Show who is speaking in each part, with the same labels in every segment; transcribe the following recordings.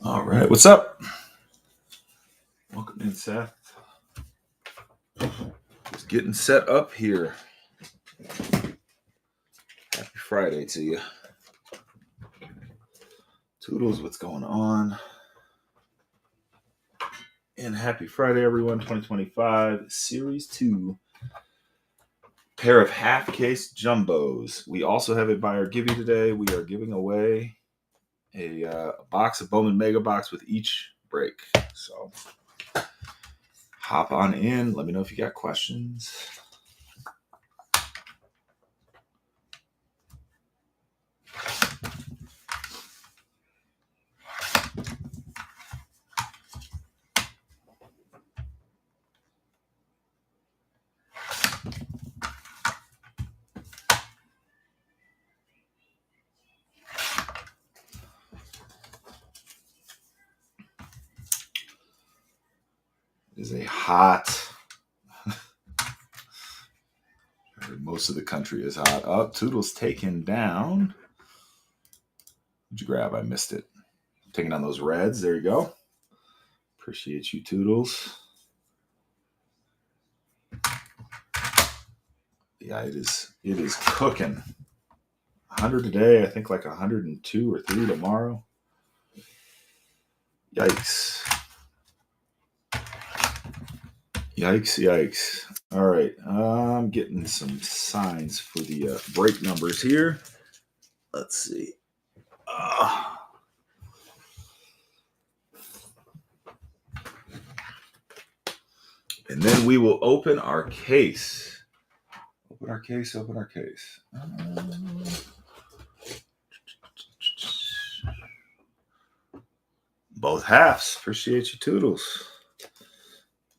Speaker 1: All right, what's up? Welcome in, Seth. Just getting set up here. Happy Friday to you. Toodles, what's going on? And happy Friday, everyone. 2025 Series 2 pair of half-case jumbos. We also have a buyer give you today. We are giving away a box of Bowman Mega Box with each break. So hop on in. Let me know if you got questions. It is a hot, most of the country is hot. Oh, Toodles taken down. What'd you grab? I missed it. Taking on those reds. There you go. Appreciate you, Toodles. Yeah, it is cooking. 100 today. I think like 102 or 3 tomorrow. Yikes. Yikes. All right. I'm getting some signs for the break numbers here. Let's see. And then we will open our case. Open our case. Both halves. Appreciate you, Toodles.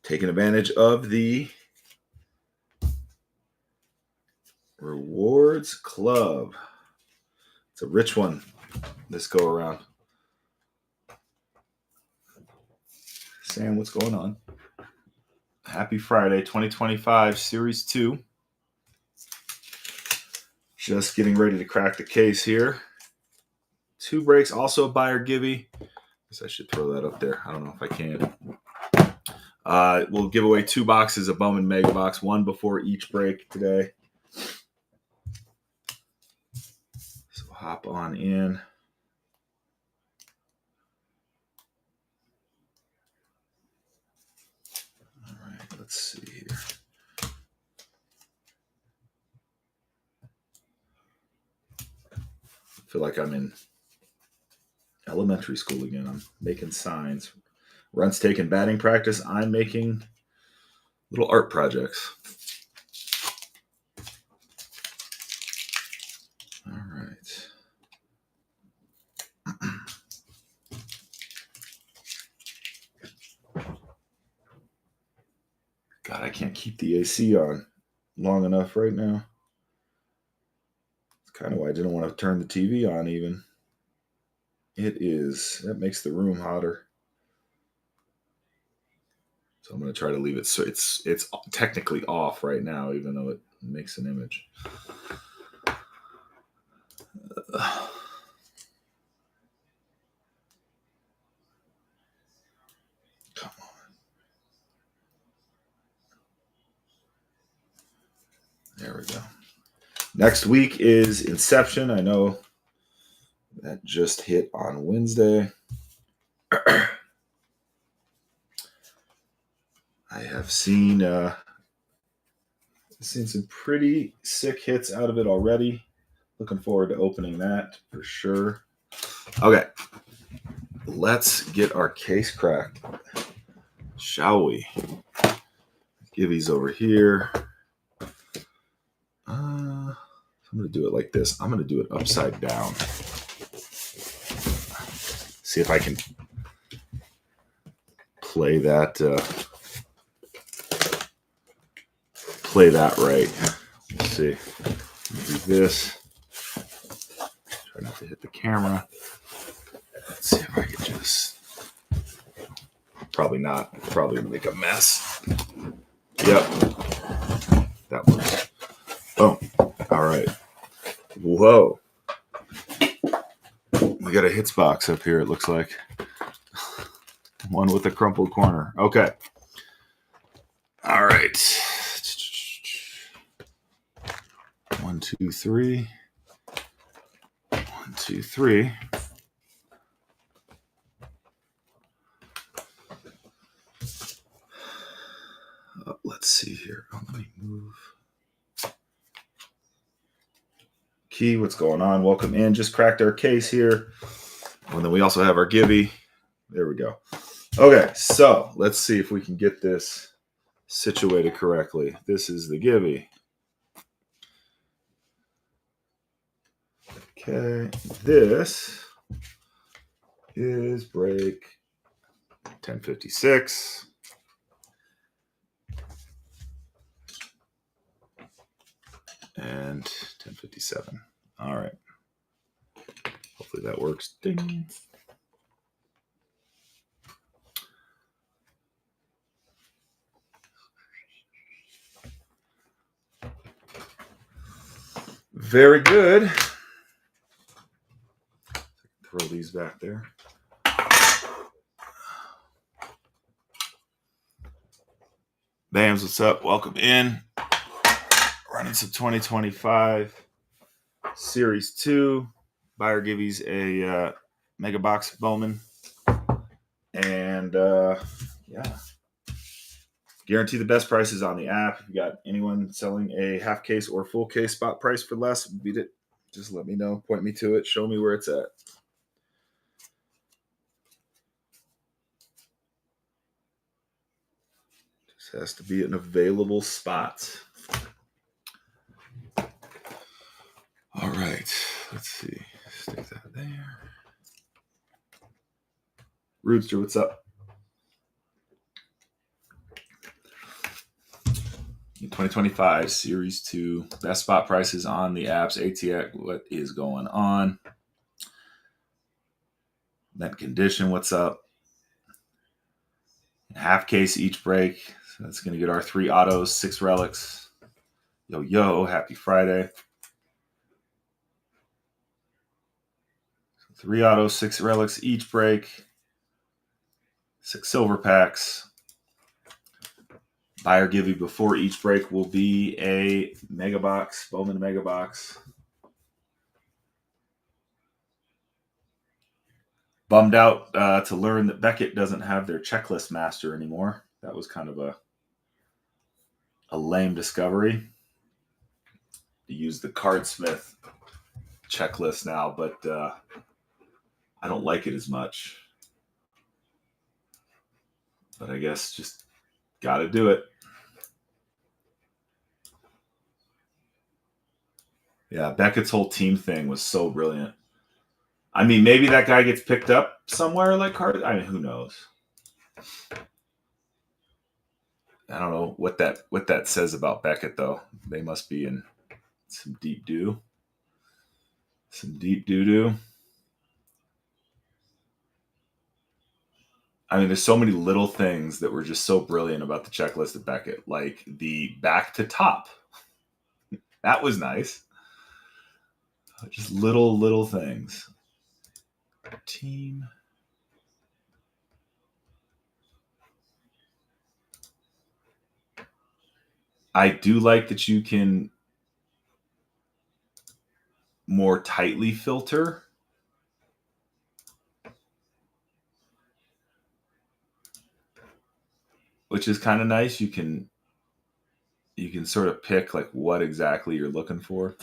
Speaker 1: Taking advantage of the Rewards Club. It's a rich one this go around. Sam, what's going on? Happy Friday, 2025, Series 2. Just getting ready to crack the case here. 2 breaks, also a buyer givey. Guess I should throw that up there. I don't know if I can. We'll give away 2 boxes of Bowman Mega Box, 1 before each break today. So hop on in. All right, let's see here. I feel like I'm in elementary school again. I'm making signs. Run's taking batting practice. I'm making little art projects. All right. God, I can't keep the AC on long enough right now. It's kind of why I didn't want to turn the TV on even. That makes the room hotter. So I'm going to try to leave it so it's technically off right now, even though it makes an image. Come on. There we go. Next week is Inception. I know that just hit on Wednesday. I have seen some pretty sick hits out of it already. Looking forward to opening that for sure. Okay, let's get our case cracked, shall we? Givey's over here. I'm going to do it like this. I'm going to do it upside down. See if I can play that right. Let's see. Do this. Try not to hit the camera. Let's see if I can just. Probably not. Probably gonna make a mess. Yep. That works. Boom. All right. Whoa. We got a hits box up here, it looks like. One with a crumpled corner. Okay. All right. 1, 2, 3. 1, 2, 3. Let's see here. Let me move. Key, what's going on? Welcome in. Just cracked our case here. And then we also have our Gibby. There we go. Okay, so let's see if we can get this situated correctly. This is the Gibby. Okay, this is break 1056. And 1057. All right. Hopefully that works. Ding. Very good. Throw these back there. Bams, what's up? Welcome in. Running some 2025 Series 2. Buyer Gibby's a Mega Box Bowman. And yeah. Guarantee the best prices on the app. If you got anyone selling a half case or full case spot price for less, beat it. Just let me know. Point me to it. Show me where it's at. Just has to be an available spot. All right. Let's see. Stick that there. Rootster, what's up? 2025 Series 2. Best spot prices on the apps. ATX, what is going on? Net condition, what's up? Half case each break. So that's going to get our 3 autos, 6 relics. Yo, happy Friday. 3 autos, 6 relics each break. 6 silver packs. Buyer Gibby before each break will be a Mega Box, Bowman Mega Box. Bummed out to learn that Beckett doesn't have their checklist master anymore. That was kind of a lame discovery. To use the Cardsmith checklist now, but I don't like it as much. But I guess just got to do it. Yeah, Beckett's whole team thing was so brilliant. I mean, maybe that guy gets picked up somewhere like Card. I mean, who knows? I don't know what that says about Beckett, though. They must be in some deep doo. Some deep doo-doo. I mean, there's so many little things that were just so brilliant about the checklist at Beckett, like the back to top. That was nice. Just little things. Team. I do like that you can more tightly filter. Which is kind of nice. You can sort of pick like what exactly you're looking for.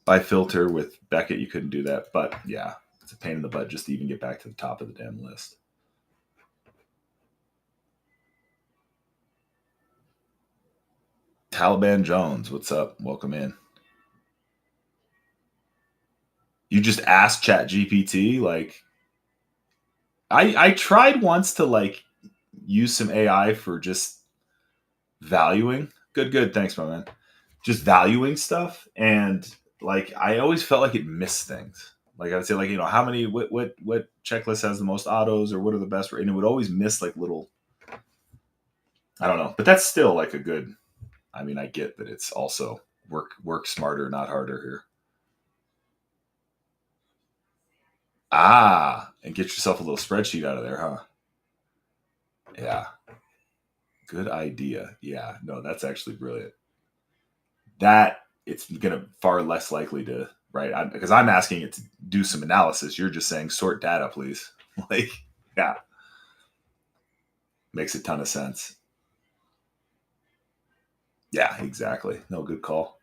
Speaker 1: By filter with Beckett, you couldn't do that. But yeah, it's a pain in the butt just to even get back to the top of the damn list. Taliban Jones, what's up? Welcome in. You just asked ChatGPT, like I tried once to like use some AI for just valuing. Good. Thanks, my man. Just valuing stuff. And like, I always felt like it missed things. Like I would say like, how many, what checklist has the most autos or what are the best, and it would always miss like little, I don't know, but that's still like a good, I mean, I get that it's also work smarter, not harder here. and get yourself a little spreadsheet out of there, huh? Yeah. Good idea. Yeah. No, that's actually brilliant. That it's going to far less likely to, right? Because I'm asking it to do some analysis. You're just saying sort data, please. Like, yeah. Makes a ton of sense. Yeah, exactly. No, good call.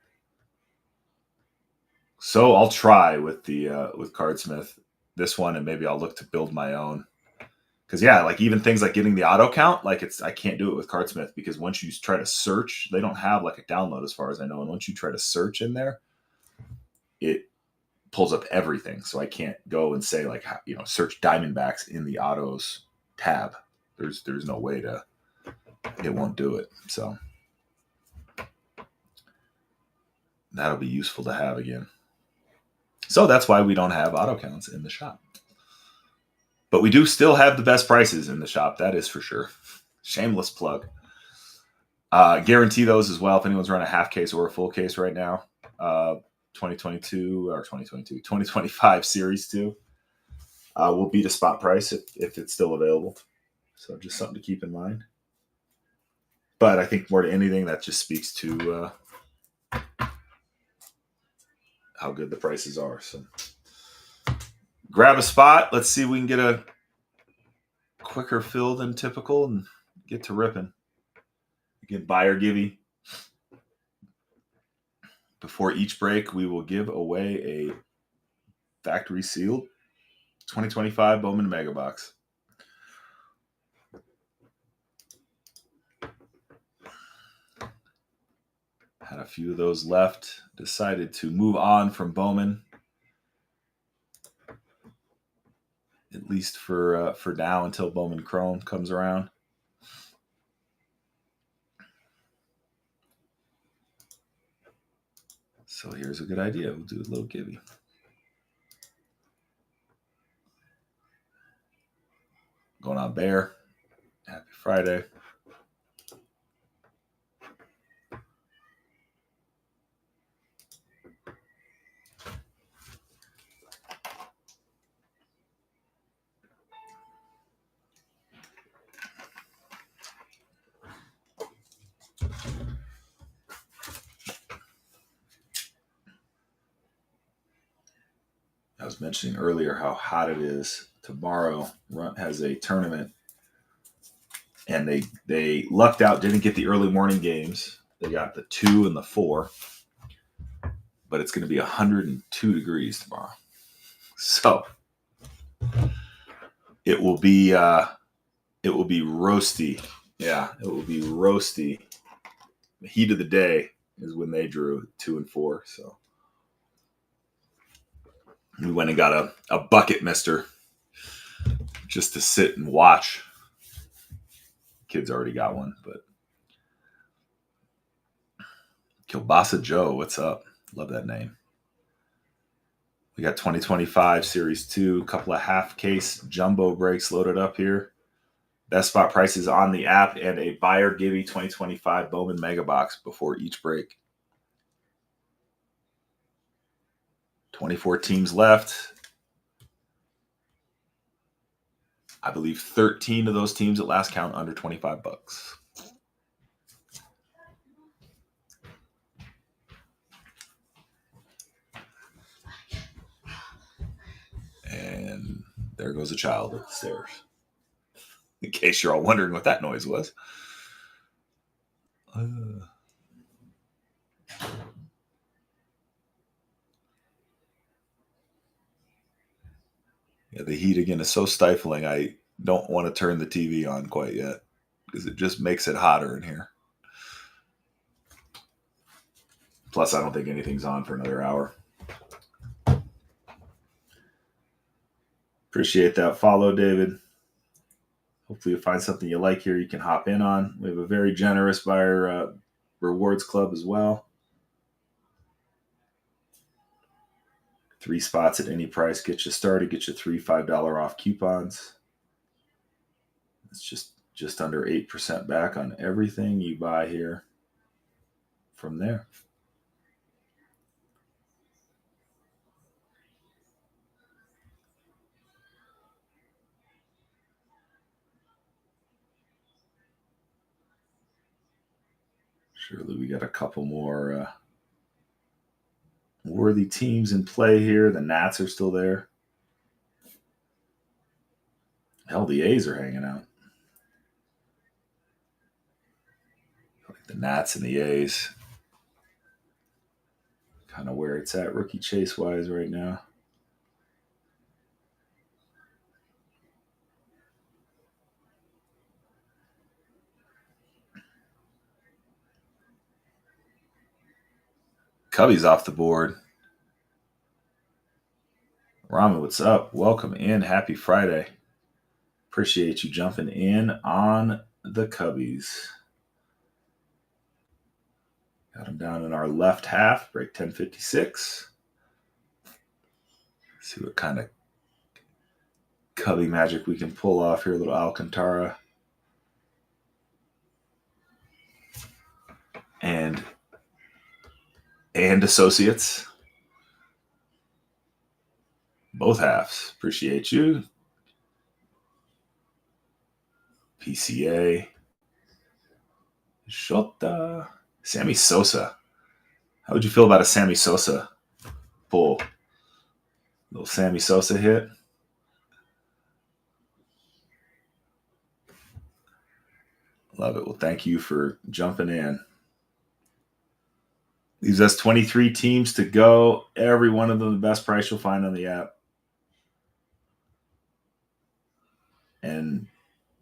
Speaker 1: So I'll try with the with Cardsmith this one, and maybe I'll look to build my own. Because yeah, like even things like getting the auto count, like I can't do it with Cardsmith because once you try to search, they don't have like a download as far as I know, and once you try to search in there, it pulls up everything. So I can't go and say like search Diamondbacks in the autos tab. There's no way to. It won't do it. So that'll be useful to have again. So that's why we don't have auto counts in the shop. But we do still have the best prices in the shop. That is for sure. Shameless plug. Guarantee those as well. If anyone's running a half case or a full case right now, 2025 Series 2 will beat a spot price if it's still available. So just something to keep in mind. But I think more than anything, that just speaks to how good the prices are. So grab a spot. Let's see if we can get a quicker fill than typical and get to ripping. Again, buy or givey. Before each break, we will give away a factory sealed 2025 Bowman Mega Box. Had a few of those left. Decided to move on from Bowman, at least for now until Bowman Chrome comes around. So here's a good idea. We'll do a little givey. Going on Bear. Happy Friday. I was mentioning earlier how hot it is. Tomorrow, Runt has a tournament, and they lucked out, didn't get the early morning games. They got the 2 and the 4, but it's going to be 102 degrees tomorrow. So it will be roasty. Yeah, it will be roasty. The heat of the day is when they drew 2 and 4. So we went and got a bucket mister just to sit and watch. Kids already got one, but Kilbasa Joe, what's up? Love that name. We got 2025 Series 2, a couple of half case jumbo breaks loaded up here. Best spot prices on the app and a buyer givey 2025 Bowman Mega Box before each break. 24 teams left. I believe 13 of those teams at last count under $25. And there goes a child up the stairs. In case you're all wondering what that noise was. Yeah, the heat again is so stifling. I don't want to turn the TV on quite yet because it just makes it hotter in here. Plus, I don't think anything's on for another hour. Appreciate that follow, David. Hopefully you find something you like here you can hop in on. We have a very generous buyer rewards club as well. 3 spots at any price get you started, get you 3 $5 off coupons. It's just under 8% back on everything you buy here from there. Surely we got a couple more worthy teams in play here. The Nats are still there. Hell, the A's are hanging out. Like the Nats and the A's. Kind of where it's at rookie chase wise right now. Cubby's off the board. Rami, what's up? Welcome in. Happy Friday. Appreciate you jumping in on the Cubbies. Got them down in our left half, break 1056. See what kind of Cubby magic we can pull off here. A little Alcantara. And associates. Both halves. Appreciate you. PCA. Shota. Sammy Sosa. How would you feel about a Sammy Sosa pull? Little Sammy Sosa hit. Love it. Well, thank you for jumping in. Leaves us 23 teams to go. Every one of them the best price you'll find on the app. And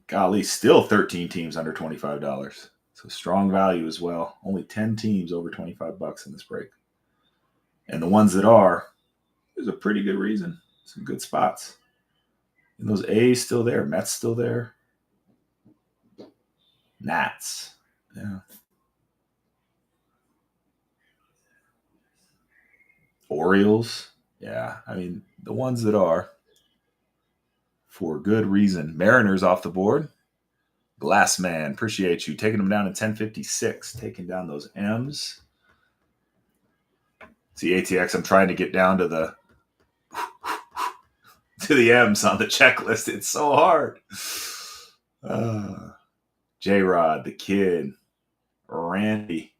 Speaker 1: golly, still 13 teams under $25. So strong value as well. Only 10 teams over $25 in this break. And the ones that are, there's a pretty good reason. Some good spots. And those A's still there. Mets still there. Nats. Yeah. Orioles. Yeah. I mean, the ones that are, for good reason. Mariners off the board. Glassman, appreciate you. Taking them down in 1056. Taking down those M's. See, ATX, I'm trying to get down to the M's on the checklist. It's so hard. J-Rod, the Kid, Randy.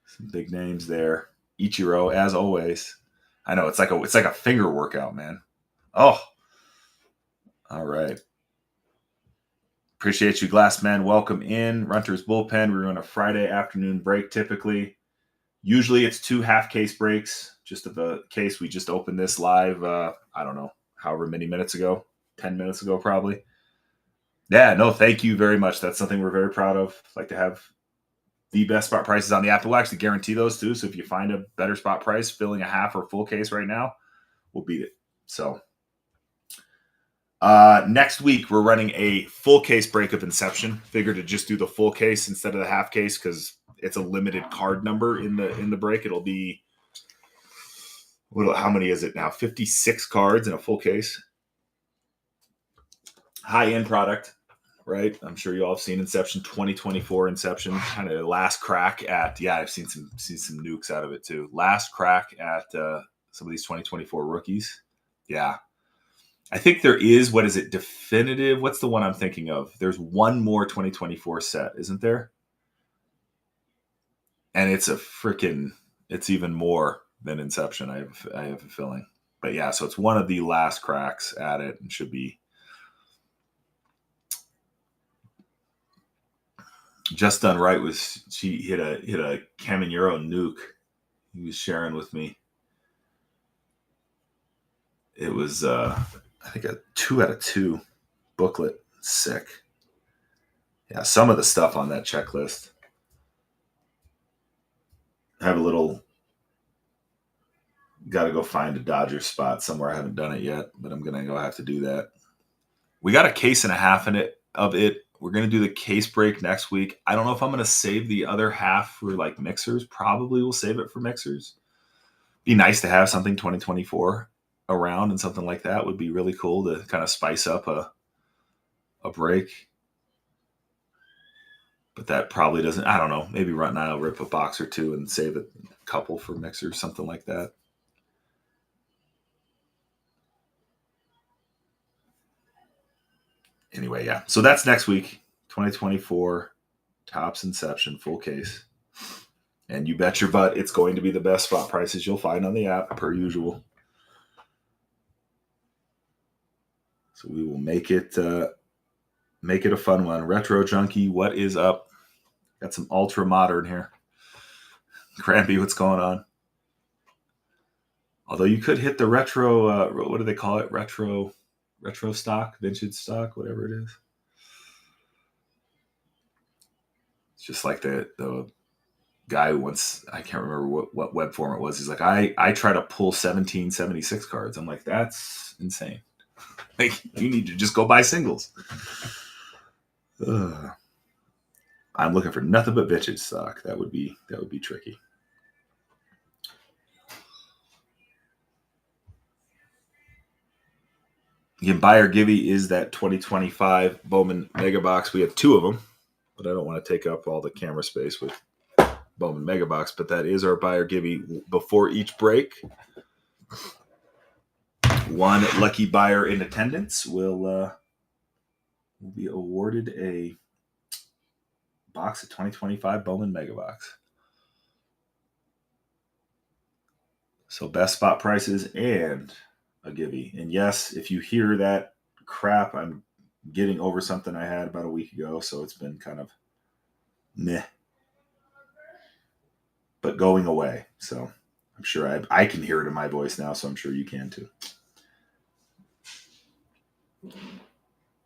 Speaker 1: Some big names there. Ichiro, as always. I know it's like a finger workout, man. Oh. All right. Appreciate you, Glassman. Welcome in. Runter's Bullpen. We're on a Friday afternoon break typically. Usually it's 2 half case breaks. Just of a case, we just opened this live, I don't know, however many minutes ago. 10 minutes ago, probably. Yeah, no, thank you very much. That's something we're very proud of. Like to have the best spot prices on the app. We'll actually guarantee those too. So if you find a better spot price, filling a half or full case right now, we'll beat it. So next week, we're running a full case break of Inception. Figured to just do the full case instead of the half case because it's a limited card number in the break. It'll be, how many is it now? 56 cards in a full case. High-end product, right? I'm sure you all have seen Inception 2024 Inception. Kind of last crack at, I've seen some nukes out of it too. Last crack at some of these 2024 rookies. Yeah. I think there is, definitive? What's the one I'm thinking of? There's one more 2024 set, isn't there? And it's it's even more than Inception, I have a feeling. But yeah, so it's one of the last cracks at it and should be. Just Done Right she hit a Caminero nuke. He was sharing with me. It was I think a 2 out of 2 booklet. Sick. Yeah, some of the stuff on that checklist. I have a little. Got to go find a Dodger spot somewhere. I haven't done it yet, but I'm gonna go have to do that. We got a case and a half of it. We're gonna do the case break next week. I don't know if I'm gonna save the other half for like mixers. Probably we'll save it for mixers. Be nice to have something 2024 around, and something like that would be really cool to kind of spice up a break. But that probably doesn't. I don't know. Maybe Runt and I'll rip a box or two and save a couple for mixers, something like that. Anyway, yeah. So that's next week, 2024 Topps Inception, full case. And you bet your butt it's going to be the best spot prices you'll find on the app, per usual. So we will make it a fun one. Retro Junkie, what is up? Got some ultra modern here. Crampy, what's going on? Although you could hit the retro, what do they call it? Retro stock, vintage stock, whatever it is. It's just like the guy who once, I can't remember what web form it was. He's like, I try to pull 1776 cards. I'm like, that's insane. Like, you need to just go buy singles. I'm looking for nothing but vintage stock. That would be tricky. Again, buy or givey is that 2025 Bowman Mega Box. We have two of them, but I don't want to take up all the camera space with Bowman Mega Box. But that is our buy or givey before each break. One lucky buyer in attendance will be awarded a box of 2025 Bowman Mega Box. So best spot prices and a givey. And yes, if you hear that crap, I'm getting over something I had about a week ago, so it's been kind of meh, but going away. So I'm sure I can hear it in my voice now, so I'm sure you can too.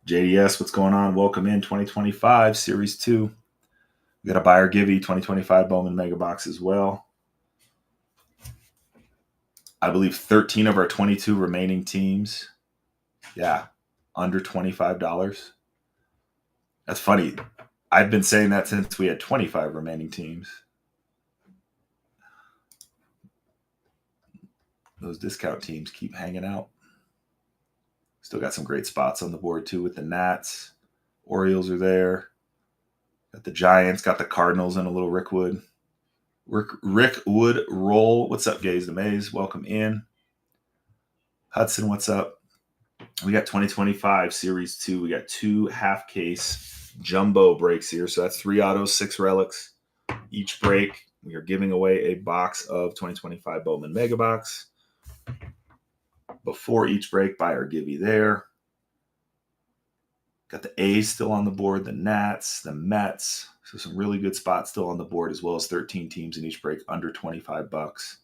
Speaker 1: JDS, what's going on? Welcome in 2025 Series 2. We got a buyer givey 2025 Bowman Mega Box as well. I believe 13 of our 22 remaining teams, under $25. That's funny. I've been saying that since we had 25 remaining teams. Those discount teams keep hanging out. Still got some great spots on the board too with the Nats. Orioles are there. Got the Giants, got the Cardinals, and a little Rick Wood. Rick Wood roll. What's up, Gaze the Maze? Welcome in. Hudson, what's up? We got 2025 Series 2. We got 2 half-case jumbo breaks here. So that's 3 autos, 6 relics. Each break, we are giving away a box of 2025 Bowman Mega Box. Before each break, buy or givey there. Got the A's still on the board, the Nats, the Mets. So some really good spots still on the board, as well as 13 teams in each break under $25.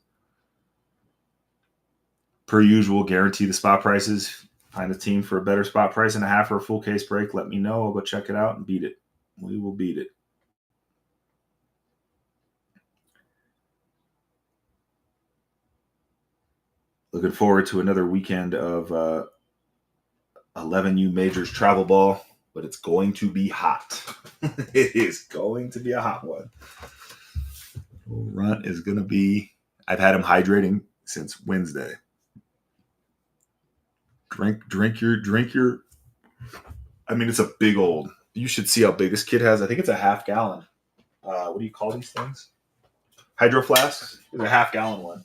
Speaker 1: Per usual, guarantee the spot prices. Find a team for a better spot price and a half or a full case break. Let me know. I'll go check it out and beat it. We will beat it. Looking forward to another weekend of 11U Majors travel ball, but it's going to be hot. It is going to be a hot one. Runt is going to be, I've had him hydrating since Wednesday. Drink your, I mean, it's a big old, you should see how big this kid has. I think it's a half gallon. What do you call these things? Hydro flasks? It's a half gallon one.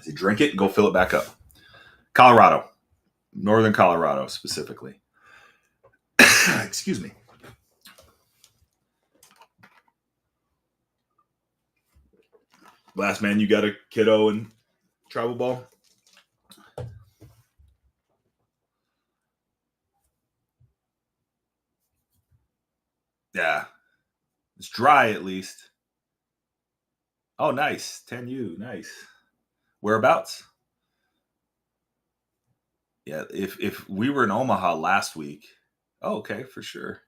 Speaker 1: So drink it and go fill it back up. Colorado. Northern Colorado specifically. Excuse me. Last man, you got a kiddo and travel ball? Yeah. It's dry at least. Oh, nice. 10U. Nice. Whereabouts? Yeah, if we were in Omaha last week. Oh, okay, for sure.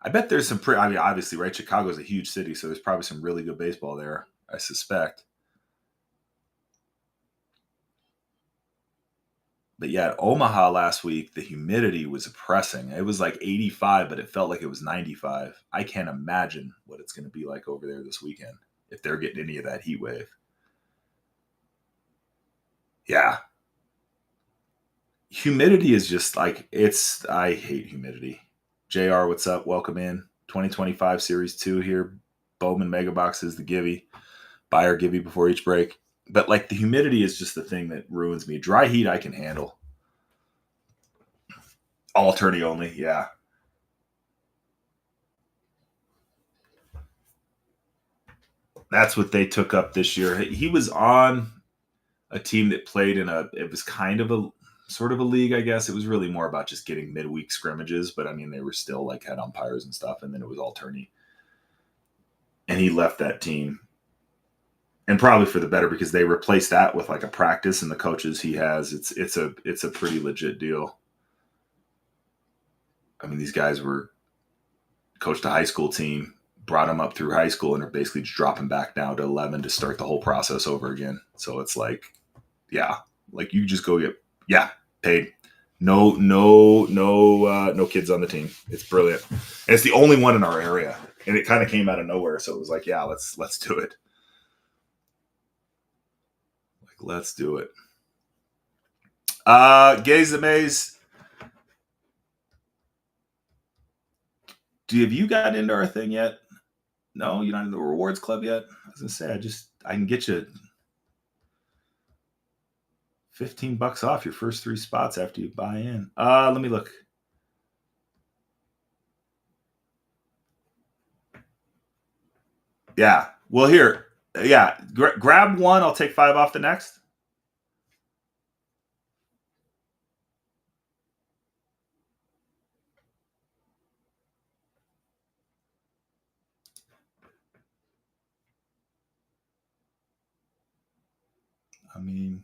Speaker 1: I bet there's some I mean, obviously, right? Chicago's a huge city, so there's probably some really good baseball there, I suspect. But yeah, Omaha last week, the humidity was oppressing. It was like 85, but it felt like it was 95. I can't imagine what it's going to be like over there this weekend if they're getting any of that heat wave. Yeah. Humidity is just like, I hate humidity. JR, what's up? Welcome in. 2025 Series 2 here. Bowman Mega Box is the givey. Buy or givey before each break. But like the humidity is just the thing that ruins me. Dry heat I can handle. All tourney only, yeah. that's what they took up this year. He was on a team that played it was kind of a sort of a league, I guess. It was really more about just getting midweek scrimmages, but I mean, they were still like had umpires and stuff, and then it was all tourney. And he left that team, and probably for the better, because they replaced that with like a practice, and the coaches he has, it's a pretty legit deal. I mean, these guys were coached a high school team, brought them up through high school, and are basically just dropping back down to 11 to start the whole process over again. So it's like, yeah, like you just go get, paid. No kids on the team. It's brilliant. And it's the only one in our area. And it kind of came out of nowhere. So it was like, yeah, let's do it. Like, let's do it. Gaze the Maze. Have you gotten into our thing yet? No, you're not in the rewards club yet? I was going to say, I can get you $15 off your first 3 spots after you buy in. Let me look. Yeah. Well, here. Yeah. Grab one. I'll take 5 off the next. I mean,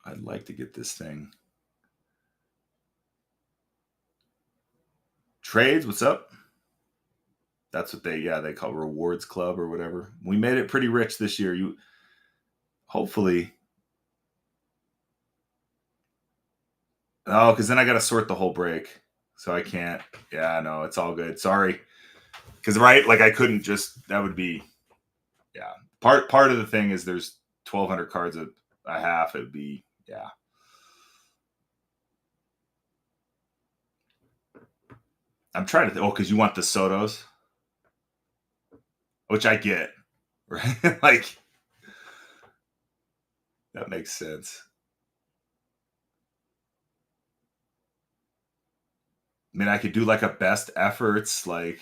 Speaker 1: I'd like to get this thing. Trades, what's up? That's what they call rewards club or whatever. We made it pretty rich this year. Hopefully. Oh, because then I got to sort the whole break. So I can't. Yeah, no, it's all good. Sorry. Because, right, like I couldn't just, that would be, yeah. Part of the thing is there's 1,200 cards a half. It would be, yeah. I'm trying to because you want the Sotos, which I get, right? Like, that makes sense. I mean, I could do like a best efforts, like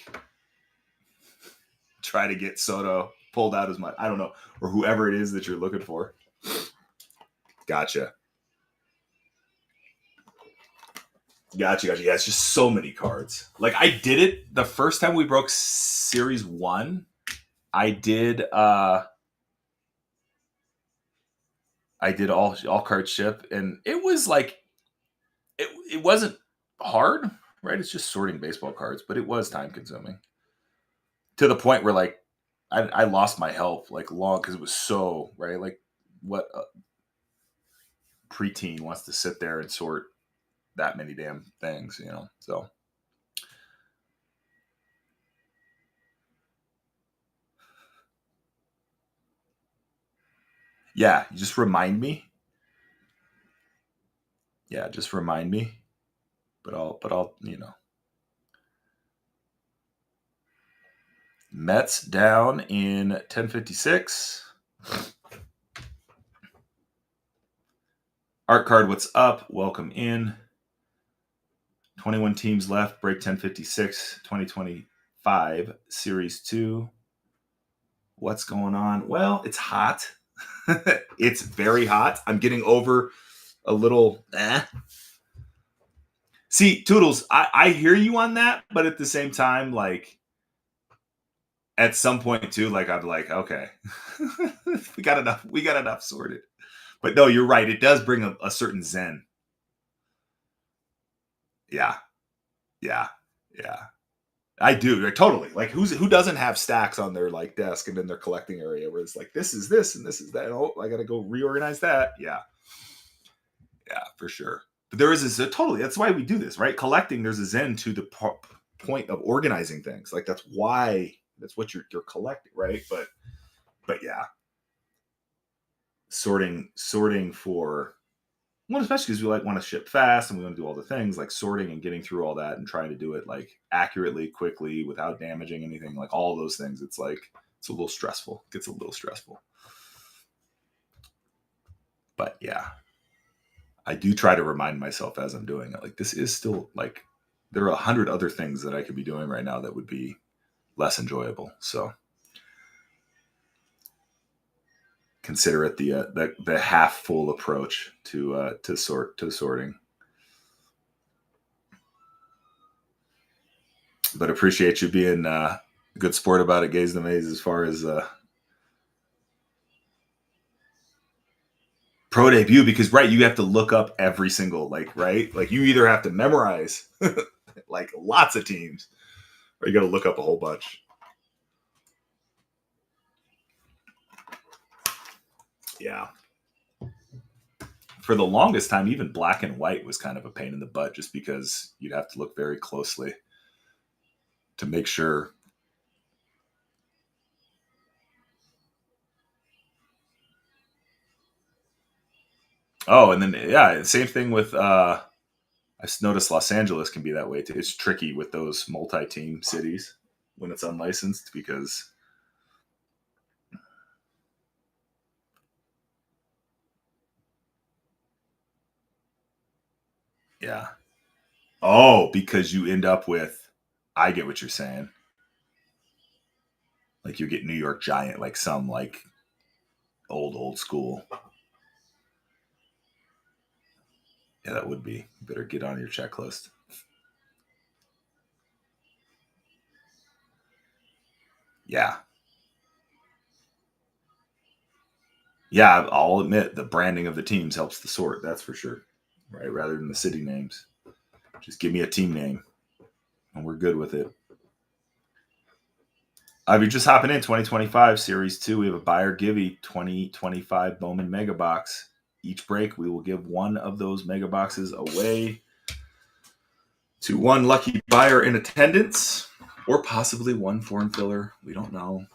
Speaker 1: try to get Soto pulled out as much. I don't know, or whoever it is that you're looking for. Gotcha. Yeah, it's just so many cards. Like I did it the first time we broke Series 1. I did all card ship, and it was like it wasn't hard, right? It's just sorting baseball cards, but it was time consuming to the point where like I lost my health like long because it was so right. Like what preteen wants to sit there and sort that many damn things, you know? So yeah, just remind me. Yeah, just remind me. But I'll Mets down in 1056. Art card, what's up? Welcome in. 21 teams left. Break 1056, 2025, Series 2. What's going on? Well, it's hot. It's very hot. I'm getting over a little. See, Toodles, I hear you on that, but at the same time, like, at some point too, like I'm like, okay, we got enough sorted. But no, you're right. It does bring a certain zen. Yeah. I do. Totally. Like who doesn't have stacks on their like desk and in their collecting area where it's like this is this and this is that. Oh, I got to go reorganize that. Yeah, for sure. But there is this totally. That's why we do this, right? Collecting. There's a zen to the point of organizing things. Like that's what you're collecting, right? But yeah, sorting for. Well, especially because we like want to ship fast and we want to do all the things like sorting and getting through all that and trying to do it like accurately, quickly, without damaging anything. Like all those things, it's like it's a little stressful. It gets a little stressful. But yeah, I do try to remind myself as I'm doing it. Like this is still like there are 100 other things that I could be doing right now that would be less enjoyable. So consider it the half full approach to sorting. But appreciate you being a good sport about it, Gaze the Maze, as far as pro debut, because right, you have to look up every single right, like you either have to memorize like lots of teams, or you got to look up a whole bunch. Yeah. For the longest time, even black and white was kind of a pain in the butt, just because you'd have to look very closely to make sure. Oh, and then yeah, same thing with I've noticed Los Angeles can be that way too. It's tricky with those multi-team cities when it's unlicensed, because yeah. Oh, because you end up with, I get what you're saying. Like you get New York Giant, like some like old school. Yeah, that would be. You better get on your checklist. Yeah. Yeah, I'll admit the branding of the teams helps the sort, that's for sure. Right? Rather than the city names. Just give me a team name and we're good with it. If you're just hopping in, 2025 Series 2, we have a buyer givey 2025 Bowman Mega Box. Each break, we will give one of those mega boxes away to one lucky buyer in attendance, or possibly one form filler. We don't know.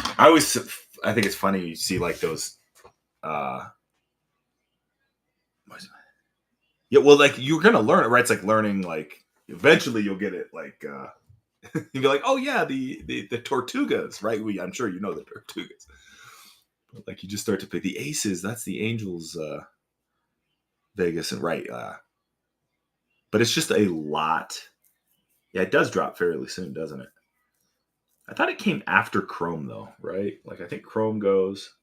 Speaker 1: I think it's funny you see like those. Yeah, well, like you're gonna learn it, right? It's like learning. Like eventually, you'll get it. Like you'll be like, oh yeah, the Tortugas, right? I'm sure you know the Tortugas. But like you just start to pick the aces. That's the Angels, Vegas, and right. But it's just a lot. Yeah, it does drop fairly soon, doesn't it? I thought it came after Chrome though, right? Like I think Chrome goes.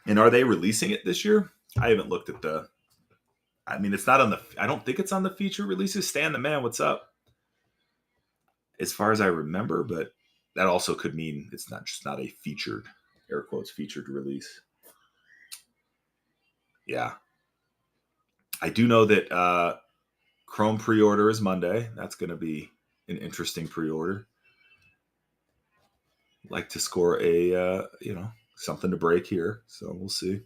Speaker 1: And are they releasing it this year? I haven't looked at the. I mean, it's not on the. I don't think it's on the feature releases. Stan the man, what's up? As far as I remember, but that also could mean it's not a featured, air quotes, featured release. Yeah, I do know that Chrome pre-order is Monday. That's going to be an interesting pre-order. Like to score a something to break here, so we'll see.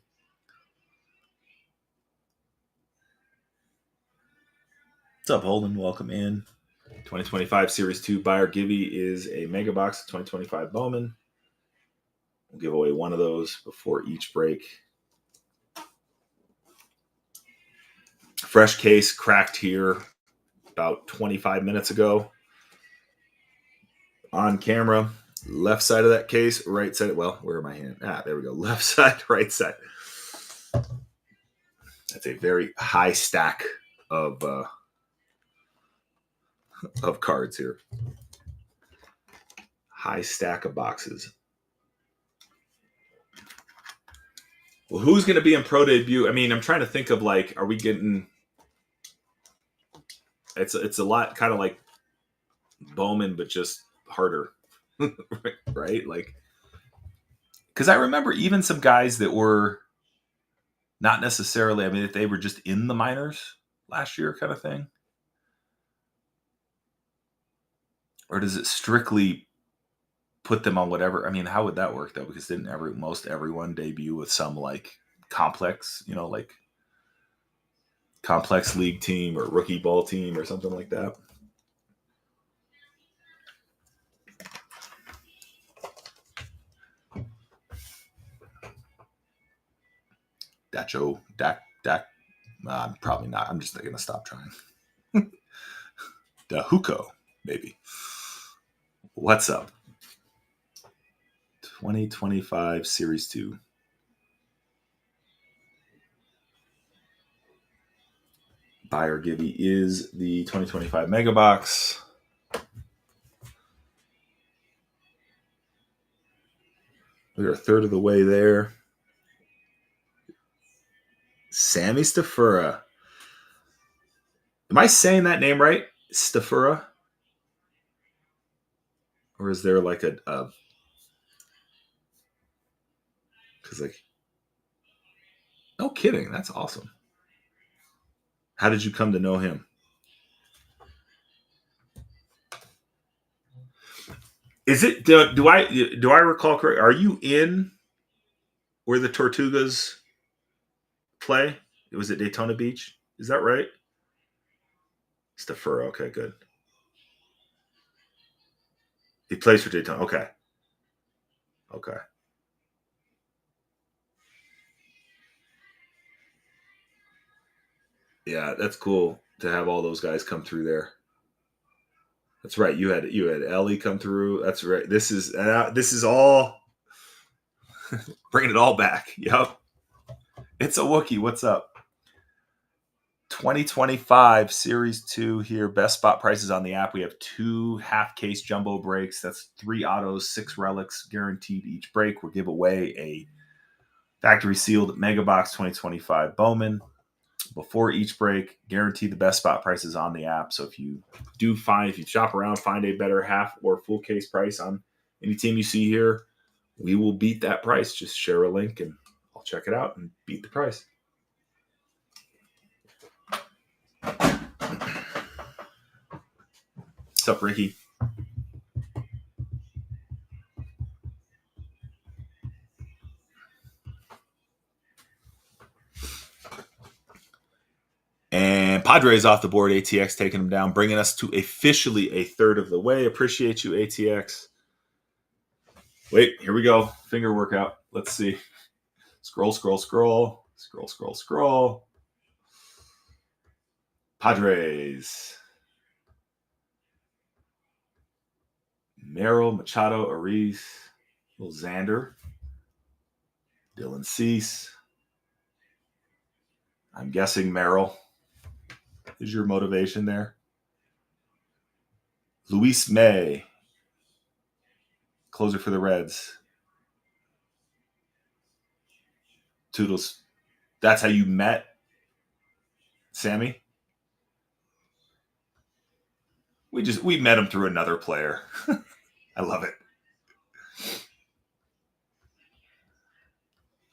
Speaker 1: What's up, Holden? Welcome in. 2025 Series 2 buyer givey is a mega box of 2025 Bowman. We'll give away one of those before each break. Fresh case cracked here about 25 minutes ago. On camera, left side of that case, right side. Well, where are my hands? There we go. Left side, right side. That's a very high stack of cards here. High stack of boxes. Well, who's going to be in pro debut? I mean, I'm trying to think of like, are we getting? It's a lot kind of like Bowman, but just harder, right? Like, because I remember even some guys that were not necessarily. I mean, if they were just in the minors last year, kind of thing, or does it strictly put them on whatever? I mean, how would that work though? Because didn't most everyone debut with some like complex, like complex league team or rookie ball team or something like that? Dak. Probably not. I'm just gonna stop trying. Dahuko, maybe. What's up? 2025 Series 2. Buyer givey is the 2025 Mega Box. We're a third of the way there. Sammy Stafura. Am I saying that name right? Stafura? Or is there like a because like, no kidding, that's awesome. How did you come to know him? Is it do I recall correct? Are you in where the Tortugas play? It was at Daytona Beach. Is that right? Stafura. Okay, good. He plays for Daytona. Okay. Okay. Yeah, that's cool to have all those guys come through there. That's right. You had Ellie come through. That's right. This is all bringing it all back. Yep. It's a Wookie. What's up? 2025 Series 2 here. Best spot prices on the app. We have 2 half case jumbo breaks. That's 3 autos, 6 relics guaranteed each break. We'll give away a factory sealed Mega Box 2025 Bowman before each break. Guarantee the best spot prices on the app. So if you shop around, find a better half or full case price on any team you see here, we will beat that price. Just share a link and I'll check it out and beat the price. What's up, Ricky? And Padres off the board. ATX taking them down, bringing us to officially a third of the way. Appreciate you, ATX. Wait, here we go. Finger workout. Let's see. Scroll, scroll, scroll. Scroll, scroll, scroll. Padres. Merrill, Machado, Ariz, little Xander, Dylan Cease. I'm guessing Merrill is your motivation there. Luis May, closer for the Reds. Toodles. That's how you met Sammy? We met him through another player. I love it.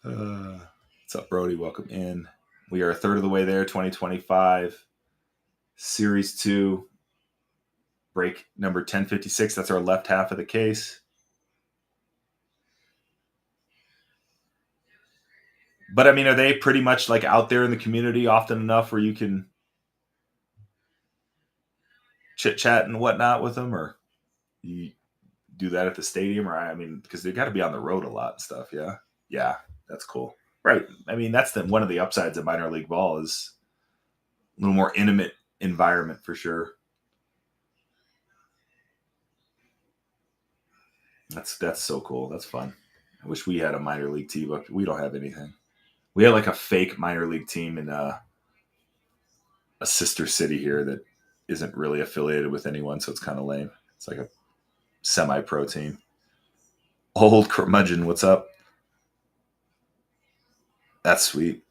Speaker 1: What's up, Brody? Welcome in. We are a third of the way there, 2025. Series 2, break number 1056. That's our left half of the case. But I mean, are they pretty much like out there in the community often enough where you can chit chat and whatnot with them, or you do that at the stadium? Or I mean, because they got to be on the road a lot and stuff. Yeah, that's cool. Right. I mean, that's one of the upsides of minor league ball is a little more intimate environment for sure. That's so cool. That's fun. I wish we had a minor league team, but we don't have anything. We had like a fake minor league team in a sister city here that isn't really affiliated with anyone, so it's kind of lame. It's like a semi-pro team. Old curmudgeon, what's up? That's sweet.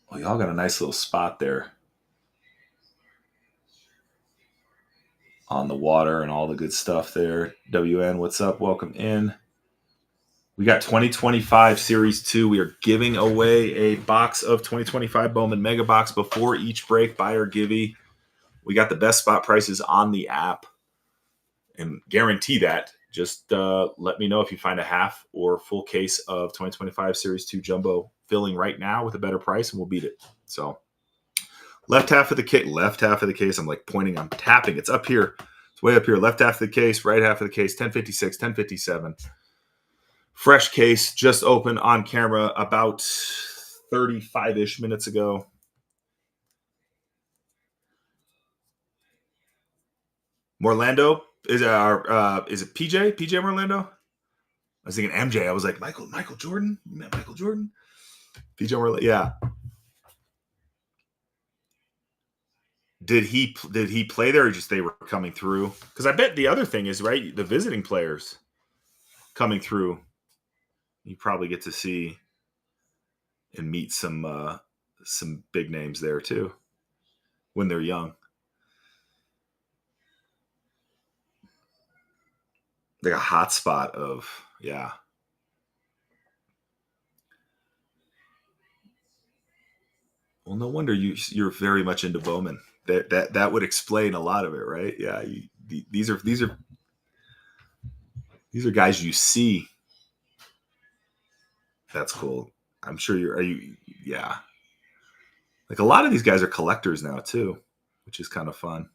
Speaker 1: Well, y'all got a nice little spot there on the water and all the good stuff there. WN, what's up? Welcome in. We got 2025 Series 2. We are giving away a box of 2025 Bowman Mega Box before each break, buy or givey. We got the best spot prices on the app and guarantee that. Just let me know if you find a half or full case of 2025 Series 2 Jumbo filling right now with a better price, and we'll beat it. So left half of the case. I'm like pointing, I'm tapping. It's up here. It's way up here. Left half of the case, right half of the case, 1056, 1057. Fresh case, just opened on camera about 35-ish minutes ago. Morlando is it PJ? PJ Morlando? I was thinking MJ. I was like, Michael Jordan? You met Michael Jordan? PJ Morlando, yeah. did he play there, or just they were coming through? Because I bet the other thing is, right, the visiting players coming through, you probably get to see and meet some big names there too when they're young. Like a hot spot of, yeah. Well, no wonder you're very much into Bowman. That would explain a lot of it, right? Yeah, these are guys you see. That's cool. I'm sure yeah. Like a lot of these guys are collectors now too, which is kind of fun.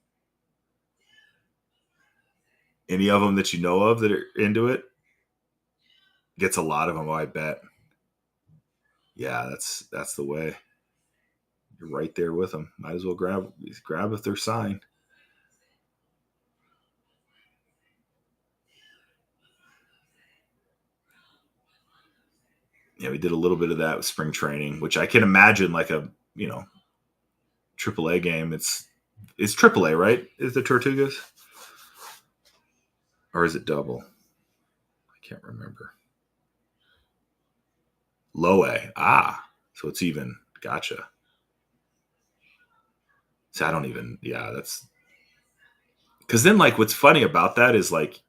Speaker 1: Any of them that you know of that are into it? Gets a lot of them, I bet. Yeah, that's the way. You're right there with them. Might as well grab if they're signed. Yeah, we did a little bit of that with spring training, which I can imagine like a AAA game. It's AAA, right? Is the Tortugas, or is it double? I can't remember. Low A. So it's even. Gotcha. So I don't even. Yeah, that's because then like what's funny about that is like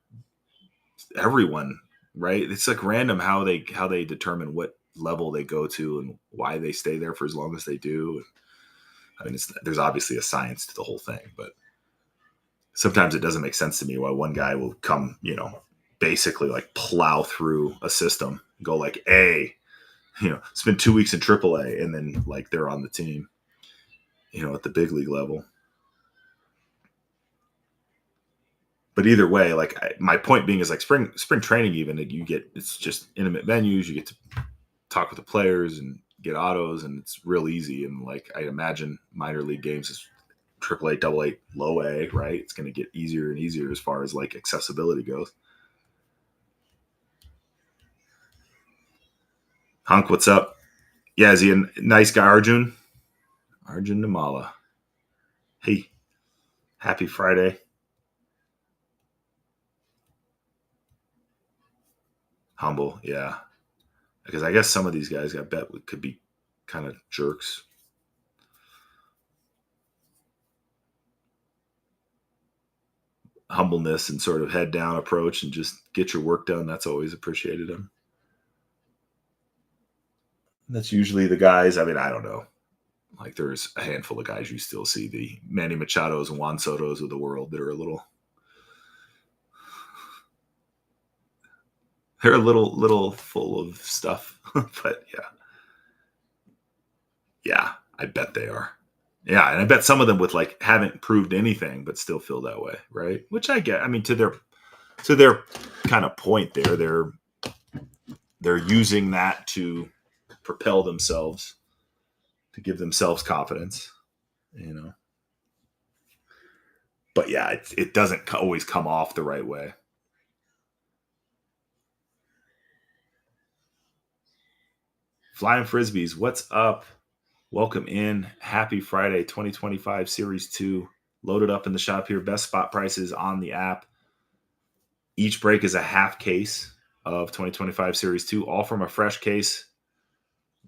Speaker 1: everyone, right? It's like random how they determine what level they go to and why they stay there for as long as they do. I mean, there's obviously a science to the whole thing, but sometimes it doesn't make sense to me why one guy will come, basically like plow through a system, go like A, spend 2 weeks in AAA, and then like they're on the team, at the big league level. But either way, like my point being is like spring training, even it's just intimate venues. You get to talk with the players and get autos, and it's real easy. And like I imagine minor league games is AAA, AA, low A, right? It's going to get easier and easier as far as like accessibility goes. Hunk, what's up? Yeah, is he a nice guy, Arjun? Arjun Namala. Hey, happy Friday. Humble, yeah. Because I guess some of these guys, I bet, could be kind of jerks. Humbleness and sort of head down approach and just get your work done. That's always appreciated him. That's usually the guys. I mean, I don't know. Like there's a handful of guys you still see, the Manny Machados and Juan Sotos of the world, that are a little. They're a little full of stuff, but yeah, I bet they are. Yeah, and I bet some of them with like haven't proved anything, but still feel that way, right? Which I get. I mean, to their kind of point there, they're using that to propel themselves, to give themselves confidence, But yeah, it doesn't always come off the right way. Flying Frisbees, what's up? Welcome in. Happy Friday, 2025 Series 2. Loaded up in the shop here. Best spot prices on the app. Each break is a half case of 2025 Series 2, all from a fresh case.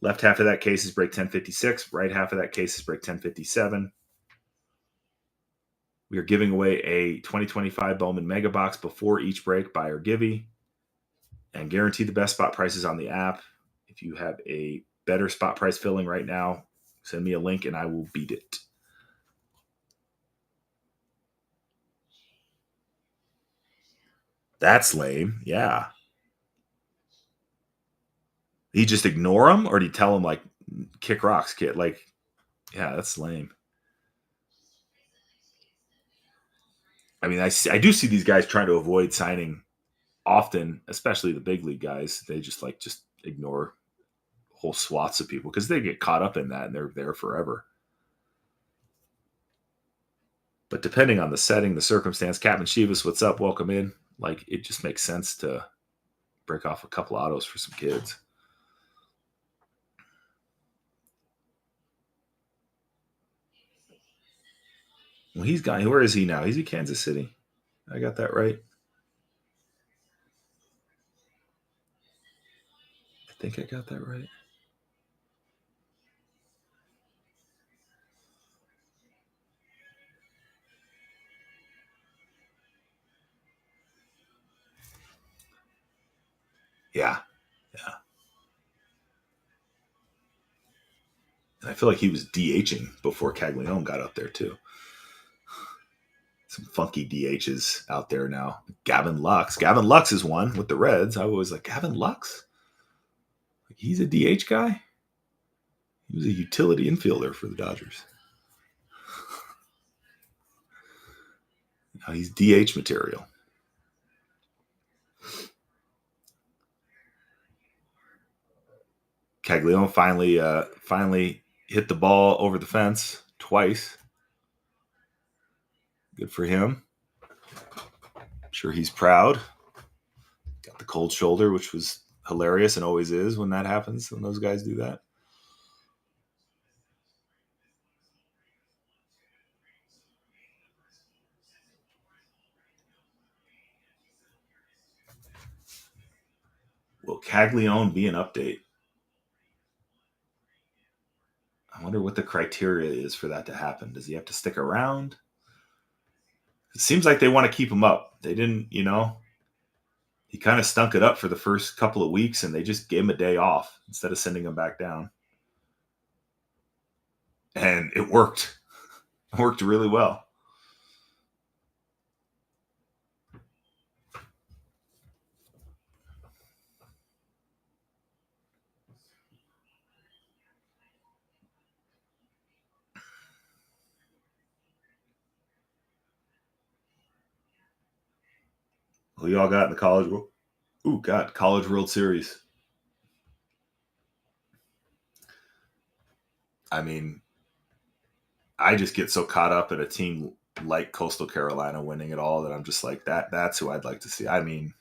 Speaker 1: Left half of that case is break 1056. Right half of that case is break 1057. We are giving away a 2025 Bowman Mega Box before each break, buy or givey, and guarantee the best spot prices on the app. If you have a better spot price filling right now, send me a link and I will beat it. That's lame. Yeah. He just ignore him, or did he tell him like kick rocks, kid? Like, yeah, that's lame. I mean, I do see these guys trying to avoid signing often, especially the big league guys. They just ignore whole swaths of people because they get caught up in that and they're there forever. But depending on the setting, the circumstance, Captain Shivas, what's up? Welcome in. Like, it just makes sense to break off a couple autos for some kids. Well, he's got. Where is he now? He's in Kansas City. I got that right. I think I got that right. Yeah. Yeah. And I feel like he was DHing before Caglione got up there too. Some funky DHs out there now. Gavin Lux. Gavin Lux is one with the Reds. I was like, Gavin Lux? He's a DH guy? He was a utility infielder for the Dodgers. Now he's DH material. Caglione finally hit the ball over the fence twice. Good for him. I'm sure he's proud. Got the cold shoulder, which was hilarious and always is when that happens, when those guys do that. Will Caglione be an update? I wonder what the criteria is for that to happen. Does he have to stick around? It seems like they want to keep him up. They didn't, he kind of stunk it up for the first couple of weeks and they just gave him a day off instead of sending him back down. And it worked. It worked really well. Who y'all got in the college world? Ooh, God, College World Series. I mean, I just get so caught up in a team like Coastal Carolina winning it all that I'm just like, that's who I'd like to see. I mean,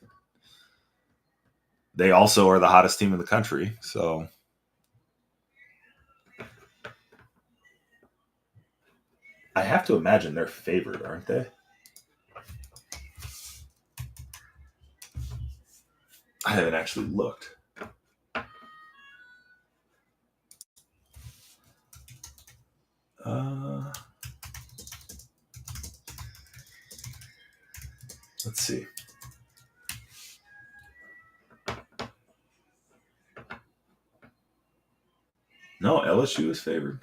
Speaker 1: they also are the hottest team in the country, so I have to imagine they're favored, aren't they? I haven't actually looked. Let's see. No, LSU is favored.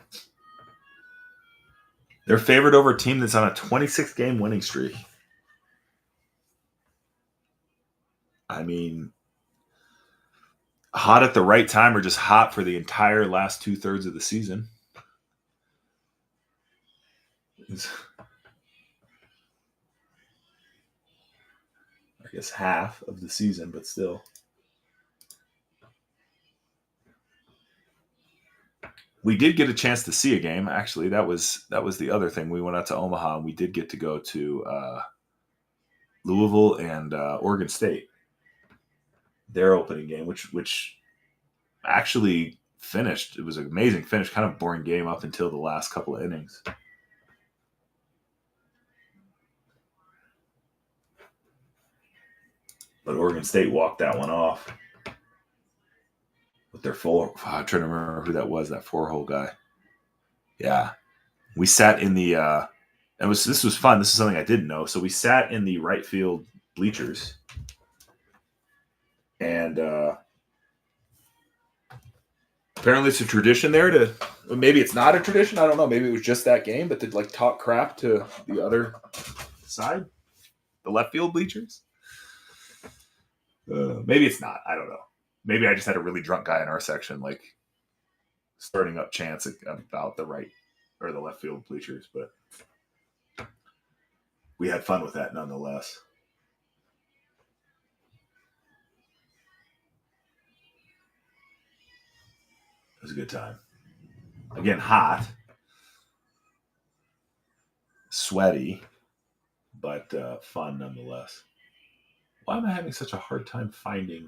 Speaker 1: They're favored over a team that's on a 26-game winning streak. I mean, hot at the right time or just hot for the entire last 2/3 of the season. I guess half of the season, but still. We did get a chance to see a game. Actually, that was the other thing. We went out to Omaha and we did get to go to Louisville and Oregon State. Their opening game, which actually finished. It was an amazing finish. Kind of boring game up until the last couple of innings. But Oregon State walked that one off with their four. I'm trying to remember who that was. That 4-hole guy. Yeah, we sat in the. This was fun. This is something I didn't know. So we sat in the right field bleachers, and apparently it's a tradition there to. Maybe it's not a tradition. I don't know. Maybe it was just that game, but to like talk crap to the other side, the left field bleachers. Maybe it's not. I don't know. Maybe I just had a really drunk guy in our section, like starting up chants about the right or the left field bleachers, but we had fun with that nonetheless. It was a good time. Again, hot, sweaty, but fun nonetheless. Why am I having such a hard time finding?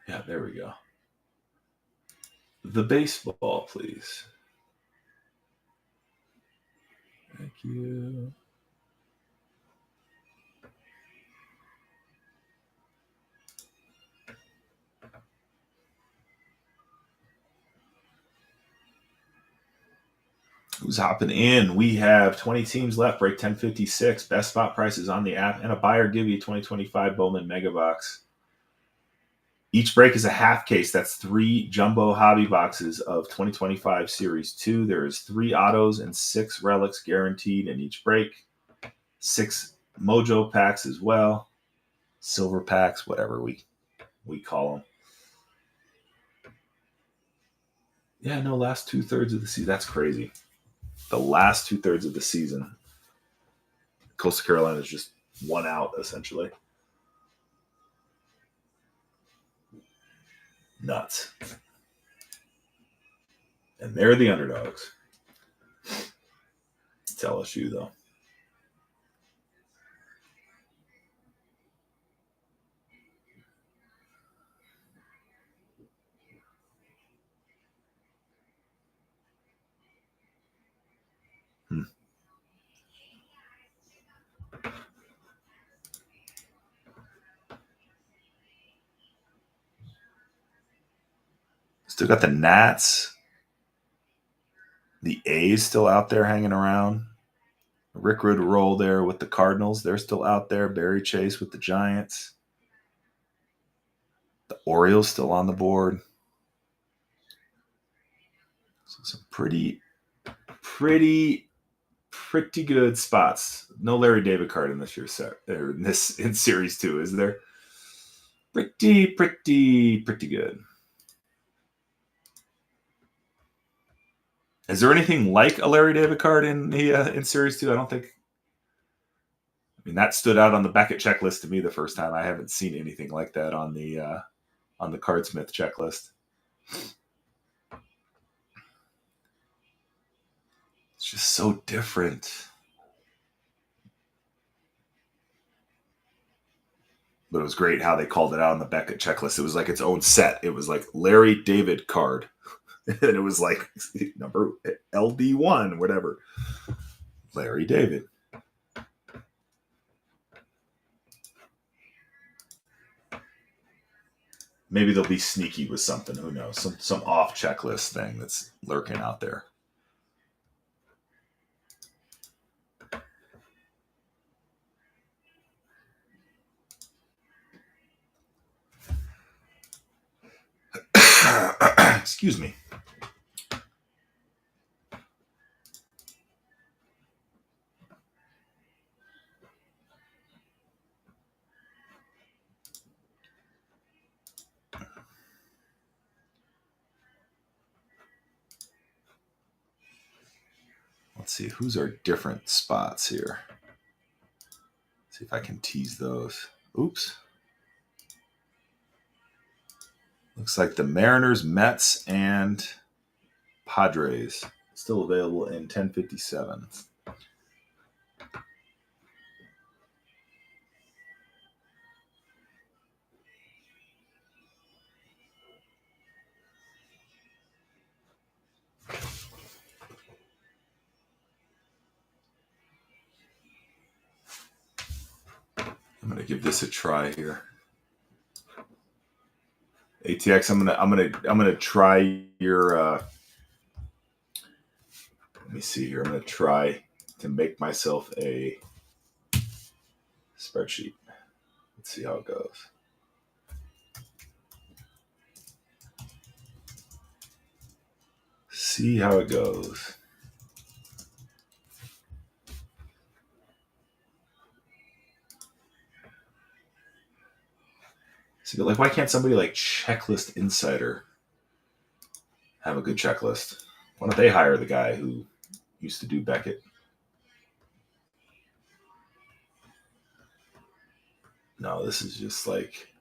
Speaker 1: Yeah, there we go. the baseball, please. Thank you. Who's hopping in? We have 20 teams left. Break 1056. Best spot prices on the app and a buyer give you 2025 Bowman Mega Box. Each break is a half case. That's 3 jumbo hobby boxes of 2025 Series 2. There is 3 autos and 6 relics guaranteed in each break. 6 mojo packs as well. Silver packs, whatever we call them. Yeah, no, last 2/3 of the season. That's crazy. The last 2/3 of the season. Coastal Carolina is just 1 out, essentially. Nuts. And they're the underdogs. It's LSU, though. Still got the Nats. The A's still out there hanging around. Rick Roll there with the Cardinals. They're still out there. Barry Chase with the Giants. The Orioles still on the board. So some pretty good spots. No Larry David card in this year's set, or in Series 2, is there? Pretty good. Is there anything like a Larry David card in the in Series 2? I don't think. I mean, that stood out on the Beckett checklist to me the first time. I haven't seen anything like that on the Cardsmith checklist. It's just so different. But it was great how they called it out on the Beckett checklist. It was like its own set. It was like Larry David card. And it was like number LD1, whatever. Larry David. Maybe they'll be sneaky with something. Who knows? Some off checklist thing that's lurking out there. Excuse me. Let's see, who's our different spots here? Let's see if I can tease those. Oops. Looks like the Mariners, Mets, and Padres still available in 1057. I'm gonna give this a try here. ATX, I'm gonna try your. Let me see here. I'm gonna try to make myself a spreadsheet. Let's see how it goes. See how it goes. See, but like, why can't somebody like Checklist Insider have a good checklist? Why don't they hire the guy who used to do Beckett? No, this is just like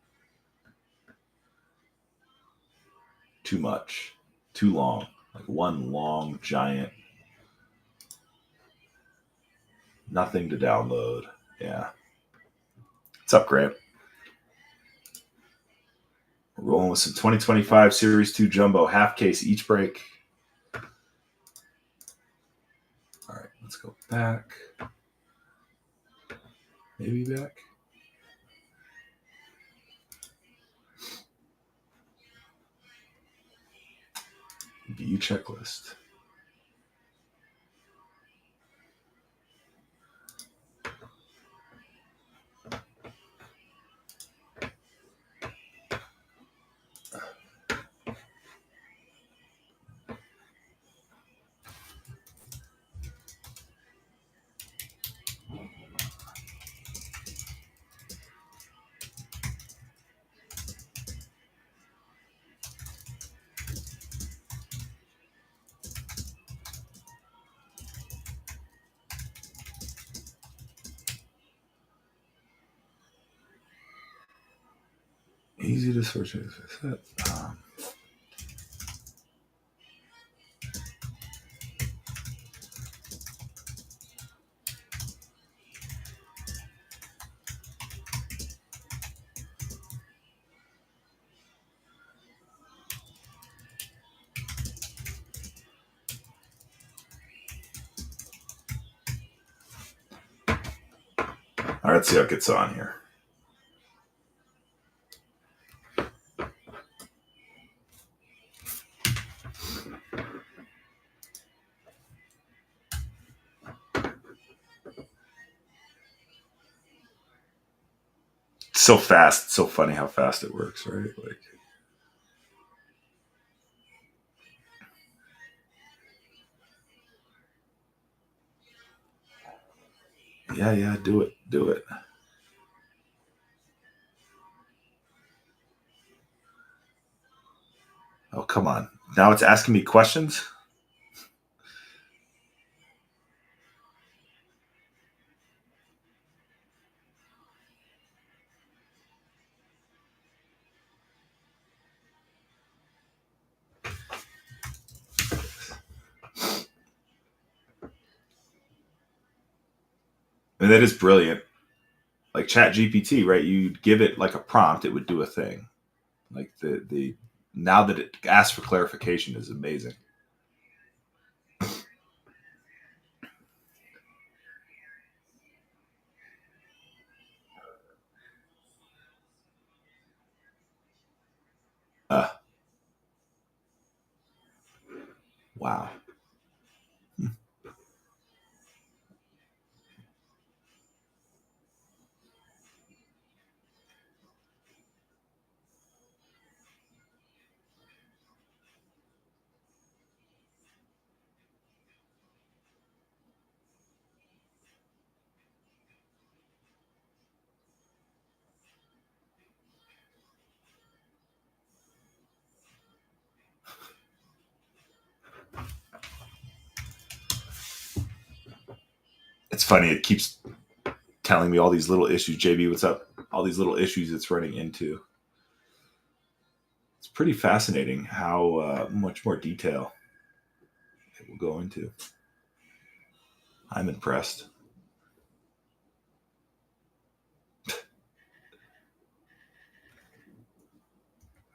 Speaker 1: too much, too long. Like one long giant, nothing to download. Yeah. What's up, Grant? We're rolling with some 2025 Series 2 Jumbo half case each break. All right, let's go back. Maybe back. View checklist. Easy to search. All right, let's see how it gets on here. So fast. It's so funny how fast it works, right? Like, yeah, do it. Oh, come on. Now it's asking me questions? And that is brilliant. Like Chat GPT, right? You'd give it like a prompt, it would do a thing. Like the now that it asks for clarification is amazing. Wow. It's funny. It keeps telling me all these little issues. JB, what's up? All these little issues it's running into. It's pretty fascinating how much more detail it will go into. I'm impressed.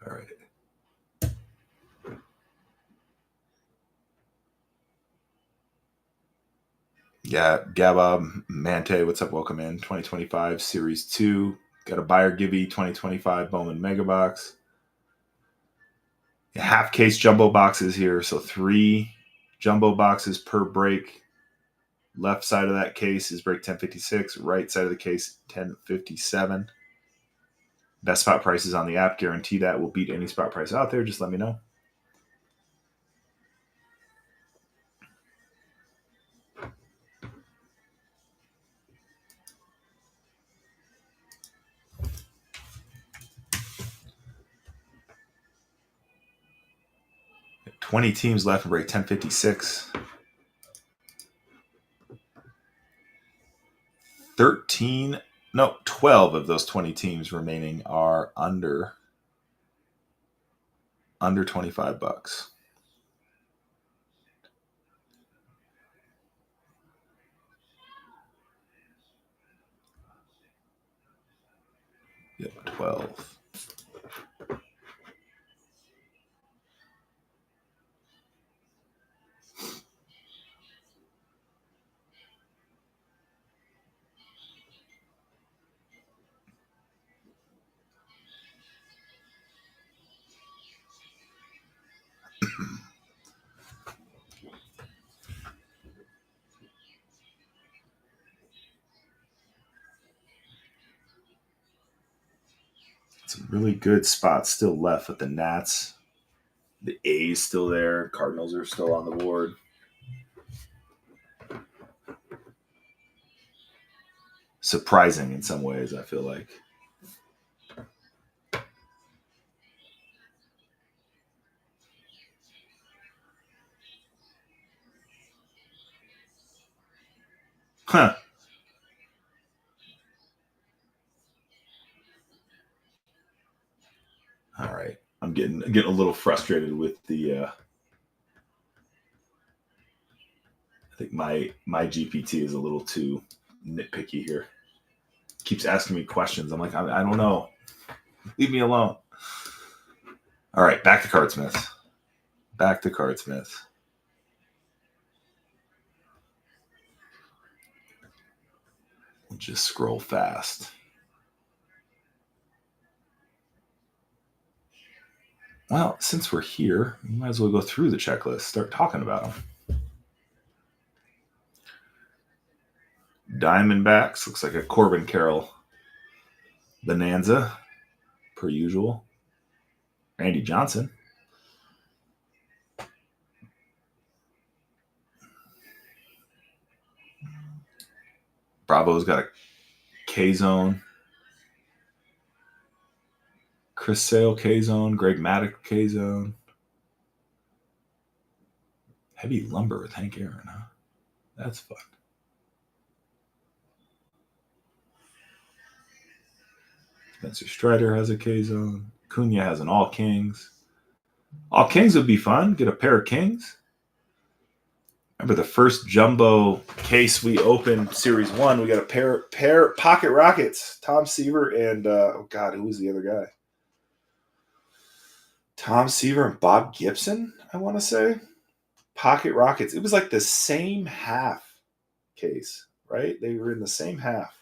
Speaker 1: All right. Yeah, Gaba Mante, what's up? Welcome in. 2025 Series 2. Got a buyer Gibby 2025 Bowman Mega Box. Half case jumbo boxes here. So 3 jumbo boxes per break. Left side of that case is break 1056. Right side of the case 1057. Best spot prices on the app. Guarantee that will beat any spot price out there. Just let me know. Got 20 teams left in break 1056. 12 of those 20 teams remaining are under $25. Yep, 12. Some really good spots still left with the Nats. The A's still there. Cardinals are still on the board. Surprising in some ways, I feel like. Huh. All right. I'm getting a little frustrated with the I think my GPT is a little too nitpicky here. Keeps asking me questions. I'm like, I don't know. Leave me alone. All right, back to Cardsmith. Back to Cardsmith. We'll just scroll fast. Well, since we're here, we might as well go through the checklist, start talking about them. Diamondbacks looks like a Corbin Carroll bonanza, per usual. Randy Johnson. Bravo's got a K-Zone. Chris Sale K-Zone. Greg Maddox K-Zone. Heavy lumber with Hank Aaron, huh? That's fun. Spencer Strider has a K-Zone. Cunha has an All Kings. All Kings would be fun. Get a pair of Kings. Remember the first jumbo case we opened, Series 1, we got a pair Pocket Rockets. Tom Seaver and, oh God, who was the other guy? Tom Seaver and Bob Gibson, I want to say. Pocket Rockets. It was like the same half case, right? They were in the same half.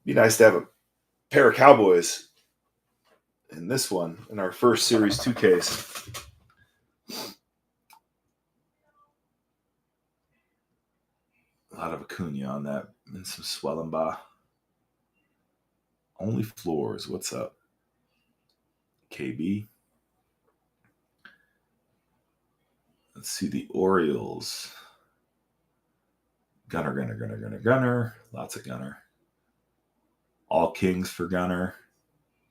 Speaker 1: Be nice to have a pair of Cowboys in this one, in our first Series 2 case. A lot of Acuna on that, and some Swellenbach. Only Floors, what's up? KB. Let's see the Orioles. Gunner. Lots of Gunner. All Kings for Gunner.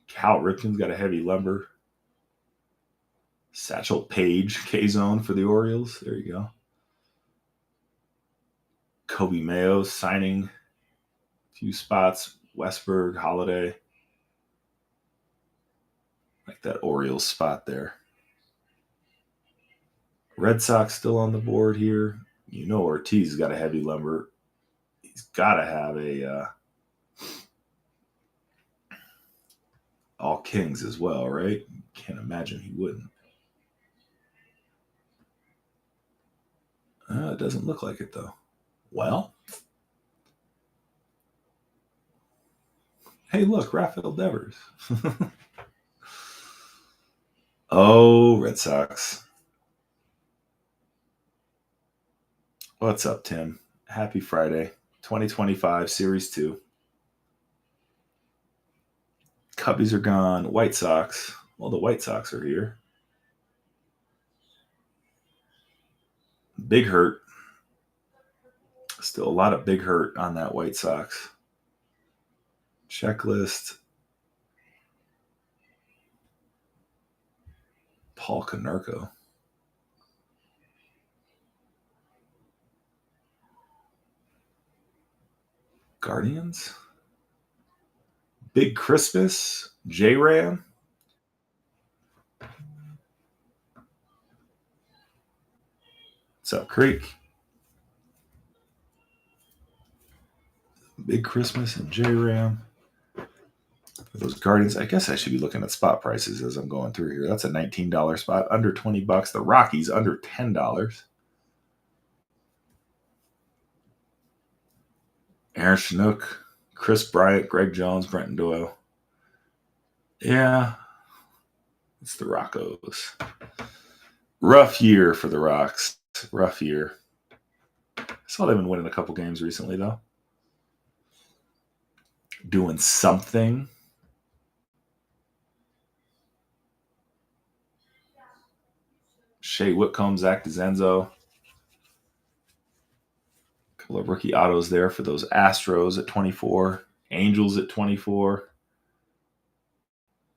Speaker 1: Cal Ripken's got a heavy lumber. Satchel Paige K-Zone for the Orioles. There you go. Kobe Mayo signing a few spots. Westberg, Holiday. Like that Orioles spot there. Red Sox still on the board here. You know Ortiz got a heavy lumber. He's got to have a All Kings as well, right? Can't imagine he wouldn't. It doesn't look like it, though. Well, hey, look, Rafael Devers. Oh, Red Sox. What's up, Tim? Happy Friday. 2025, Series 2. Cubbies are gone. White Sox. Well, the White Sox are here. Big hurt. Still a lot of big hurt on that White Sox. Checklist. Paul Konerko. Guardians. Big Christmas. J-Ram. What's up, Creek? Big Christmas and J-Ram. For those Guardians, I guess I should be looking at spot prices as I'm going through here. That's a $19 spot, under $20. The Rockies, under $10. Aaron Chinook, Chris Bryant, Greg Jones, Brenton Doyle. Yeah, it's the Roccos. Rough year for the Rocks. Rough year. I saw they've been winning a couple games recently, though. Doing something. Shea Whitcomb, Zach DeZenzo. A couple of rookie autos there for those Astros at 24. Angels at 24.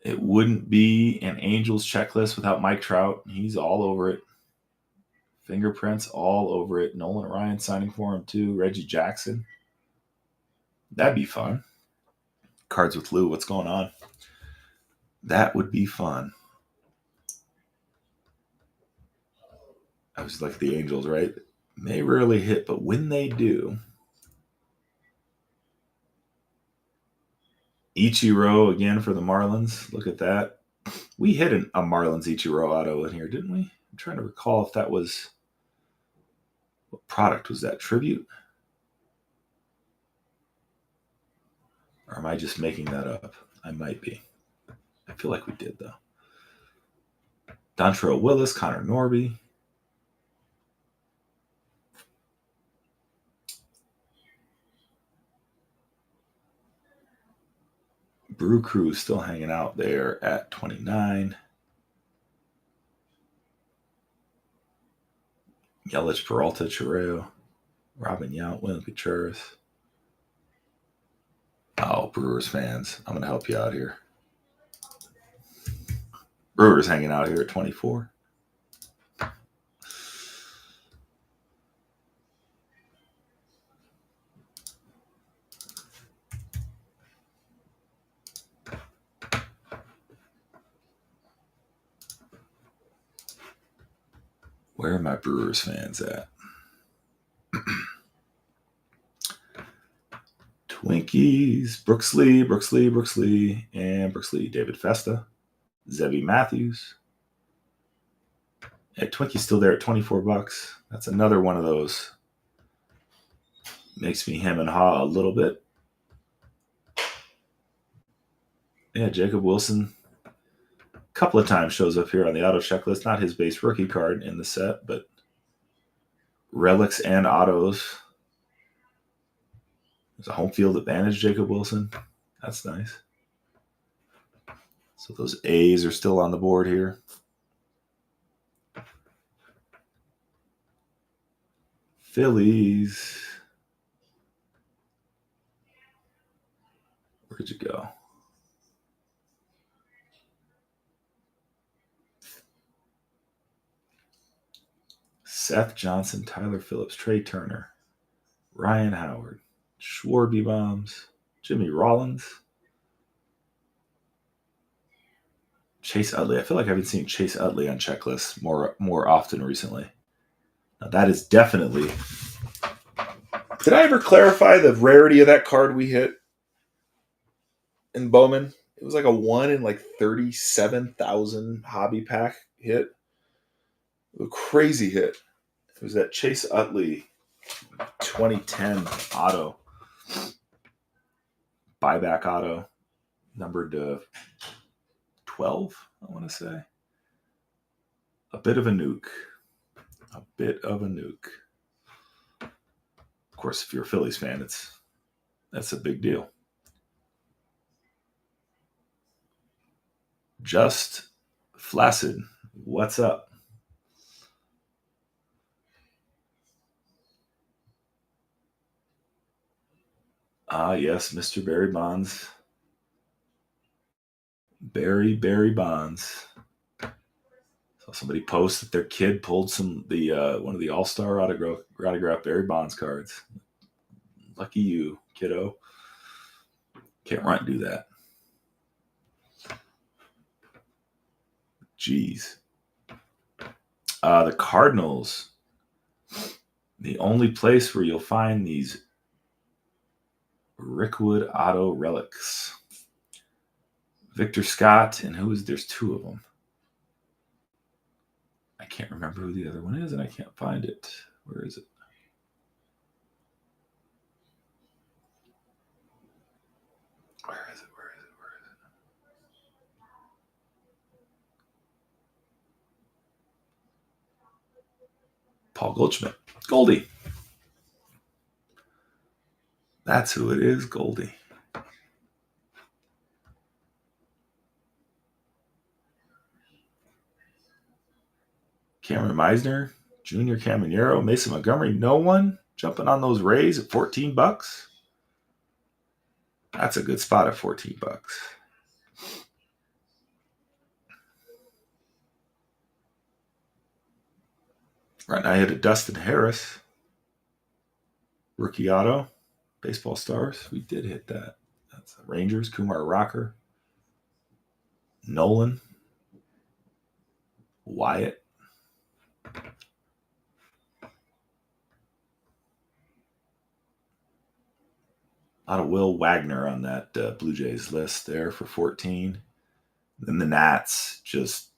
Speaker 1: It wouldn't be an Angels checklist without Mike Trout. He's all over it. Fingerprints all over it. Nolan Ryan signing for him too. Reggie Jackson. That'd be fun. Cards with Lou. What's going on? That would be fun. I was like the Angels, right? They rarely hit, but when they do, Ichiro again for the Marlins. Look at that. We hit a Marlins Ichiro auto in here, didn't we? I'm trying to recall if that was... What product was that? Tribute? Or am I just making that up? I might be. I feel like we did, though. Dontrelle Willis, Connor Norby. Brew Crew still hanging out there at 29. Yelich, Peralta, Chireo, Robin Yount, William Contreras. Oh, Brewers fans, I'm going to help you out here. Brewers hanging out here at 24. Where are my Brewers fans at? Twinkies, Brooks Lee, and Brooks Lee. David Festa, Zebby Matthews. Yeah, Twinkie's still there at $24. That's another one of those. Makes me hem and haw a little bit. Yeah, Jacob Wilson. A couple of times shows up here on the auto checklist. Not his base rookie card in the set, but relics and autos. There's a home field advantage, Jacob Wilson. That's nice. So those A's are still on the board here. Phillies. Where'd you go? Seth Johnson, Tyler Phillips, Trey Turner, Ryan Howard, Schwarby Bombs, Jimmy Rollins, Chase Utley. I feel like I've been seeing Chase Utley on checklists more often recently. Now that is definitely... Did I ever clarify the rarity of that card we hit in Bowman? It was like a 1 in like 37,000 hobby pack hit. A crazy hit. It was that Chase Utley 2010 auto. Buyback auto. Numbered 12, I want to say. A bit of a nuke. A bit of a nuke. Of course, if you're a Phillies fan, that's a big deal. Just Flaccid. What's up? Ah, yes, Mr. Barry Bonds. Barry Bonds. So somebody posts that their kid pulled one of the All-Star autograph Barry Bonds cards. Lucky you, kiddo. Can't right do that. Jeez. The Cardinals. The only place where you'll find these Rickwood auto relics. Victor Scott, and there's two of them. I can't remember who the other one is, and I can't find it. Where is it? Where is it? Paul Goldschmidt. Goldie. That's who it is, Goldie. Cameron Meisner, Junior Caminero, Mason Montgomery. No one jumping on those Rays at $14. That's a good spot at $14. Right now I hit a Dustin Harris. Rookie auto. Baseball Stars. We did hit that. That's the Rangers. Kumar Rocker. Nolan. Wyatt. A lot of Will Wagner on that Blue Jays list there for 14. Then the Nats, just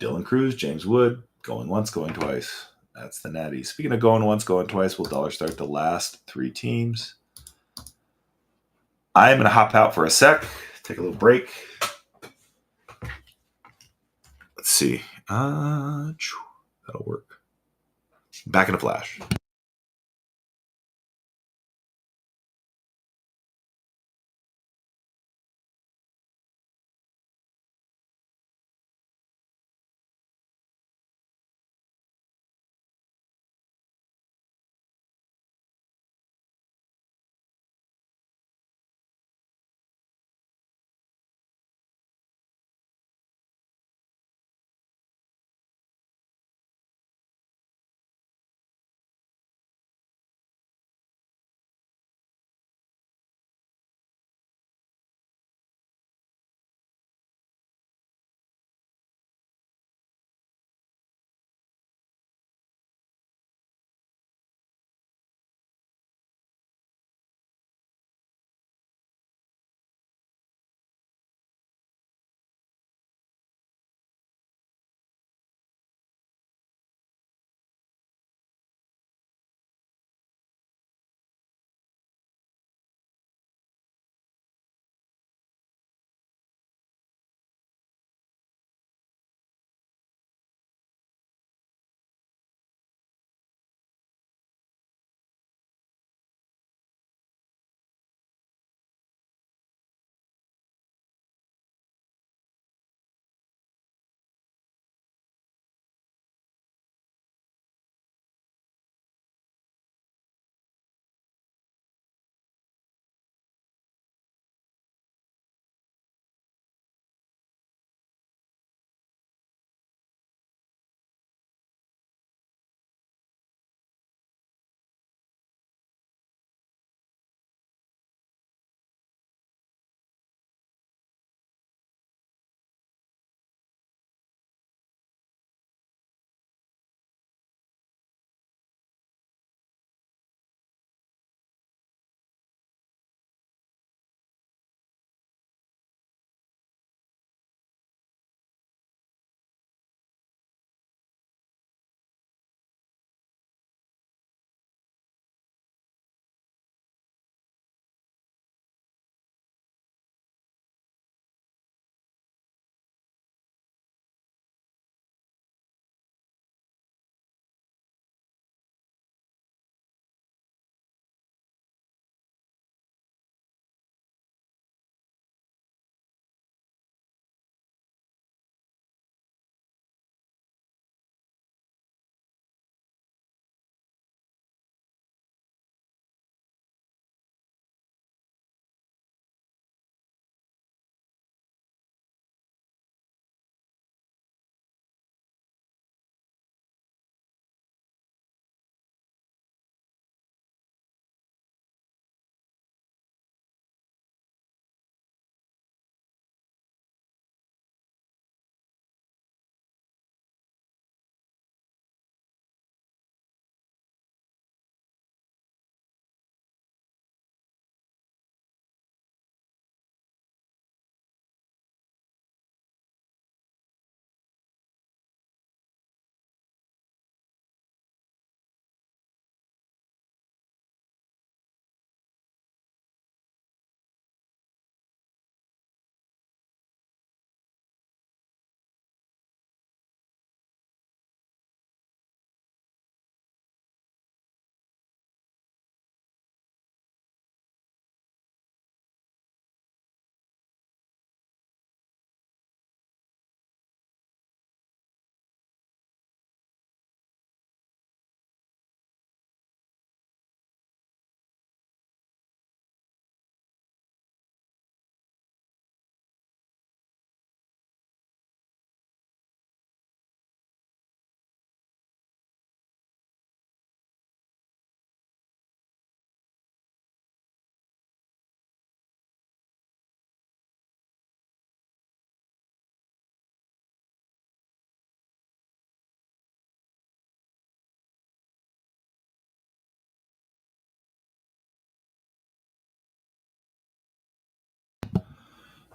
Speaker 1: Dylan Cruz, James Wood, going once, going twice. That's the Natties. Speaking of going once, going twice, we'll dollar start the last 3 teams. I'm going to hop out for a sec, take a little break. Let's see. That'll work. Back in a flash.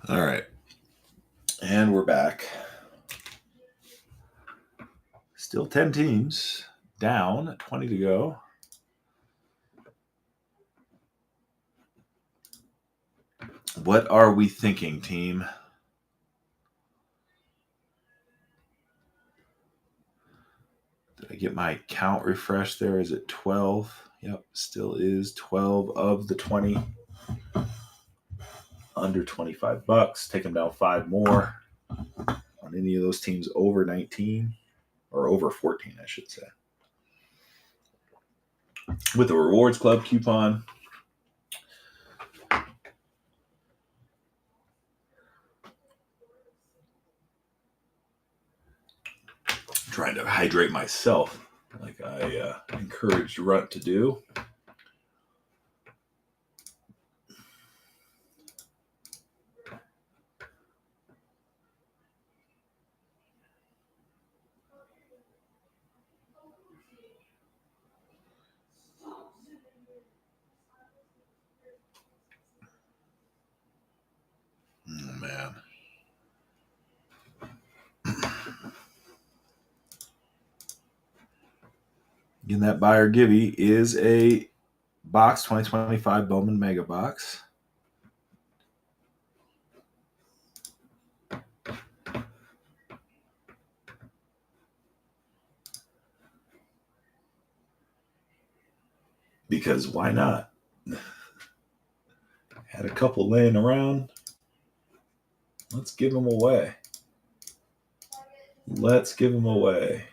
Speaker 1: All right. And we're back. Still 10 teams. Down. 20 to go. What are we thinking, team? Did I get my count refreshed there? Is it 12? Yep, still is 12 of the 20. Under $25. Take them down 5 more on any of those teams over 19 or over 14, I should say. With the Rewards Club coupon. Trying to hydrate myself like I encouraged Runt to do. Oh, man. Again, that buy or givey is a box 2025 Bowman Mega Box. Because why not? Had a couple laying around. Let's give them away. Let's give them away.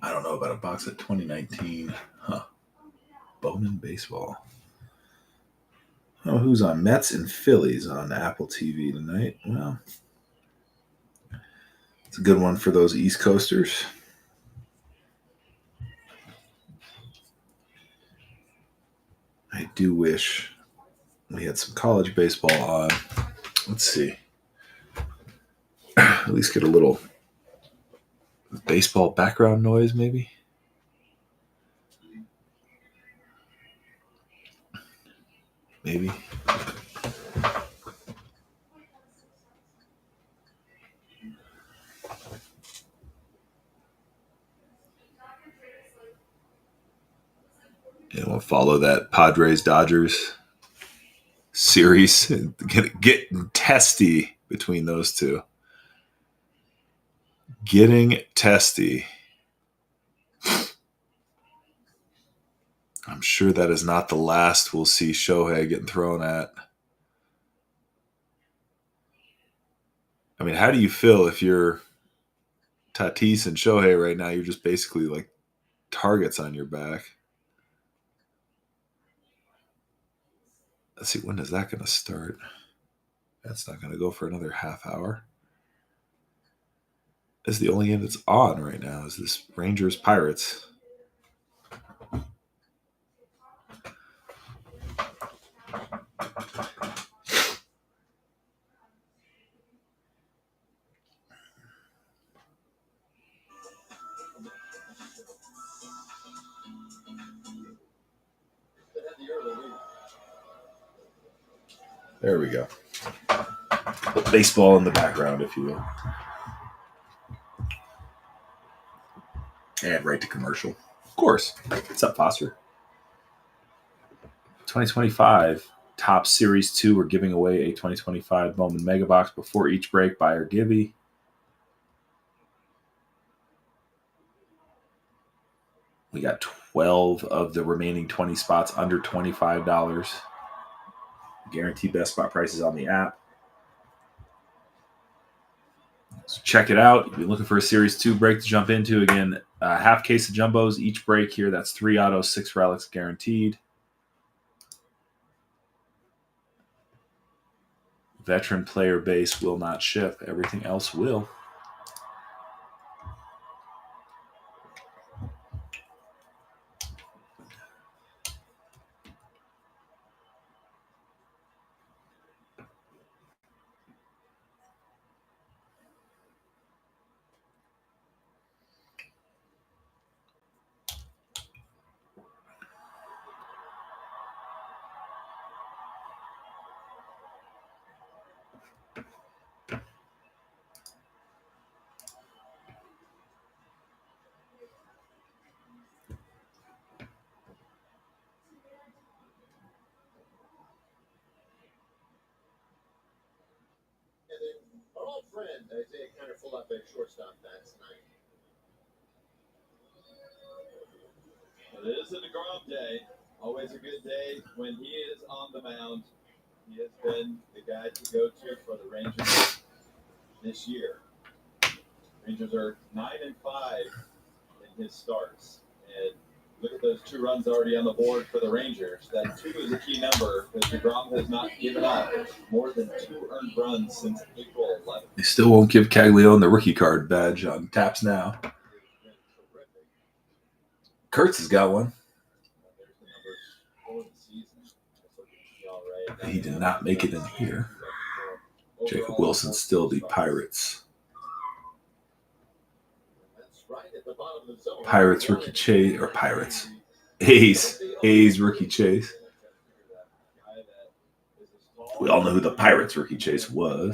Speaker 1: I don't know about a box at 2019. Huh. Bowman Baseball. Oh, who's on? Mets and Phillies on Apple TV tonight. Well, it's a good one for those East Coasters. I do wish we had some college baseball on. Let's see. At least get a little baseball background noise, maybe. Maybe. And we'll follow that Padres-Dodgers series. Getting testy between those two. Getting testy. I'm sure that is not the last we'll see Shohei getting thrown at. I mean, how do you feel if you're Tatis and Shohei right now? You're just basically like targets on your back. Let's see, when is that going to start? That's not going to go for another half hour. This is the only game that's on right now is this Rangers-Pirates. There we go. Put baseball in the background, if you will. And right to commercial. Of course. What's up, Foster? 2025 Top Series 2. We're giving away a 2025 Bowman Mega Box before each break. Buy or givey. We got 12 of the remaining 20 spots under $25. Guaranteed best spot prices on the app. So check it out. If you're looking for a Series 2 break to jump into, again, half case of jumbos each break here. That's 3 autos, 6 relics guaranteed. Veteran player base will not ship. Everything else will.
Speaker 2: Our old friend, Isaiah kind of full up at shortstop that tonight.
Speaker 3: It is a DeGrom day. Always a good day when he is on the mound. He has been the guy to go to for the Rangers this year. Rangers are 9-5 in his starts. And look at those 2 runs already on the board for the Rangers. That 2 is a key number because DeGrom has not given up more than 2 earned runs since April 11th.
Speaker 1: They still won't give Caglione the rookie card badge on taps now. Kurtz has got one. He did not make it in here. Jacob Wilson still the Pirates. Pirates rookie Chase, or Pirates. A's rookie Chase. We all know who the Pirates rookie Chase was.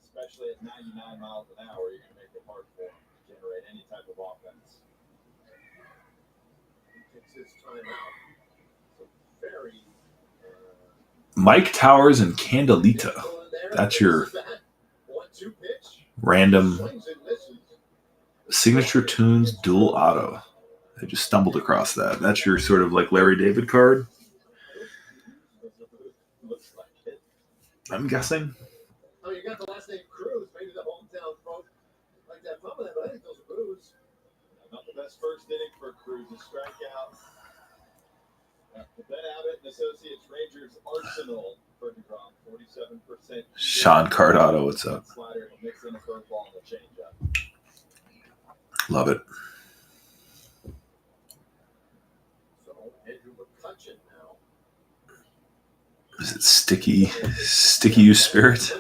Speaker 3: Especially at 99 miles an hour, you're going to make it hard for him to generate any type of offense.
Speaker 2: He takes his time out. Very
Speaker 1: Mike Towers and Candelita. That's your random Signature Tunes dual auto. I just stumbled across that. That's your sort of like Larry David card. I'm guessing.
Speaker 2: Oh, you got the last name Cruz. Maybe the hometown folk like that fun with that, but I think those are Cruz.
Speaker 3: Not the best first inning for Cruz. A strikeout. Ben Abbott and Associates Rangers Arsenal for DeGrom. 47%.
Speaker 1: Sean Cardotto, what's up?
Speaker 3: Slider, mix in a curveball and a changeup.
Speaker 1: Love it.
Speaker 2: So Andrew McCutcheon now.
Speaker 1: Is it Sticky You Spirit?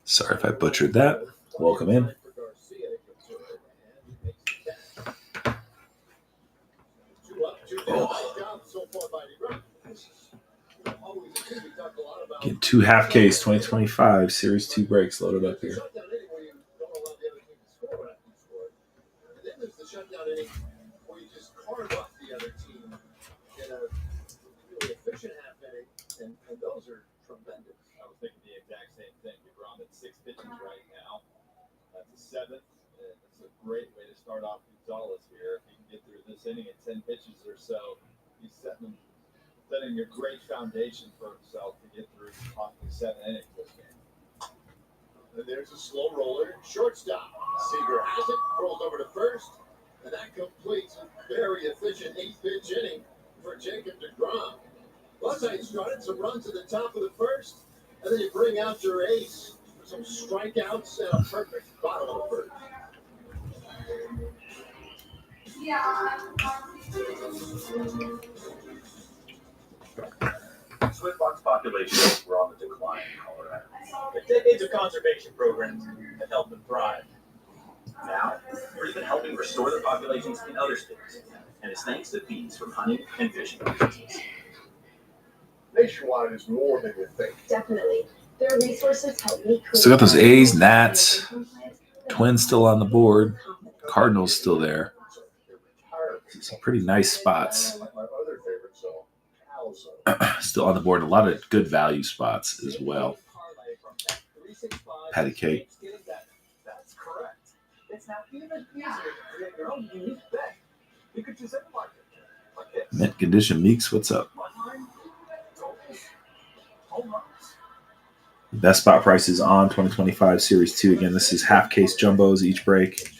Speaker 1: Sorry if I butchered that. Welcome in. Oh. Get 2 half case 2025 Series 2 breaks loaded up here.
Speaker 2: Shutdown inning where you just carve up the other team in a really efficient half inning, and those are tremendous.
Speaker 3: I was thinking the exact same thing. DeGrom at 6 pitches right now. That's a 7th. It's a great way to start off Gonzalez here. If he can get through this inning at 10 pitches or so, he's setting a great foundation for himself to get through possibly 7 innings this game.
Speaker 2: And there's a slow roller, shortstop. Seager has it, rolls over to first. And that completes a very efficient 8-pitch inning for Jacob DeGrom. Last night, you started some runs at the top of the first, and then you bring out your ace for some strikeouts and a perfect bottom of the first.
Speaker 4: Squidfox populations were on the decline in Colorado. But decades of conservation programs have helped them thrive. Now, we're even helping restore their populations in other states, and it's thanks to fees from hunting and fishing licenses.
Speaker 2: Nationwide is more than you think.
Speaker 5: Definitely. Their resources help me create.
Speaker 1: Still got those A's, Nats, Twins still on the board, Cardinals still there. Some pretty nice spots. Still on the board. A lot of good value spots as well. Patty cake.
Speaker 4: That's correct. It's now even easier to create your own unique bet. You could choose any market, like this.
Speaker 1: Mint condition Meeks, what's up? Best spot prices on 2025 Series 2. Again, this is half case jumbos each break.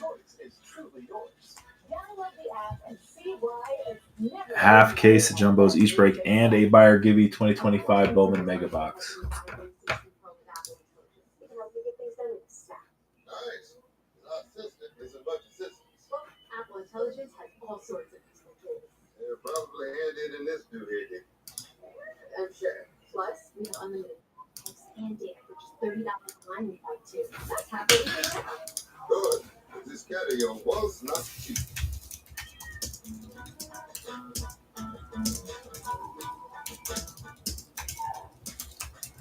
Speaker 1: Half case of jumbos each break and a buyer give you 2025 Bowman Mega Box.
Speaker 2: radio was not cheap.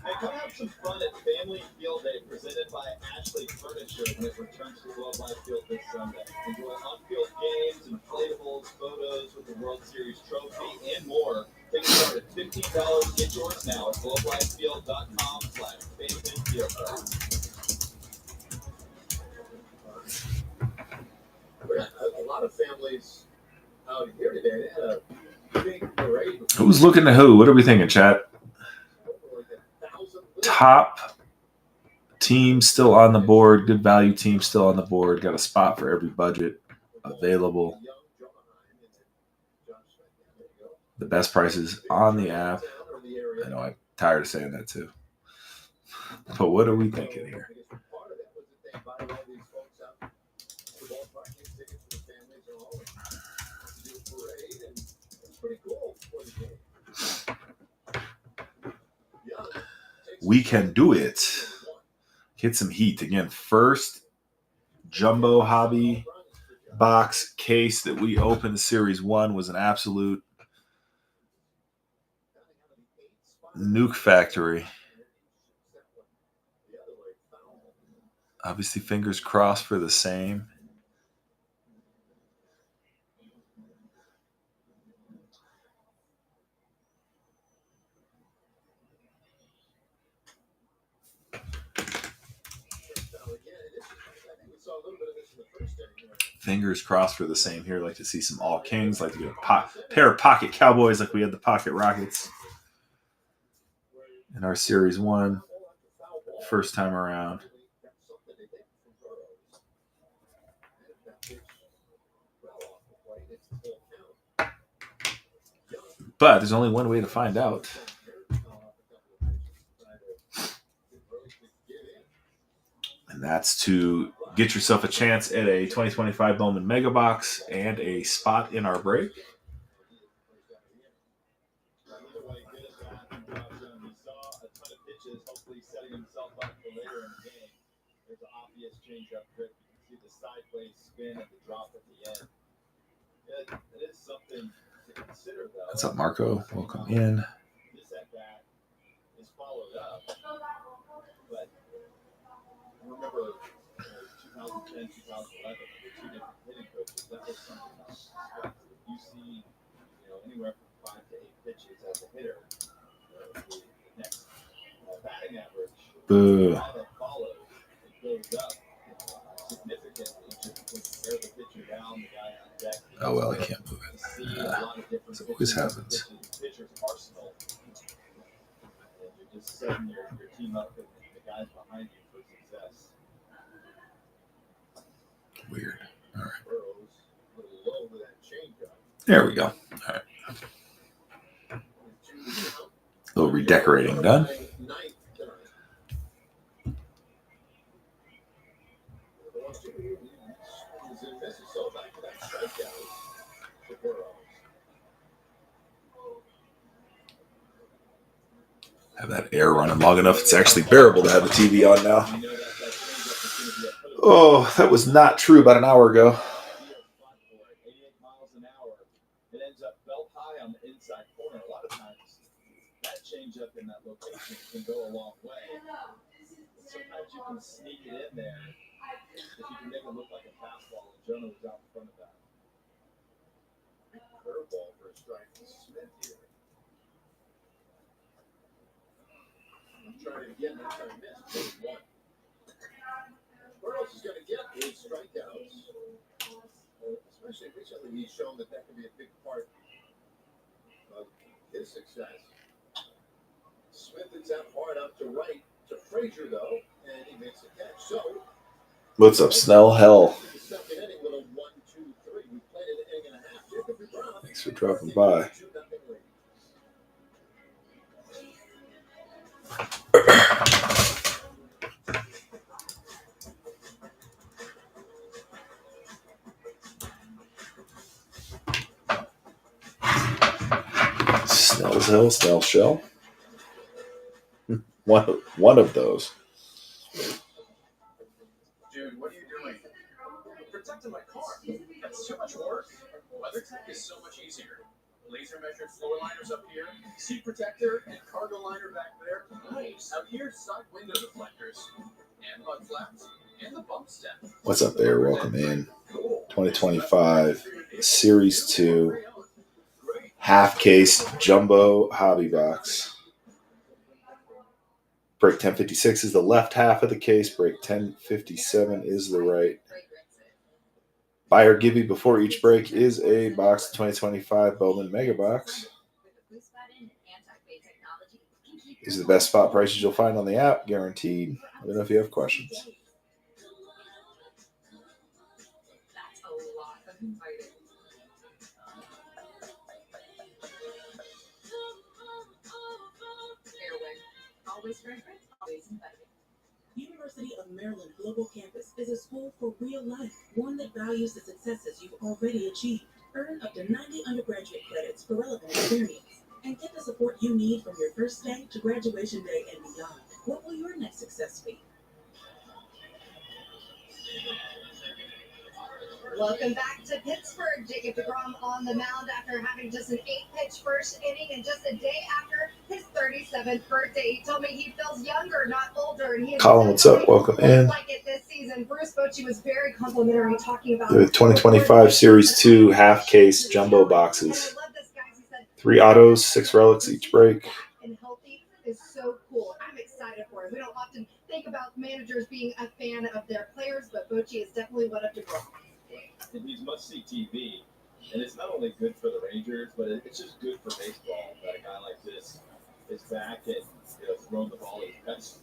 Speaker 3: Hey, come have some fun at Family Field Day presented by Ashley Furniture when it returns to Globe Life Field this Sunday. Enjoy on-field games, inflatables, photos with the World Series trophy, and more. Tickets start at $15. Get yours now at globelifefield.com/FamilyFieldDay.
Speaker 2: We got a lot of families out here today. They had a big parade.
Speaker 1: Who's looking to who? What are we thinking, chat? Top team still on the board. Good value team still on the board. Got a spot for every budget available. The best prices on the app. I know I'm tired of saying that too. But what are we thinking here? We can do it. Hit some heat. Again, first jumbo hobby box case that we opened Series 1 was an absolute nuke factory. Obviously, fingers crossed for the same. Fingers crossed for the same here. Like to see some all kings. Like to get a pair of pocket Cowboys like we had the pocket Rockets in our Series 1 first time around. But there's only one way to find out. And that's to get yourself a chance at a 2025 Bowman Mega Box and a spot in our break. What's up, Marco? Welcome in.
Speaker 3: Remember 2010, 2011, the two different hitting coaches. That was something else. You see, anywhere from 5 to 8 pitches as a hitter. The next batting average, that follows, it goes up significantly. Just compare the pitcher down, the guy on deck.
Speaker 1: Oh well, I can't move it. It always happens.
Speaker 3: Pitcher's arsenal. And you're just setting your team up with the guys behind you for success.
Speaker 1: Weird. All right.
Speaker 2: There
Speaker 1: we go. All right. A little redecorating done. Have that air running long enough. It's actually bearable to have the TV on now. Oh, that was not true about an hour ago.
Speaker 3: 88 miles an hour. It ends up belt high on the inside corner. A lot of times, that change up in that location can go a long way. Sometimes you can sneak it in there if you can make it look like a fastball. And Jonah was out in front of that.
Speaker 2: Big curveball for a strike to Smith here. Tried it again. That time missed. 1. Where else is going to get 8 strikeouts? Especially recently, he's shown that can be a big part of his success. Smith is out hard up to right to Frazier, though, and he makes a catch. So,
Speaker 1: what's up, Snell? Hell.
Speaker 2: Second inning with a 1-2-3. We played an inning and a half. Jacob DeGrom.
Speaker 1: Thanks for dropping by. Snell's Hill, Snell Shell. One of those.
Speaker 2: Dude, what are you doing?
Speaker 4: protecting my car. That's too much work. WeatherTech is so much easier. Laser measured floor liners up here, seat protector and cargo liner back there. Nice. Out here, side window deflectors and mud flaps and the bump step.
Speaker 1: What's up there? Welcome in. 2025 Series 2 half case jumbo hobby box. Break 1056 is the left half of the case. Break 1057 is the right. Buy or give you before each break is a box 2025 Bowman Mega Box. These are the best spot prices you'll find on the app, guaranteed. Let me know if you have questions.
Speaker 6: That's a lot of inviting. Airway. Always friendly, always inviting.
Speaker 7: University of Maryland Global Campus is a school for real life, one that values the successes you've already achieved. Earn up to 90 undergraduate credits for relevant experience, and get the support you need from your first day to graduation day and beyond. What will your next success be?
Speaker 8: Welcome back to Pittsburgh. Jacob deGrom on the mound after having just an 8-pitch first inning and just a day after his 37th birthday. He told me he feels younger, not older. And he
Speaker 1: Colin, what's up? Welcome in.
Speaker 8: Like it this season. Bruce Bochy was very complimentary talking about
Speaker 1: The 2025 Series 2 half case jumbo boxes. 3 autos, 6 relics each break.
Speaker 8: And healthy is so cool. I'm excited for him. We don't often think about managers being a fan of their players, but Bochy is definitely one of DeGrom.
Speaker 3: And he's must-see TV, and it's not only good for the Rangers, but it's just good for baseball that a guy like this is back and throwing the ball. That's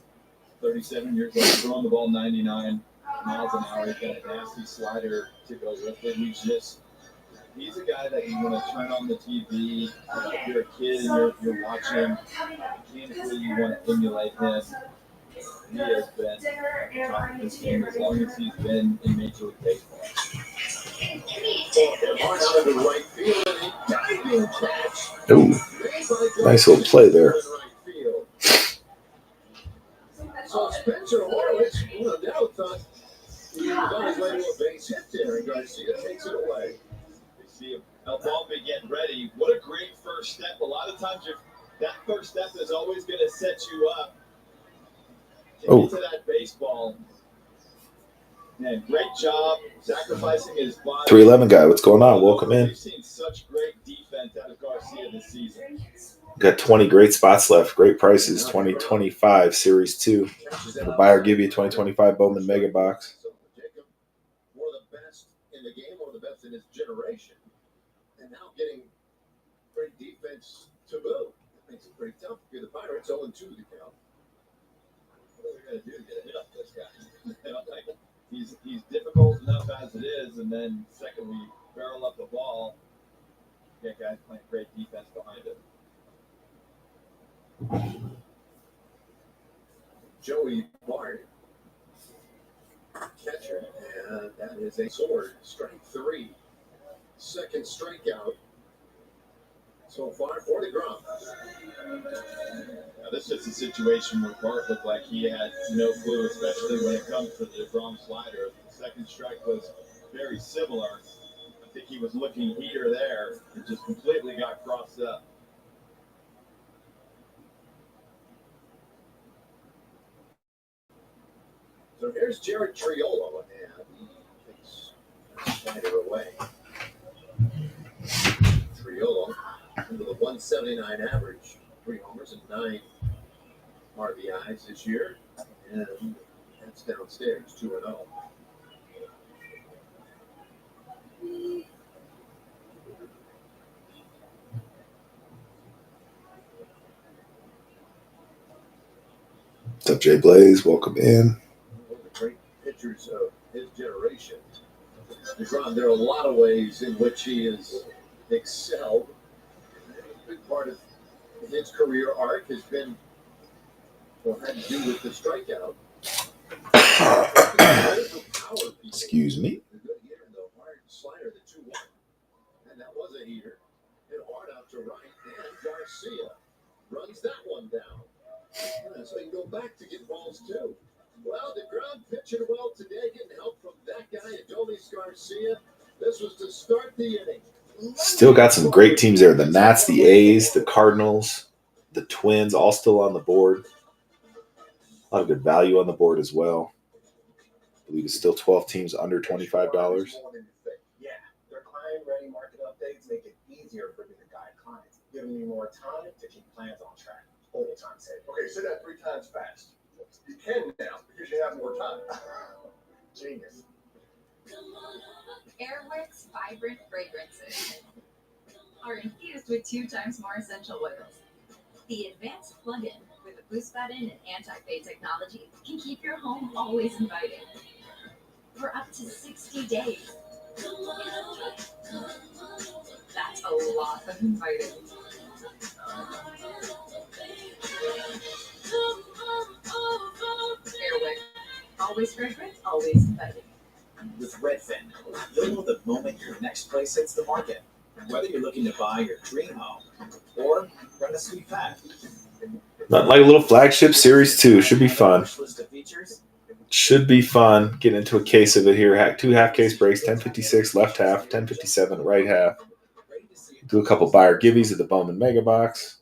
Speaker 3: 37 years old, throwing the ball 99 miles an hour. He's got a nasty slider to go with it. He's a guy that you want to turn on the TV. If you're a kid and you're watching, mechanically you want to emulate him. He has been top of this game as long as he's been in Major League Baseball.
Speaker 1: Ooh, nice little play there.
Speaker 2: So Spencer Horwitz, no doubt, thought he was on his way to a base hit there, and Garcia takes it away.
Speaker 3: You see El Bombi getting ready. What a great first step. A lot of times that first step is always going to set you up to get to that baseball. Man, great job sacrificing his body.
Speaker 1: 311 guy, what's going on? Welcome in.
Speaker 3: We've seen such great defense out of Garcia this season.
Speaker 1: Got 20 great spots left. Great prices. 2025 Series 2. For buy or give you 2025 Bowman Mega Box.
Speaker 2: Jacob, one of the best in the game, one of the best in his generation, and now getting great defense to boot. That makes it pretty tough if you're the Pirates. 0-2 to count.
Speaker 3: What are we going to do to get a hit off this guy? He's difficult enough as it is, and then second we barrel up the ball, get guys playing great defense behind it.
Speaker 2: Joey Bart, catcher, and that is a sword. Strike 3. Second strikeout so far for DeGrom.
Speaker 3: Now, this is a situation where Bart looked like he had no clue, especially when it comes to the DeGrom slider. The second strike was very similar. I think he was looking here or there and just completely got crossed up.
Speaker 2: So here's Jared Triolo, and he takes the slider away. Triolo into the 179 average, 3 homers and 9 RBIs this year, and that's downstairs, 2-0.
Speaker 1: What's up, Jay Blaze? Welcome in.
Speaker 2: One of the great pitchers of his generation. DeGrom, there are a lot of ways in which he has excelled. A big part of his career arc has been, well, had to do with the strikeout.
Speaker 1: Excuse me.
Speaker 2: The good hitter, the hard slider, the 2-1. And that was a heater. Hit hard out to right, and Garcia runs that one down. So you can go back to get balls too. Well, DeGrom pitching well today, getting help from that guy, Adolis Garcia. This was to start the inning.
Speaker 1: Still got some great teams there. The Nats, the A's, the Cardinals, the Twins, all still on the board. A lot of good value on the board as well. I believe it's still 12 teams under $25.
Speaker 4: Yeah, their client-ready market updates make it easier for me to guide clients, giving me more time to keep plans on track. Total time saving.
Speaker 2: Okay, say that 3 times fast. You can now because you have more time.
Speaker 4: Genius.
Speaker 6: Airwick's vibrant fragrances are infused with 2 times more essential oils. The advanced plug-in with a boost button and anti-fade technology can keep your home always inviting for up to 60 days. That's a lot of inviting. Airwick. Always fragrant, always inviting.
Speaker 4: With Redfin, you'll know the moment your next place hits the market. Whether you're looking to buy your dream home or run a sweet pad.
Speaker 1: Nothing like a little flagship series 2. Should be fun.
Speaker 4: List of features.
Speaker 1: Should be fun. Get into a case of it here. 2 half case breaks, 1056 left half, 1057 right half. Do a couple buyer givvies at the Bowman Mega Box.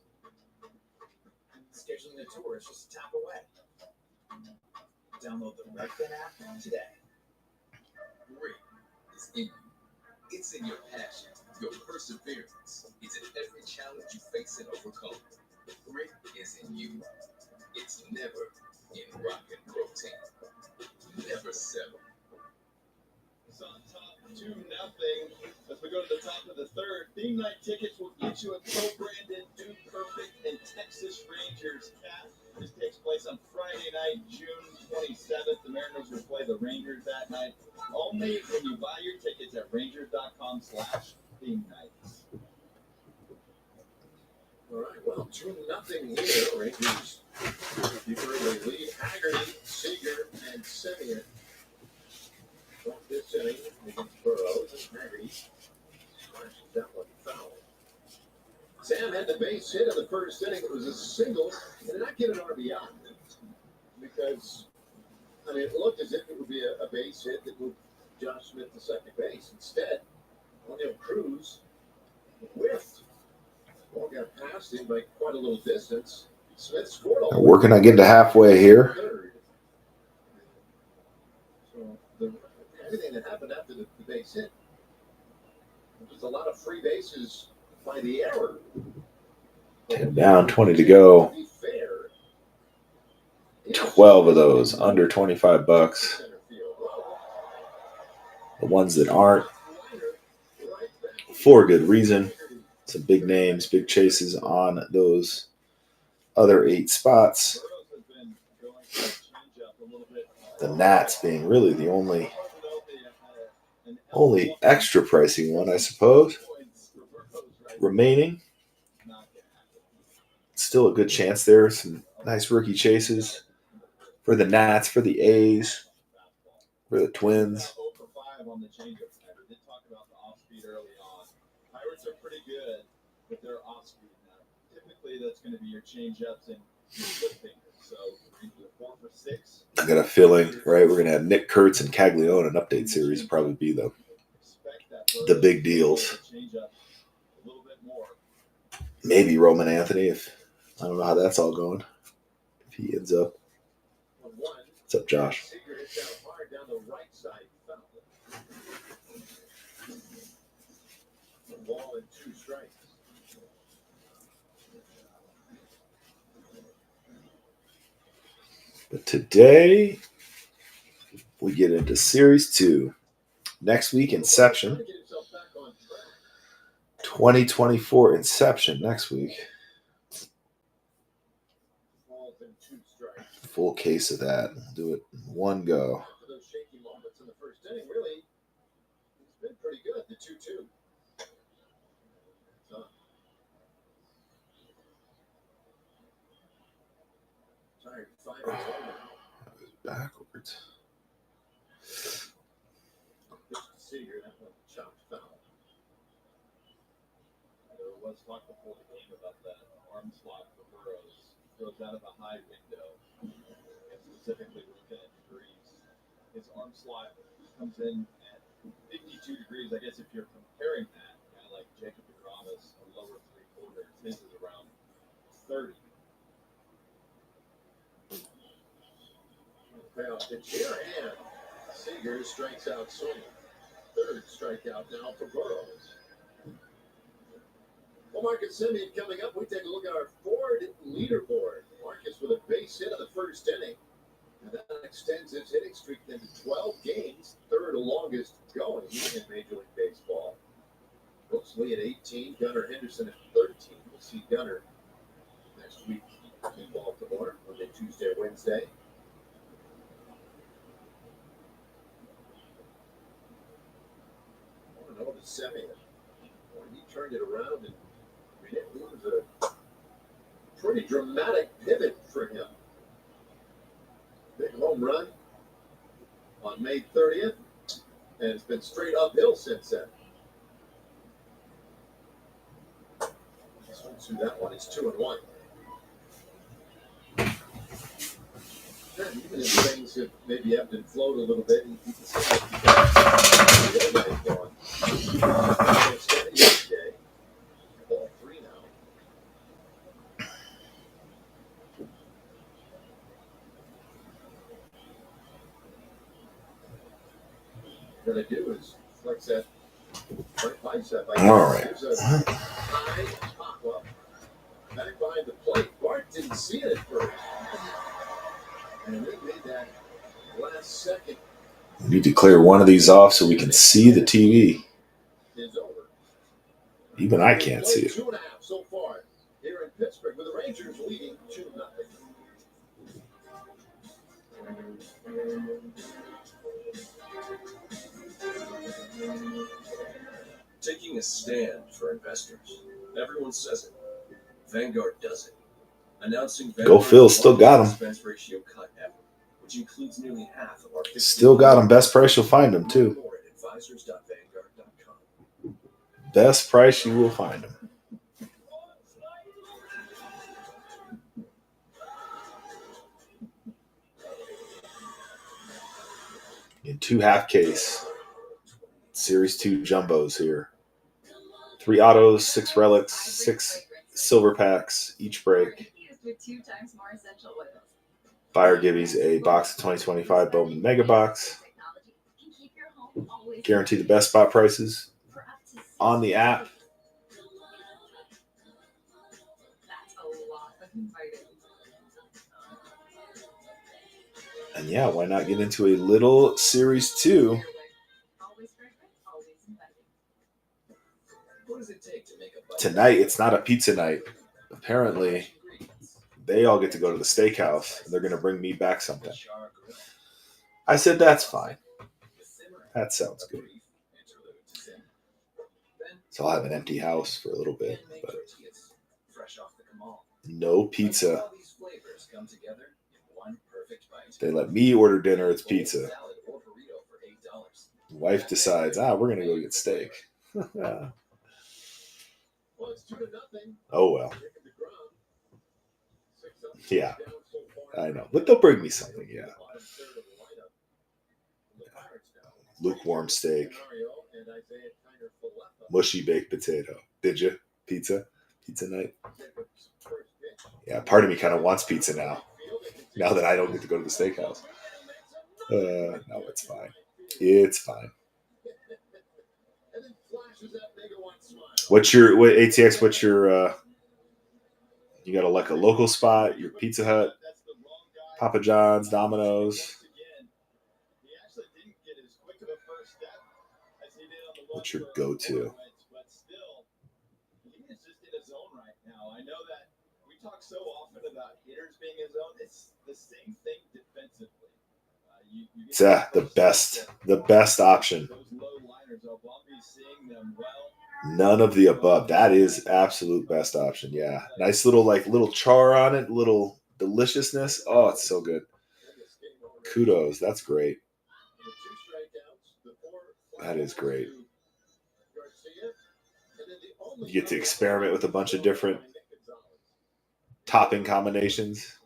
Speaker 4: Scheduling a tour is just a tap away. Download the Redfin app today.
Speaker 9: Great is in you. It's in your passion, your perseverance. It's in every challenge you face and overcome. Grit is in you. It's never in rock and protein. Never settle.
Speaker 3: It's on top 2-0. As we go to the top of the third, theme night tickets will get you a co-branded Dude Perfect and Texas Rangers cap. This takes place on Friday night, June 27th. The Mariners will play the Rangers that night. Only when you buy your tickets at rangers.com/theme nights.
Speaker 2: All right, well, 2-0 here. Rangers keeper they lead Haggerty, Seager, and Simeon. But this inning against Burrows and Haggerty smashes that one foul. Sam had the base hit in the first inning. It was a single, and did not get an RBI because, I mean, it looked as if it would be a base hit that moved Josh Smith to second base. Instead, O'Neill Cruz whiffed. Ball got past him by quite a little distance. Smith scored all the way
Speaker 1: Working on getting to halfway here.
Speaker 2: third. So everything that happened after the base hit, just a lot of free bases by the error.
Speaker 1: And down, 20 to go.
Speaker 2: To be fair,
Speaker 1: 12 of those under $25. The ones that aren't, for good reason. Some big names, big chases on those other 8 spots. The Nats being really the only extra pricey one, I suppose, remaining. Still a good chance there. Some nice rookie chases for the Nats, for the A's, for the Twins.
Speaker 3: On the changeup. I did talk about the off speed early on. Pirates are pretty good with their off speed now. Typically, that's going to be your changeups and your flip fingers. So, either 4 for 6.
Speaker 1: I got a feeling, right? We're going to have Nick Kurtz and Caglione. An update series will probably be the big deals. Maybe Roman Anthony, if I don't know how that's all going. If he ends up. What's up, Josh?
Speaker 2: Ball and 2 strikes.
Speaker 1: But today, we get into Series 2. Next week, Inception. 2024 Inception next week. Full case of that. We'll do it in one go.
Speaker 2: After those shaky moments in the first inning, really, it's been pretty good. The 2-2. Tired 5-0 now.
Speaker 1: Backwards.
Speaker 2: Just to see here, that one chopped foul.
Speaker 3: There was talk before the game about that arm slot for Burrows. Goes out of the high window. Gets specifically looking at degrees. His arm slot comes in at 52 degrees. I guess if you're comparing that, like Jacob DeGrom is a lower three-quarters. His is around 30.
Speaker 2: Payoff pitch here, and Seager strikes out swinging. Third strikeout now for Burrows. Well, Marcus Semien coming up. We take a look at our Ford leaderboard. Marcus with a base hit in the first inning. And that extends his hitting streak into 12 games, third longest going in Major League Baseball. Brooks Lee at 18, Gunnar Henderson at 13. We'll see Gunnar next week in Baltimore, Monday, Tuesday, Wednesday. I don't know the Semien. Well, he turned it around, and I mean, it was a pretty dramatic pivot for him. Big home run on May 30th, and it's been straight uphill since then. Swings through that one. It's 2-1. And even if things have maybe ebbed and flowed a little bit, you can see that the other guy's going. Steady yesterday. Ball 3 now. What they do is flex that right bicep.
Speaker 1: All right.
Speaker 2: Gives a high pop up back behind the plate. Bart didn't see it at first. And they made that last second.
Speaker 1: We need to clear one of these off so we can see the TV.
Speaker 2: Is over.
Speaker 1: Even I can't see it.
Speaker 2: 2.5 so far here in Pittsburgh, with the Rangers leading 2-0.
Speaker 9: Taking a stand for investors. Everyone says it. Vanguard does it. Announcing
Speaker 1: Go Phil, still got him.
Speaker 9: Expense ratio cut ever, which includes nearly half of our
Speaker 1: Still got him. Best price, you'll find him too.
Speaker 9: More at advisors.vanguard.com.
Speaker 1: Best price, you will find him. In 2 half case. Series 2 jumbos here. 3 autos, 6 relics, 6 silver packs, each break. Buyer Gibby's a box of 2025 Bowman Mega Box. Guarantee the best spot prices on the app. And yeah, why not get into a little Series 2? Tonight, it's not a pizza night. Apparently, they all get to go to the steakhouse, and they're going to bring me back something. I said, that's fine. That sounds good. So I'll have an empty house for a little bit, but no pizza. They let me order dinner, it's pizza. Wife decides, we're going to go get steak. Oh, well. Yeah, I know. But they'll bring me something, yeah. Lukewarm steak. Mushy baked potato. Did you? Pizza? Pizza night? Yeah, part of me kind of wants pizza now. Now that I don't get to go to the steakhouse. No, it's fine. It's fine. What's your you got a local spot, your Pizza Hut, Papa John's, Domino's? What's your go-to?
Speaker 3: Talk so often about hitters being his own. It's the same thing defensively.
Speaker 1: It's the best option.
Speaker 3: Those low liners, I'll be seeing them well.
Speaker 1: None of the above. That is absolute best option. Yeah, nice little char on it, little deliciousness. Oh, it's so good. Kudos. That's great. That is great. You get to experiment with a bunch of different topping combinations.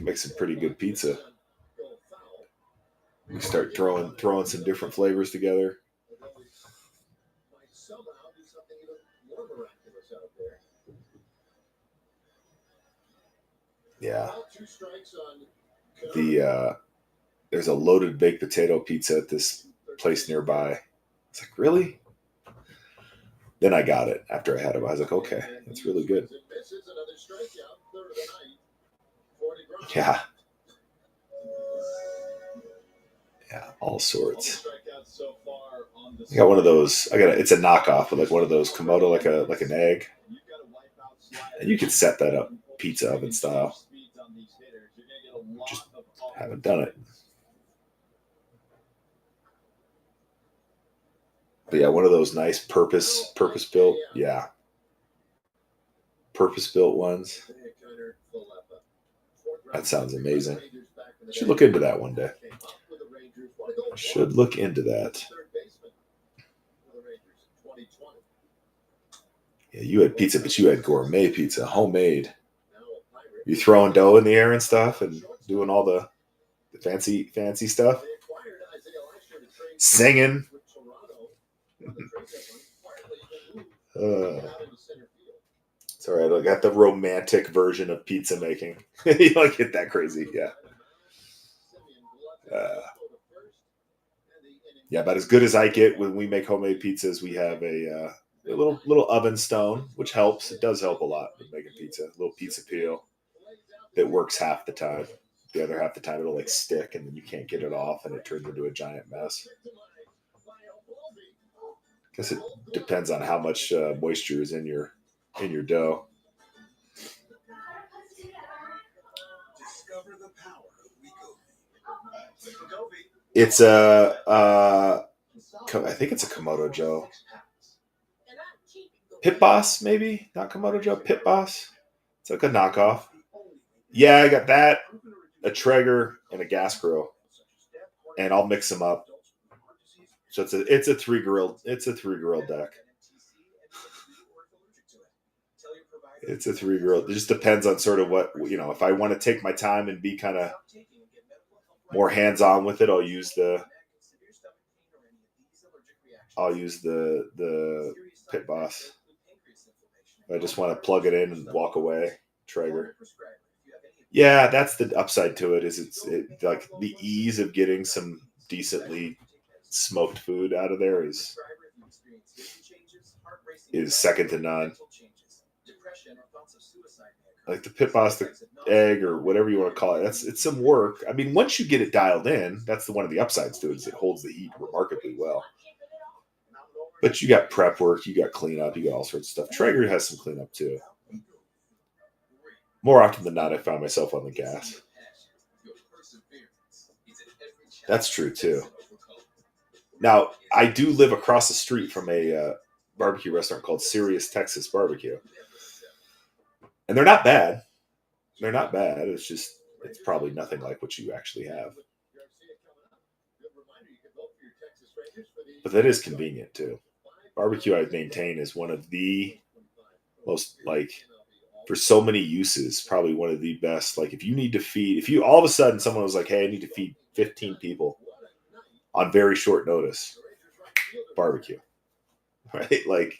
Speaker 1: can make some pretty good pizza. We start throwing some different flavors together. Yeah. There's a loaded baked potato pizza at this place nearby. It's like, really? Then I got it after I had it. I was like, okay, that's really good. Yeah. Yeah, all sorts. I got one of those. It's a knockoff, but like one of those Komodo, like an egg. And you can set that up pizza oven style. Just haven't done it. But yeah, one of those nice purpose built. Yeah. Purpose built ones. That sounds amazing. Should look into that one day. Should look into that. Yeah, you had pizza, but you had gourmet pizza, homemade. You throwing dough in the air and stuff and doing all the fancy stuff. Singing. It's all right. I got the romantic version of pizza making. You don't get that crazy. Yeah. Yeah, about as good as I get when we make homemade pizzas. We have a little oven stone, which helps. It does help a lot with making pizza. A little pizza peel that works half the time. The other half the time it'll like stick, and then you can't get it off, and it turns into a giant mess. Guess it depends on how much moisture is in your dough. It's I think it's a Komodo Joe. Pit Boss, maybe? Not Komodo Joe, Pit Boss. It's like a knockoff. Yeah, I got that, a Traeger, and a gas grill. And I'll mix them up. So it's a three grill deck. It's a three grill. It just depends on sort of what, if I want to take my time and be kind of more hands-on with it, I'll use the Pit Boss. I just want to plug it in and walk away. Traeger. Yeah, that's the upside to it. Is like the ease of getting some decently smoked food out of there is second to none. Like the Pit Boss, the egg, or whatever you want to call it. It's some work. I mean, once you get it dialed in, that's one of the upsides to it. Is it holds the heat remarkably well. But you got prep work, you got cleanup, you got all sorts of stuff. Traeger has some cleanup too. More often than not, I found myself on the gas. That's true too. Now, I do live across the street from a barbecue restaurant called Serious Texas Barbecue. And they're not bad. They're not bad. It's probably nothing like what you actually have. But that is convenient too. Barbecue, I maintain, is one of the most, for so many uses, probably one of the best. Like if you all of a sudden someone was like, hey, I need to feed 15 people on very short notice, barbecue, right? Like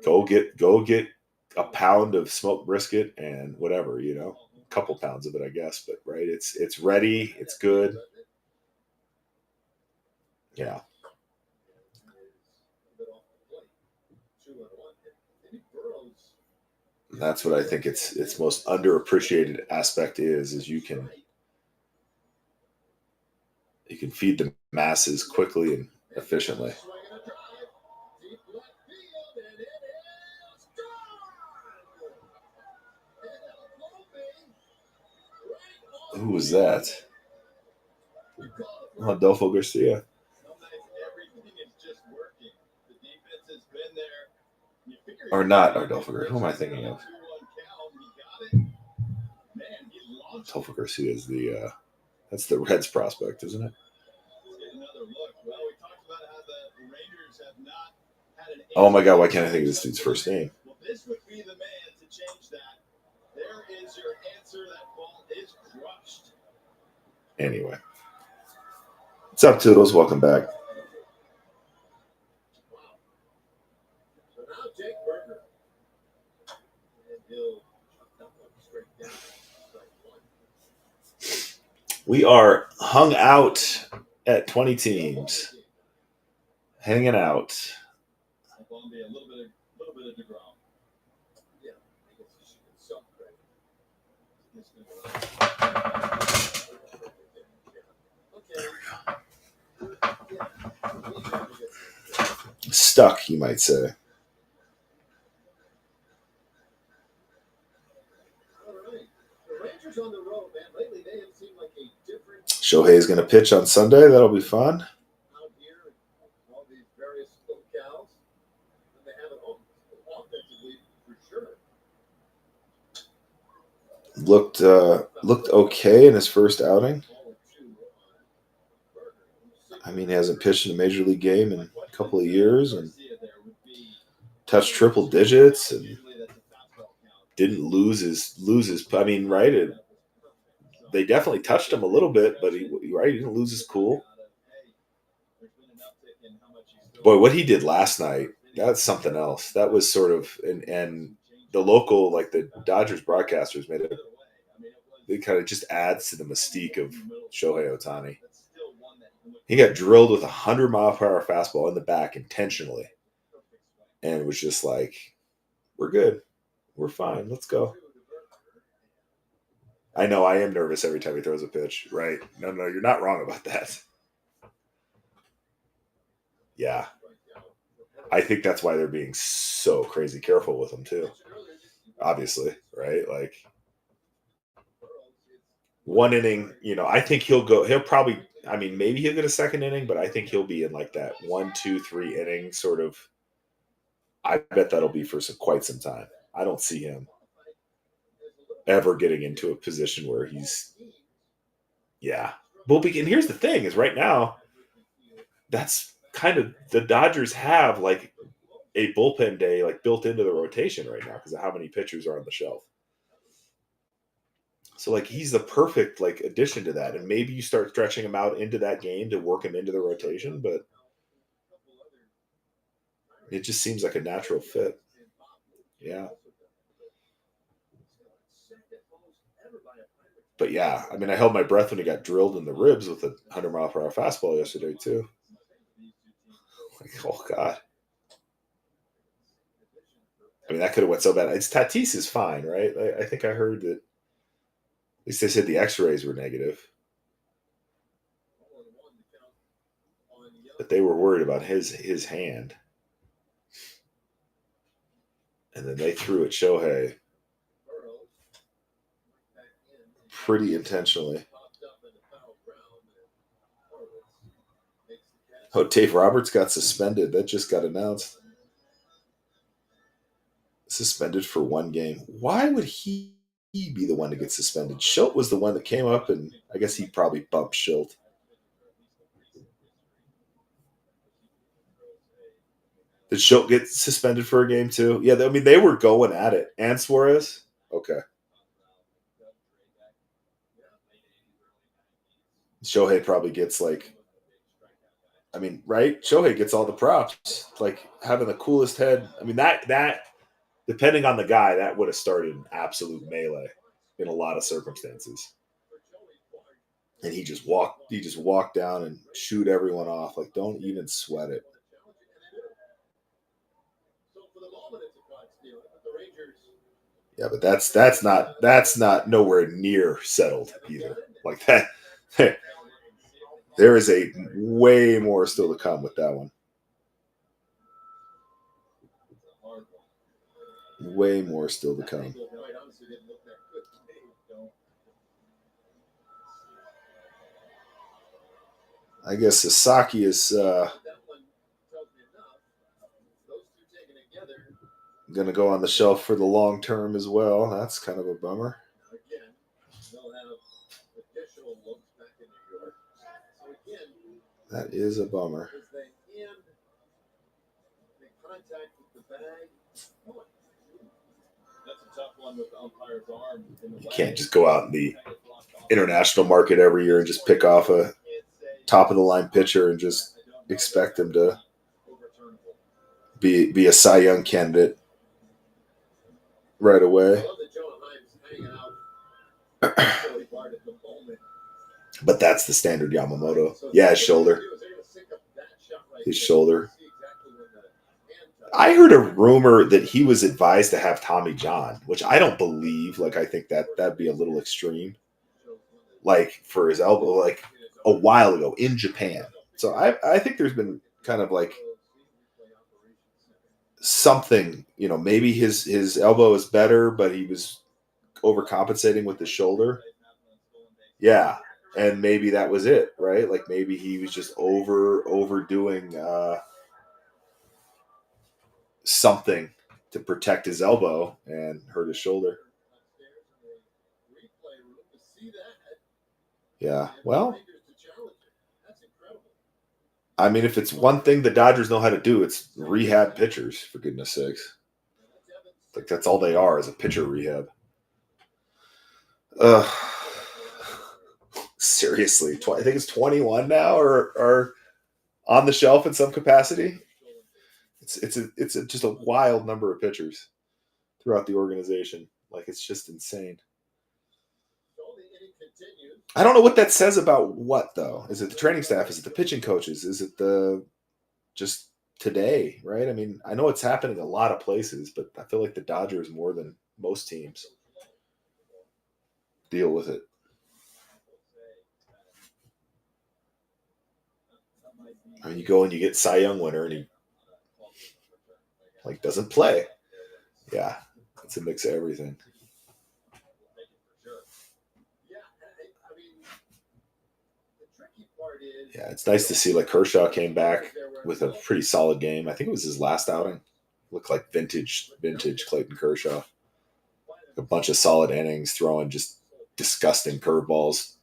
Speaker 1: go get a pound of smoked brisket and whatever, a couple pounds of it, I guess. But right, it's ready, it's good. Yeah. That's what I think its most underappreciated aspect is you can feed the masses quickly and efficiently. Who was that? Adolfo Garcia. Or not Adolfo Garcia. Who am I thinking of? Adolfo Garcia is that's the Reds prospect, isn't it? Oh my God, why can't I think of this dude's first name?
Speaker 3: is your answer. That ball is crushed.
Speaker 1: Anyway. What's up, Toodles? Welcome back.
Speaker 2: So now Jake Burger. And he'll chuck that one straight down. Strike one.
Speaker 1: We are hung out at 20 teams. Hanging out.
Speaker 3: That ball be a little bit of DeGrom.
Speaker 2: Yeah, I guess you should get some credit. Okay.
Speaker 1: Stuck, you might say.
Speaker 2: All right. The Rangers on the road, man. Lately, they have seemed like a different
Speaker 1: Shohei's going to pitch on Sunday. That'll be fun.
Speaker 2: out here in all these various locales than they have at home. Offensively, for sure.
Speaker 1: Looked okay in his first outing. I mean, he hasn't pitched in a major league game in a couple of years and touched triple digits and didn't lose his. I mean, right? They definitely touched him a little bit, but he didn't lose his cool. Boy, what he did last night, that's something else. That was sort of and the local, like the Dodgers broadcasters made it. It kind of just adds to the mystique of Shohei Ohtani. He got drilled with a 100-mile-per-hour fastball in the back intentionally. And it was just like, we're good. We're fine. Let's go. I know I am nervous every time he throws a pitch, right? No, you're not wrong about that. Yeah. I think that's why they're being so crazy careful with him, too. Obviously, right? Like, one inning, I think he'll probably, maybe he'll get a second inning, but I think he'll be in like that 1, 2, 3 inning sort of. I bet that'll be for quite some time. I don't see him ever getting into a position where he's, yeah. Well, and here's the thing is right now, that's kind of, the Dodgers have like a bullpen day like built into the rotation right now because of how many pitchers are on the shelf. So like he's the perfect like addition to that, and maybe you start stretching him out into that game to work him into the rotation, but it just seems like a natural fit. Yeah. But yeah, I held my breath when he got drilled in the ribs with a 100-mile-per-hour fastball yesterday too. Like, oh God. That could have went so bad. Tatis is fine, right? I think I heard that. At least they said the X-rays were negative, but they were worried about his hand. And then they threw at Shohei pretty intentionally. Oh, Dave Roberts got suspended. That just got announced. Suspended for 1 game. Why would he be the one to get suspended? Schilt was the one that came up, and I guess he probably bumped Schilt. Did Schilt get suspended for a game too? Yeah, they were going at it. And Suarez? Okay. Shohei probably gets right? Shohei gets all the props. Like having the coolest head. That depending on the guy, that would have started an absolute melee in a lot of circumstances. And he just walked down and shoot everyone off. Like, don't even sweat it. Yeah, but that's not nowhere near settled either. Like that. There is a way more still to come with that one. Way more still to come. I guess Sasaki is going to go on the shelf for the long term as well. That's kind of a bummer. That is a bummer.
Speaker 3: That's a tough one with the umpire's arm.
Speaker 1: You can't just go out in the international market every year and just pick off a top of the line pitcher and just expect him to be a Cy Young candidate right away. But that's the standard Yamamoto. Yeah, his shoulder. His shoulder. I heard a rumor that he was advised to have Tommy John, which I don't believe. Like, I think that'd be a little extreme. Like, for his elbow, like a while ago in Japan. So I think there's been kind of like something, maybe his elbow is better, but he was overcompensating with his shoulder. Yeah. And maybe that was it, right? Like maybe he was just overdoing something to protect his elbow and hurt his shoulder. Yeah, well, I mean, if it's one thing the Dodgers know how to do, it's rehab pitchers, for goodness sakes. Like, that's all they are, is a pitcher rehab. Seriously, I think it's 21 now or on the shelf in some capacity. It's just a wild number of pitchers throughout the organization. Like, it's just insane. I don't know what that says about what, though. Is it the training staff? Is it the pitching coaches? Is it the just today, right? I mean, I know it's happening a lot of places, but I feel like the Dodgers, more than most teams, deal with it. I mean, you go and you get Cy Young winner, and he doesn't play. Yeah, it's a mix of everything. Yeah, it's nice to see Kershaw came back with a pretty solid game. I think it was his last outing. Looked like vintage Clayton Kershaw. A bunch of solid innings, throwing just disgusting curveballs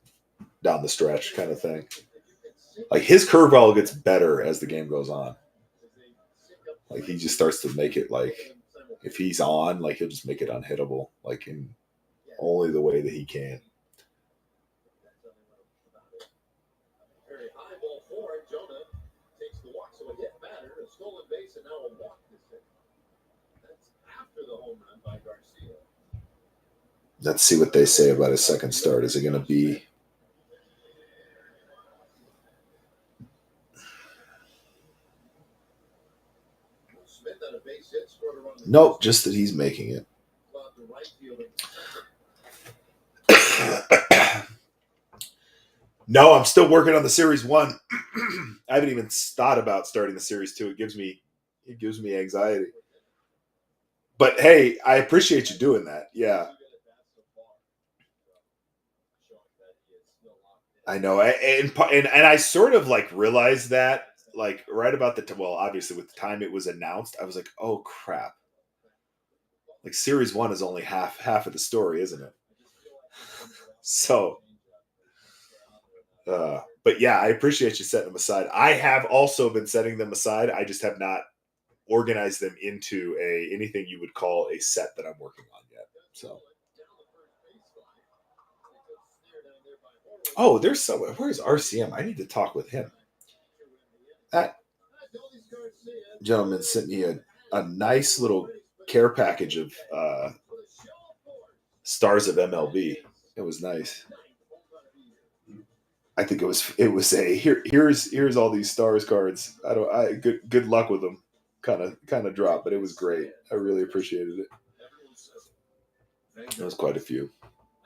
Speaker 1: down the stretch kind of thing. Like, his curveball gets better as the game goes on. Like, he just starts to make it, if he's on, he'll just make it unhittable, in only the way that he can. Let's see what they say about his second start. Is it going to be... Nope, just that he's making it. No, I'm still working on the Series 1. I haven't even thought about starting the Series 2. It gives me anxiety. But hey, I appreciate you doing that. Yeah. I know. And I sort of realized that right about obviously with the time it was announced, I was like, oh crap. Series 1 is only half of the story, isn't it? So, but yeah, I appreciate you setting them aside. I have also been setting them aside. I just have not organized them into anything you would call a set that I'm working on yet. So, oh, there's someone. Where's RCM? I need to talk with him. That gentleman sent me a nice little care package of stars of MLB. It was nice. I think it was a here's all these stars cards. Good luck with them. Kind of drop, but it was great. I really appreciated it. There was quite a few.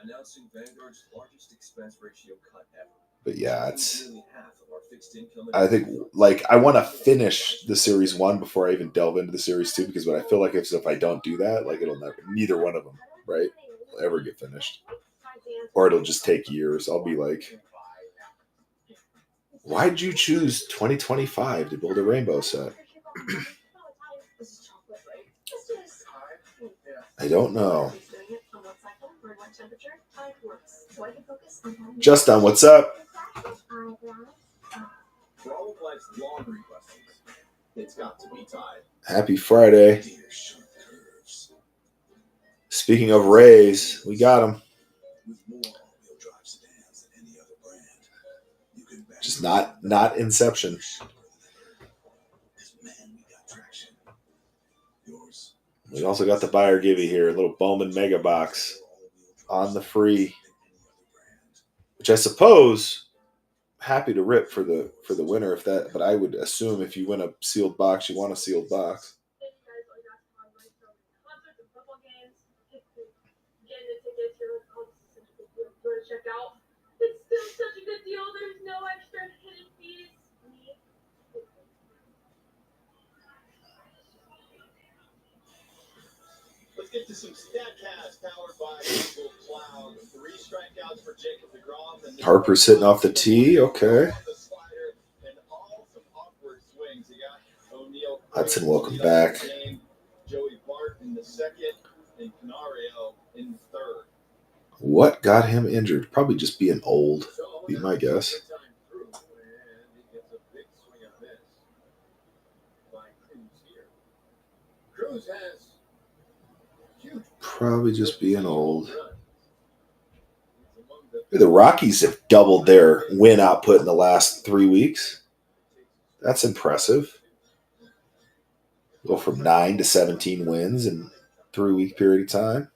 Speaker 1: Announcing Vanguard's largest expense ratio cut ever. But yeah, I think I want to finish the Series 1 before I even delve into the Series 2, because what I feel like if I don't do that, it'll neither one of them, right, will ever get finished, or it'll just take years. I'll be like, why'd you choose 2025 to build a rainbow set? I don't know. Justin, what's up? Happy Friday. Speaking of Rays, we got them.
Speaker 10: With more all-wheel drive sedans than any other brand, you can back
Speaker 1: Just not Inception.
Speaker 10: man, we got traction. Yours.
Speaker 1: We also got the buyer givey here, a little Bowman Mega Box on the free, which I suppose happy to rip for the winner if that. But I would assume if you win a sealed box, you want a sealed box.
Speaker 5: Check out. It's still such a good deal. There's no extra hidden fees.
Speaker 3: Let's get to some StatCast powered by Google Cloud. 3 strikeouts for Jacob DeGrom. And
Speaker 1: Harper's hitting off the tee. Okay.
Speaker 3: the slider and all some awkward swings. You got O'Neal.
Speaker 1: Hudson, welcome back.
Speaker 3: Joey Bart in the second and Canario in the third.
Speaker 1: What got him injured? Probably just being old, be my guess.
Speaker 2: Cruz has huge.
Speaker 1: Probably just being old. The Rockies have doubled their win output in the last 3 weeks. That's impressive. Go from 9 to 17 wins in a 3-week period of time.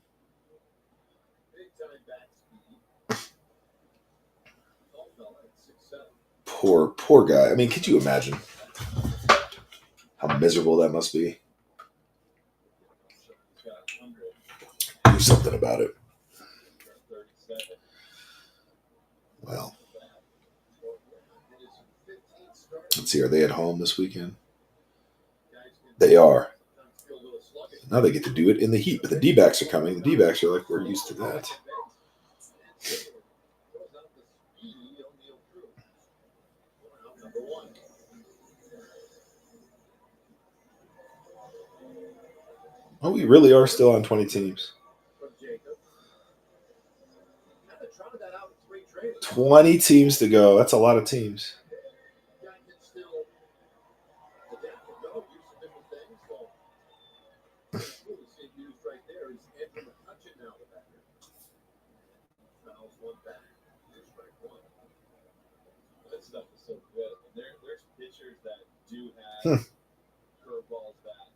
Speaker 1: Poor guy. I mean, could you imagine how miserable that must be? Do something about it. Well, let's see. Are they at home this weekend? They are. Now they get to do it in the heat, but the D-backs are coming. The D-backs are like, we're used to that. Oh, we really are still on 20 teams. 20 teams to go. That's a lot of teams.
Speaker 3: That stuff is so good. There's pitchers that do have curveballs that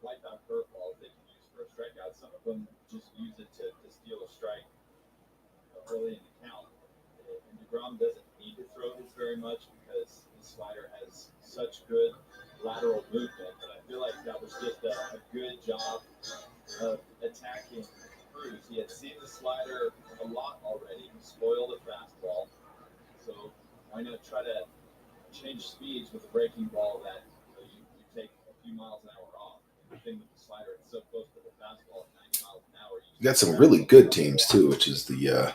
Speaker 3: wipe out curveballs they can use for a strikeout. Some of them just use it to steal a strike early in the count. And DeGrom doesn't need to throw this very much because his slider has such good lateral movement. And I feel like that was just a good job of attacking Cruz. He had seen the slider a lot already. He spoiled the fastball. So why not try to change speeds with a breaking ball that you take a few miles an hour off? The thing with the slider, it's so close to the fastball at 90 miles an hour.
Speaker 1: You got some really good teams too, which is the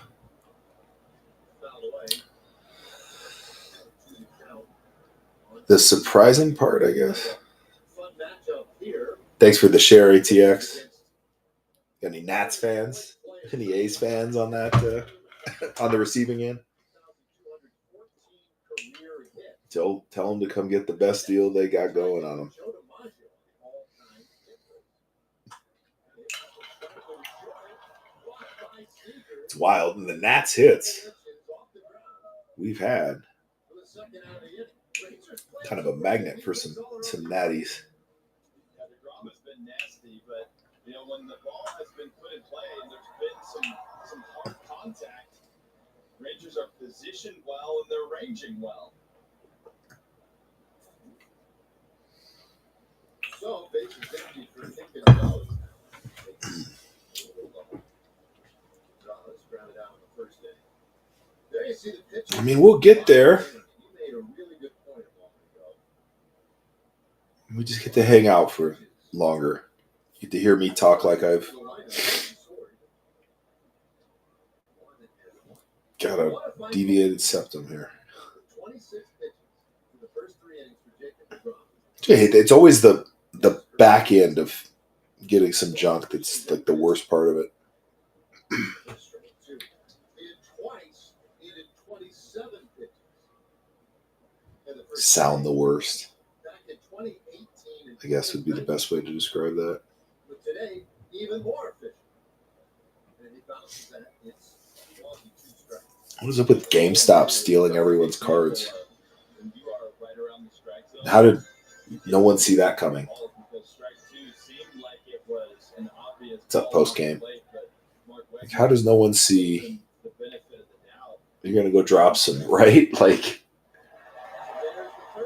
Speaker 1: surprising part, I guess. Thanks for the share, ATX. Got any Nats fans? Any A's fans on that on the receiving end? Tell them to come get the best deal they got going on them. It's wild. And the Nats hits we've had kind of a magnet for some natties.
Speaker 3: The DeGrom has been nasty, but when the ball has been put in play and there's been some hard contact, Rangers are positioned well and they're ranging well.
Speaker 2: So, bases empty for Lincoln Rose. Grounded out on the first inning. There you see the pitch.
Speaker 1: I mean, we'll get there.
Speaker 2: You made a really good point a moment ago.
Speaker 1: We just get to hang out for longer. Get to hear me talk like I've got a deviated septum here.
Speaker 2: 26 pitches in the first 3 innings for Jacob DeGrom.
Speaker 1: It's always the back end of getting some junk that's like the worst part of it.
Speaker 2: He did twice. He did 27 pitches.
Speaker 1: Sound the worst,
Speaker 2: Back in 2018,
Speaker 1: I guess would be the best way to describe that.
Speaker 2: but today, even more efficient.
Speaker 1: What is up with GameStop stealing everyone's cards? How did no one see that coming? What's up, post game? Like, how does no one see you're gonna go drop some, right? Like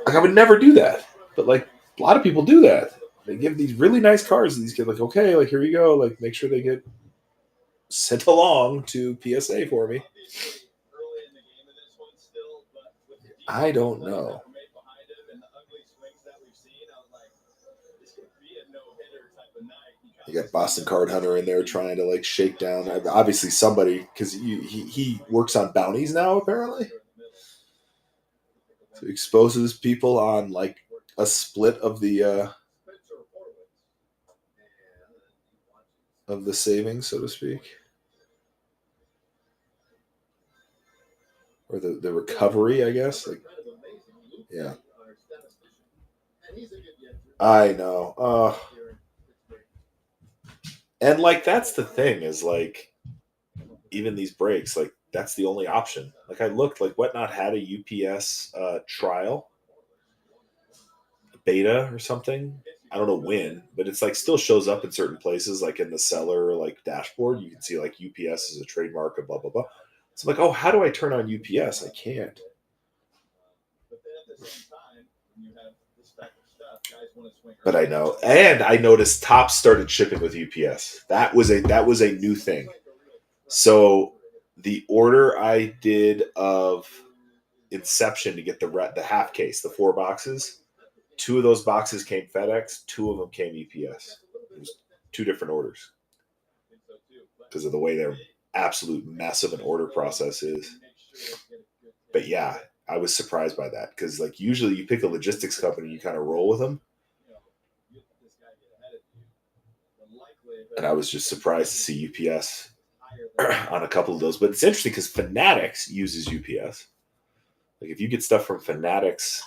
Speaker 1: I would never do that, but like a lot of people do that. They give these really nice cards to these kids, like, okay, like here you go, like make sure they get sent along to PSA for me. I don't know. You got Boston Card Hunter in there trying to like shake down. Obviously, somebody because he works on bounties now apparently, so he exposes people on like a split of the savings, so to speak, or the recovery, I guess. Like, yeah, I know. And like that's the thing is like even these breaks, like that's the only option. Like I looked, like Whatnot had a UPS trial beta or something. I don't know when, but it's like still shows up in certain places, like in the seller like dashboard. You can see like UPS is a trademark of blah blah blah. So I'm like, oh, how do I turn on UPS? I can't. But I know, and I noticed Topps started shipping with UPS. That was a new thing. So the order I did of Inception to get the half case, the 4 boxes, 2 of those boxes came FedEx, 2 of them came UPS. It was 2 different orders because of the way their absolute mess of an order process is. But yeah, I was surprised by that because like usually you pick a logistics company, you kind of roll with them. And I was just surprised to see UPS on a couple of those. But it's interesting because Fanatics uses UPS. Like if you get stuff from Fanatics,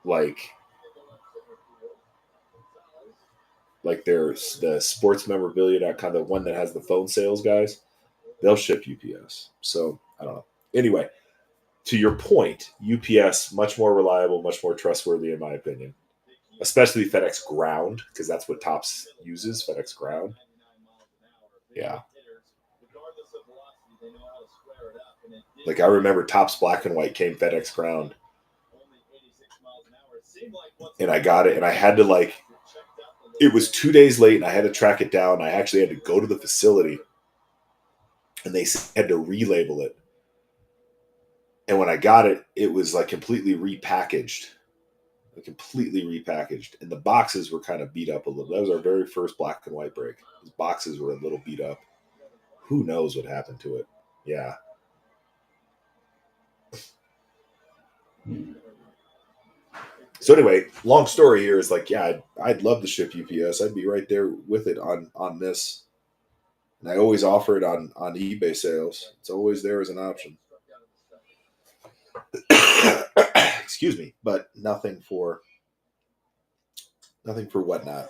Speaker 1: like there's the sportsmemorabilia.com, the one that has the phone sales guys, they'll ship UPS. So I don't know. Anyway, to your point, UPS, much more reliable, much more trustworthy in my opinion. Especially FedEx Ground, because that's what Topps uses, FedEx Ground. Yeah. Like I remember Topps Black and White came FedEx Ground. And I got it, and I had to like, it was 2 days late, and I had to track it down. I actually had to go to the facility, and they had to relabel it. And when I got it, it was like completely repackaged. And the boxes were kind of beat up a little. That was our very first black and white break. Those boxes were a little beat up. Who knows what happened to it? Yeah. So anyway, long story here is like, yeah, I'd love to ship UPS. I'd be right there with it on this. And I always offer it on eBay sales. It's always there as an option. Excuse me, but nothing for Whatnot.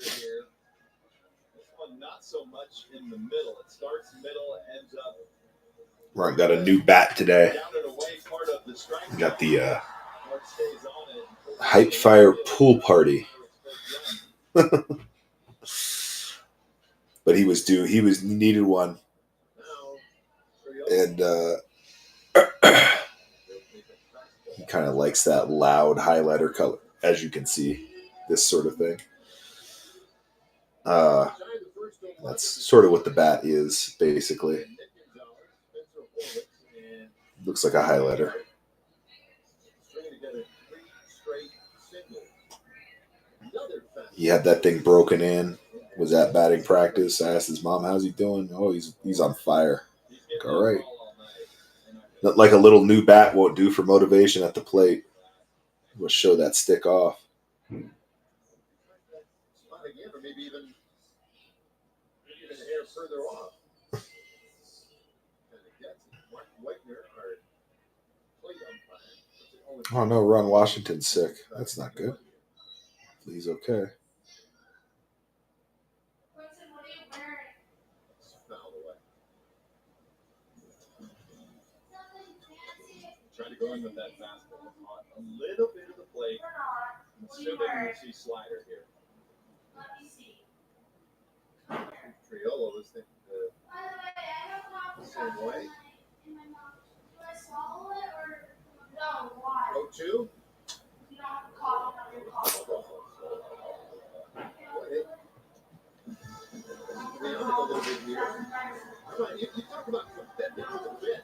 Speaker 3: Here. This one not so much in the middle. It starts middle, ends up.
Speaker 1: Right, got a new bat today. We got the Hype Fire Pool Party. But he needed one. And he kind of likes that loud highlighter color, as you can see, this sort of thing. That's sort of what the bat is, basically. Looks like a highlighter. He had that thing broken in. Was at batting practice. I asked his mom, how's he doing? Oh, he's on fire. Like, all right. Not like a little new bat won't do for motivation at the plate. We'll show that stick off.
Speaker 2: a hair further off. And it gets it. Mark Whitener, our plate umpire.
Speaker 1: Oh no, Ron Washington's sick. That's not good. He's okay.
Speaker 2: Fouled away.
Speaker 3: Trying to go in with that fastball on a little bit of the plate. I'm assuming we'll see slider here.
Speaker 2: Triolo was thinking the same way. 0-2. A little bit here. You talk about commitment to the bit.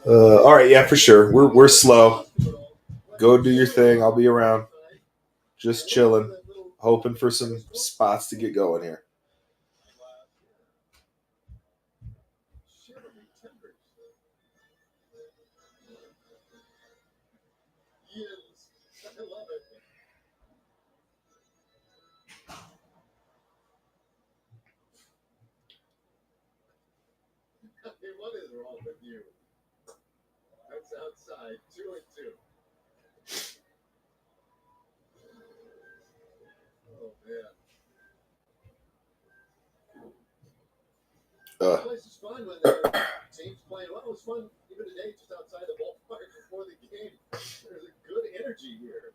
Speaker 1: All right, yeah, for sure. We're slow. Go do your thing. I'll be around. Just chilling, hoping for some spots to get going here.
Speaker 2: Yes, I love it. Hey, what is wrong with you? That's outside, 2-2. Oh man. The place is fun when their team's playing well. It was fun even today, just outside the ballpark before the game. There's a good energy here.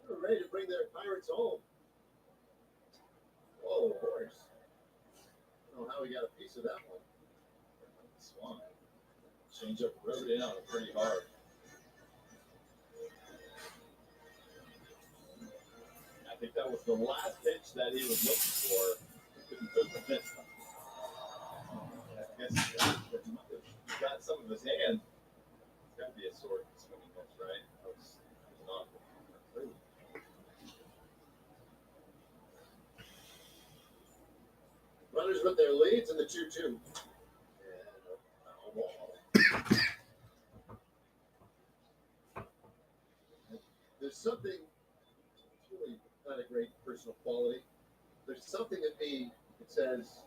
Speaker 2: They're ready to bring their Pirates home. Whoa, horse. I don't know how we got a piece of that one.
Speaker 3: Swung. Change up rode in on it pretty hard. I think that was the last pitch that he was looking for. Couldn't put the pitch. I guess he got some of his hand. It's got to be a sword swinging pitch, right? That was not.
Speaker 2: Runners with their leads in the 2-2. And a ball. There's something, it's really not a great personal quality. There's something in me that says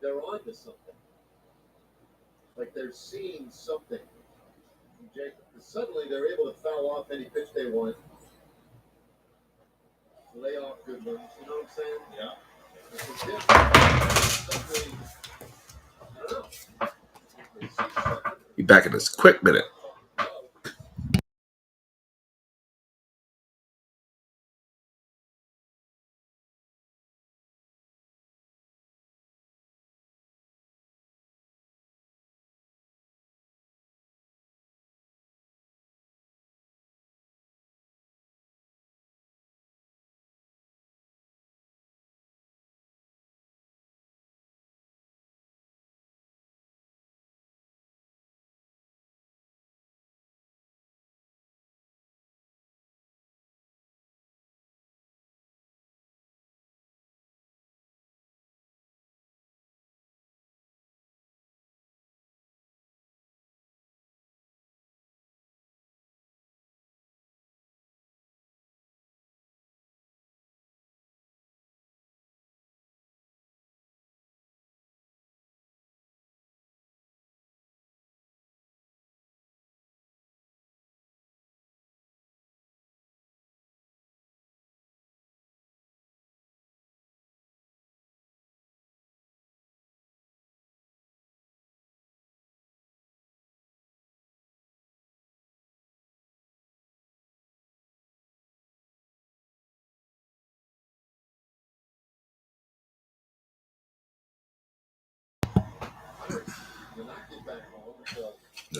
Speaker 2: they're on to something. Like they're seeing something from Jacob. Suddenly they're able to foul off any pitch they want. Lay off good ones. You know what I'm saying?
Speaker 3: Yeah.
Speaker 1: Be back in this quick minute.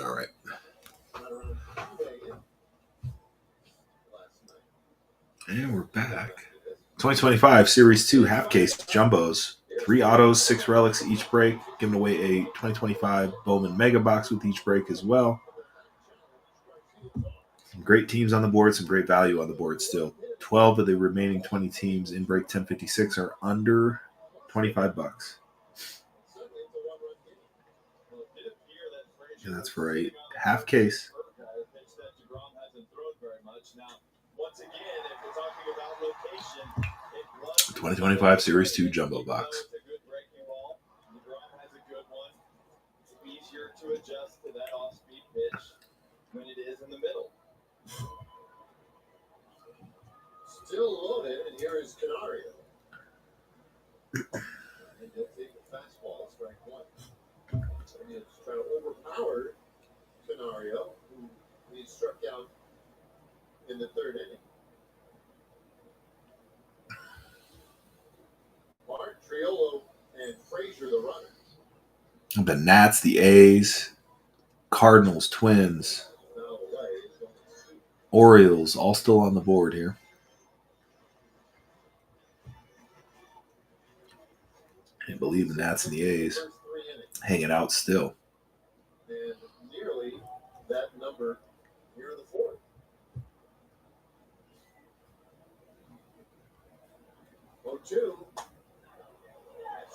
Speaker 1: All right. And we're back. 2025 Series 2 half case jumbos. 3 autos, 6 relics each break. Giving away a 2025 Bowman Mega Box with each break as well. Some great teams on the board, some great value on the board still. 12 of the remaining 20 teams in break 1056 are under $25. And that's for a half case.
Speaker 3: Now, once again, if we're talking about rotation, it
Speaker 1: 2025 Series 2 Jumbo Box.
Speaker 3: It's a good breaking ball. DeGrom has a good one. It's easier to adjust to that off-speed pitch when it is in the middle.
Speaker 2: Still loaded, and here is Canario. And he'll take a fastball, strike one. And he's trying to overpower Canario, who he struck out in the third inning. Mark, Triolo, and Frazier the runner.
Speaker 1: The Nats, the A's, Cardinals, Twins,
Speaker 2: Foul away. It's going to shoot.
Speaker 1: Orioles, all still on the board here. Can't believe the Nats and the A's
Speaker 2: First 3 innings.
Speaker 1: hanging out still.
Speaker 2: And nearly that number here in the fourth. 0-2.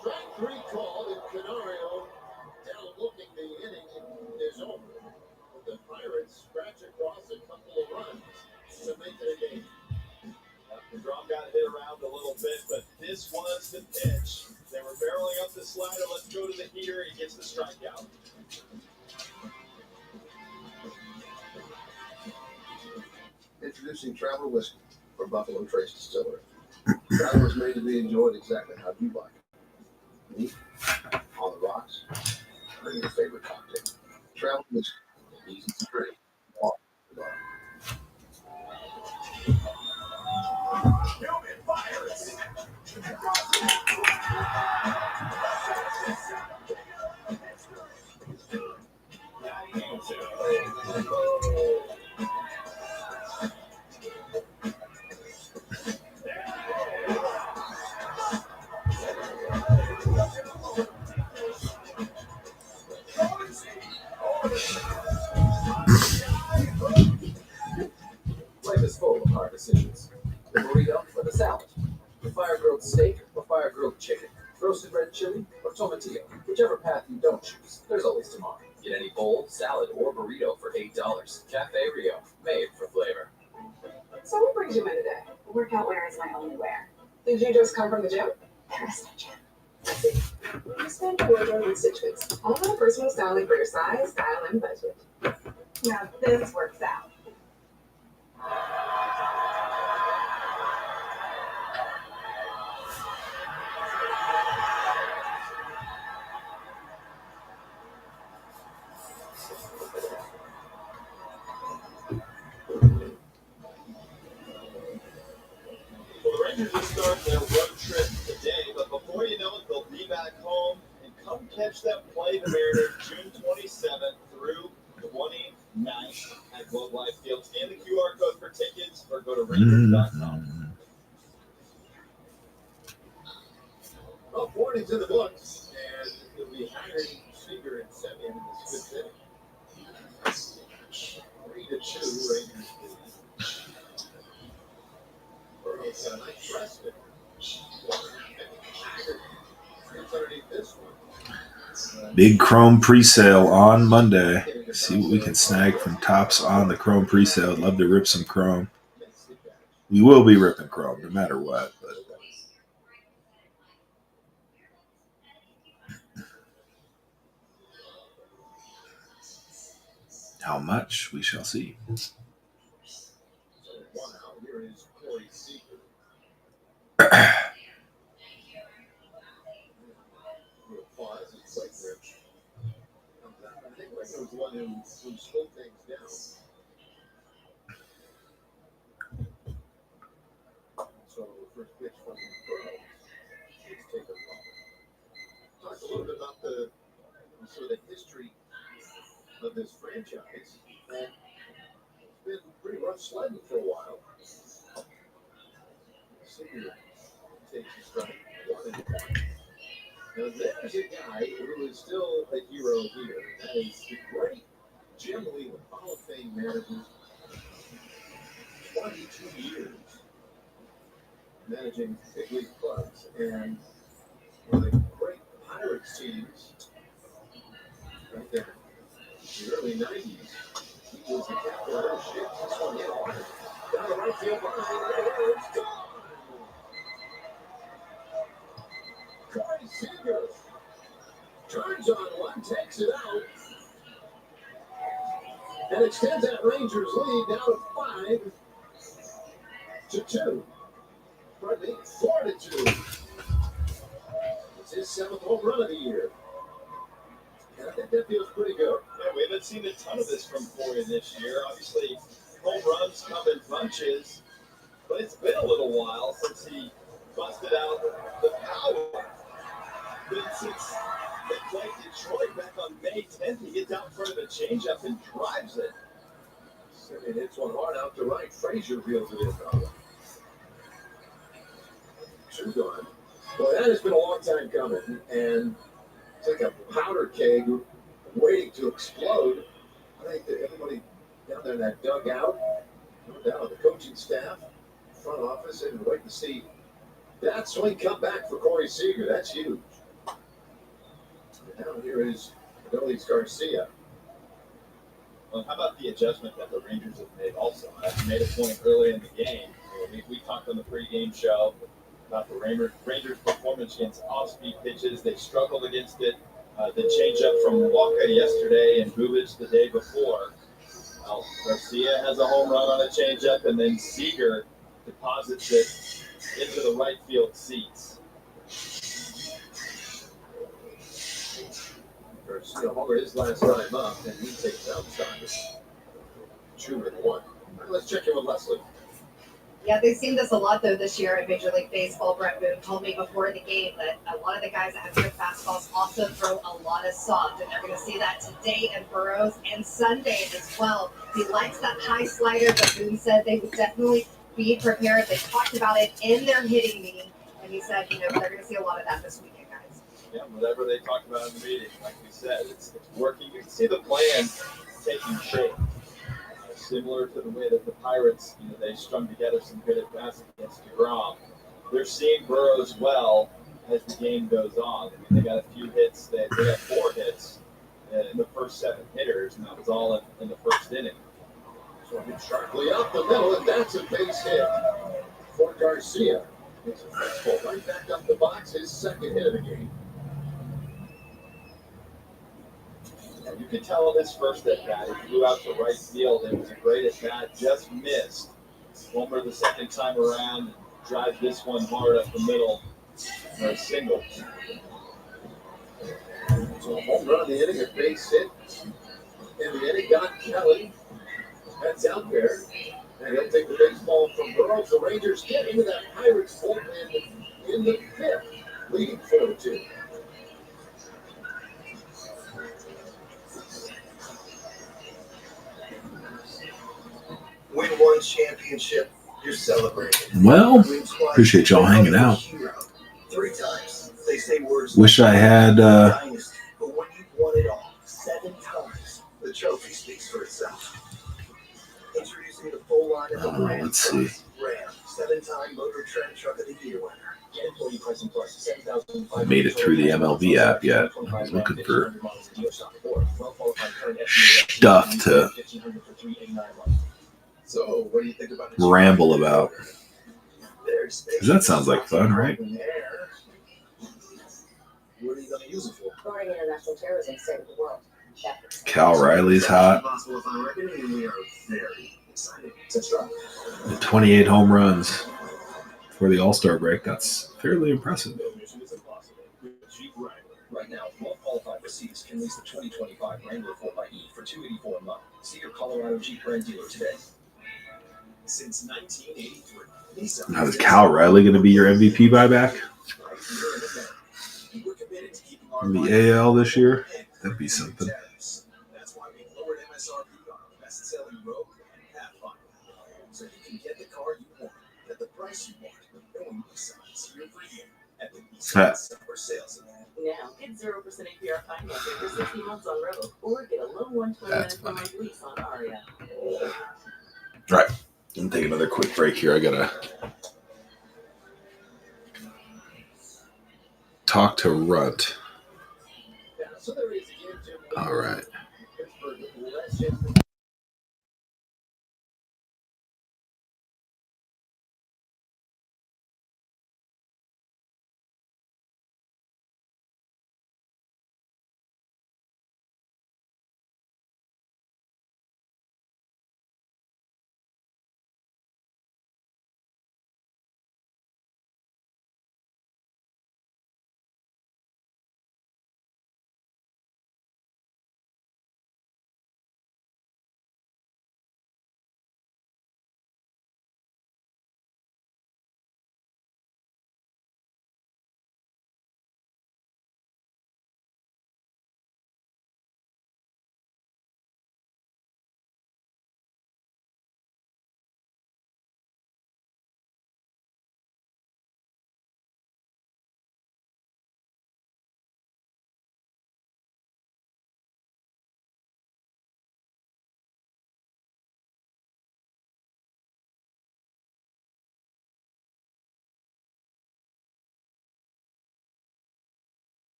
Speaker 2: Strike three called, and Canario down looking. The inning is over. But the Pirates scratch across a couple of runs to make it a game.
Speaker 3: DeGrom got hit around a little bit, but this was the pitch. They were barreling up the slider. Let's go to the heater. He gets the strikeout.
Speaker 11: Introducing Traveler Whiskey from Buffalo Trace Distillery. Traveler is made to be enjoyed exactly how you like it. Neat, on the rocks, or in your favorite cocktail. Traveler Whiskey, easy to drink, all the bar.
Speaker 2: Human virus.
Speaker 12: Life is full of hard decisions. The burrito or the salad. The fire-grilled steak or fire-grilled chicken. Roasted red chili or tomatillo. Whichever path you don't choose, there's always tomorrow. Get any bowl, salad, or burrito for $8. Cafe Rio, made for flavor.
Speaker 13: So what brings you in today? Workout wear is my only wear. Did you just come from the gym? There is no gym. You spend your wardrobe with Stitch Fix. All about personal styling for your size, style, and budget. Now this works out.
Speaker 3: Well, the Rangers will start their road trip today, but before you know it, they'll be back home and come catch them play the Mariners June 27th through 29th at Globe Life Field. Scan the QR code for tickets or go to Rangers.com.
Speaker 2: Well, warning's in the books, and it'll be Harry, Seager, and Semyon in this fifth inning. 3-2, Rangers lead. Burrow's got a nice rest there. It's underneath this one.
Speaker 1: Big Chrome presale on Monday. See what we can snag from Tops on the Chrome presale. Love to rip some Chrome. We will be ripping Chrome no matter what. But how much, we shall see.
Speaker 2: One out. Here is Corey Seager. Applause. It's like Rich comes out. I think Rick was the one who slowed things down. So the first pitch from Burrow is taken off. Talk a little bit about the sort of the history of this franchise. And it's been pretty rough sledding for a while. Seager takes a strike, 1-1. Now there's a guy who is still a hero here. That is the great Jim Leyland, Hall of Fame manager. 22 years managing big league clubs, and one of the great Pirates teams right there in the early 90s. He was the captain of those ships. This one hit hard. Down the right field line. It's gone. Seager turns on one, takes it out, and extends that Rangers lead now to 5-2. Pardon me, 4-2. It's his 7th home run of the year. And I think that feels pretty good.
Speaker 3: Yeah, we haven't seen a ton of this from Corey this year. Obviously, home runs come in bunches, but it's been a little while since he busted out the power. Been since they played Detroit back on May 10th. He gets out in front of a changeup and drives it.
Speaker 2: It hits one hard out to right. Frazier reels it in. 2 gone. Well, that has been a long time coming, and it's like a powder keg waiting to explode. I think that everybody down there in that dugout, down the coaching staff, front office, and wait to see that swing come back for Corey Seager. That's huge. And now here is Adolis Garcia.
Speaker 3: Well, how about the adjustment that the Rangers have made also? I made a point early in the game. We talked on the pregame show about the Rangers' performance against off-speed pitches. They struggled against it. The changeup from Walker yesterday and Bubic the day before. Well, Garcia has a home run on a changeup, and then Seager deposits it into the right field seats.
Speaker 2: Garcia homered his last time up, and he takes outside. 2-1. Let's check in with Leslie.
Speaker 8: Yeah, they've seen this a lot, though, this year in Major League Baseball. Brett Boone told me before the game that a lot of the guys that have good fastballs also throw a lot of soft, and they're going to see that today at Burroughs and Sunday as well. He likes that high slider, but Boone said they would definitely be prepared. They talked about it in their hitting meeting, and he said, they're going to see a lot of that this weekend, guys.
Speaker 3: Yeah, whatever they talked about in the meeting, like we said, it's working. You can see the plan taking shape. Similar to the way that the Pirates, they strung together some good at-bats against DeGrom. They're seeing Burroughs well as the game goes on. I mean, they got a few hits. They got 4 hits in the first 7 hitters, and that was all in the first inning.
Speaker 2: So hit sharply up the middle, and that's a base hit for Garcia. It's a fastball right back up the box, his 2nd hit of the game.
Speaker 3: You could tell his first at bat, he flew out to right field. It was a great at bat, just missed. Homer the second time around, drive this one hard up the middle for a single.
Speaker 2: So a home run in the inning, a base hit in the inning. Got Kelly. That's out there. And he'll take the baseball from Burroughs. The Rangers get into that Pirates bullpen in the 5th, leading 4-2.
Speaker 10: Win one championship, you're celebrating.
Speaker 1: Well, appreciate y'all hanging out.
Speaker 10: 3 times. They say words.
Speaker 1: Wish I had.
Speaker 10: But when you've won it all 7 times, the trophy speaks for itself. Introducing the full line of the brand.
Speaker 1: Let's see.
Speaker 10: Ram, 7-time Motor Trend Truck of the Year winner. Get employee pricing plus $7,500.
Speaker 1: Made it through the MLB app yet. I was looking for stuff to
Speaker 10: So, what do you think about
Speaker 1: ramble about. Because that sounds like fun, right?
Speaker 10: What are you going to use it for?
Speaker 13: Lowering international terrorism state of the world.
Speaker 1: Cal Riley's hot.
Speaker 10: Possible if I reckon, and we are very excited to try.
Speaker 1: 28 home runs for the All-Star break. That's fairly impressive.
Speaker 10: No mission is impossible with Jeep Wrangler. Right now, well-qualified receipts can lease the 2025 Wrangler 4xE for $284 a month. See your Colorado Jeep brand dealer today. Since 1983, Nissan.
Speaker 1: Now, is Cal Riley going to be your MVP buyback in the AL this year? That'd be something.
Speaker 10: That's why we lowered MSRP on our best-selling Rogue and Pathfinder, so you can get the car you want at the price you want. Knowing Nissan's here for you at the Nissan Summer Sales Event.
Speaker 7: Now, get 0% APR financing for 60 months on Rogue, or get a low 129 per month lease on Aria.
Speaker 1: Right. I'm gonna take another quick break here. I gotta talk to Runt. All right.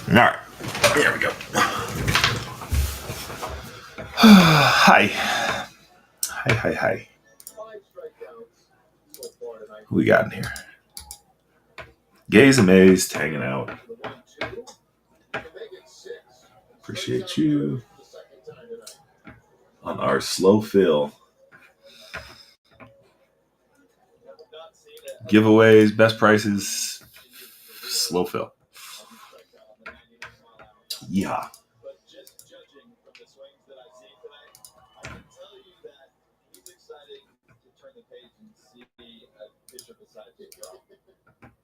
Speaker 1: All right, there we go. Hi. Who we got in here? Gaze Amazed hanging out. Appreciate you on our slow fill. Giveaways, best prices, slow fill. Yeah.
Speaker 3: But just judging from the swings that I've seen tonight, I can tell you that he's excited to turn the page and see a pitcher beside Jake Rock.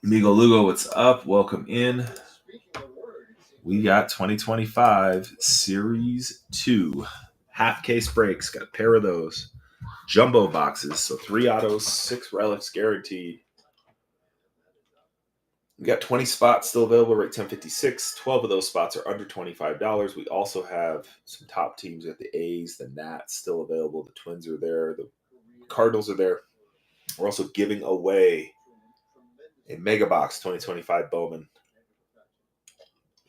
Speaker 1: Migo Lugo, what's up? Welcome in. We got 2025 Series 2 half case breaks. Got a pair of those jumbo boxes. So 3 autos, 6 relics guaranteed. We got 20 spots still available, rate 1056. 12 of those spots are under $25. We also have some top teams. We got the A's, the Nats still available. The Twins are there. The Cardinals are there. We're also giving away a Mega Box 2025 Bowman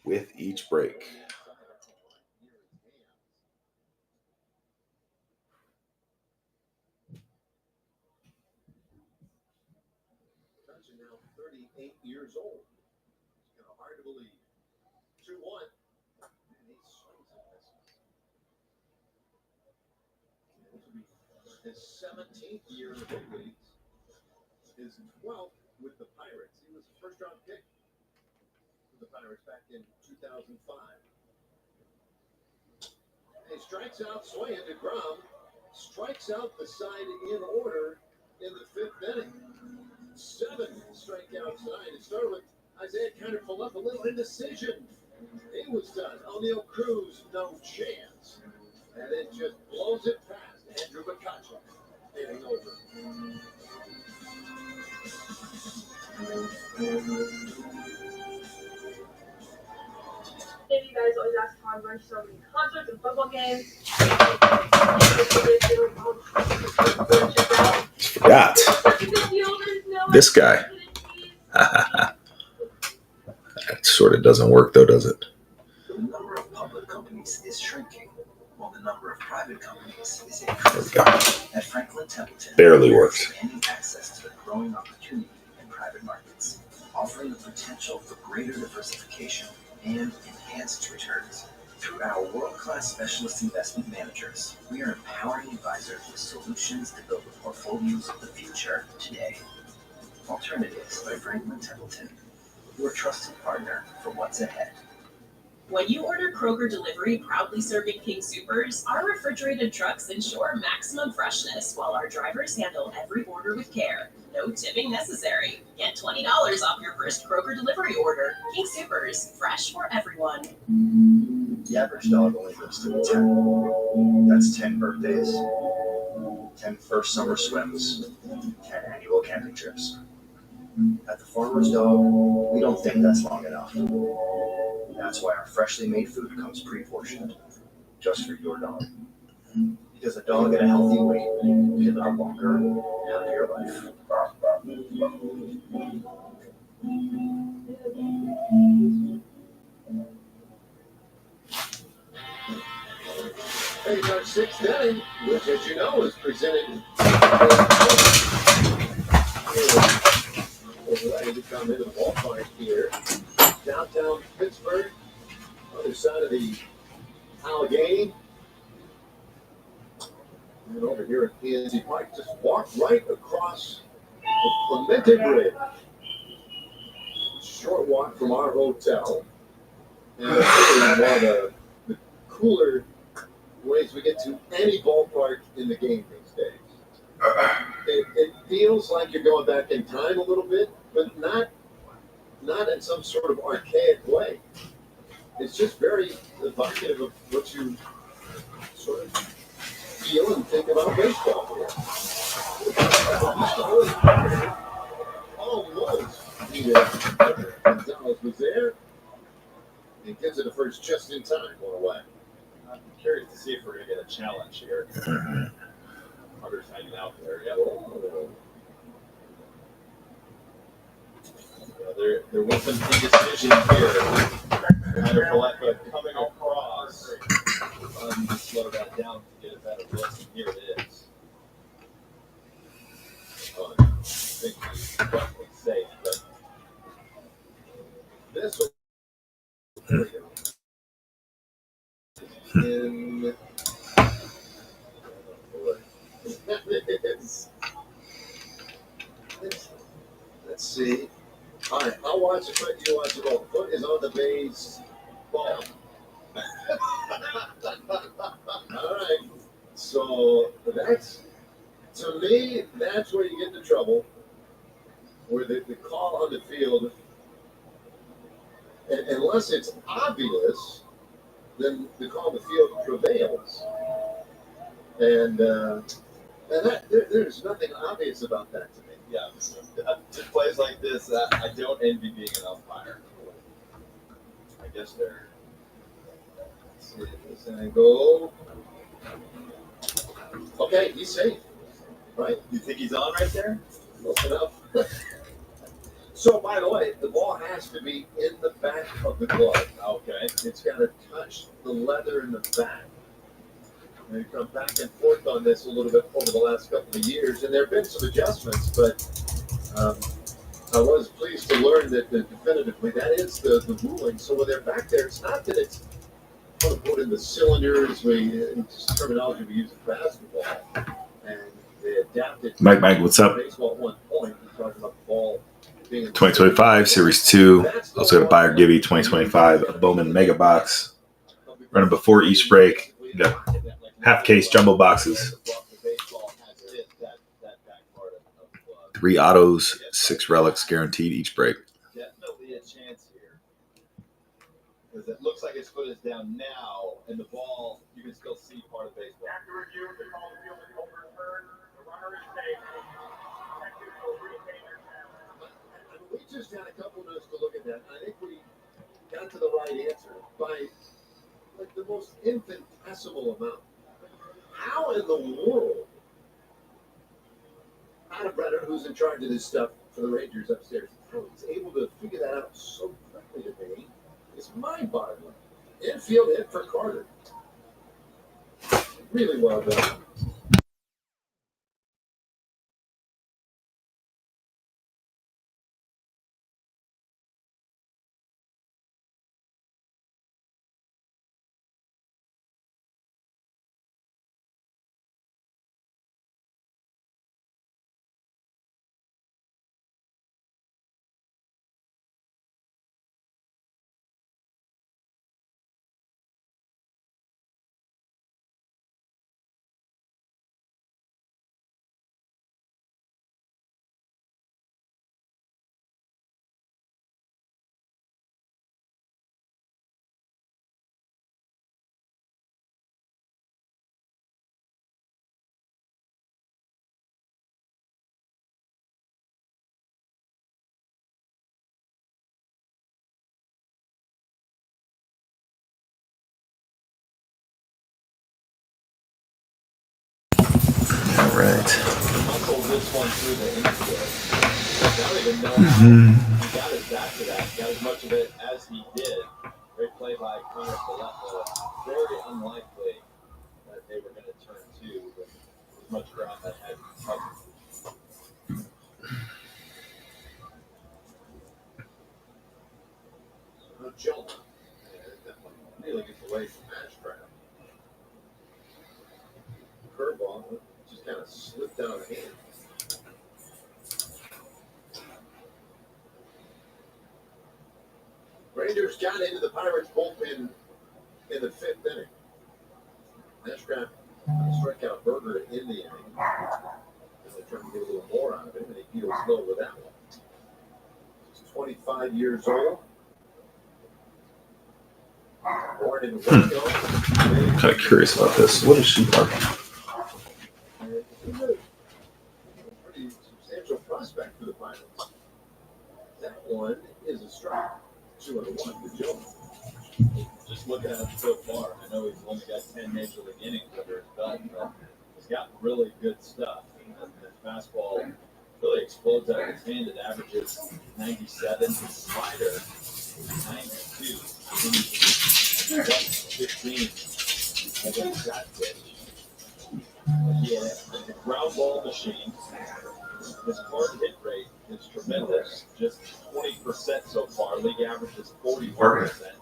Speaker 1: with each break.
Speaker 2: Now 38 years old. It's kind of hard to believe. 2-1. And he swings and misses. This will be his 17th year in the big leagues. His 12th with the Pirates. He was a first-round pick for the Pirates back in 2005. He strikes out swinging. DeGrom strikes out the side in order in the 5th inning. 7 strikeouts tonight. It started with Isaiah kind of pulled up a little indecision. He was done. O'Neal Cruz, no chance. And it just blows it past Andrew McCutcheon hitting over.
Speaker 5: You guys always ask how I run so many concerts and football games.
Speaker 1: Forgot. This guy. That sort of doesn't work though, does it?
Speaker 10: The number of public companies is shrinking, while the number of private companies is increasing.
Speaker 1: There we go.
Speaker 10: At Franklin Templeton,
Speaker 1: Barely works.
Speaker 10: Expanding access to the growing opportunity in private markets, offering the potential for greater diversification and enhanced returns. Through our world-class specialist investment managers, we are empowering advisors with solutions to build the portfolios of the future today. Alternatives by Franklin Templeton, your trusted partner for what's ahead.
Speaker 14: When you order Kroger Delivery, proudly serving King Soopers, our refrigerated trucks ensure maximum freshness while our drivers handle every order with care. No tipping necessary. Get $20 off your first Kroger Delivery order. King Soopers, fresh for everyone.
Speaker 4: The average dog only lives to be 10. That's 10 birthdays, 10 first summer swims, 10 annual camping trips. At the Farmer's Dog, we don't think that's long enough. That's why our freshly made food comes pre-portioned, just for your dog. Because a dog at a healthy weight can live a longer, happier life.
Speaker 2: 6th inning, which, as you know, is presented. We're ready to come into the ballpark here. Downtown Pittsburgh, other side of the Allegheny. And over here at PNC Park, just walk right across the Clemente Bridge. Short walk from our hotel. And one of the cooler ways we get to any ballpark in the game these days. It feels like you're going back in time a little bit, but not in some sort of archaic way. It's just very evocative of what you sort of feel and think about baseball here. All was needed. Gonzalez was there. He gives it a first just in time, going away.
Speaker 3: I'm curious to see if we're going to get a challenge here. Hunter's hanging out there. Yeah. there was some indecision here. Hunter Palepa coming across. You can slow that down to get a better look. And here it is. I think he's definitely safe, but
Speaker 2: This will in let's see. All right, I'll watch the foot. You watch the ball. The foot is on the base. Ball. All right. So that's, to me, that's where you get into trouble. Where the call on the field, and unless it's obvious, then the call on the field prevails. And there's nothing obvious about that to me.
Speaker 3: yeah, to plays like this, I don't envy being an umpire. I guess they're.
Speaker 2: Let's see this angle. Okay, he's safe. Right?
Speaker 3: You think he's on right there?
Speaker 2: Close enough. So, by the way, the ball has to be in the back of the glove.
Speaker 3: Okay.
Speaker 2: It's got to touch the leather in the back. And we come back and forth on this a little bit over the last couple of years, and there have been some adjustments, but I was pleased to learn that definitively that is the ruling. So when they're back there, it's not that it's put in the cylinders, it's terminology we use in basketball, and they adapted.
Speaker 1: Mike, what's up?
Speaker 2: Baseball at one point, we're talking about the ball.
Speaker 1: 2025 Series 2. Also got a buyer give you 2025 a Bowman Mega Box. Running before each break. You got half case jumbo boxes. 3 autos, 6 relics guaranteed each break.
Speaker 3: Definitely a chance here. Because it looks like his foot is down now, and the ball, you can still see part of baseball.
Speaker 15: After review, the call of the field is overturned. The runner is safe. Technical retain their challenge.
Speaker 2: We just had a couple minutes to look at that, and I think we got to the right answer by like the most infinitesimal amount. How in the world, Adam Brenner, who's in charge of this stuff for the Rangers upstairs, how he's able to figure that out so quickly to me is mind-boggling. Infield hit for Carter. Really well done.
Speaker 1: All right.
Speaker 3: Muscle this one through the infield. I don't even know how he got his back to that. Got as much of it as he did. Great play by Connor Palepa. Very unlikely that they were going to turn 2 with as much ground that had covered.
Speaker 2: Jump. Really gets away from Ashcraft. Curveball just kind of slipped out of hand. Rangers got into the Pirates bullpen in the 5th inning. Ashcraft struck out Berger in the inning. They're trying to get a little more out of him, and he deals low with that one. He's 25 years old. Born in Waco.
Speaker 1: I'm kind of curious about this. What is she barking?
Speaker 2: Pretty substantial prospect for the Pirates. That one is a strike. 2-1 for Joe.
Speaker 3: Just looking at it so far, I know he's only got 10 major league innings under his belt, but he's got really good stuff. And his fastball really explosive. explodes out of his hand. It averages 97. His slider, 92. 15 against that pitch. Yeah, the ground ball machine. His hard hit rate is tremendous, just 20% so far. League average is 41%.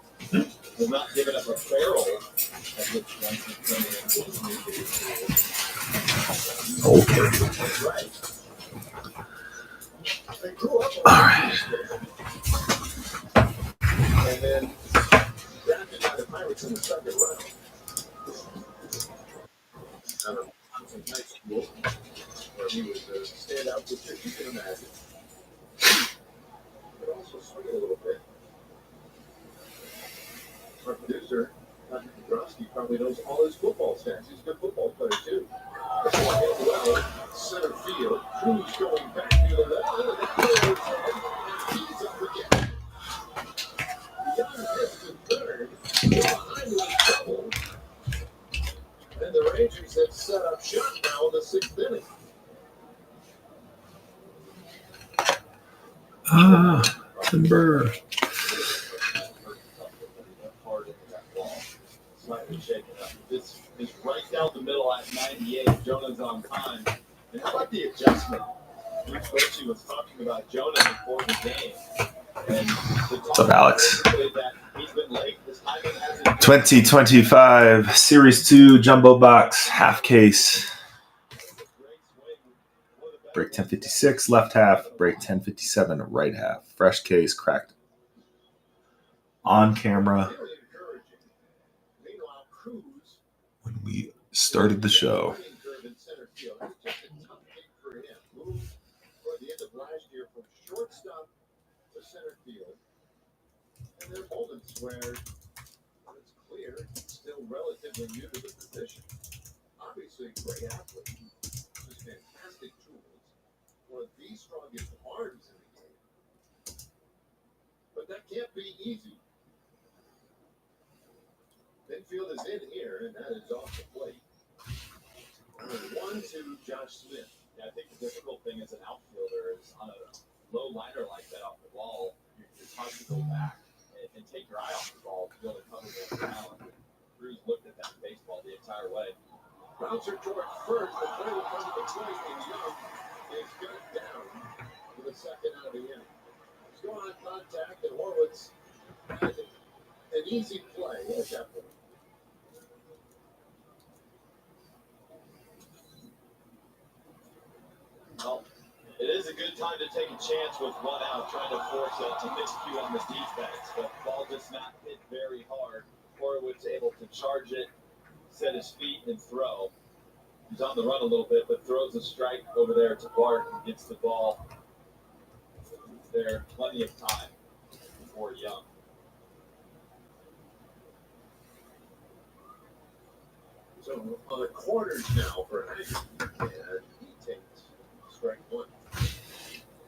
Speaker 3: He's not giving up a barrel at this point.
Speaker 1: Okay.
Speaker 3: That's right.
Speaker 2: They grew up
Speaker 1: All right.
Speaker 2: and then drafted by the Pirates in the second round. From high school, where he was a standout pitcher, you can imagine. But also swing it a little bit. Our producer, Dr. Podrosky, probably knows all his football stats. He's a good football player, too. Well, center field. Cruz going back to the left. And he's up again. Young hits to third. Behind the double. And the Rangers have set up shop now in the sixth inning.
Speaker 1: Timber.
Speaker 3: Slightly shaken up. This is right down the middle at 98. Jonah's on time. And how about the adjustment? Bruce Bochy was talking about Jonah before the game. And
Speaker 1: What's up, Alex?
Speaker 3: that he's been late. His timing hasn't been
Speaker 1: 2025 Series 2 Jumbo Box half case. Break 1056 left half. Break 1057 right half. Fresh case cracked on camera
Speaker 2: Meanwhile, Cruz
Speaker 1: when we started the show.
Speaker 2: curve in center field. It's just a tough gig for him. Moved toward the end of last year from shortstop to center field. And there are moments where it's clear he's still relatively new to the position. Obviously, a great athlete. Just fantastic tools. One of the strongest arms in the game. But that can't be easy. Midfield is in here, and that is off the plate. 1 to Josh Smith.
Speaker 3: Yeah, I think the difficult thing as an outfielder is on a low liner like that off the ball, it's hard to go back and take your eye off the ball to be able to cover that ground. Cruz looked at that baseball the entire way.
Speaker 2: Runter towards first, the play will come to the plate, and Young is got down for the second out of the inning. Still on contact, and Horwitz had an easy play at that point.
Speaker 3: Well, it is a good time to take a chance with one out, trying to force a miscue on the defense. But the ball does not hit very hard. Horowitz able to charge it, set his feet, and throw. He's on the run a little bit, but throws a strike over there to Bart and gets the ball there. Plenty of time for Young.
Speaker 2: So on the corners now for Hager, and he takes strike one.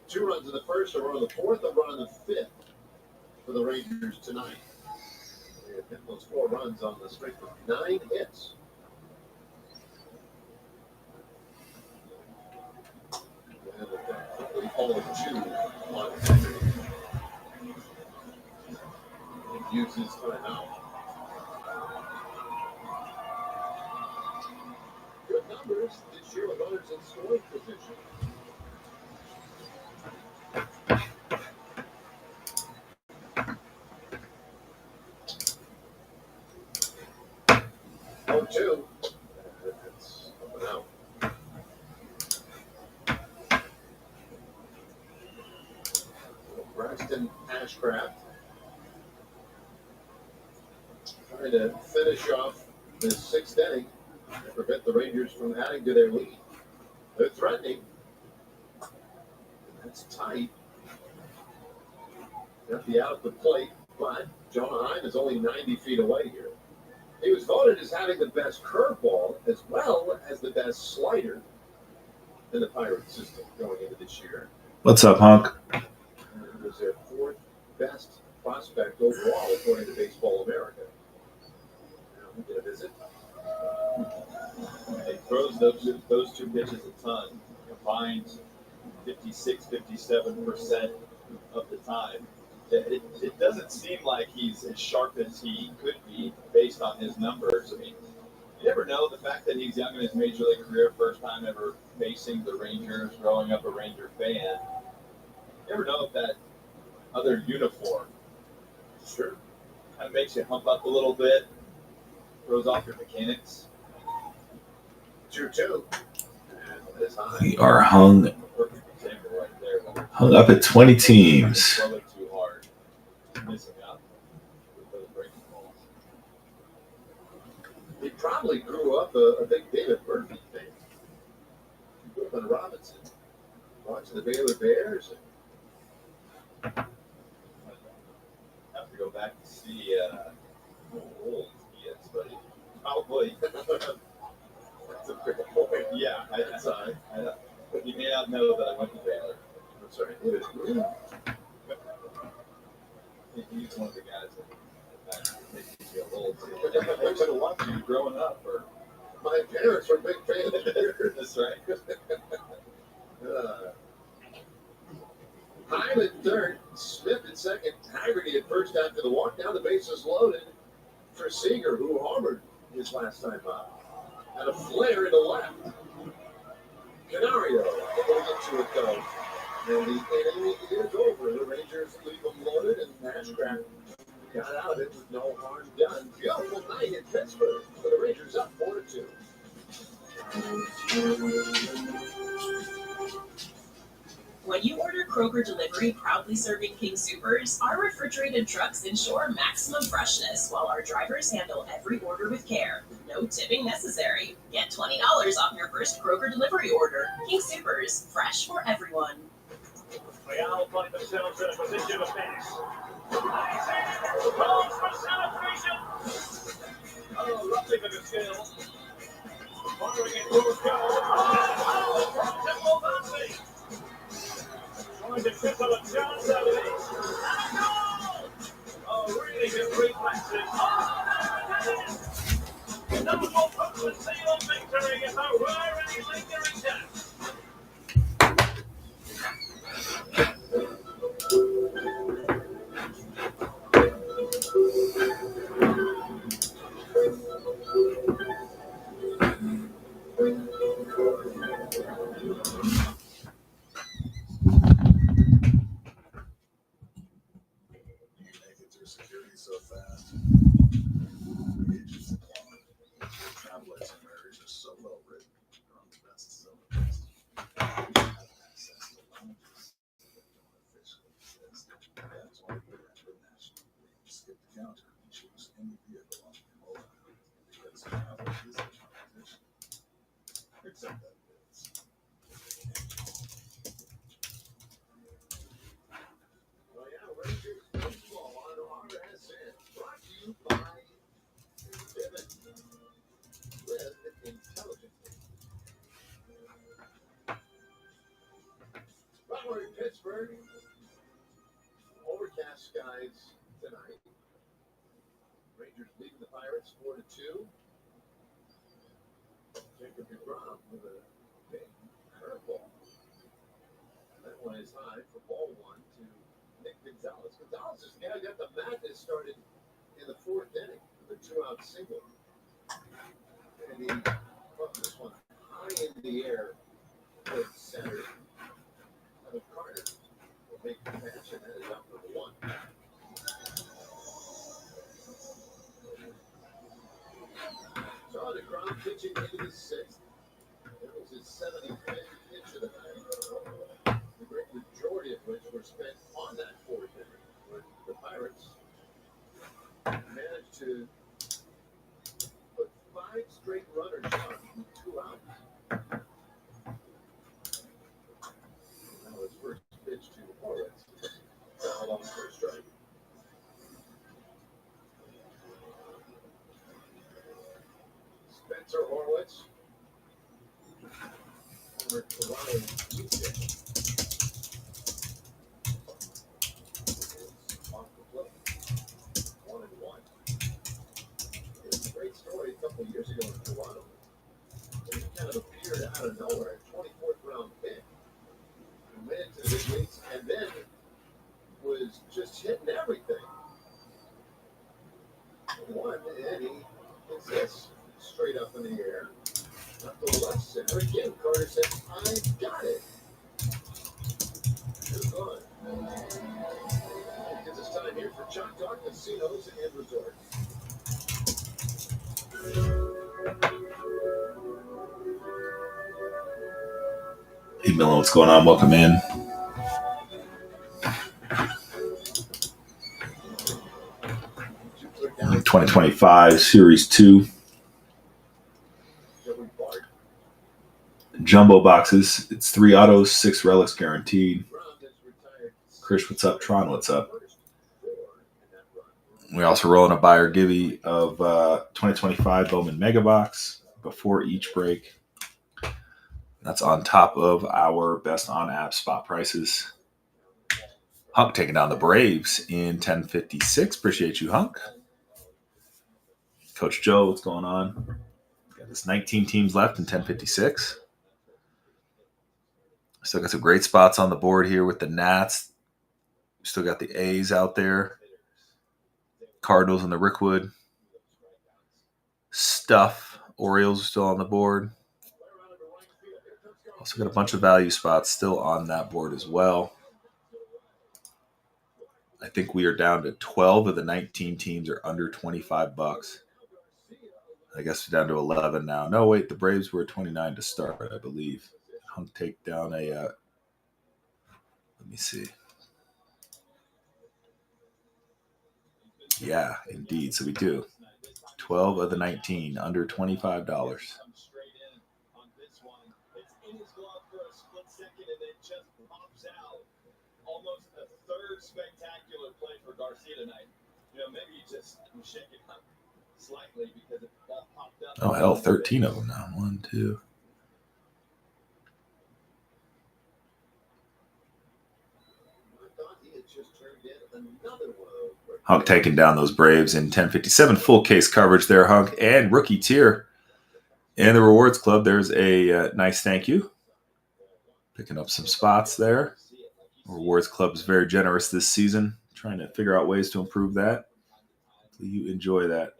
Speaker 2: 2 runs in the first, a run in the fourth, a run in the fifth for the Rangers tonight. They have hit those 4 runs on the streak of 9 hits. And effectively all of 2 on Hager. He uses timeout. Good numbers this year with runners in scoring position. Oh, 2. That's up and out. Braxton Ashcraft trying to finish off this 6th inning and prevent the Rangers from adding to their lead. They're threatening. That's tight. Got the out at the plate, but Jonah Heim is only 90 feet away here. He was voted as having the best curveball as well as the best slider in the Pirates system going into this year.
Speaker 1: What's up, Hunk?
Speaker 2: And it was their 4th best prospect overall, according to Baseball America. Now we get a visit.
Speaker 3: He throws those 2 pitches a ton. Combined 56, 57% of the time. It doesn't seem like he's as sharp as he could be based on his numbers. I mean, you never know. The fact that he's young in his major league career, first time ever facing the Rangers, growing up a Ranger fan, you never know if that other uniform
Speaker 2: Sure.
Speaker 3: kind of makes you hump up a little bit, throws off your mechanics.
Speaker 2: 2-2. And it's high.
Speaker 1: We are hung
Speaker 3: Perfect example right there.
Speaker 1: Hung up at 20 teams.
Speaker 3: Throw it too hard, missing out with those breaking balls.
Speaker 2: He probably grew up a big David Murphy fan. He grew up in Robinson, watching the Baylor Bears.
Speaker 3: I have to go back to see how old he is, but he probably.
Speaker 2: That's a fair point.
Speaker 3: Yeah, you may not know that I went to Baylor.
Speaker 2: I'm sorry, David Green.
Speaker 3: He's one of the guys that makes me feel old. I should have watched you growing up. Or
Speaker 2: My parents were big fans of yours.
Speaker 3: that's right.
Speaker 2: Heim at third, Smith at second, Haggerty at first after the walk. Now the bases loaded for Seager, who homered his last time up. And a flare in the left. Canario able to get to it though. And the inning is over. The Rangers leave them loaded, and Nashcraft got out of it with no harm done. Beautiful night in Pittsburgh for the Rangers up 4-2.
Speaker 14: When you order Kroger Delivery, proudly serving King Soopers, our refrigerated trucks ensure maximum freshness while our drivers handle every order with care. No tipping necessary. Get $20 off your first Kroger Delivery order. King Soopers, fresh for everyone.
Speaker 15: Real find themselves in a position of pass. Calls for celebration. Oh, lovely bit of skill. Firing it towards goal. Oh, Temple Valley. Trying to triple a chance out of it. And a goal! Oh, really good reflexes. Oh, there it is! That will put the seal on victory if there were any lingering doubts.
Speaker 16: Security so fast. Agents travel itineraries are so well written. They're on the best cylinders. Have access to lounges that don't officially exist. That's why we're at the National League. Skip the counter and choose any vehicle on the mobile. Because travel is a competition. Except that it is.
Speaker 2: Oh yeah, Rangers baseball on RSN. Brought to you by Vivint. Live intelligently. Well, we're in Pittsburgh. Overcast skies tonight. Rangers leading the Pirates 4-2. Jacob DeGrom with a big curveball. That one is high for ball one to Nick Gonzalez. Gonzalez is the guy who got the madness started in the fourth inning with a 2-out single. And he put this one high in the air to center. Of Carter will make the catch, and that is out number one. So DeGrom pitching into the sixth. That was his 75th pitch of the night. The great majority of which were spent on that fourth inning, where the Pirates managed to put 5 straight runners on with 2 outs. Now his first pitch to Horwitz. Foul on first strike. Spencer Horwitz. Former Toronto Tuesday. Off the plate. 1-1. It was a great story a couple of years ago in Toronto. He kind of appeared out of nowhere, 24th round pick. pass straight up in the air. Up the left center again. Carter says, "I got it." Good fun. Gives us time here for Choctaw Casinos and Resort.
Speaker 1: Hey, Miller, what's going on? Welcome in.
Speaker 2: Down
Speaker 1: 2025 Series 2 jumbo boxes. It's 3 autos, 6 relics guaranteed. Chris, what's up? Tron, what's up? We're also rolling a buyer givey of 2025 Bowman Mega Box before each break. That's on top of our best on-app spot prices. Hunk taking down the Braves in 1056. Appreciate you, Hunk. Coach Joe, what's going on? Got this 19 teams left in 1056. Still got some great spots on the board here with the Nats. Still got the A's out there. Cardinals and the Rickwood. Stuff. Orioles are still on the board. Also got a bunch of value spots still on that board as well. I think we are down to 12 of the 19 teams are under $25. I guess we're down to 11 now. No, wait, the Braves were 29 to start, I believe. I'll take down a, let me see. Yeah, indeed. So we do. 12 of the 19 under $25.
Speaker 3: Almost a third spectacular play for Garcia tonight. Maybe you just shake it up slightly because it all popped up.
Speaker 1: Oh, hell, 13 of them now. 1, 2. Hunk taking down those Braves in 1057. Full case coverage there, Hunk. And rookie tier in the Rewards Club. There's a nice thank you. Picking up some spots there. Rewards Club is very generous this season. Trying to figure out ways to improve that. Hopefully you enjoy that.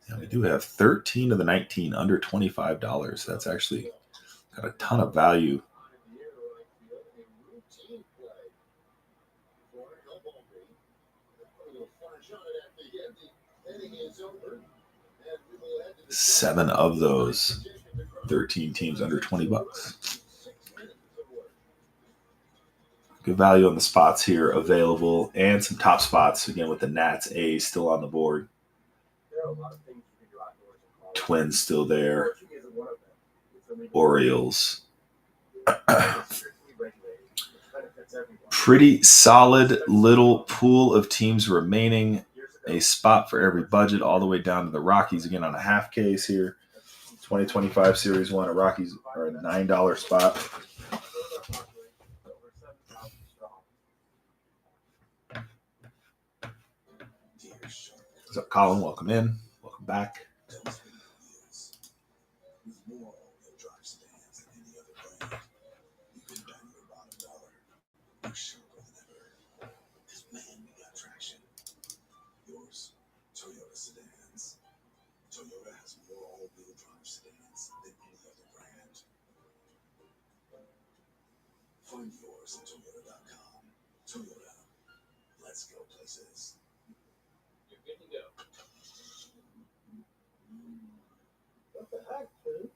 Speaker 1: Yeah, we do have 13 of the 19 under $25. That's actually got a ton of value. Seven of those 13 teams under $20. Good value on the spots here available, and some top spots again with the Nats, A's still on the board. Twins still there. Orioles. Pretty solid little pool of teams remaining. A spot for every budget, all the way down to the Rockies again on a half case here. 2025 Series 1, a Rockies are a $9 spot. What's up, Colin? Welcome in. Welcome back.
Speaker 16: Toyota sedans. Toyota has more all-wheel drive sedans than any other brand. Find yours at Toyota.com. Toyota. Let's go places.
Speaker 3: You're good to go.
Speaker 2: What the heck, dude?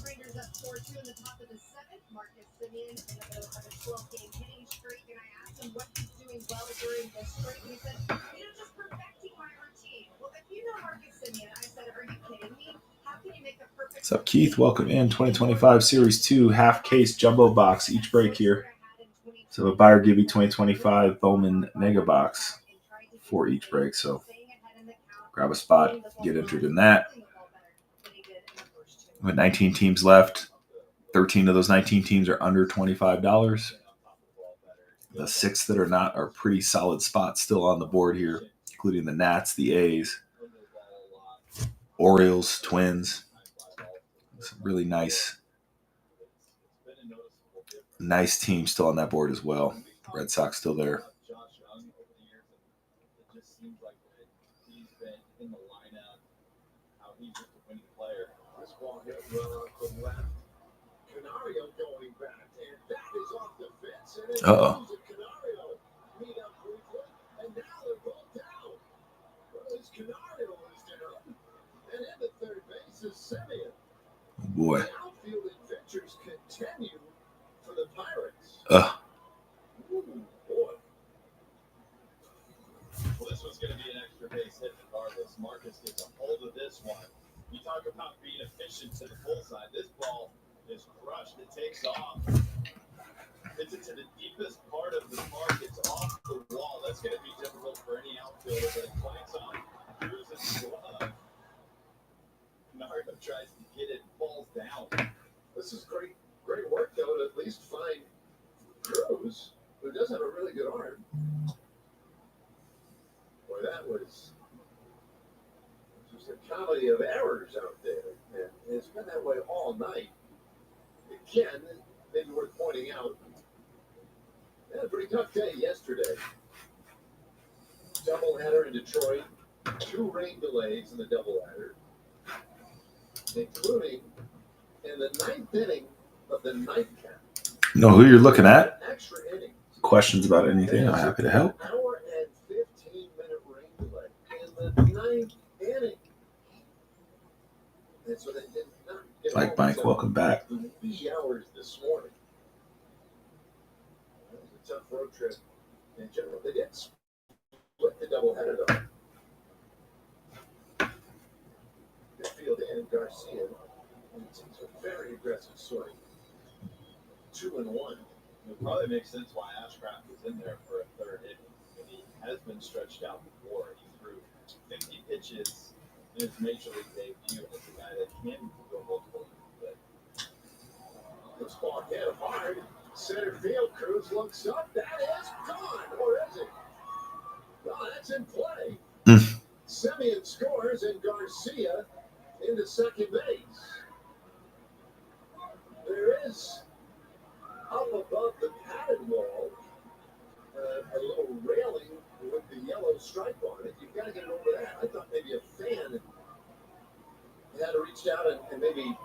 Speaker 8: Rangers up 4-2 in the top of the seventh. Marcus Simeon in the middle of a 12-game hitting streak, and I asked him what he's doing well during the streak, and he said, just perfecting my routine.
Speaker 1: What's up, Keith? Welcome in. 2025 Series 2 half case jumbo box. Each break here. So a buyer give you 2025 Bowman mega box for each break. So grab a spot, get entered in that. With 19 teams left, 13 of those 19 teams are under $25. The 6 that are not are pretty solid spots still on the board here, including the Nats, the A's, Orioles, Twins. Some really nice teams still on that board as well. The Red Sox still there.
Speaker 2: This ball hit well off the left. Canario going back, and that is off the fence. And it goes to Canario. Meet up briefly, and now they're both down. Well, at least Canario is down. And in the third base is Semien.
Speaker 1: Oh boy.
Speaker 2: The outfield adventures continue for the Pirates. Ooh, boy.
Speaker 3: Well, this one's going to be an extra base hit regardless. Marcus gets a hold of this one. You talk about being efficient to the pull side. This ball is crushed. It takes off. Hits it to the deepest part of the park. It's off the wall. That's going to be difficult for any outfielder, but it clanks on Cruz's glove. Nardo tries to get it, falls down.
Speaker 2: This is great work, though, to at least find Cruz, who does have a really good arm. Boy, that was just a comedy of errors out there, and it's been that way all night. Again, maybe worth pointing out, they had a pretty tough day yesterday. Doubleheader in Detroit, 2 rain delays in the doubleheader, including in the 9th inning of the nightcap.
Speaker 1: Know who you're looking at?
Speaker 2: Extra inning.
Speaker 1: Questions about anything? I'm happy to help.
Speaker 2: Hour and 15-minute rain delay in the 9th inning. And so they did not get
Speaker 1: Like Mike, welcome back.
Speaker 2: 3 hours this morning. That was a tough road trip in general. They did split the doubleheader, though. The field in Garcia. It's a very aggressive swing. 2-1.
Speaker 3: It probably makes sense why Ashcraft was in there for a third inning. He has been stretched out before. He threw 50 pitches in his major league debut, and it's a guy that can go multiple innings.
Speaker 2: This ball hit hard. Center field. Cruz looks up. That is gone. Or is it? No, that's in play. Semien scores, and Garcia into second base. There is, up above the padded wall, a little railing with the yellow stripe on it. You've got to get over that. I thought maybe a fan had reached out and maybe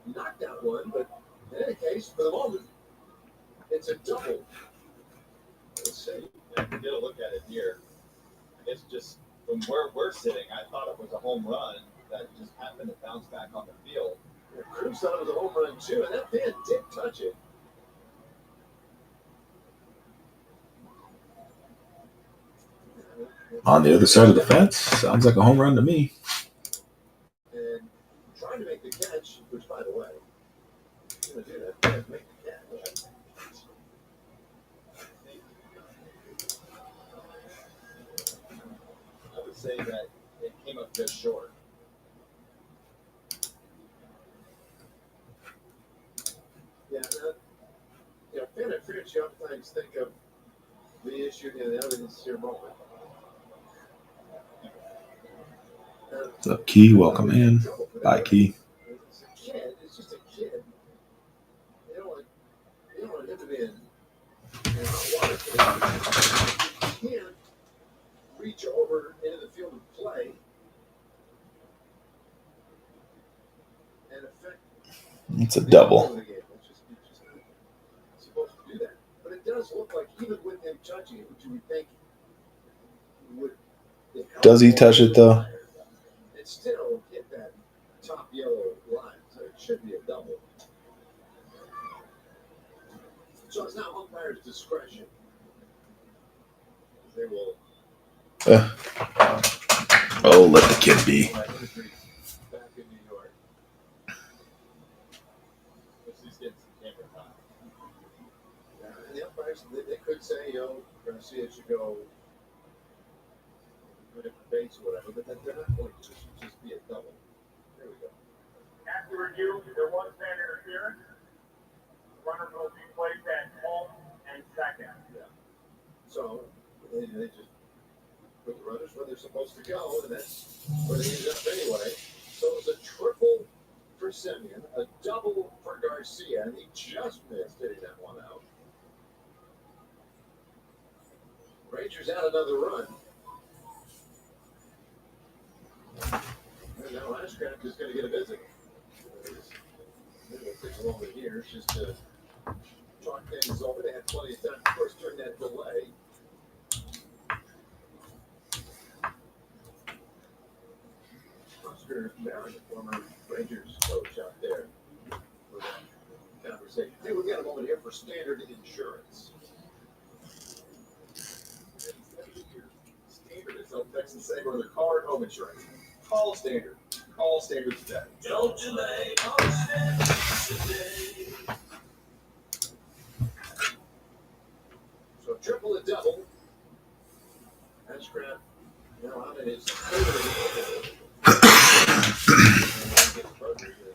Speaker 2: knocked out one, but in any case, for the moment, it's a double. Let's see.
Speaker 3: Yeah, if we get a look at it here, I guess just from where we're sitting, I thought it was a home run that just happened to bounce back on the field.
Speaker 2: Cruz thought it was a home run too, and that fan did touch it.
Speaker 1: On the other side of the fence, sounds like a home run to me.
Speaker 2: And trying to make the catch, which, by the way, you're going to do that. You have to make the catch.
Speaker 3: I would say that it came up just short.
Speaker 2: Yeah, fan interference, you oftentimes think of the issue in the evidence here moment.
Speaker 1: What's up, Key? Welcome in. Bye, Key.
Speaker 2: It's a kid. It's just a kid. You don't want him to be in hot water. You can't reach over into the field of play and affect.
Speaker 1: It's a double.
Speaker 2: Supposed to do that, but it does look like even with him touching it, which you would think would.
Speaker 1: Does he touch it though?
Speaker 2: It still hit that top yellow line, so it should be a double. So it's now umpire's discretion. They will.
Speaker 1: Oh, let the kid be.
Speaker 3: Back in New York. She's getting some camera time.
Speaker 2: And the umpires, they could say, Garcia should go to a different base or whatever, but they're not going to. It should just be a double. There we go.
Speaker 15: After review, there was fan interference. Runner will be placed at home and second.
Speaker 2: Yeah. So they just put the runners where they're supposed to go, and that's where they ended up anyway. So it was a triple for Semien, a double for Garcia, and he just missed hitting that one out. Rangers out another run. And now Ashcraft is going to get a visit. We'll take a moment here just to talk things over. They had plenty of time, of course, during that delay. Oscar Marin, former Rangers coach out there, with that conversation. Hey, we've got a moment here for Standard Insurance. Standard is help Texans save on their car and home insurance. Call Standard. Call Standard today.
Speaker 15: Don't delay, call Standard today.
Speaker 2: So triple and double. Ashcraft now out in his third.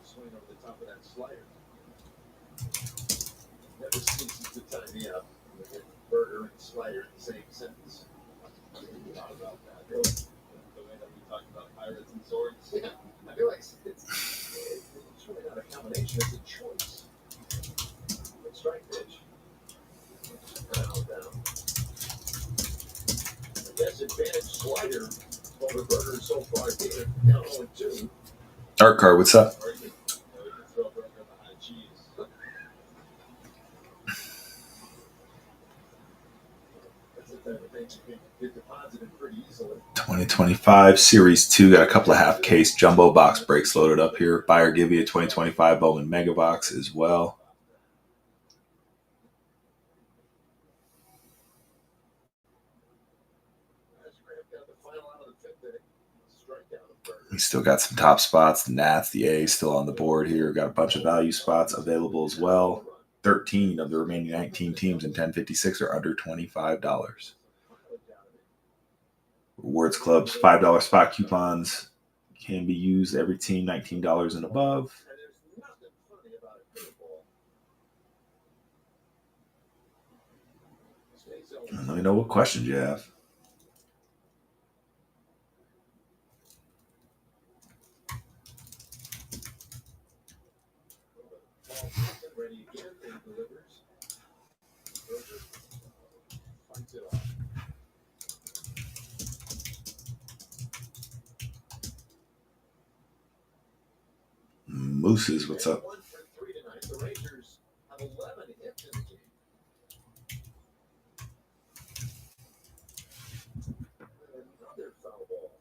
Speaker 2: Swing over the top of that slider. Never ceases to tie me up. Burger and slider in the same sentence.
Speaker 3: I thought about that. Really? The way that we talked about pirates and swords.
Speaker 2: Yeah, I feel like it's really not a combination, it's a choice. Good strike pitch. Down. I guess advantage slider over Burger so far here. Now 0-2.
Speaker 1: Art Card, what's up?
Speaker 3: Or you can throw Burger behind cheese.
Speaker 2: That's the type of thing you can get deposited pretty easily.
Speaker 1: 2025 Series 2. Got a couple of half case jumbo box breaks loaded up here. Buy or give you a 2025 Bowman Mega Box as well. We still got some top spots. The Nats, the A's still on the board here. Got a bunch of value spots available as well. 13 of the remaining 19 teams in 1056 are under $25. Rewards Club's $5 spot coupons can be used every team, $19 and above. Let me know what questions you have.
Speaker 2: Ready again, and delivers. Roger fights it off.
Speaker 1: Mooses, what's up?
Speaker 2: 1 for 3 tonight. The Rangers have 11 hits in the game. Another foul ball.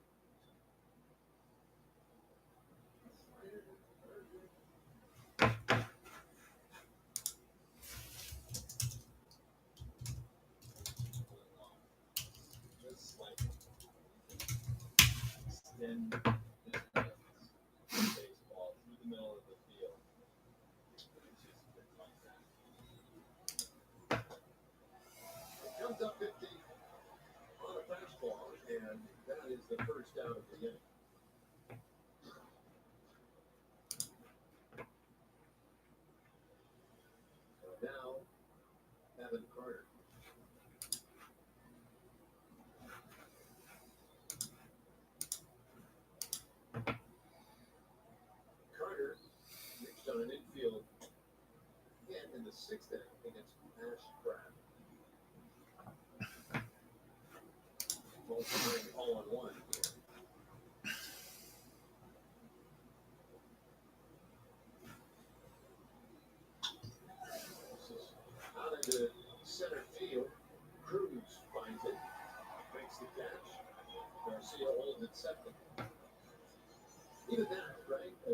Speaker 3: Just like extend baseball through the middle of the field.
Speaker 2: It comes up 50 on a fastball, and that is the first out of the inning. So now, Evan Carter. Carter reached on an infield hit in the 6th inning against Ashcraft. Both playing all on one here. This is out into center field. Cruz finds it, makes the catch. Garcia holds it second. Even that, right? A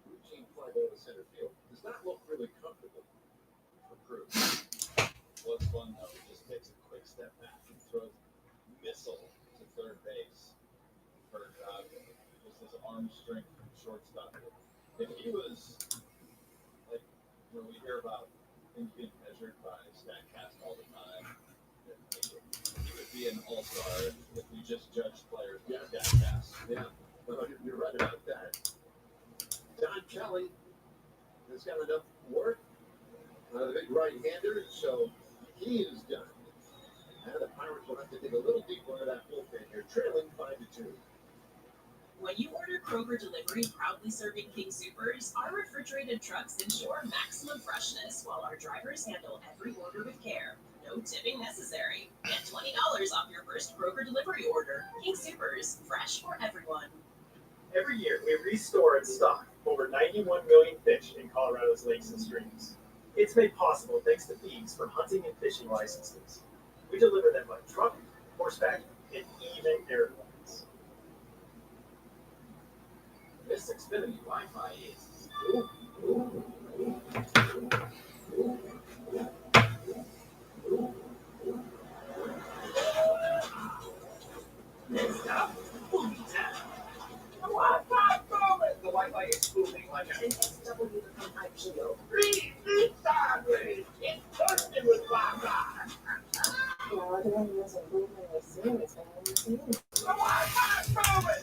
Speaker 2: routine fly ball to center field does not look really comfortable for Cruz.
Speaker 3: Was fun though. He just takes a quick step back and throws a missile to third base. arm strength shortstop. If he was like, we hear about things being measured by Statcast all the time. He would be an all-star if we just judged players by Statcast.
Speaker 2: Yeah, well, you're right about that. Don Kelly has got enough work. The big right-hander, so he is done. Now the Pirates will have to dig a little deeper into that bullpen here, trailing 5-2.
Speaker 14: When you order Kroger Delivery, proudly serving King Soopers, our refrigerated trucks ensure maximum freshness while our drivers handle every order with care. No tipping necessary. Get $20 off your first Kroger Delivery order. King Soopers, fresh for everyone.
Speaker 17: Every year, we restore and stock over 91 million fish in Colorado's lakes and streams. It's made possible thanks to fees from hunting and fishing licenses. We deliver them by truck, horseback, and even airplanes. This Xfinity Wi-Fi is next up, Bullpen. The Wi-Fi moment. The Wi-Fi is spoofing like an SW from IPO. Read sideways. It's bursting with Wi-Fi.
Speaker 13: Now everyone knows what Bullpen is soon. It's been on the
Speaker 17: The Wi-Fi moment.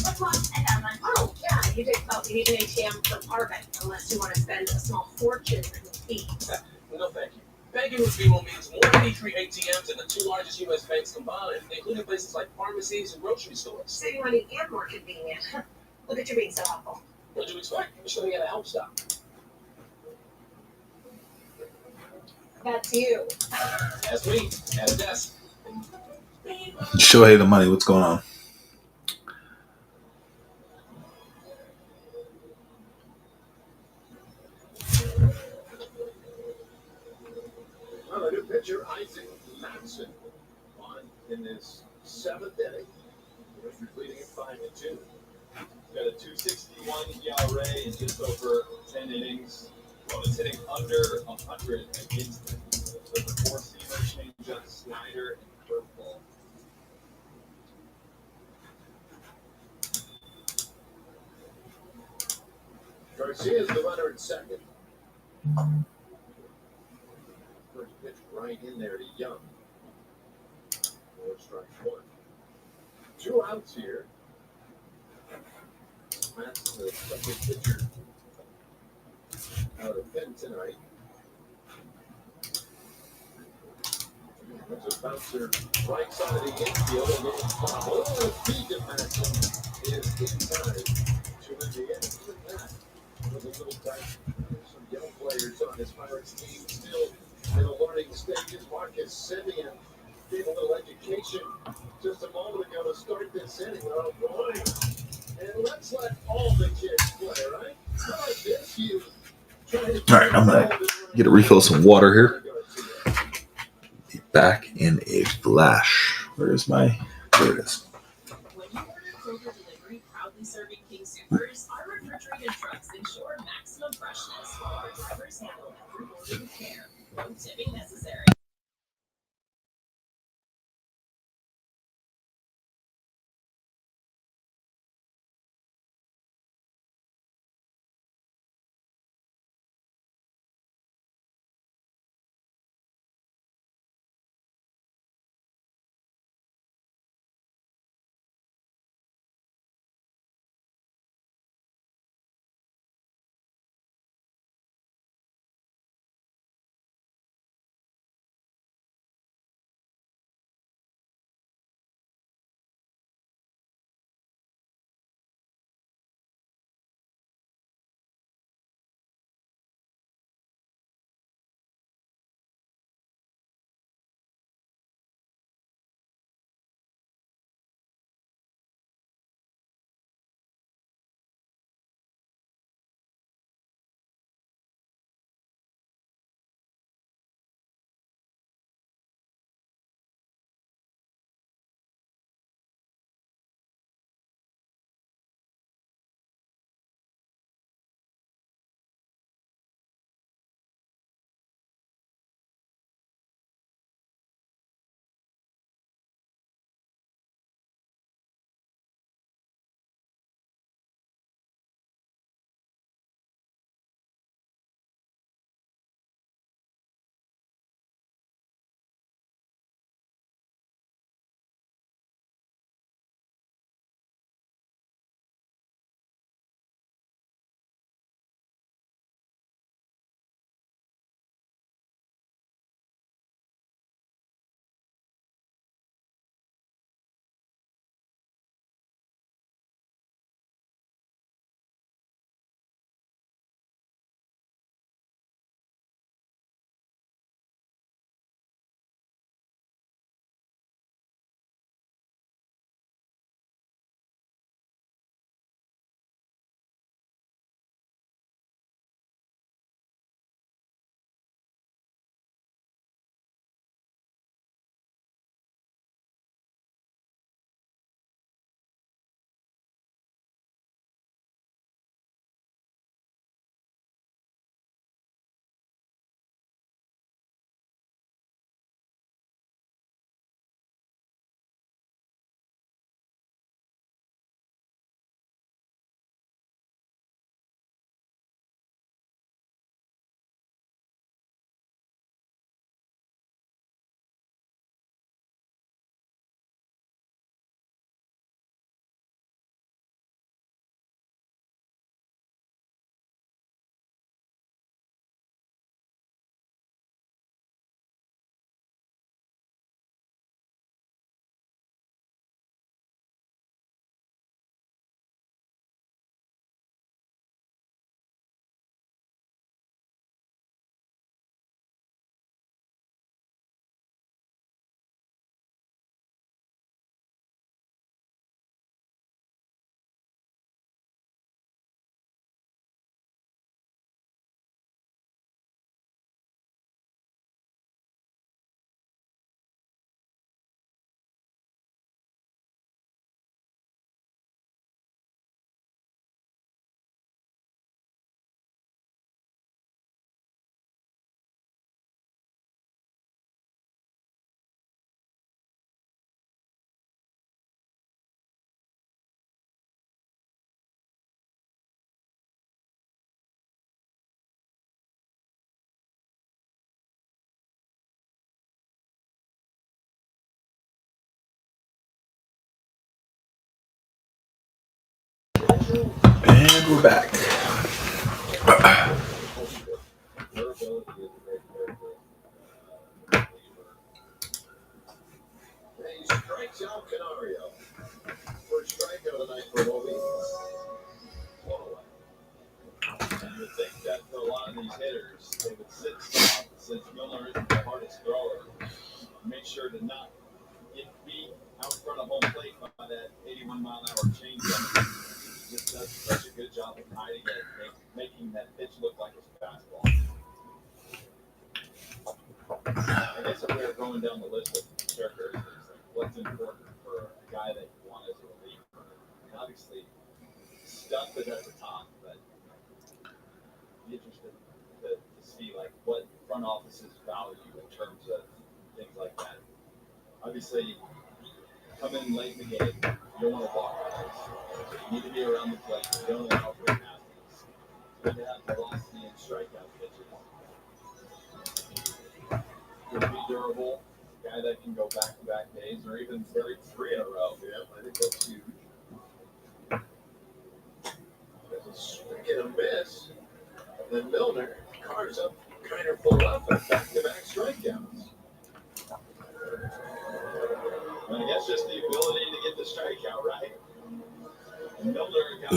Speaker 8: What's wrong? I found one. Oh, yeah, you did tell me you need an ATM from our bank, unless you want to spend a small fortune in fees.
Speaker 10: No, thank you. Banking with BMO means more D3 ATMs than the two largest U.S. banks combined, including places like pharmacies and grocery stores.
Speaker 8: Saving money and more convenient. Look at you being so helpful.
Speaker 10: What did you expect? You're sitting at a help stop.
Speaker 8: That's you.
Speaker 10: That's me, at a desk.
Speaker 1: Shohei the money. What's going on?
Speaker 2: Well, the new pitcher, Isaac Matson, on in this 7th inning. Rangers leading at 5-2.
Speaker 3: Got a 2.61 ERA in just over 10 innings. Well, it's hitting under 100 against them. So the four-seamer, changeup, slider, and curveball.
Speaker 2: Garcia's the runner at second. First pitch right in there to Young. 4 strikes 1. 2 outs here. That's the second pitcher out of Penn tonight. There's a bouncer right side of the infield. A little bobble. A feed to Matson is in time to win the inning. Look at that. With a little dice. There's some young players on this Pirates team still in the learning stages. Marcus Simeon gave a little education just a moment ago to start this inning. Oh boy. And let's let all the kids play, right? How like this, you try to
Speaker 1: All right, I'm going to get a refill of some water here. Be back in a flash. Where is my... There it is.
Speaker 14: When you order Kroger Delivery, proudly serving King Soopers, our refrigerated trucks ensure maximum freshness while our drivers handle every order with care. No tipping necessary.
Speaker 1: And we're back.
Speaker 2: He strikes out Canario. First strikeout of the night for Bobby.
Speaker 3: You would think that for a lot of these hitters, they would sit soft since Miller isn't the hardest thrower. Make sure to not get beat out front of home plate by that 81-mile-an-hour changeup. He just does such a good job of hiding it, making that pitch look like his fastball. I guess if we were going down the list of characteristics, like what's important for a guy that you want as a reliever, I mean, obviously, stuff is at the top, but be interested to see like what front offices value in terms of things like that. Obviously, come in late in the game, you don't want to walk guys. So you need to be around the plate. You don't allow for passes. You need to have velocity and strikeout pitches. You need to be durable, a guy that can go back-to-back days or even 33 in a row.
Speaker 2: Yeah, I think that's huge. There's a swing and a miss. Then Milner carves up Kiner full up and back-to-back strikeouts.
Speaker 3: And I guess just the ability to get the strikeout, right? And Milner, a guy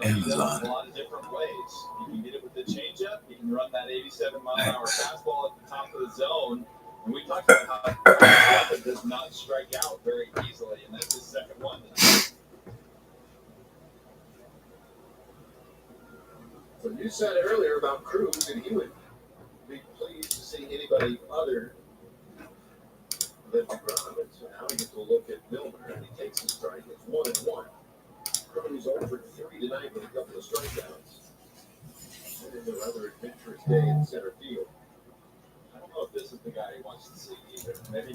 Speaker 3: that he does it a lot of different ways. He can get it with the changeup. He can run that 87-mile-an-hour fastball at the top of the zone. And we talked about how it does not strike out very easily, and that's his second one tonight.
Speaker 2: So you said earlier about Cruz, and he would be pleased to see anybody other than DeGrom. And so now he gets to look at Milner, and he takes the strike. It's 1-1. Cruz over 3 tonight with a couple of strikeouts. And it's a rather adventurous day in center field.
Speaker 3: I don't know if this is the guy he wants to see either. Maybe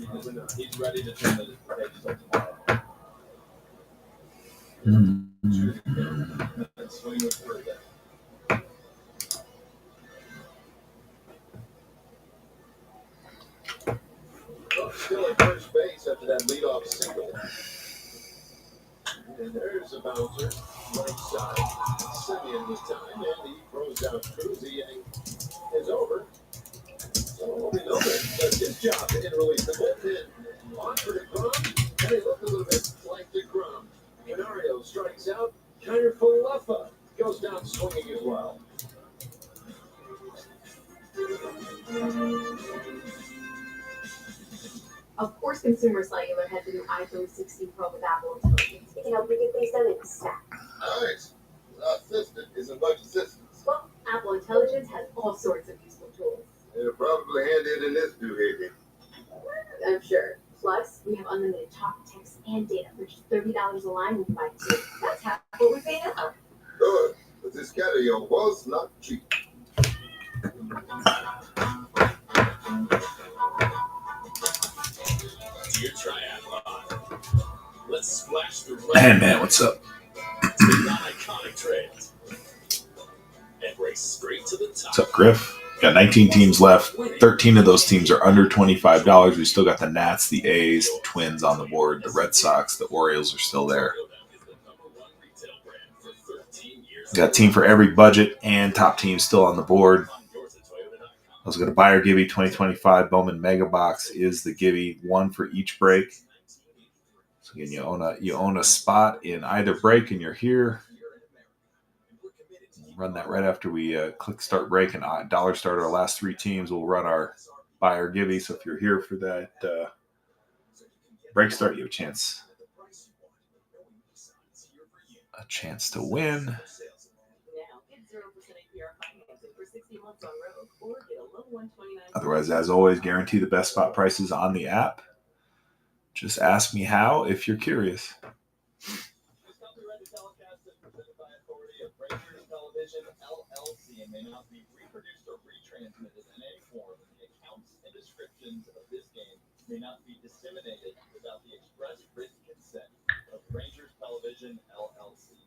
Speaker 3: he's ready to turn the page till tomorrow. And swing with further.
Speaker 2: Still at first base after that leadoff single. And there's a bouncer, right side. Simeon this time, and he throws out Cruz. The inning is over. So Milner does his job to release the bullpen. On for DeGrom, and they look a little bit like DeGrom. Canario strikes out. Kiner Falefa goes down swinging as well.
Speaker 18: Of course, Consumer Cellular has the new iPhone 16 Pro with Apple Intelligence. It can help you get things done in a snap.
Speaker 2: Nice. Assistant isn't much assistance.
Speaker 18: Well, Apple Intelligence has all sorts of useful tools.
Speaker 2: They're probably handier than this doohickey.
Speaker 18: I'm sure. Plus, we have unlimited talk, text, and data for just $30 a line when you buy two. That's half what we pay now.
Speaker 2: Good. But this Cario was not cheap.
Speaker 15: Dear Triathlon, let's splash the
Speaker 1: Man, what's up?
Speaker 15: Take on iconic trails and race straight to the top.
Speaker 1: What's up, Griff? Got 19 teams left. 13 of those teams are under $25. We still got the Nats, the A's, the Twins on the board. The Red Sox, the Orioles are still there. Got a team for every budget and top team still on the board. I was going to buy or Gibby 2025 Bowman Mega Box is the Gibby, one for each break. So again, you own a spot in either break, and you're here. Run that right after we click start break and dollar start our last three teams. We'll run our buy or Gibby. So if you're here for that break start, you have a chance to win. Otherwise, as always, guarantee the best spot prices on the app. Just ask me how if you're curious.
Speaker 3: Television LLC and may not be reproduced or retransmitted in any form. The accounts and descriptions of this game may not be disseminated without the express written consent of Rangers Television LLC.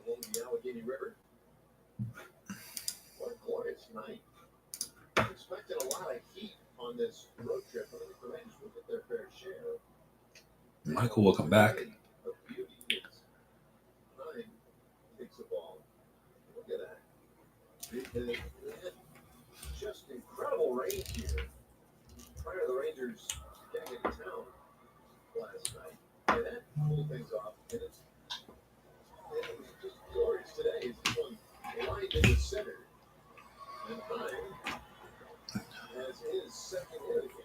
Speaker 2: Along the Allegheny River. What a glorious night. I'm expecting a lot of heat on this road trip. I think the Rangers will get their fair share.
Speaker 1: Michael, welcome back.
Speaker 2: Takes the ball. Look at that. Just incredible range here. Prior to the Rangers getting into town last night. And that pulled things off. And it was just glorious today. It's this one lined in the center. And Hine has his second hit of the game.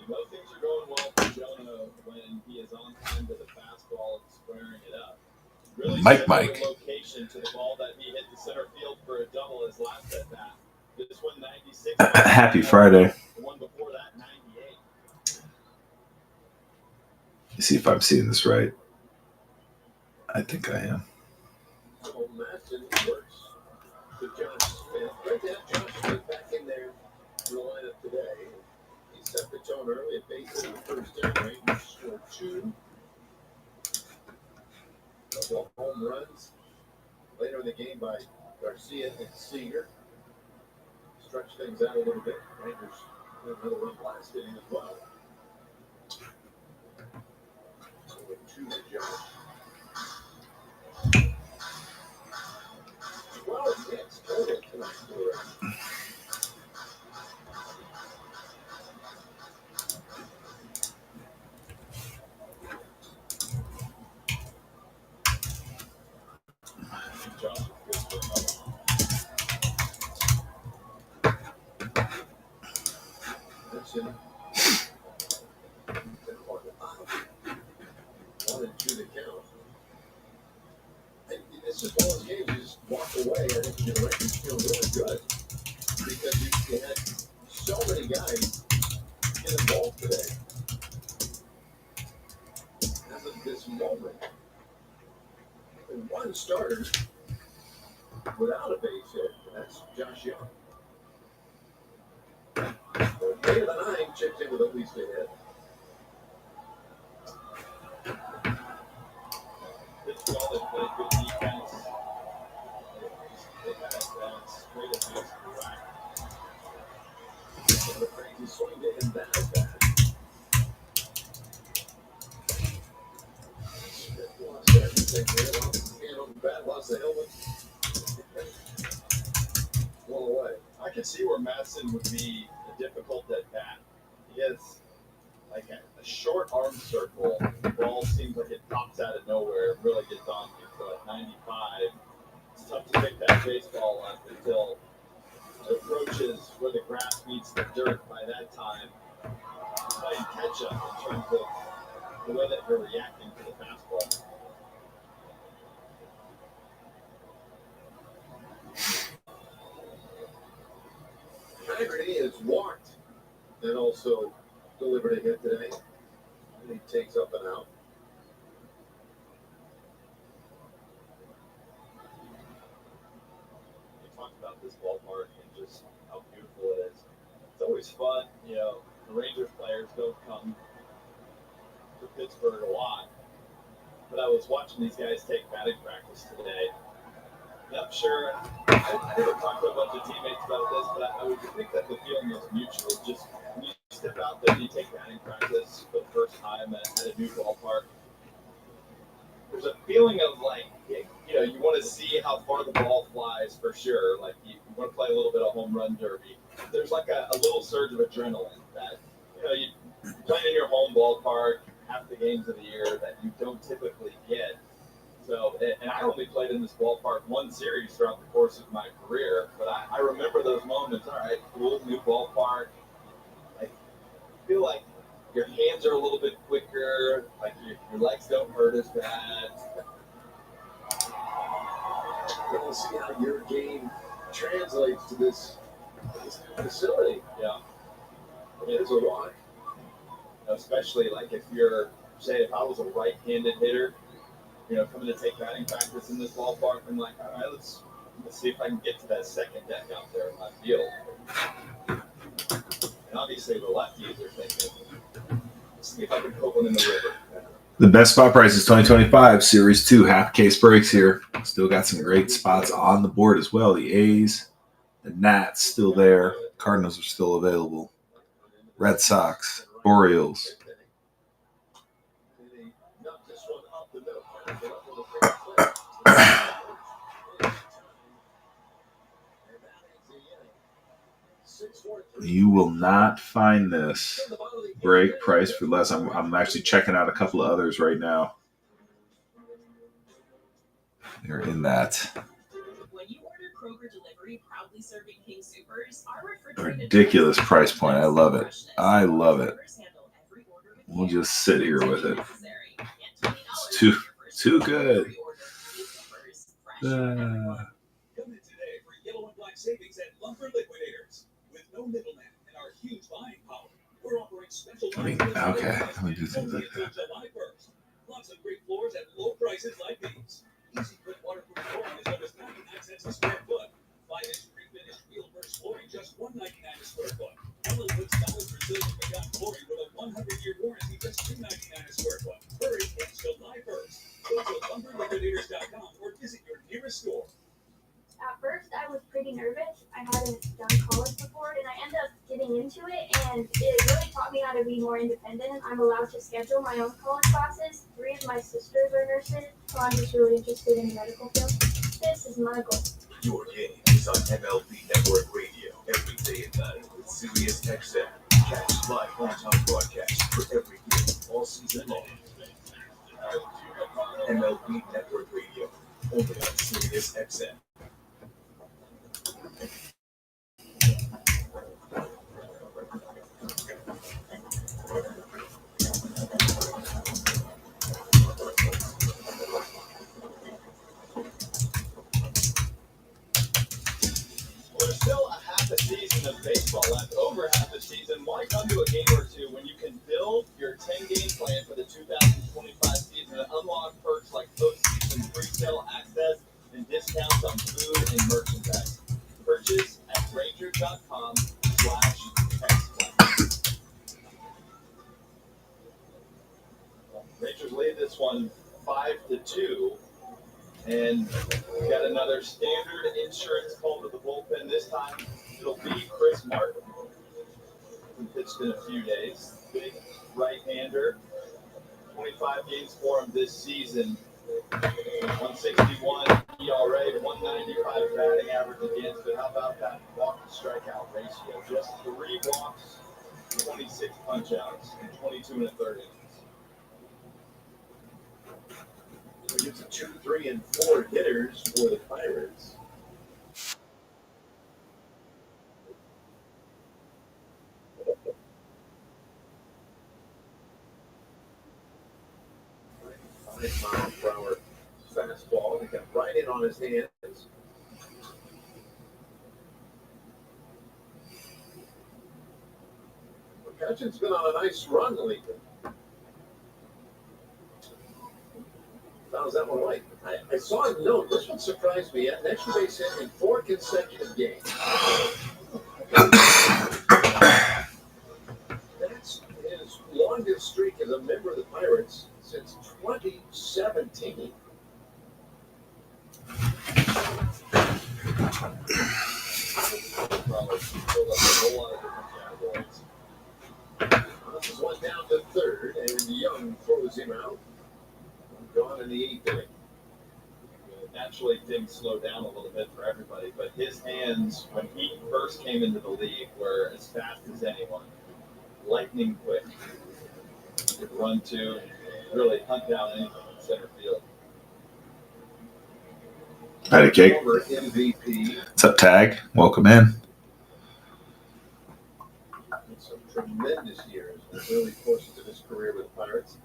Speaker 3: You know things are going well for Jonah when he is on time to the fastball and squaring it up. Really
Speaker 1: Mike.
Speaker 3: Location to the ball that he hit the center field for a double his last at bat. This one 96.
Speaker 1: Happy Friday.
Speaker 3: The one before that 98.
Speaker 1: Let's see if I'm seeing this right. I think I am.
Speaker 2: Oh, Madsen works to Josh Smith. Great to have Josh Smith back in there in the lineup today. He set the tone early at base in the first inning. Rangers scored 2. Double home runs later in the game by Garcia and Seager. Stretch things out a little bit. Rangers have another run last inning as well. 2 to Josh. 12 hits total tonight for the Rangers. Madsen. 1-2 the count. It's just one of those games you just walk away. I think the Rangers feel really good because you had so many guys get involved today. As of this moment, and one starter without a base hit, that's Josh Young. 8 of the 9 chipped in with at least a hit.
Speaker 3: This ball that played good defense. They had that straight up against the rack.
Speaker 2: The crazy swing to him that at bat. Smith lost everything there. Lost his hand on the bat, lost the helmet. One away.
Speaker 3: I can see where Madsen would be difficult at bat. He has like a short arm circle. The ball seems like it pops out of nowhere. It really gets on you. So at 95, it's tough to pick that baseball up until it approaches where the grass meets the dirt. By that time, it's playing catch up in terms of the way that you're reacting to the fastball.
Speaker 2: Haggerty has walked and also delivered a hit today. And he takes up and out.
Speaker 3: We talked about this ballpark and just how beautiful it is. It's always fun, you know. The Rangers players don't come to Pittsburgh a lot, but I was watching these guys take batting practice today. And I'm sure I never talked to a bunch of teammates about this, but I would think that the feeling is mutual. Just when you step out there and you take batting practice for the first time at a new ballpark, there's a feeling of like, you know, you want to see how far the ball flies for sure. Like you want to play a little bit of home run derby. There's like a little surge of adrenaline that, you know, you play in your home ballpark half the games of the year that you don't typically get. So, and I only played in this ballpark one series throughout the course of my career, but I remember those moments. All right, cool, new ballpark. I feel like your hands are a little bit quicker, like your legs don't hurt as bad.
Speaker 2: We'll see how your game translates to this facility.
Speaker 3: Yeah.
Speaker 2: It's a lot.
Speaker 3: Especially like if you're, say, if I was a right-handed hitter, you know, coming to take batting practice in this ballpark, I'm like, all right, let's see if I can get to that second deck out there in left field. And obviously the lefties are thinking, let's see if I can put one in the river.
Speaker 1: The best spot prices 2025 Series 2 half case breaks here. Still got some great spots on the board as well. The A's, the Nats still there. Cardinals are still available. Red Sox, Orioles. You will not find this break price for less. I'm actually checking out a couple of others right now. They're in that
Speaker 14: When you order Kroger delivery, proudly serving King Supers, our refrigerated
Speaker 1: ridiculous price point. I love it. I love it. We'll just sit here with it. It's too good.
Speaker 10: Come in today for yellow and black savings at Lumber Liquidators. With no middleman and our huge buying power, we're offering special
Speaker 1: Okay. Let me do things
Speaker 10: only
Speaker 1: like
Speaker 10: until
Speaker 1: that.
Speaker 10: July 1st. Lots of great floors at low prices like these. Easy quick waterproof flooring is almost 99 cents a square foot. 5-inch pre-finished wheel-burst flooring just $1.99 a square foot. Ellen Wood's solid Brazilian Begon flooring with a 100-year warranty just $2.99 a square foot. Hurry, it's July 1st. Go to lumberliquidators.com or visit your nearest store.
Speaker 18: At first, I was pretty nervous. I hadn't done college before, and I ended up getting into it, and it really taught me how to be more independent. I'm allowed to schedule my own college classes. 3 of my sisters are nurses, so I'm just really interested in the medical field. This is my goal.
Speaker 10: Your game is on MLB Network Radio every day and night with Sirius XM. Catch live on-time broadcasts for every game all season long. MLB Network Radio, only on Sirius XM. There's still a half a season of baseball left, over half a season. Why come to a game or two when you can build your 10-game plan for the 2025 season and unlock perks like postseason pre-sale access and discounts on food and merchandise? Purchase at Ranger.com/xplan. Rangers lead this one 5-2. And we got another standard insurance call to the bullpen. This time it'll be Chris Martin, who pitched in a few days. Big right-hander. 25 games for him this season. 161 ERA, 195 batting average against. But how about that walk-to-strikeout ratio? Just 3 walks, 26 punch-outs, and 22 1/3 innings.
Speaker 2: It's a 2, 3, and 4 hitters for the Pirates. Mile-per-hour fastball. He got right in on his hands. McCutcheon's been on a nice run lately. Fouls that one away. I saw a note. This one surprised me. An extra base hit in 4 consecutive games. That's his longest streak as a member of the Pirates since 2017. Probably filled up a whole lot of different categories. This is one down to third, and Young throws him out. Gone in the 8th inning.
Speaker 3: Naturally, things slow down a little bit for everybody, but his hands, when he first came into the league, were as fast as anyone. Lightning quick. Could run to, really hunt down anything in center field.
Speaker 1: Patty Cake.
Speaker 2: Former MVP.
Speaker 1: What's up, Tag? Welcome in.
Speaker 2: Some tremendous years in the early portions of his career with the Pirates.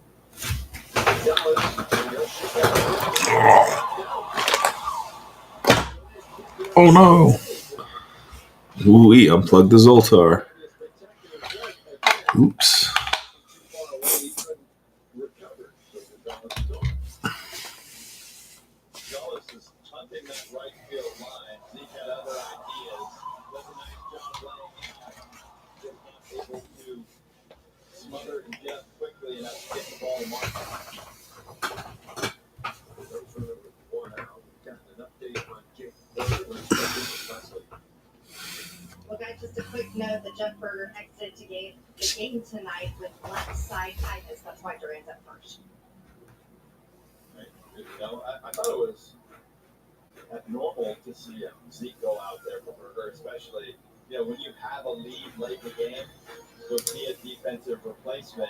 Speaker 1: Oh no. Ooh, we unplugged the Zoltar. Oops.
Speaker 3: Gullis is hunting that right field line. Zeke had other ideas. Does a nice job laying out. Just not able to smother and get up quickly enough to get the ball marked.
Speaker 8: Well, guys, just a quick know the jumper exited the game tonight with left side tightness. That's why Durant's at first.
Speaker 3: Right. You know, I thought it was abnormal to see Zeke go out there for Berger, especially, you know, when you have a lead late in the game, would be a defensive replacement.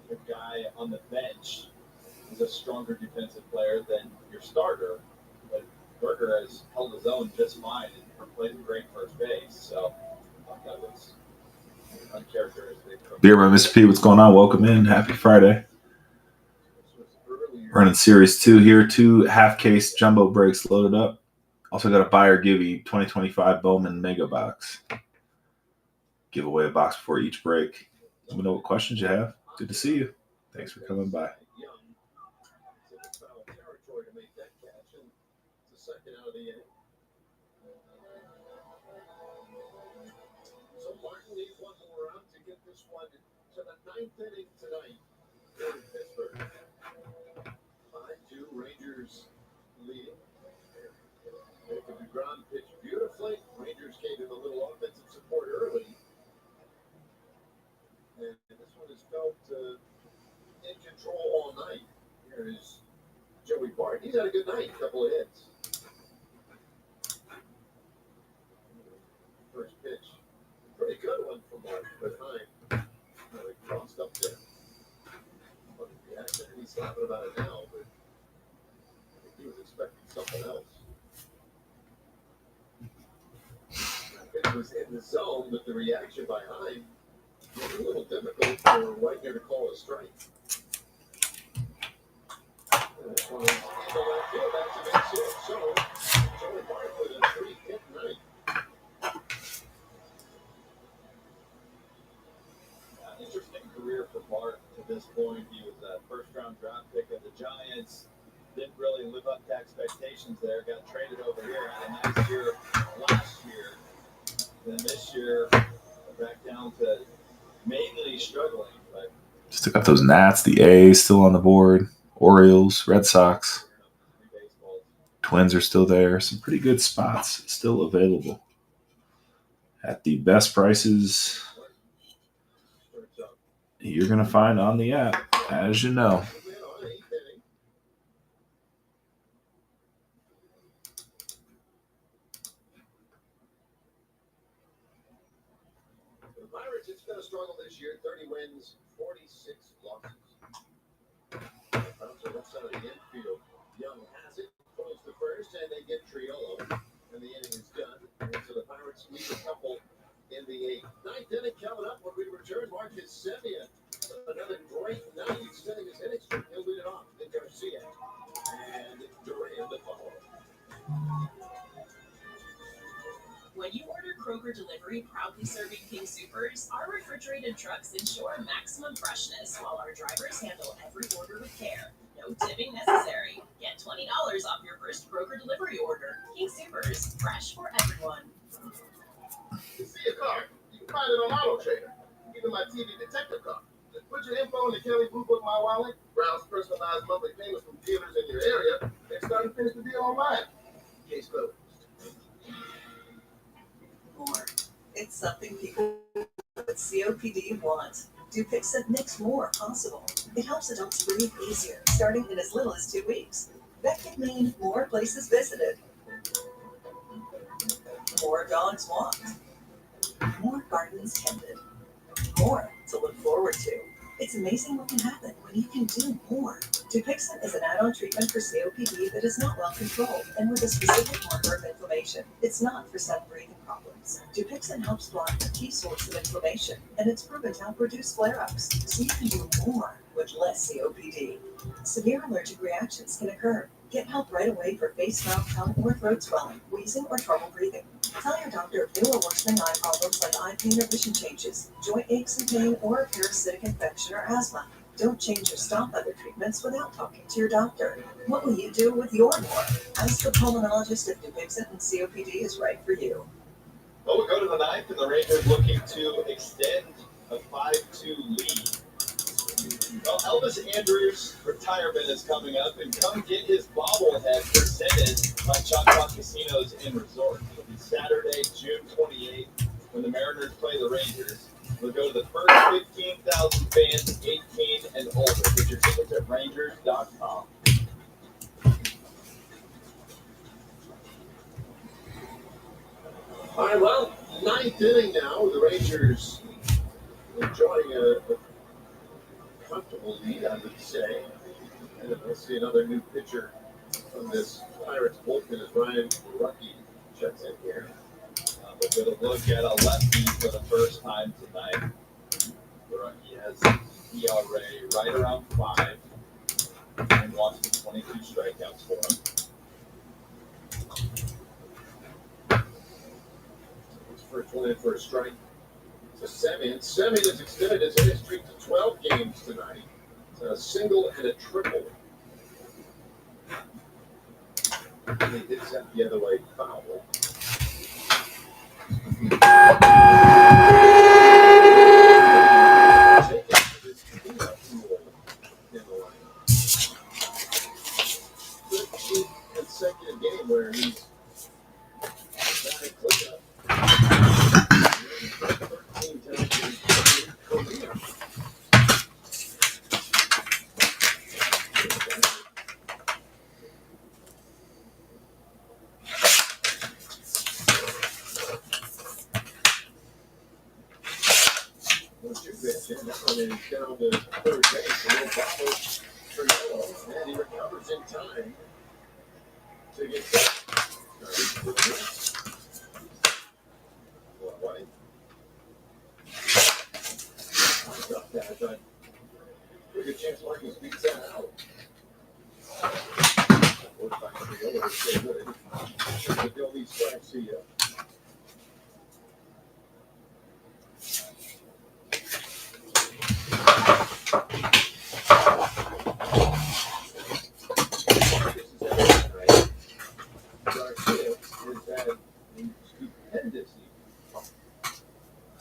Speaker 3: The guy on the bench is a stronger defensive player than your starter, but Berger has held his own just fine and plays a great first base. So I thought that was uncharacteristic.
Speaker 1: Beer by Mr. P, what's going on? Welcome in. Happy Friday. Running Series 2 here. 2 half-case jumbo breaks loaded up. Also got a buyer givey 2025 Bowman Mega Box. Give away a box before each break. Let me know what questions you have. Good to see you. Thanks for coming by.
Speaker 2: So Martin needs one more out to get this one to the 9th inning tonight in Pittsburgh. 5-2 Rangers leading. Jacob DeGrom pitched beautifully. Rangers gave him a little offensive support early. And this one is felt in control all night. Here is Joey Bart. He's had a good night, couple of hits. First pitch. Pretty good one from Mark, but Heim really crossed up there. But the reaction, and he's laughing about it now, but I think he was expecting something else. It was in the zone, but the reaction by Heim was a little difficult for Whitener to call a strike. And this one is in the left field. That's a big hit. So, Joey Bart with a 3-hit night.
Speaker 3: Interesting career for Bart to this point. He was a first-round draft pick of the Giants. Didn't really live up to expectations there. Got traded over here. Had a nice year last year. Then this year, back down to mainly struggling. But
Speaker 1: Still got those Nats, the A's still on the board, Orioles, Red Sox. Twins are still there. Some pretty good spots still available at the best prices you're going to find on the app, as you know.
Speaker 2: The Pirates, it's been a struggle this year. 30 wins, 46 losses. Bounce the left side of the infield. Young has it, throws to first, and they get Triolo. And the inning is done. And so the Pirates lead a couple in the 8th. 9th inning coming up when we return. Marcus Semien. Another great night, extending his hitting streak. He'll lead it off. Then Garcia and Duran to follow.
Speaker 14: When you order Kroger Delivery, proudly serving King Supers, our refrigerated trucks ensure maximum freshness while our drivers handle every order with care. No tipping necessary. Get $20 off your first Kroger Delivery order. King Supers, fresh for everyone.
Speaker 2: You see a car, you can find it on Auto Trader. Even my TV detective car. Just put your info in the Kelly Blue Book My Wallet, browse personalized monthly payments from dealers in your area, and start and finish the deal online. Case closed.
Speaker 19: More. It's something people with COPD want. Dupixent makes more possible. It helps adults breathe easier, starting in as little as 2 weeks. That can mean more places visited, more dogs walked, more gardens tended, more to look forward to. It's amazing what can happen when you can do more. Dupixent is an add-on treatment for COPD that is not well controlled and with a specific marker of inflammation. It's not for sudden breathing problems. Dupixent helps block a key source of inflammation, and it's proven to help reduce flare-ups, so you can do more with less COPD. Severe allergic reactions can occur. Get help right away for face, mouth, tongue, or throat swelling, wheezing, or trouble breathing. Tell your doctor if new or worsening eye problems like eye pain or vision changes, joint aches and pain, or a parasitic infection or asthma. Don't change or stop other treatments without talking to your doctor. What will you do with your more? Ask the pulmonologist if Dupixent and COPD is right for you.
Speaker 3: Well, we go to the 9th, and the Rangers looking to extend a 5-2 lead. Well, Elvis Andrews' retirement is coming up, and come get his bobblehead presented by Choctaw Casinos and Resorts. It'll be Saturday, June 28th, when the Mariners play the Rangers. We'll go to the first 15,000 fans 18 and older. Get your tickets at Rangers.com.
Speaker 2: All right, well, ninth inning now. The Rangers enjoying a comfortable lead, I would say. And let's see another new pitcher from this Pirates bullpen as Ryan Rucky checks in here.
Speaker 3: We'll get a look at a lefty for the first time tonight. Rucky has an ERA right around 5 and wants 22 strikeouts for him.
Speaker 2: His first one in for a strike to Semyon. Semyon has extended his hitting streak to 12 games tonight. It's a single and a triple. And he hits that the other way foul. Consecutive game where he's got a cleanup. 13 times in his career. And that one is down to third base. And no for yellow. And he recovers in time to get back. White. I got that. I thought, pretty good chance Marcus beats that out. We're back to the yellow. It's so good. But they'll need strikes. See ya.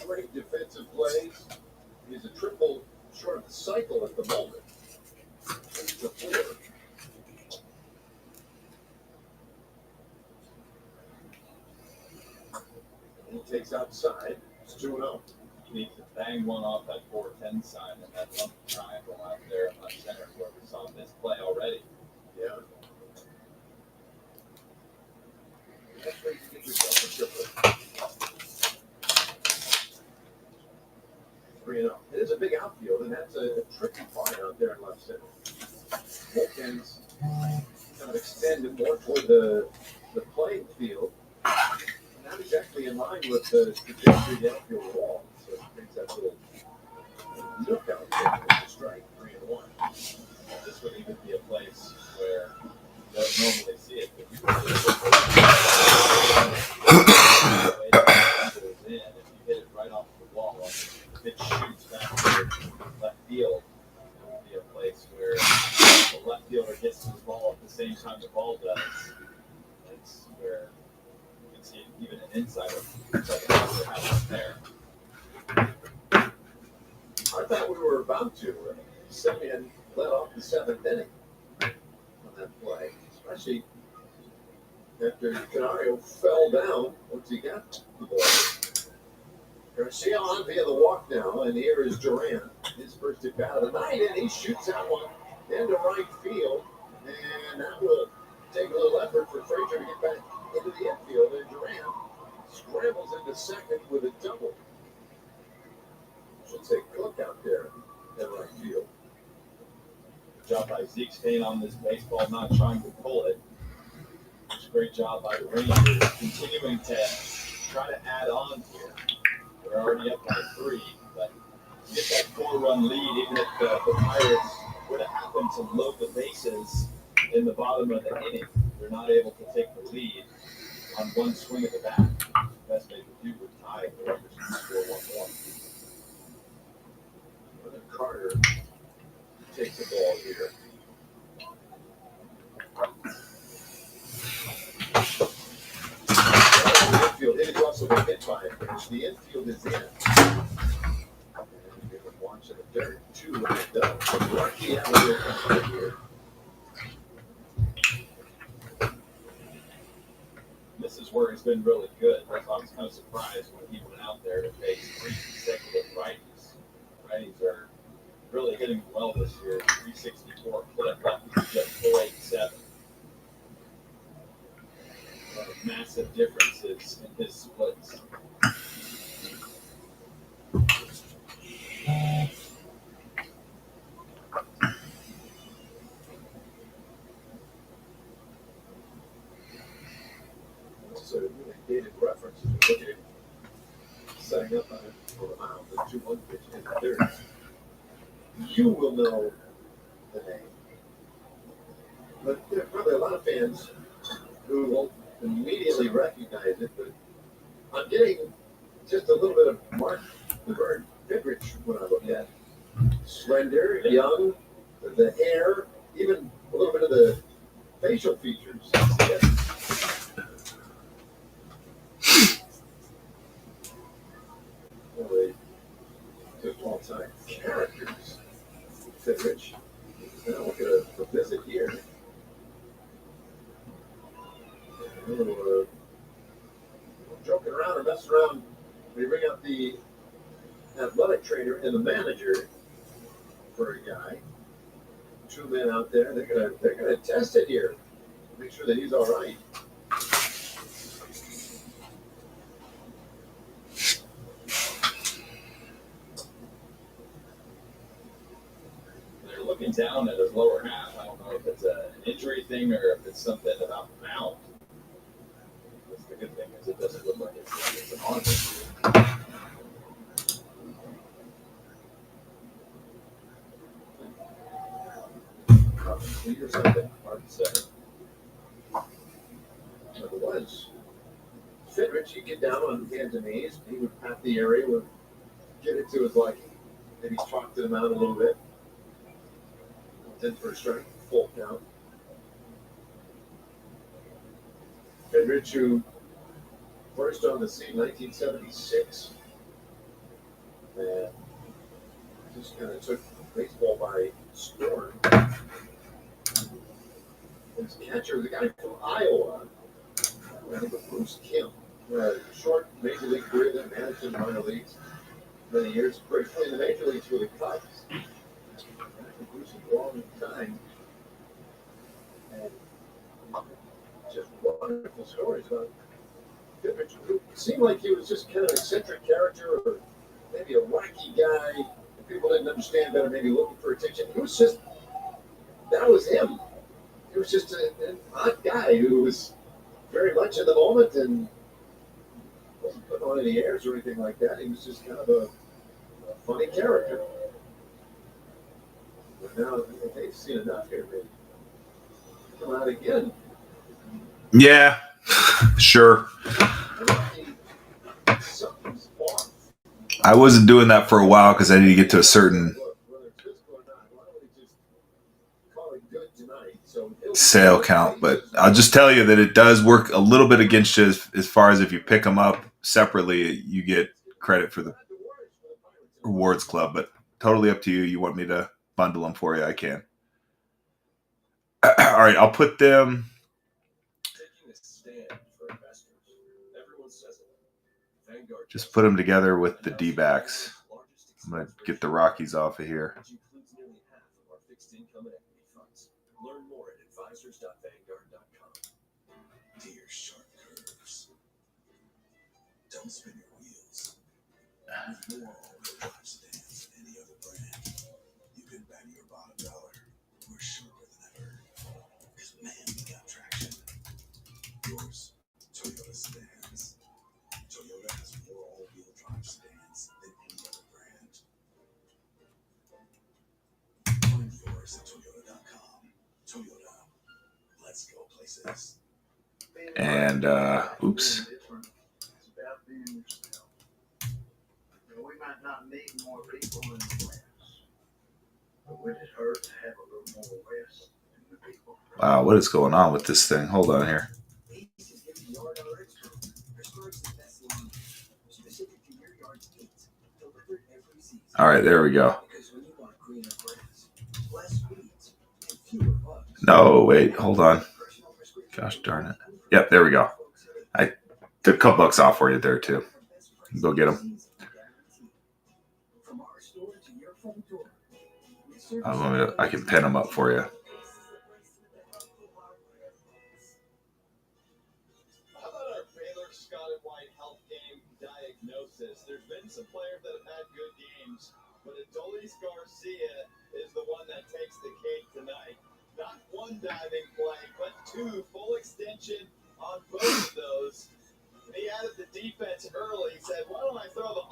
Speaker 2: Great defensive plays. He's a triple short of the cycle at the moment. It's the 4. He takes outside. It's 2-0.
Speaker 3: He needs to bang one off that 410 sign and that lump triangle out there on center where we saw this play already.
Speaker 2: Yeah. That's where you get yourself a triple. 3-0. It is a big outfield, and that's a tricky part out there in left center. Bullpens kind of extend more toward the playing field. Not exactly in line with the trajectory of the outfield wall. So it brings that little look out there with the strike, 3-1.
Speaker 3: This would even be a place where you don't normally see it. But you if you hit it right off the wall, if it shoots back to left field, it would be a place where the left fielder gets to the ball at the same time the ball does. It's where you can see even an insider happens there.
Speaker 2: I thought we were about to. Semyon led off the 7th inning on that play, especially after Canario fell down once he got the ball. Garcia on via the walk now, and here is Duran. His first at bat of the night, and he shoots that one into right field, and that will take a little effort for Frazier to get back into the infield, and Duran scrambles into second with a double. Should say Cook out there at right field.
Speaker 3: Good job by Zeke staying on this baseball, not trying to pull it. It's a great job by the Rangers continuing to try to add on here. They're already up by 3, but get that 4-run lead, even if the Pirates would have happened to load the bases in the bottom of the inning. They're not able to take the lead on one swing of the bat. Best they could do was tie the Rangers to score 1 more.
Speaker 2: Carter takes the ball here. The infield hit is also been hit by a pitch. The infield is in. And we can watch it at dirt. 2 right up. Lucky out of here.
Speaker 3: This is where he's been really good. I was kind of surprised when he went out there
Speaker 2: setting up for the mound, the 2-1 pitch in the third. You will know the name. But there are probably a lot of fans who won't immediately recognize it, but I'm getting just a little bit of Mark the Bird Goodrich when I look at it. Slender, young, the hair, even a little bit of the facial features. Well, they just all-time characters. Goodrich. Now look at a visit here. Joking around or messing around. We bring up the athletic trainer and the manager for a guy. 2 men out there. They're gonna test it here. Make sure that he's all right.
Speaker 3: They're looking down at his lower half. I don't know if it's an injury thing or if it's something about the mount. That's the good thing is it doesn't look like it's an arm injury.
Speaker 2: Or something. Hard to say. But it was. Goodrich, he'd get down on hands and knees. He would pat the area, would get it to his liking. Maybe talk to him out a little bit. 10 for a strike, full count. Goodrich, who first on the scene 1976, and just kind of took baseball by storm. His catcher was a guy from Iowa, I think it was Bruce Kim, who had a short major league career that managed in minor leagues many years, briefly in the major leagues with the Cubs. Bruce a long time. And just wonderful stories about Goodrich, who seemed like he was just kind of an eccentric character or maybe a wacky guy. People didn't understand better, maybe looking for attention. He was just, that was him. He was just an odd guy who was very much in the moment and wasn't putting on any airs or anything like that. He was just kind of a funny character. But now they've seen enough here, maybe. Come out again.
Speaker 1: Yeah, sure.
Speaker 2: Something's off.
Speaker 1: I wasn't doing that for a while because I need to get to a certain sale count, but I'll just tell you that it does work a little bit against you as far as if you pick them up separately, you get credit for the rewards club, but totally up to you. You want me to bundle them for you, I can. All right, I'll put them. Just put them together with the D-backs. I'm going to get the Rockies off of here.
Speaker 10: Learn more at advisors.vanguard.com. Dear sharp curves. Don't spin your wheels. With more all-wheel drive sedans than any other brand, you can bet your bottom dollar we're sharper than ever. Because man, we got traction. Yours, Toyota sedans. Toyota has more all-wheel drive sedans than any other brand. Find yours at Toyota.com. Toyota. Let's go places.
Speaker 1: And, oops.
Speaker 11: We might not need more people in the West, but would it hurt to have a little more West in the people?
Speaker 1: Wow, what is going on with this thing? Hold on here. All right, there we go. No, wait, hold on. Gosh darn it. Yep, there we go. I took a couple bucks off for you there, too. Go get them. I can pin them up for you.
Speaker 3: How about our Baylor Scott and White health game diagnosis? There's been some players that have had good games, but Adolis Garcia is the one that takes the cake tonight. Not one diving play, but 2 full extension on both of those. And he added the defense early. He said, why don't I throw the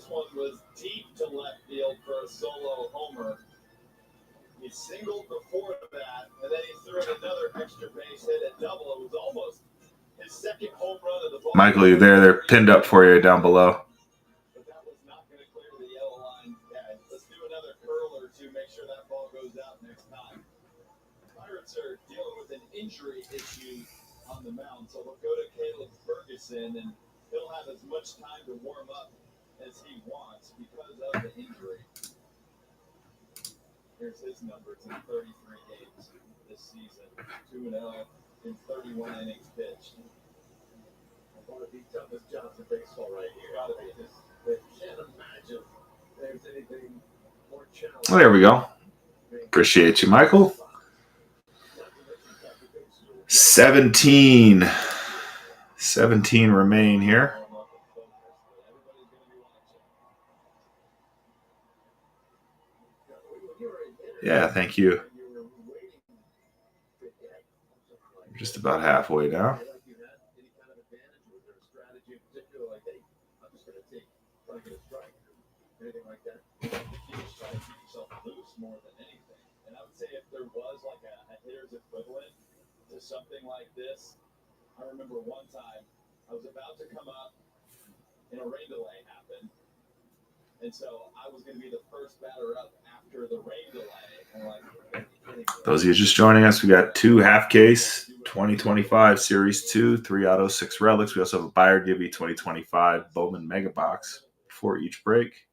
Speaker 3: one was deep to left field for a solo homer. He singled before that, and then he threw in another extra base hit at double. It was almost his second home run of the ball.
Speaker 1: Michael, you're there. They're pinned up for you down below.
Speaker 3: But that was not going to clear the yellow line. Yeah, let's do another curl or two, make sure that ball goes out next time. Pirates are dealing with an injury issue on the mound, so we'll go to Caleb Ferguson, and he'll have as much time to warm up as he wants because of the injury. Here's his numbers in 33 games this season. 2-0 in 31 innings pitched.
Speaker 2: One of the toughest jobs in baseball right here. Gotta be just, I can't imagine there's anything more challenging.
Speaker 1: Well, there we go. Appreciate you, Michael. 17 remain here. Yeah, thank you. Just about halfway now.
Speaker 3: More than anything. And I would say if there was like a hitter's equivalent to something like this, I remember one time I was about to come up and a rain delay happened. And so I was going to be the first batter up after the rain delay. And
Speaker 1: those of you just joining us, we got 2 half case 2025 Series 2, 3 auto, 6 relics. We also have a buyer give you 2025 Bowman Mega Box for each break.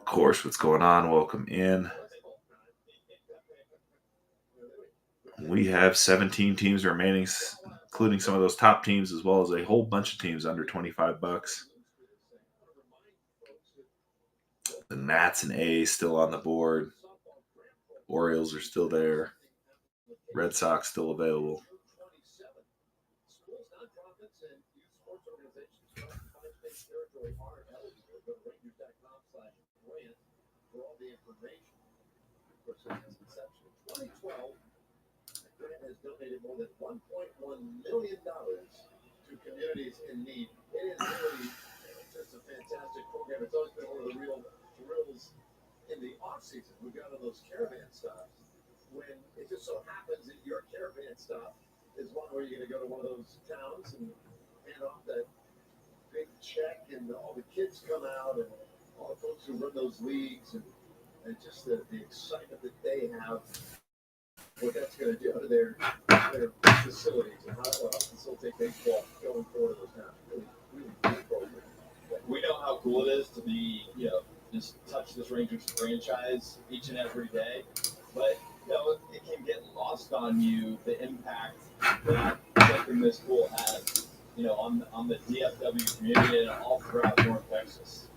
Speaker 1: Of course, what's going on? Welcome in. We have 17 teams remaining, including some of those top teams, as well as a whole bunch of teams under $25. The Nats and A's still on the board. Orioles are still there. Red Sox still available.
Speaker 2: For all the information. For since inception in 2012, Grant has donated more than $1.1 million to communities in need. It is really just a fantastic program. It's always been one of the real thrills in the off season. We've got all those caravan stops. When it just so happens that your caravan stop is one where you're going to go to one of those towns and hand off that big check, and all the kids come out and all the folks who run those leagues, and just the excitement that they have, what that's going to do to their facilities, and how that will help facilitate baseball going forward to those towns. Really good program.
Speaker 3: We know how cool it is to be, just touch this Rangers franchise each and every day, but it can get lost on you the impact that something this cool has, on the DFW community and all throughout North Texas.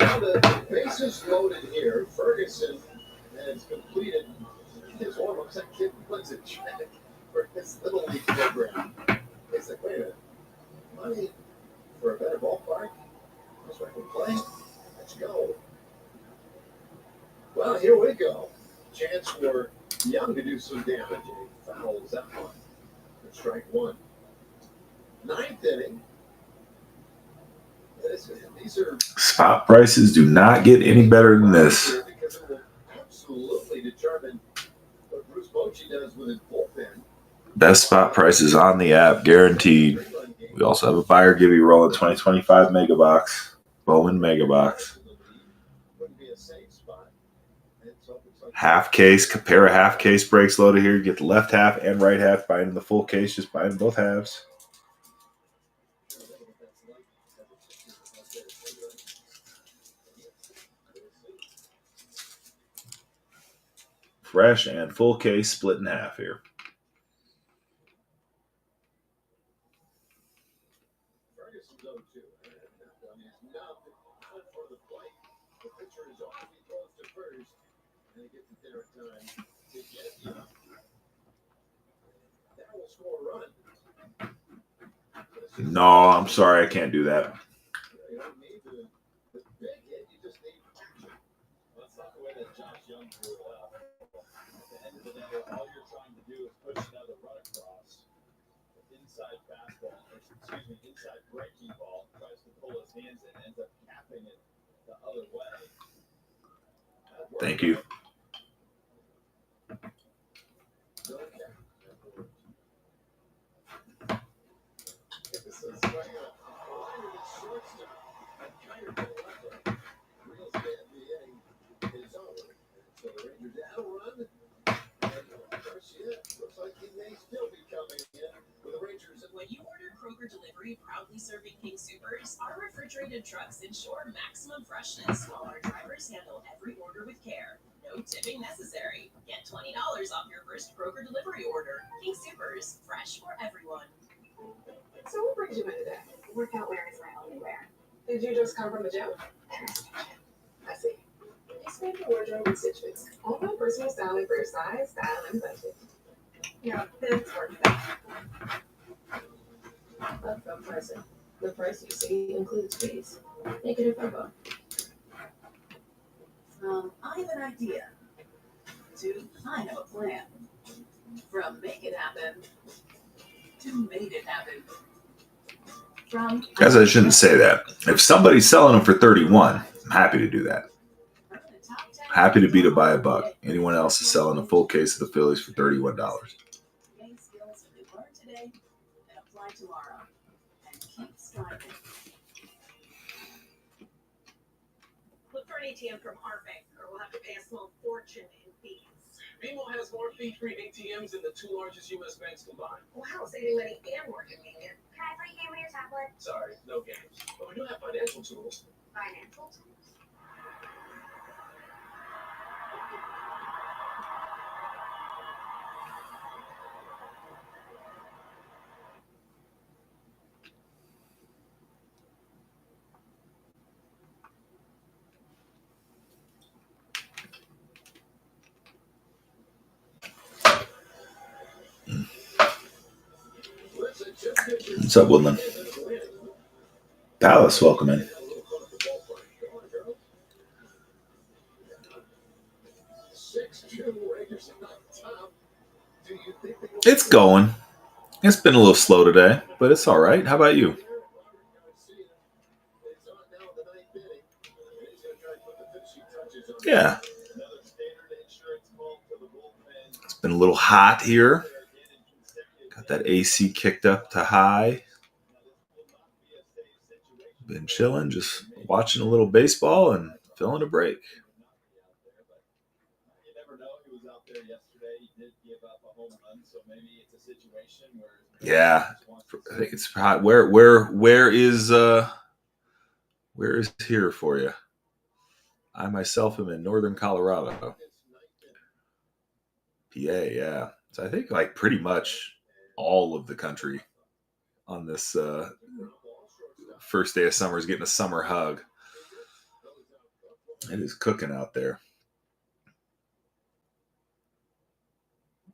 Speaker 2: Well, the bases loaded here. Ferguson has completed his warm-ups. That kid wins a check for his little league program. He's like, wait a minute, money for a better ballpark? That's where I can play. Let's go. Well, here we go. Chance for Young to do some damage. And he fouls that one for strike 1. 9th inning. These are
Speaker 1: spot prices do not get any better than this.
Speaker 2: because it will absolutely determine what Bruce Bochy does with his bullpen.
Speaker 1: Best spot prices on the app, guaranteed. We also have a buyer give you rolling 2025 Mega Box, Bowman Mega Box. Half case, compare a half case breaks loaded here. You get the left half and right half. Buying the full case, just buying both halves. Fresh and full case split in half here.
Speaker 2: Ferguson's 0-2. He's not for the plate. The pitcher is off. He throws to first, and he gets it there in time to get Young. That will score a run.
Speaker 1: No, I'm sorry, I can't do that.
Speaker 2: You don't need the big hit. You just need action.
Speaker 3: That's not the way that Josh Young drew it up. At the end of the day, all you're trying to do is push another run across. inside breaking ball, tries to pull his hands in, ends up capping it the other way.
Speaker 1: Thank you.
Speaker 2: So the Rangers had a run. Looks like he may still be coming in with the Rangers.
Speaker 14: When you order Kroger Delivery, proudly serving King Supers, our refrigerated trucks ensure maximum freshness while our drivers handle every order with care. No tipping necessary. Get $20 off your first Kroger Delivery order. King Supers, fresh for everyone.
Speaker 13: So what brings you in today? Workout wear is my only wear. Did you just come from the gym? I see. Expand your wardrobe with Stitch Fix. All about personal styling for your size, style, and budget. Yeah, that's worth it. Upfront pricing. The price you see includes fees. Negative info.
Speaker 19: From I have an idea to I have a plan. From make it happen to made it happen. From
Speaker 1: Guys, I shouldn't say that. If somebody's selling them for 31, I'm happy to do that. Happy to beat it by a buck. Anyone else is selling a full case of the Phillies for $31.
Speaker 19: Gain skills you learn today and apply tomorrow. And keep striving.
Speaker 20: Look for an ATM from our bank, or we'll have to pay a small fortune in fees.
Speaker 10: BMO has more fee-free ATMs than the two largest U.S. banks combined.
Speaker 20: Wow, saving money and more convenient.
Speaker 18: Can I play a game on your tablet?
Speaker 10: Sorry, no games. But we do have financial tools.
Speaker 18: Financial tools?
Speaker 1: What's up, Woodland? Palace, welcome in. It's going. It's been a little slow today, but it's all right. How about you? Yeah. It's been a little hot here. Got that AC kicked up to high. Been chilling, just watching a little baseball and feeling a break.
Speaker 3: You never know. He was out there yesterday. He did give up a home run, so maybe it's a situation where.
Speaker 1: Yeah, I think it's hot. Where is here for you? I myself am in northern Colorado. PA, yeah. So I think like pretty much all of the country on this first day of summer is getting a summer hug. It is cooking out there.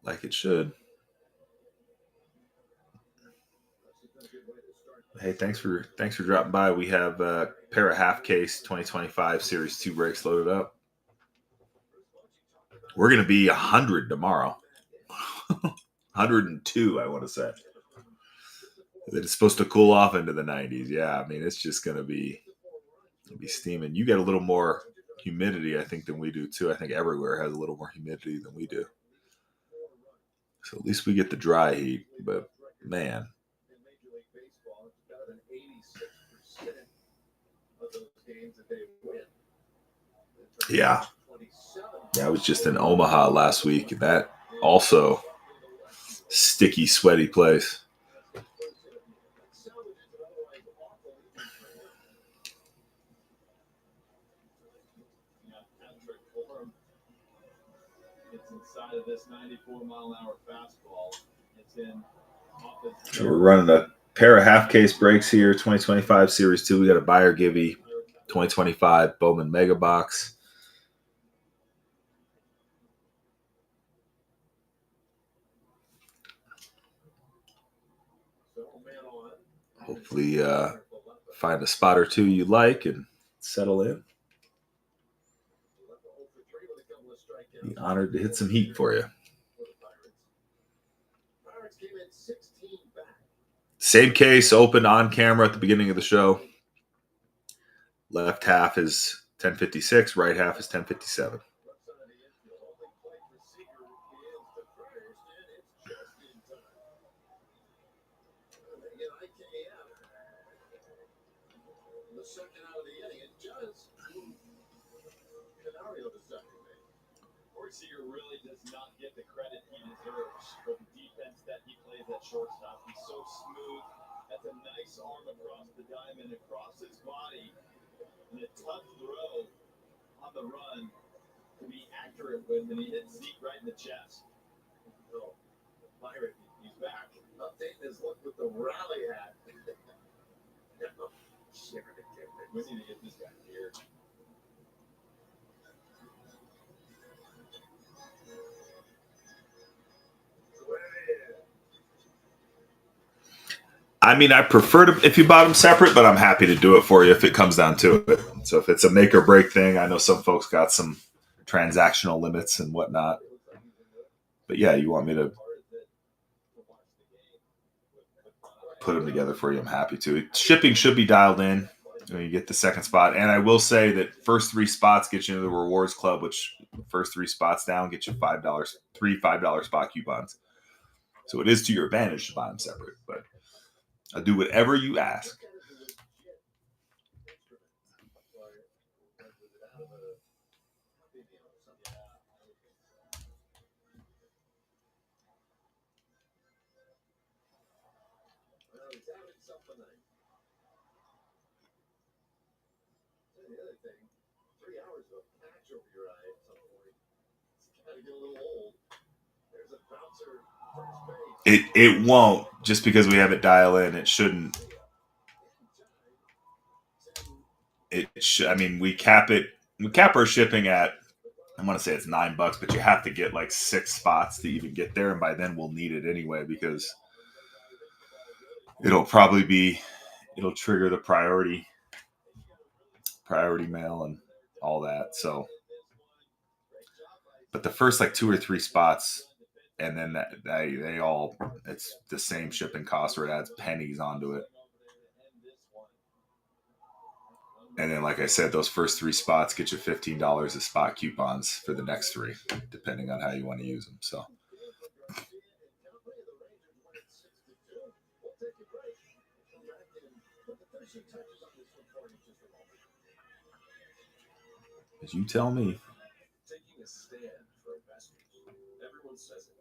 Speaker 1: Like it should. Hey, thanks for dropping by. We have a pair of half case 2025 Series 2 breaks loaded up. We're going to be 100 tomorrow. 102, I want to say. It's supposed to cool off into the 90s. Yeah, I mean, it's just going to be steaming. You get a little more humidity, I think, than we do, too. I think everywhere has a little more humidity than we do. So at least we get the dry heat. But, man. Yeah. I was just in Omaha last week. That also sticky, sweaty place.
Speaker 3: It's inside of this 94-mile-an-hour fastball. It's in.
Speaker 1: So we're running a pair of half case breaks here, 2025 Series 2. We got a buyer givey 2025 Bowman Mega Box. Hopefully find a spot or two you like and settle in. Be honored to hit some heat for you. Same case, opened on camera at the beginning of the show. Left half is 10:56, right half is 10:57.
Speaker 2: Second out of the inning, it does. Canario to second base.
Speaker 3: Seager really does not get the credit he deserves for the defense that he plays at shortstop. He's so smooth. That's a nice arm across the diamond, across his body, and a tough throw on the run to be accurate with, and he hits Zeke right in the chest.
Speaker 2: So, Byron, he's back. Updating his look with the rally hat.
Speaker 3: We need to get this guy here.
Speaker 1: I mean, I prefer to if you bought them separate, but I'm happy to do it for you if it comes down to it. So if it's a make or break thing, I know some folks got some transactional limits and whatnot. But yeah, you want me to put them together for you, I'm happy to. Shipping should be dialed in when you get the second spot. And I will say that first 3 spots get you into the rewards club, which first 3 spots down get you $5, 3 $5 spot coupons. So it is to your advantage to buy them separate, but I'll do whatever you ask.
Speaker 2: The other thing, 3 hours of a patch over your eye at some point. It's got to get a little old. There's a bouncer first base.
Speaker 1: It won't, just because we have it dial in. It shouldn't. It should. I mean, we cap it. We cap our shipping at, I want to say it's $9, but you have to get like 6 spots to even get there, and by then we'll need it anyway because it'll trigger the priority mail and all that. So, but the first like 2 or 3 spots, and then they all, it's the same shipping cost where it adds pennies onto it. And then, like I said, those first 3 spots get you $15 as spot coupons for the next 3, depending on how you want to use them. So, as you tell me.
Speaker 10: Taking a stand for investors. Everyone says it.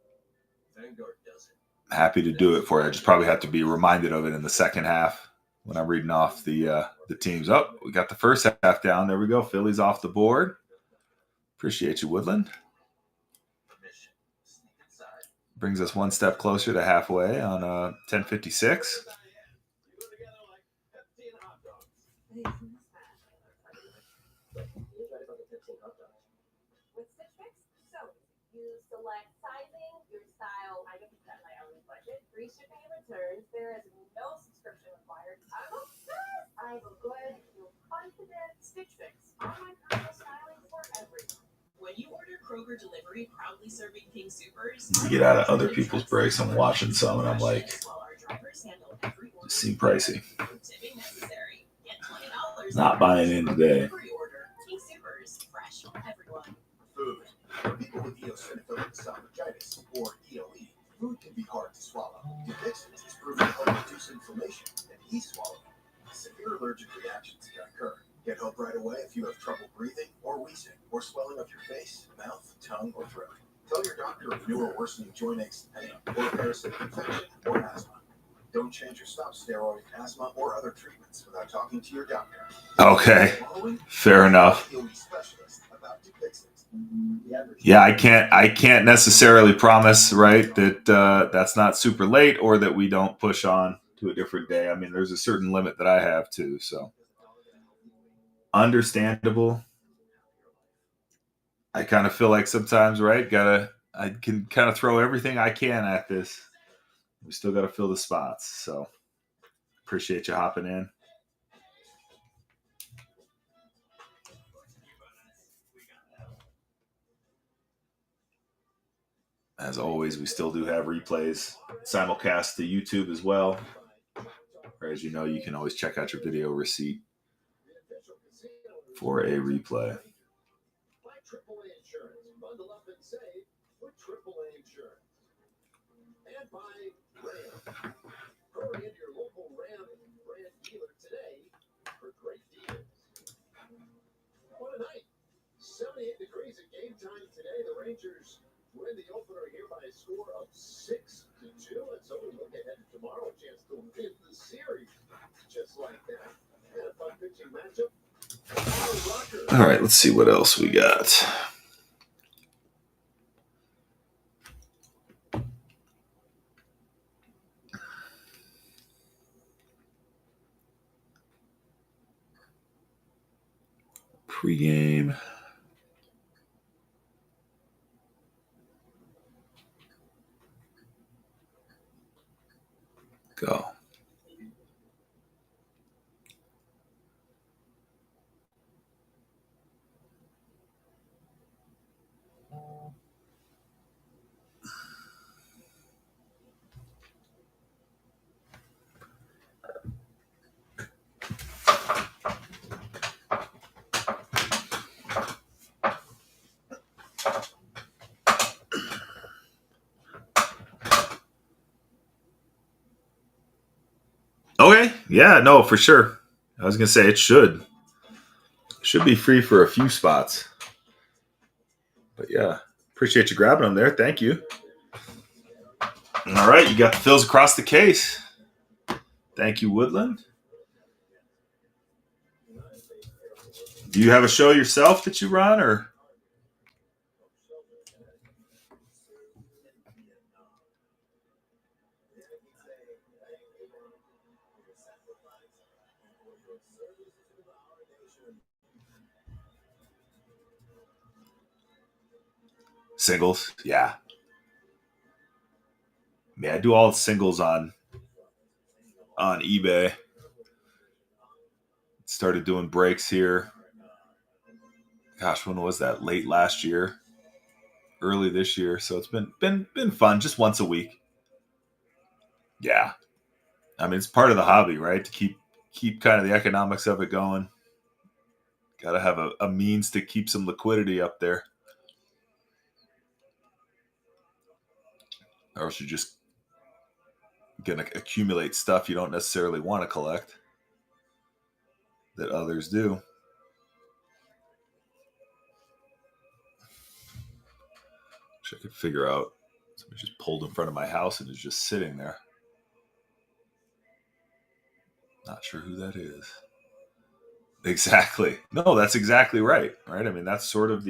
Speaker 10: Vanguard does it.
Speaker 1: Happy to do it for you. I just probably have to be reminded of it in the second half when I'm reading off the teams. Oh, we got the first half down. There we go. Phillies off the board. Appreciate you, Woodland. Brings us one step closer to halfway on 10:56.
Speaker 5: With Stitch Fix, so you select sizing, your style. I can set my own budget. Free shipping and returns. There is no subscription required. I'm obsessed. I have a good, feel confident Stitch Fix. Online personal styling for everyone.
Speaker 14: When you order Kroger delivery, proudly serving King Supers.
Speaker 1: You get out of other people's breaks. I'm watching some, and I'm like, it seems pricey. Not buying in today.
Speaker 14: King Supers, fresh for everyone.
Speaker 10: Food. For people with eosinophilic esophagitis, or EOE, food can be hard to swallow. Dupixent is proven to help reduce inflammation and ease swallowing. Severe allergic reactions can occur. Get help right away if you have trouble breathing, or wheezing, or swelling of your face, mouth, tongue, or throat. Tell your doctor of new or worsening joint aches, pain, or parasitic infection, or asthma. Don't change or stop steroid, asthma, or other treatments without talking to your doctor.
Speaker 1: Okay, fair enough. Yeah, I can't necessarily promise, right, that that's not super late or that we don't push on to a different day. I mean, there's a certain limit that I have too, so understandable. I kind of feel like sometimes, right, I can kind of throw everything I can at this. We still got to fill the spots, so appreciate you hopping in. As always, we still do have replays, simulcast to YouTube as well. Or as you know, you can always check out your video receipt for a replay.
Speaker 2: Buy AAA insurance. Bundle up and save with AAA insurance. And buy Ram. Hurry into your local Ram brand dealer today for great deals. What a night. 78 degrees at game time today. The Rangers win the opener here by a score of 6-2. And so we look ahead to tomorrow, a chance to win the series just like that. And a fun pitching matchup.
Speaker 1: All right, let's see what else we got. Pre-game. Go. Okay. Yeah, no, for sure. I was going to say it should. Should be free for a few spots. But yeah, appreciate you grabbing them there. Thank you. All right, you got the fills across the case. Thank you, Woodland. Do you have a show yourself that you run, or? Singles, yeah. I do all the singles on eBay. Started doing breaks here. Gosh, when was that? Late last year, early this year. So it's been fun, just once a week. Yeah, I mean it's part of the hobby, right? To keep kind of the economics of it going. Got to have a means to keep some liquidity up there, or else you're just going to accumulate stuff you don't necessarily want to collect that others do. Wish I could figure out. Somebody just pulled in front of my house and is just sitting there. Not sure who that is. Exactly. No, that's exactly right. Right. I mean, that's sort of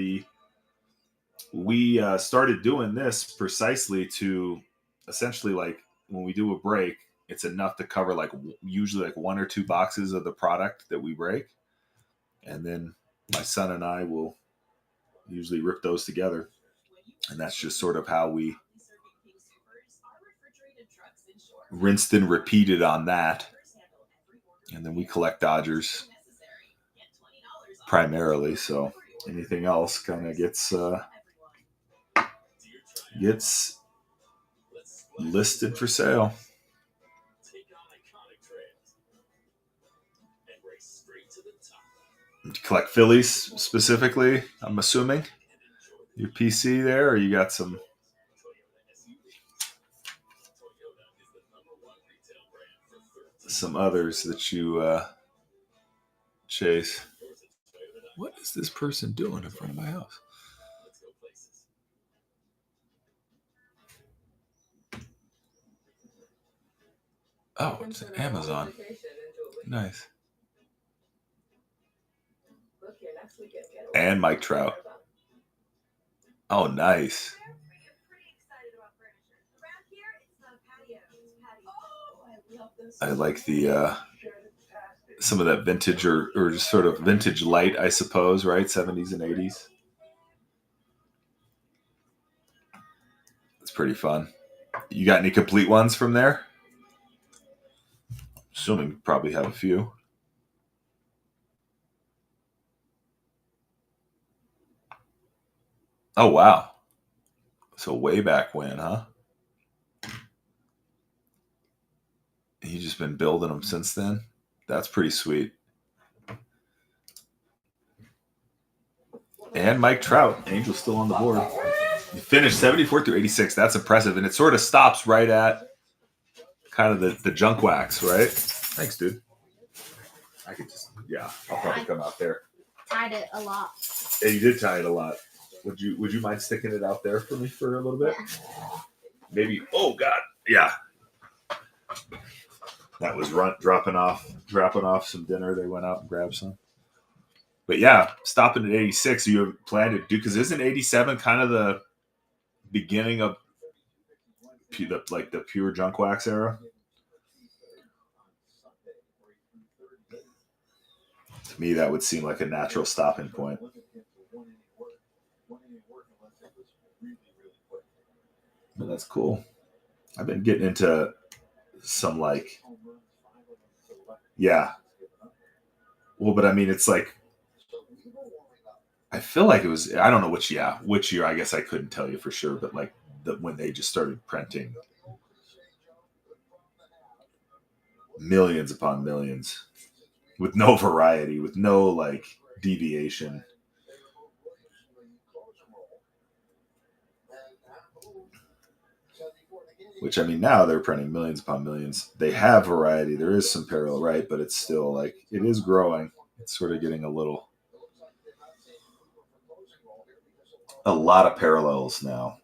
Speaker 1: we started doing this precisely to essentially, like, when we do a break, it's enough to cover usually 1 or 2 boxes of the product that we break. And then my son and I will usually rip those together. And that's just sort of how we rinsed and repeated on that. And then we collect Dodgers primarily. So anything else kind of gets listed for sale. You collect Phillies specifically, I'm assuming. Your PC there, or you got some others that you chase. What is this person doing in front of my house? Oh, it's an Amazon. Nice. And Mike Trout. Oh, nice. I like the some of that vintage or just sort of vintage light, I suppose, right? 70s and 80s. It's pretty fun. You got any complete ones from there? Assuming you probably have a few. Oh, wow. So way back when, huh? He's just been building them since then. That's pretty sweet. And Mike Trout, Angels still on the board. He finished 74 through 86. That's impressive. And it sort of stops right at kind of the junk wax, right? Thanks, dude. I could just, yeah, I'll probably come out there.
Speaker 18: Tied it a lot.
Speaker 1: Yeah, you did tie it a lot. Would you mind sticking it out there for me for a little bit? Yeah. Maybe, oh God, yeah. That was dropping off some dinner. They went out and grabbed some. But yeah, stopping at 86, you have planned to do, because isn't 87 kind of the beginning of the pure junk wax era? To me, that would seem like a natural stopping point. But that's cool. I've been getting into some yeah. Well, but I mean, it's like, I feel like it was, I don't know which year, I guess I couldn't tell you for sure, but like when they just started printing millions upon millions with no variety, with no like deviation. Which, I mean, now they're printing millions upon millions. They have variety. There is some parallel, right? But it's still like, it is growing. It's sort of getting a lot of parallels now.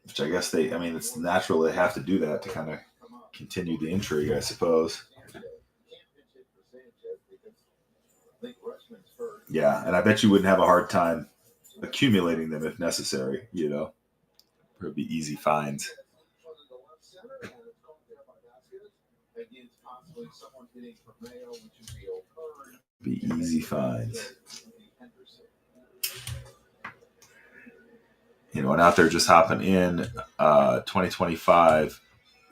Speaker 1: Which I guess it's natural they have to do that to kind of continue the intrigue, I suppose. Yeah, and I bet you wouldn't have a hard time accumulating them if necessary, you know. It would be easy finds. Be easy finds. You know, and out there just hopping in 2025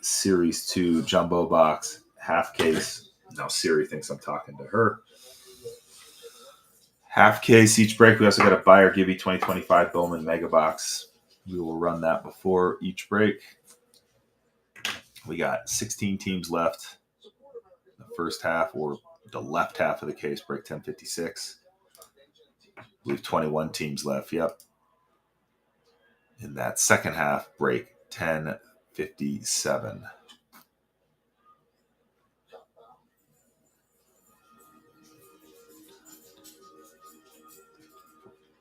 Speaker 1: Series 2 Jumbo Box half case. Now Siri thinks I'm talking to her. Half case each break. We also got a buy or give you 2025 Bowman Mega Box. We will run that before each break. We got 16 teams left. The first half, or the left half of the case, break 1056. We have 21 teams left. Yep. In that second half, break 1057.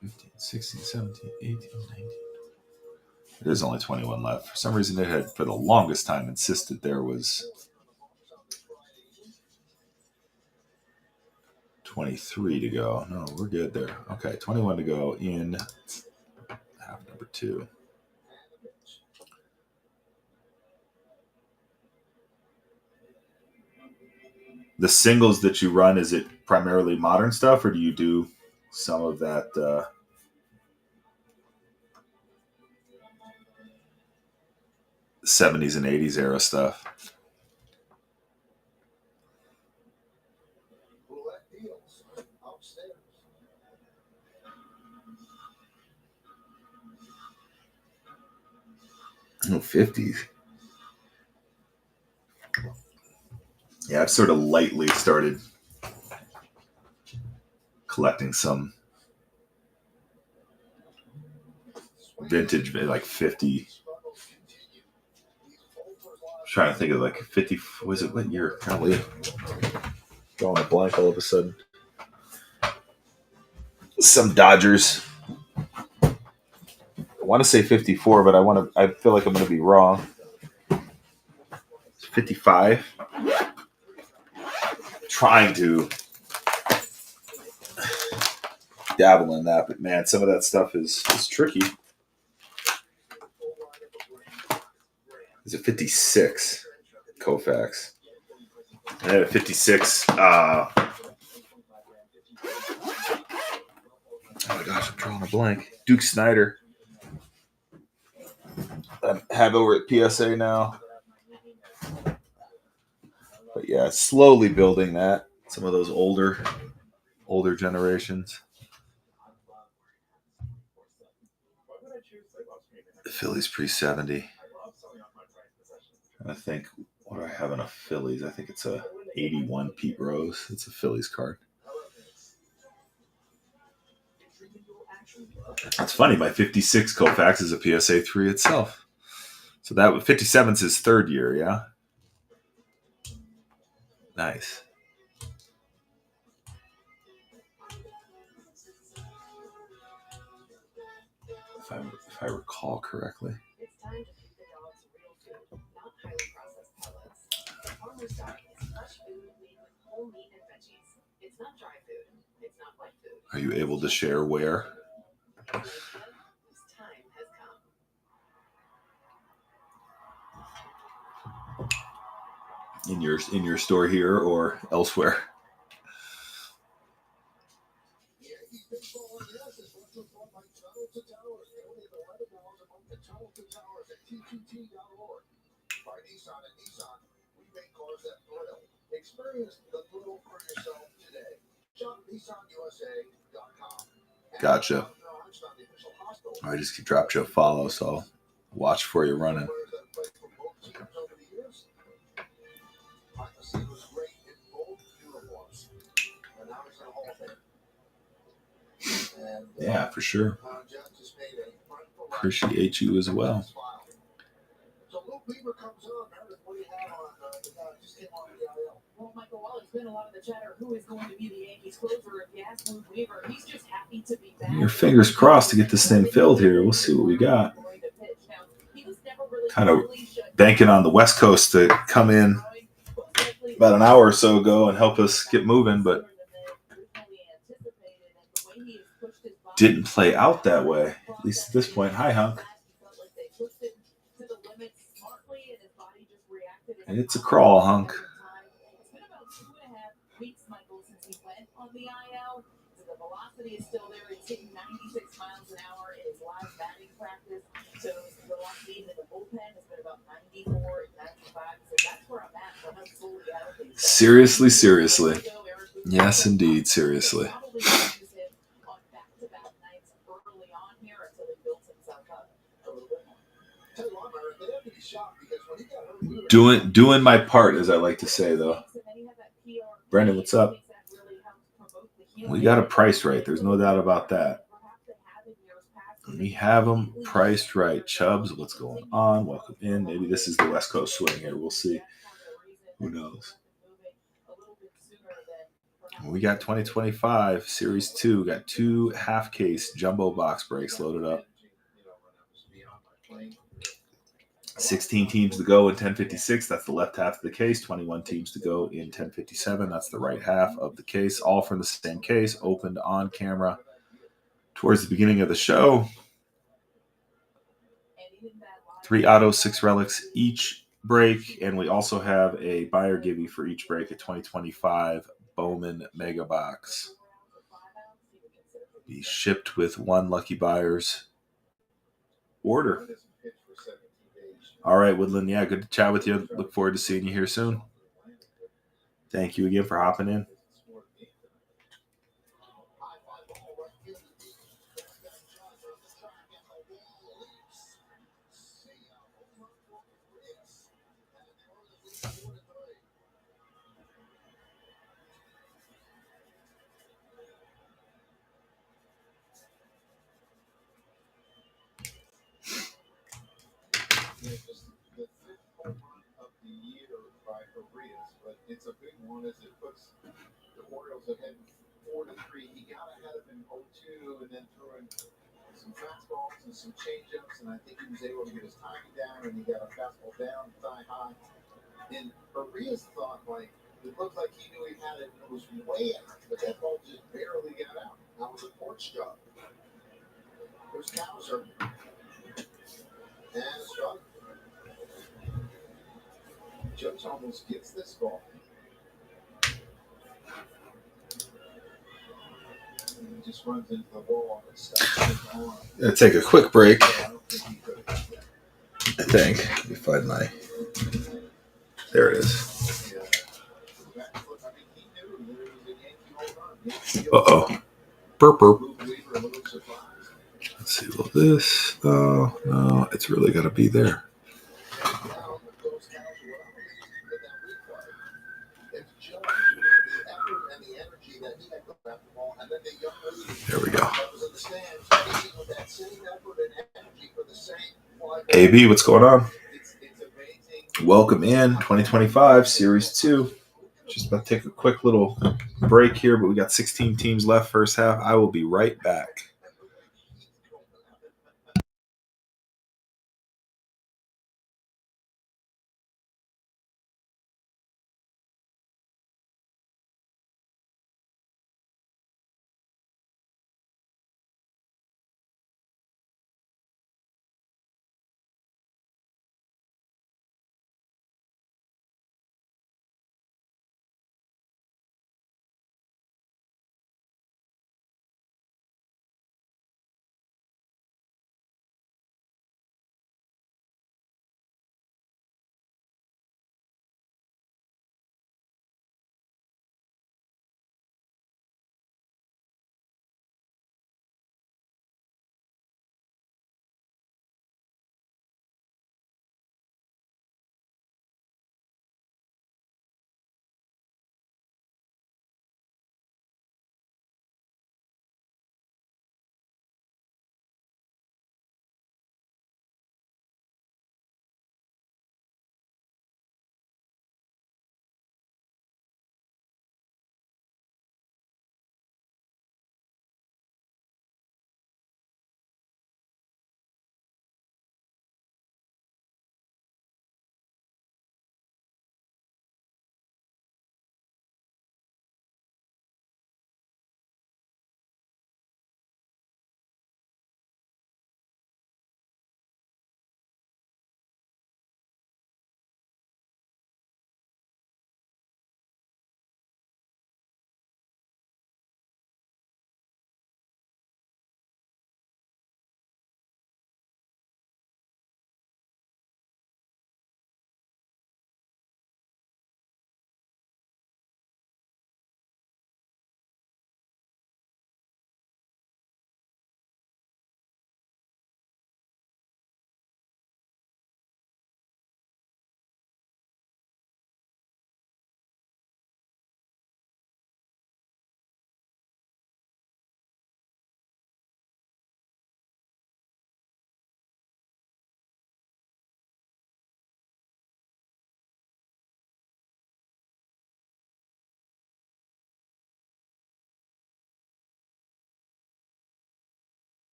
Speaker 1: 15, 16, 17, 18, 19. There's only 21 left. For some reason, they had, for the longest time, insisted there was 23 to go. No, we're good there. Okay, 21 to go in half number 2. The singles that you run, is it primarily modern stuff, or do you do some of that 70s and 80s era stuff? Oh, 50s. Yeah, I've sort of lightly started collecting some vintage, like 50. Trying to think of like 50. Was it what year? Probably drawing a blank all of a sudden. Some Dodgers. I want to say 54, but I feel like I'm going to be wrong. 55. Trying to dabble in that, but man, some of that stuff is tricky. Is it 56 Koufax? I had a 56. Oh my gosh, I'm drawing a blank. Duke Snyder. I have over at PSA now. But yeah, slowly building that. Some of those older generations. The Phillies pre-70. I think, what do I have in a Phillies? I think it's a 81 Pete Rose. It's a Phillies card. That's funny. My 56 Koufax is a PSA 3 itself. So that 57's his third year, yeah? Nice. If I recall correctly.
Speaker 6: It's time to feed the dogs real food, not highly processed pellets. Farmer's Stock is fresh food made with whole meat and veggies. It's not dry food. It's not wet food.
Speaker 1: Are you able to share where?
Speaker 6: This time has come.
Speaker 1: In your store here or elsewhere?
Speaker 2: By Nissan and Nissan, we make cars that thrill. Experience the thrill for yourself today. Shop NissanUSA.com.
Speaker 1: Gotcha. I just dropped you a follow, so I'll watch for you running. Yeah, for sure. Appreciate you as well.
Speaker 2: So Luke Weaver comes on. Meredith, what do you have on the guy who just came on the IL?
Speaker 7: Well, Michael, while there's been a lot of the chatter who is going to be the Yankees closer, if you ask Luke Weaver, he's just happy to be back.
Speaker 1: Your fingers crossed to get this thing filled here. We'll see what we got. Kind of banking on the West Coast to come in about an hour or so ago and help us get moving, but didn't play out that way, at least at this point. Hi, Hunk. It's a crawl, Hunk.
Speaker 7: It's been about 2.5 weeks, Michael, since he went on the IL. So the velocity is still there. He's hitting 96 miles an hour in his live batting practice. So the velocity in the bullpen has been about 94 and 95. So that's where I'm at. So I'm not fully out of things.
Speaker 1: Seriously. Yes, indeed, seriously. Doing my part, as I like to say, though. Brandon, what's up? We got it priced right. There's no doubt about that. We have them priced right. Chubbs, what's going on? Welcome in. Maybe this is the West Coast swing here. We'll see. Who knows? We got 2025 Series 2. Got 2 half-case jumbo box breaks loaded up. 16 teams to go in 1056. That's the left half of the case. 21 teams to go in 1057. That's the right half of the case. All from the same case. Opened on camera towards the beginning of the show. 3 autos, 6 relics each break. And we also have a buyer givey for each break, a 2025 Bowman Mega Box. Be shipped with 1 lucky buyer's order. All right, Woodland. Yeah, good to chat with you. Look forward to seeing you here soon. Thank you again for hopping in.
Speaker 2: The 5th home run of the year by Arias, but it's a big one as it puts the Orioles ahead 4-3. He got ahead of him 0-2 and then threw in some fastballs and some changeups, and I think he was able to get his timing down, and he got a fastball down, thigh high. And Arias thought, like, it looked like he knew he had it, and it was way out, but that ball just barely got out. That was a porch job. There's Cowser. And a strike. Judge almost gets this ball. And he just runs into the wall and stops on.
Speaker 1: Gonna take a quick break. I think. Let me find my. There it is. Uh-oh. Burp, burp. Let's see. Will this? Oh, no. It's really got to be there. AB, what's going on? Welcome in 2025 Series 2. Just about to take a quick little break here, but we got 16 teams left first half. I will be right back.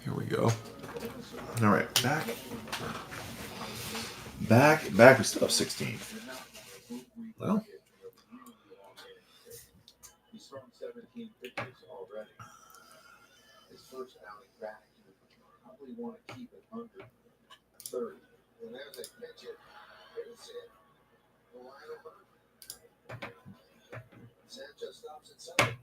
Speaker 1: Here we go. All right, back. We still have 16. Well,
Speaker 11: he's thrown 17 pitches already. His first outing back, you probably want to keep it under 30. And as they pitch it, here's it. The line over. Sanchez stops at second.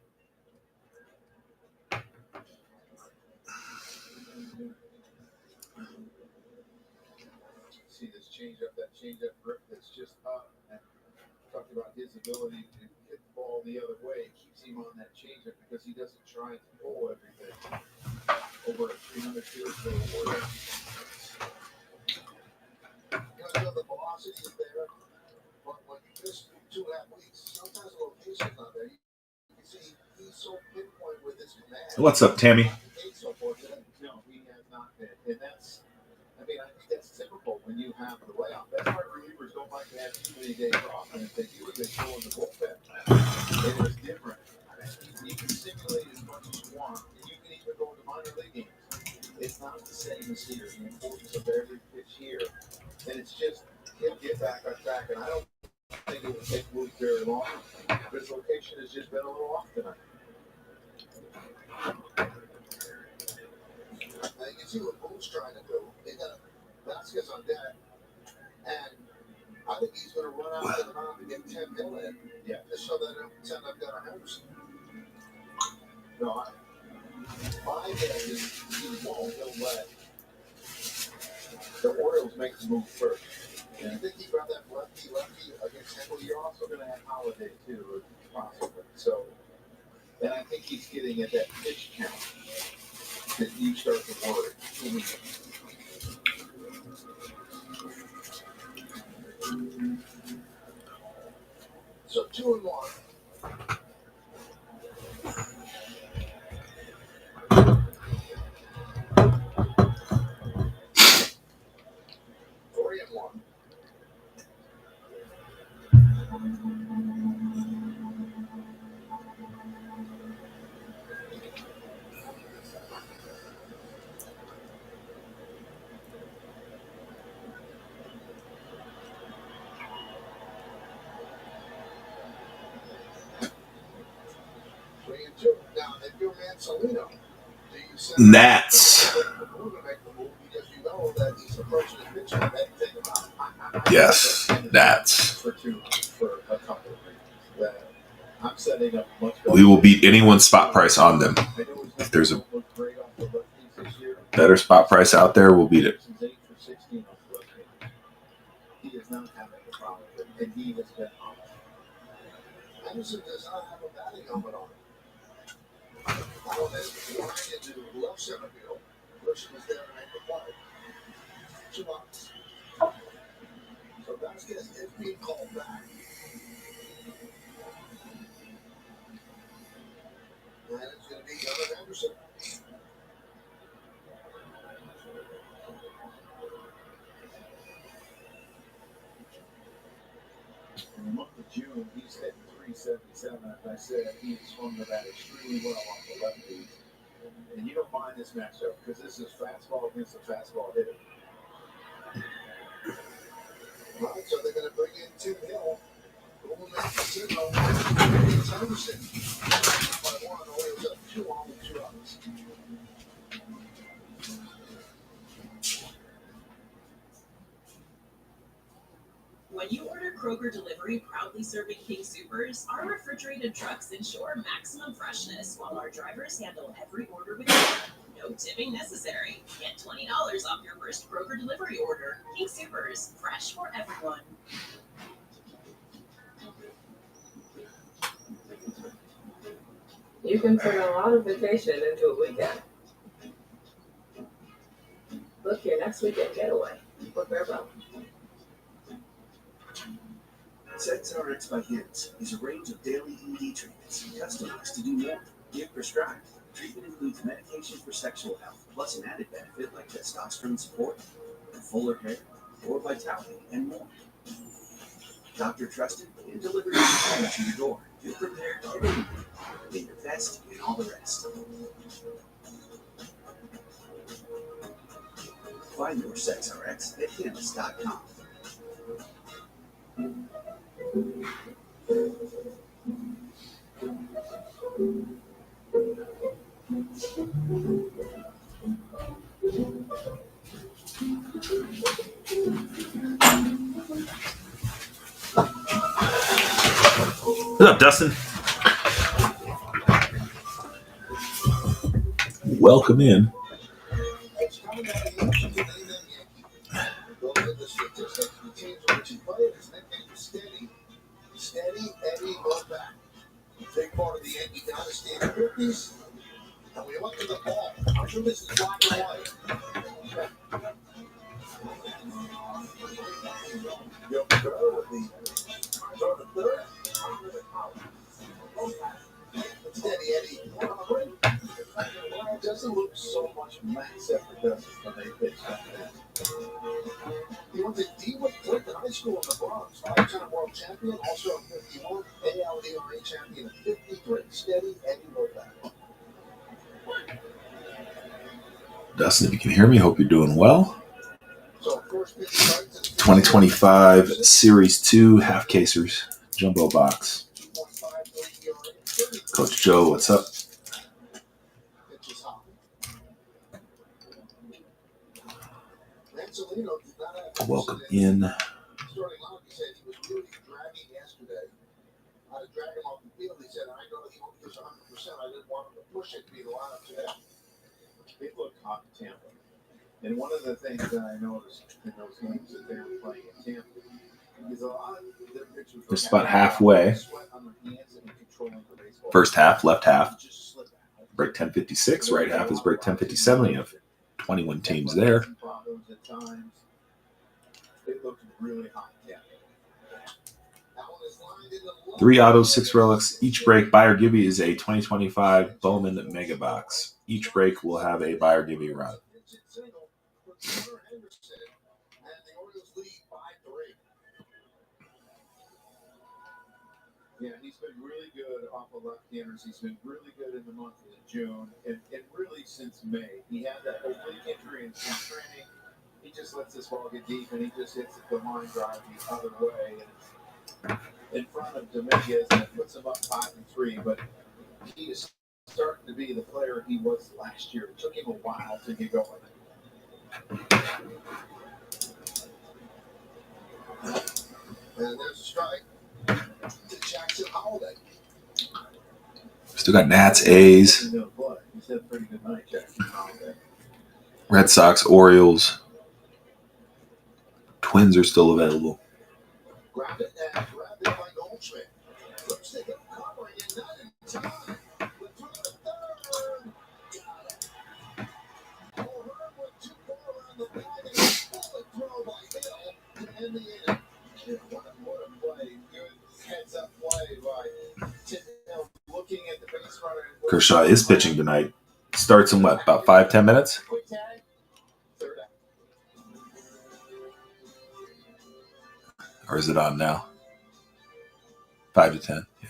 Speaker 11: See this changeup, that changeup grip that's just up. And talked about his ability to hit the ball the other way. It keeps him on that changeup because he doesn't try to pull everything over a 300 field goal. The velocity is there, but when you miss 2.5 weeks, sometimes the location's not there. You can see he's so pinpoint with his command.
Speaker 1: What's up, Tammy?
Speaker 11: No, he has not been. And that's, I mean, I think that's typical when you have the layoff. That's why relievers don't like to have too many days off. And if they do, they go in the bullpen. It is different. You can simulate as much as you want, and you can even go into minor league games. It's not the same as here. The importance of every pitch here. And it's just, he'll get back on track. And I don't think it will take Luke very long. But his location has just been a little off tonight. Now you can see what Boone's trying to do. They got Vasquez on deck. And I think he's going to run out to the mound to get 10 mil in. Yeah. Just so that he'll pretend I've got a Henderson. No, my guess is he won't. He'll let the Orioles make the move first. And I think he brought that lefty against Henry. You're also going to have Holiday, too, possibly. So, and I think he's getting at that pitch count that you start to worry. So 2-1. Now, if you're Mansolino, do you send
Speaker 1: Nats. Yes, Nats. We will beat anyone's spot price on them. If there's a better spot price out there, we'll beat it.
Speaker 11: He is not having a problem with it, and he has been on. Henderson does not have a batting helmet on. Allen is flying into left center field. Person was there to make the play. 2 outs. So Vasquez is being called back. And it's going to be Gunnar Henderson. In the month of June, he's hitting 377. As I said, he swung the bat extremely well off the lefty. And you don't mind this matchup because this is fastball against a fastball hitter. All right, so they're going to bring in Tim Hill. Who will make the signal? It's Henderson. By 1, Orioles up 2 on with 2 outs.
Speaker 14: When you order Kroger Delivery, proudly serving King Supers, our refrigerated trucks ensure maximum freshness while our drivers handle every order with care. No tipping necessary. Get $20 off your first Kroger Delivery order. King Supers, fresh for everyone.
Speaker 21: You can turn a lot of vacation into a weekend. Book your next weekend getaway with Verbo.
Speaker 10: SexRx by Hims is a range of daily ED treatments customized to do more, if prescribed. Treatment includes medication for sexual health, plus an added benefit like testosterone support, fuller hair, or vitality, and more. Doctor trusted and delivered to your door. Feel prepared every week. Be your best and all the rest. Find your SexRx at Hims.com.
Speaker 1: What's up, Dustin? Welcome in.
Speaker 2: Steady Eddie Bullpen. Big part of the Yankee dynasty in the 50s. And we look at the ball. How sure this is black and white. Yo, go with the third. Steady Eddie. Doesn't look so much max effort, does it, when they pitch that man? He went to D1 Clinton High School in the Bronx. 5-time world champion, also a 51, AL ERA champion at 53. Steady Eddie Bullpen.
Speaker 1: Dustin, if you can hear me, hope you're doing well. 2025 Series 2 Half Casers Jumbo Box. Coach Joe, what's up? Welcome in.
Speaker 2: Starting lineup, he said he was really dragging yesterday. I had to drag him off the field. He said, I know he won't use 100%. I didn't want him to push it to be the lineup today.
Speaker 3: They looked hot in Tampa. And one of the things that I noticed in those games that they were playing in Tampa is a lot of their pitchers were
Speaker 1: Just about halfway.
Speaker 3: sweat on their hands and controlling the baseball.
Speaker 1: First half, left half. Break 10:56. Right half is break 10:57. You have 21 teams there.
Speaker 3: Problems at times. It looked really hot in Tampa.
Speaker 1: 3 autos, 6 relics. Each break, buy or Gibby is a 2025 Bowman Mega Box. Each break will have a buy or Gibby run.
Speaker 3: Yeah, he's been really good off of left-handers. He's been really good in the month of June, and really since May. He had that oblique injury in training. He just lets this ball get deep, and he just hits the line drive the other way. And in front of Dominguez, and it puts him up 5-3. But he is starting to be the player he was last year. It took him a while to get going.
Speaker 2: And there's a strike to Jackson Holiday.
Speaker 1: Still got Nats, A's,
Speaker 3: He's had a pretty good night, Jackson Holiday.
Speaker 1: Red Sox, Orioles. Twins are still available.
Speaker 2: Grabbed it and grabbed it by Goldschmidt. Looks like a covering and not in time. With through the third. Got it. O'Hearn with 2 more around the bag and a bullet throw by Hill to end the inning. What a play. Good heads-up play by Tim Hill. Looking at the base runner.
Speaker 1: Kershaw is pitching tonight. Starts in what, about 5-10 minutes?
Speaker 2: Quick tag. Third out.
Speaker 1: Or is it on now? 5 to 10. Yeah.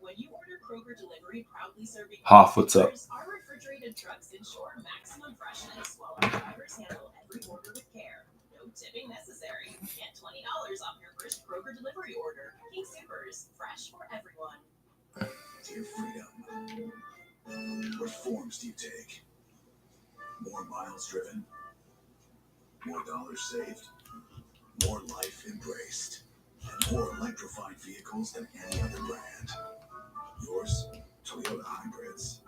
Speaker 14: When you order Kroger delivery, proudly serving
Speaker 1: Hoff, what's up?
Speaker 14: our refrigerated trucks ensure maximum freshness while our drivers handle every order with care. No tipping necessary. Get $20 off your first Kroger delivery order. King Supers, fresh for everyone.
Speaker 10: Dear freedom, what forms do you take? More miles driven? More dollars saved? More life embraced? And more electrified vehicles than any other brand? Yours, Toyota Hybrids.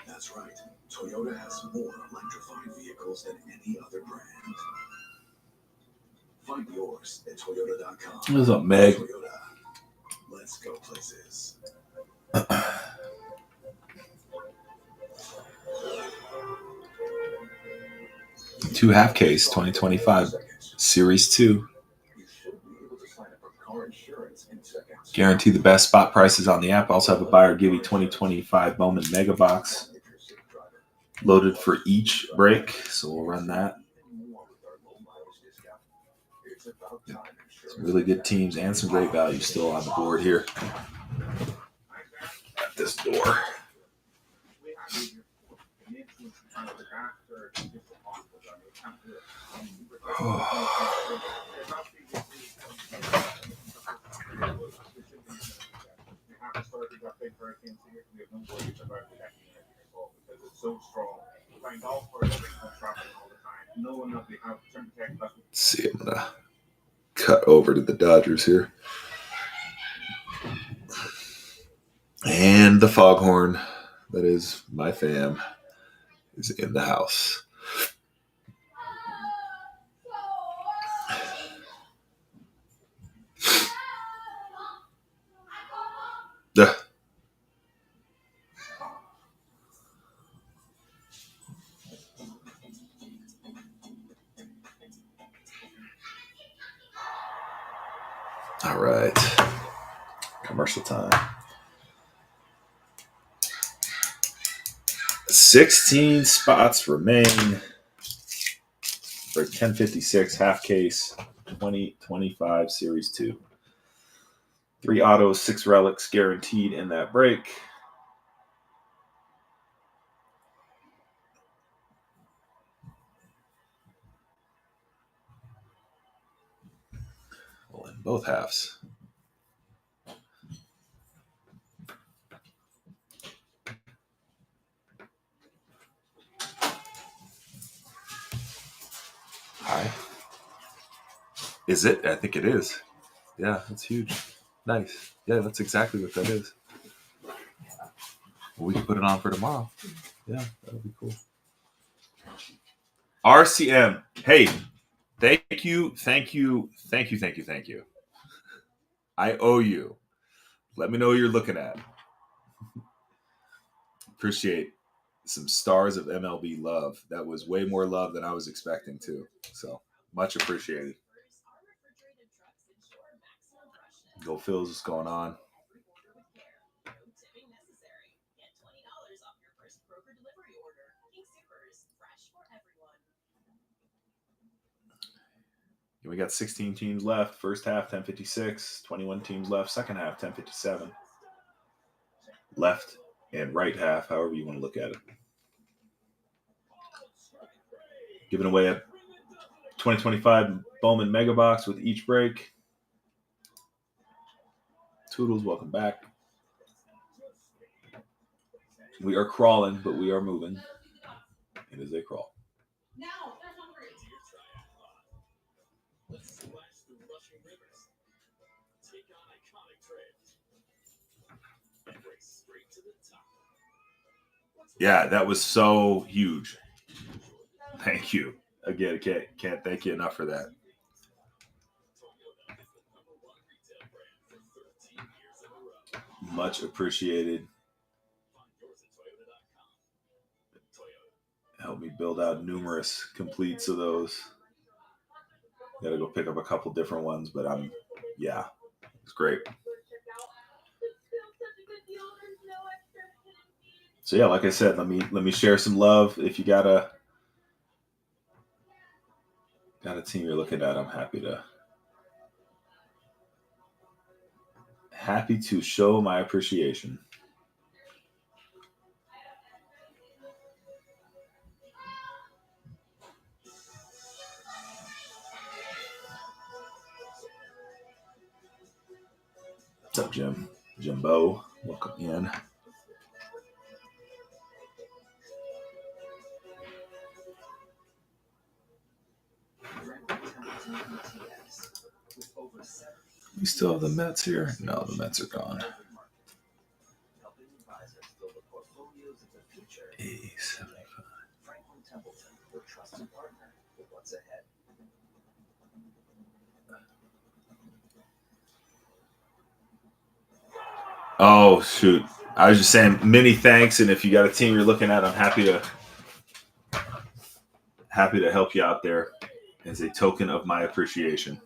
Speaker 10: That's right, Toyota has more electrified vehicles than any other brand. Find yours at Toyota.com.
Speaker 1: What's up, Meg?
Speaker 10: Toyota. Let's go places.
Speaker 1: 2 half case 2025 Series 2. Guarantee the best spot prices on the app. Also have a buy or give you 2025 Bowman Mega Box loaded for each break. So we'll run that. Some really good teams and some great value still on the board here at this door. Let's see. cut over to the Dodgers here. And the foghorn, that is my fam, is in the house. All right. Commercial time. 16 spots remain for 1056 half case 2025 Series 2. 3 autos, 6 relics guaranteed in that break. Well, in both halves. Hi. Is it? I think it is. Yeah, that's huge. Nice. Yeah, that's exactly what that is. We can put it on for tomorrow. Yeah, that'll be cool. RCM. Hey, thank you. I owe you. Let me know what you're looking at. Appreciate some stars of MLB love. That was way more love than I was expecting too. So much appreciated. Go Phils is going on. We got 16 teams left. First half, 10:56. 21 teams left. Second half, 10:57. Left and right half, however you want to look at it. Giving away a 2025 Bowman Mega Box with each break. Toodles, welcome back. We are crawling, but we are moving. It is a crawl.
Speaker 15: Let's splash through rushing rivers. Take on iconic trails. And race straight to the top.
Speaker 1: Yeah, that was so huge. Thank you. Again, can't thank you enough for that. Much appreciated. Helped me build out numerous completes of those. Gotta go pick up a couple different ones, but it's great. So yeah, like I said, let me share some love. If you got a team you're looking at, I'm happy to show my appreciation. What's up, Jim? Jimbo, welcome in. We still have the Mets here? No, the Mets are gone. A75. Oh, shoot. I was just saying many thanks, and if you got a team you're looking at, I'm happy to help you out there as a token of my appreciation.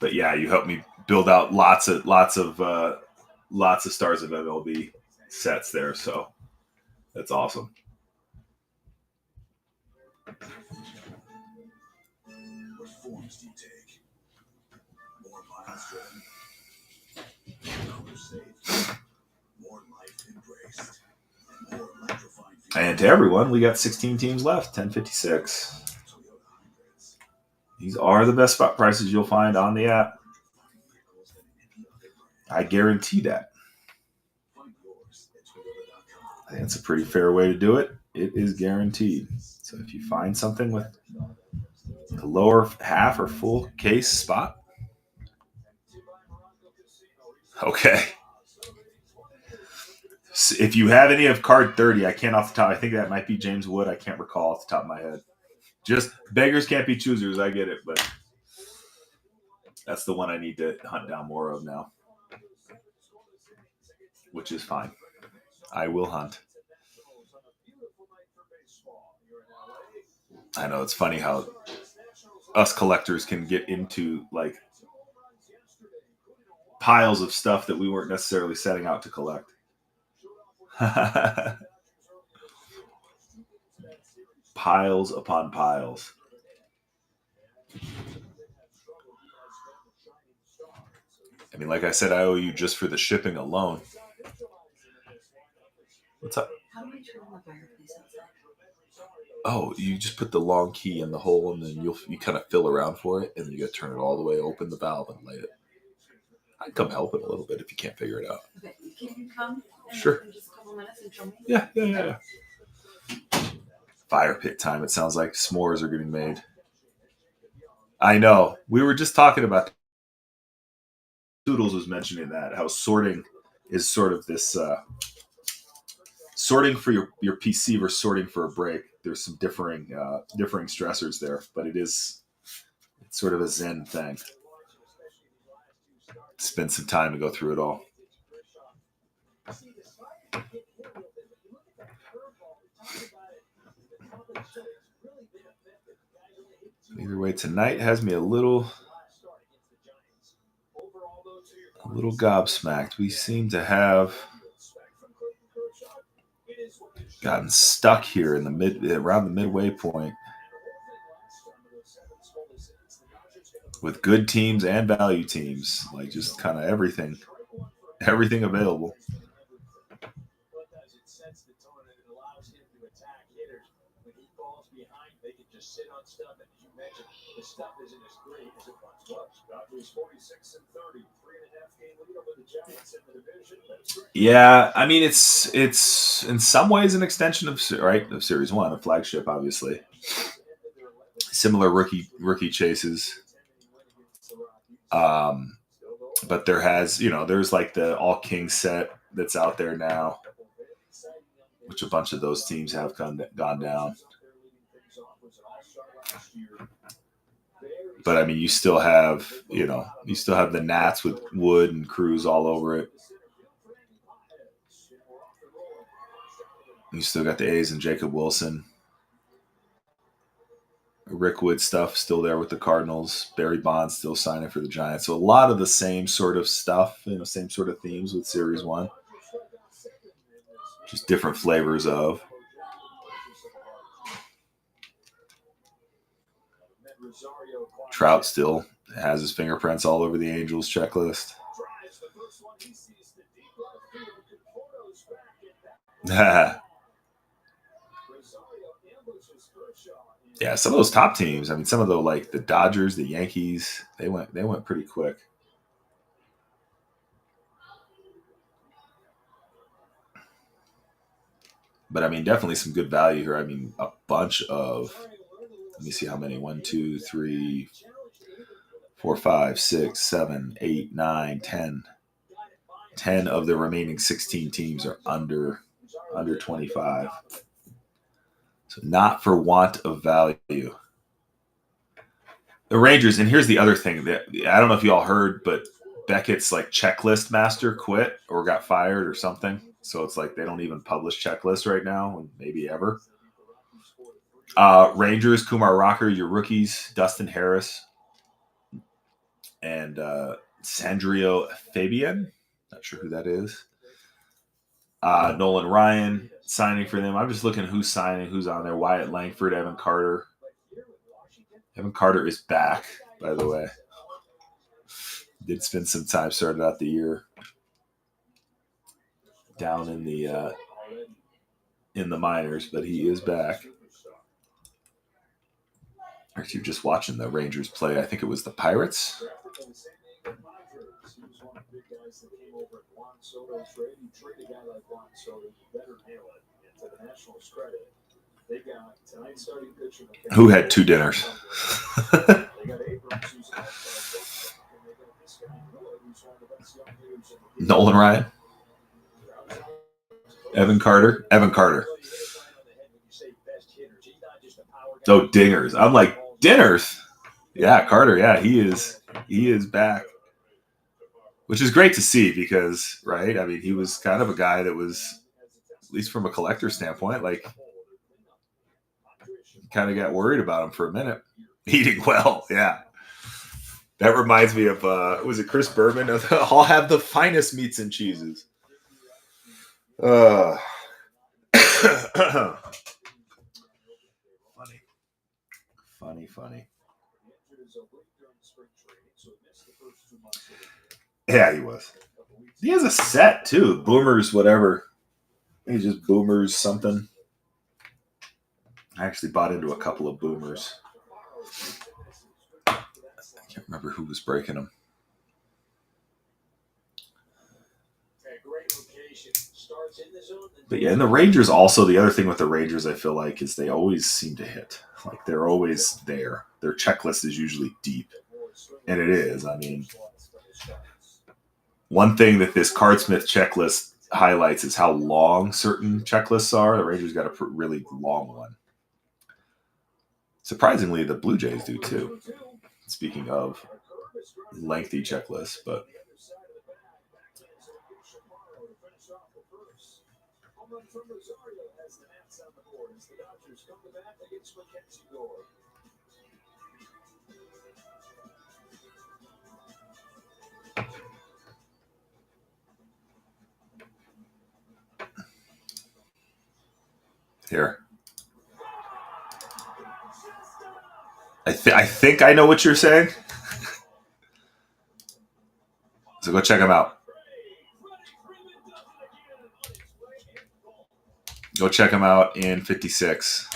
Speaker 1: But yeah, you helped me build out lots of stars of MLB sets there, so that's awesome.
Speaker 16: What forms do you take? More miles driven, color saved, more life embraced, and more electrifying.
Speaker 1: And to everyone, we got 16 teams left, 10:56. These are the best spot prices you'll find on the app. I guarantee that. I think it's a pretty fair way to do it. It is guaranteed. So if you find something with The lower half or full case spot. Okay. So if you have any of card 30, I can't off the top. I think that might be James Wood. I can't recall off the top of my head. Just beggars can't be choosers. I get it, but that's the one I need to hunt down more of now, which is fine. I will hunt. I know it's funny how us collectors can get into like piles of stuff that we weren't necessarily setting out to collect. Piles upon piles. I mean, like I said, I owe you just for the shipping alone. What's up?
Speaker 19: How do we turn on the fireplace outside?
Speaker 1: Oh, you just put the long key in the hole, and then you kind of fill around for it, and then you got to turn it all the way, open the valve, and light it. I'd come help it a little bit if you can't figure it out.
Speaker 19: Okay, can you come?
Speaker 1: Sure.
Speaker 19: In just a couple minutes and show me?
Speaker 1: Yeah. Fire pit time. It sounds like s'mores are getting made. I know. We were just talking about. Toodles was mentioning that how sorting is sort of this sorting for your PC versus sorting for a break. There's some differing stressors there, but it's sort of a Zen thing. Spend some time to go through it all. Either way, tonight has me a little gobsmacked. We seem to have gotten stuck here in around the midway point with good teams and value teams, like just kind of everything available. Yeah, I mean it's in some ways an extension of Series 1, a flagship, obviously. Similar rookie chases. But there's like the All King set that's out there now, which a bunch of those teams have gone down. But I mean, you still have the Nats with Wood and Cruz all over it. You still got the A's and Jacob Wilson. Rick Wood stuff still there with the Cardinals. Barry Bonds still signing for the Giants. So a lot of the same sort of stuff, same sort of themes with Series 1. Just different flavors of. Trout still has his fingerprints all over the Angels checklist. Yeah, some of those top teams. I mean, some of the like the Dodgers, the Yankees, they went pretty quick. But I mean, definitely some good value here. I mean, a bunch of. Let me see how many. 1, 2, 3, 4, 5, 6, 7, 8, 9, 10. 10 of the remaining 16 teams are under 25. So not for want of value. The Rangers, and here's the other thing that I don't know if you all heard, but Beckett's like checklist master quit or got fired or something. So it's like they don't even publish checklists right now, maybe ever. Rangers, Kumar Rocker, your rookies, Dustin Harris, and Sandrio Fabian. Not sure who that is. Nolan Ryan signing for them. I'm just looking who's signing, who's on there. Wyatt Langford, Evan Carter. Evan Carter is back, by the way. Did spend some time, started out the year down in the minors, but he is back. Actually, you're just watching the Rangers play. I think it was the Pirates.
Speaker 16: They got tonight's starting pitcher.
Speaker 1: Who had 2 dinners?
Speaker 16: They got Abrams, who's an all-star shortstop, and they got this guy Miller, who's one of the best young hitters in the game.
Speaker 1: Nolan Ryan? Evan Carter? Evan Carter. Oh, dingers. I'm like, dinners? Yeah, Carter. Yeah, he is back. Which is great to see because, right? I mean, he was kind of a guy that was, at least from a collector standpoint, like, kind of got worried about him for a minute. Eating well, yeah. That reminds me of, was it Chris Berman? I'll have the finest meats and cheeses. Funny. Yeah, he was. He has a set, too. Boomers, whatever. He just Boomers something. I actually bought into a couple of Boomers. I can't remember who was breaking them. But yeah, and the Rangers also, the other thing with the Rangers, I feel like, is they always seem to hit. Like, they're always there. Their checklist is usually deep. And it is. I mean, one thing that this Cardsmith checklist highlights is how long certain checklists are. The Rangers got a really long one. Surprisingly, the Blue Jays do too. Speaking of lengthy checklists, but here. I think I know what you're saying. So go check them out. Go check them out in 56.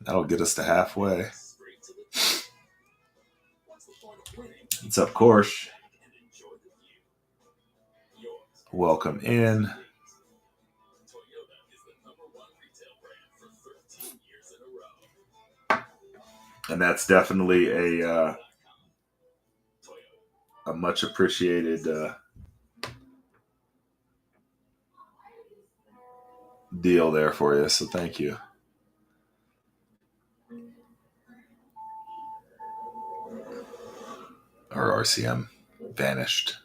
Speaker 1: That'll get us to halfway. What's up, Korsh? Welcome in. And that's definitely a much appreciated deal there for you. So thank you. Our RCM vanished.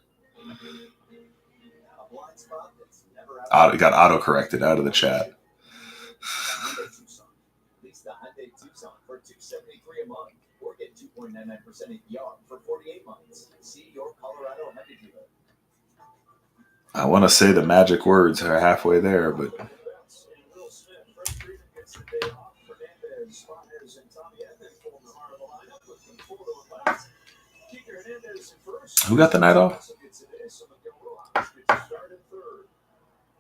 Speaker 1: It got auto-corrected out of the chat.
Speaker 4: For $273 a month, or get 2.99% APR for 48 months. See your Colorado Hyundai dealer.
Speaker 1: I want to say the magic words are halfway there, but who got the night off?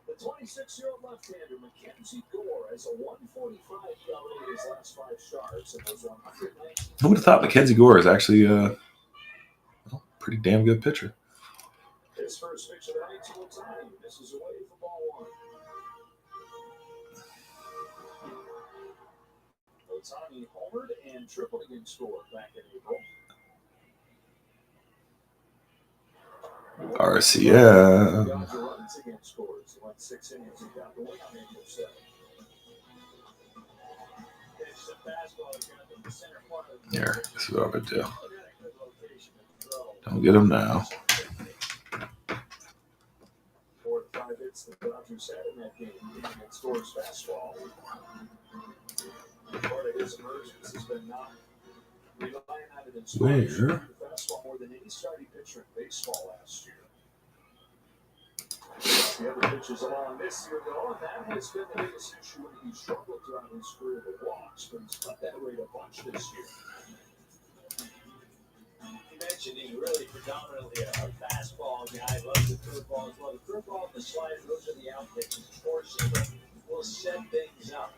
Speaker 16: The 26-year-old left-hander Mackenzie Gore has a 1.45 ERA in his last 5 starts, and those 119.
Speaker 1: Who would have thought Mackenzie Gore is actually a pretty damn good pitcher?
Speaker 16: His first pitch of the night to Otani misses away for ball 1. Otani homered and tripled against Gore back in April.
Speaker 1: RCM.
Speaker 16: Runs against scores. Went 6 innings and got the win on April 7th.
Speaker 1: Here, this is what I'm going to do. Don't get him now.
Speaker 16: 4 to 5 hits the Dodgers had in that game. Against Gore's fastball. Part of his emergence has been not relying on it in scores.
Speaker 1: Where?
Speaker 16: Fastball more than any starting pitcher in baseball last year. The other pitches along this year, though, and that has been the biggest issue when he struggled throughout his career with walks, but he's cut that rate a bunch this year.
Speaker 3: You mentioned he's really predominantly a fastball guy. Loves the curveball as well. The curveball and the slider, those are the out pitches. Four-seamer,
Speaker 10: will set things up.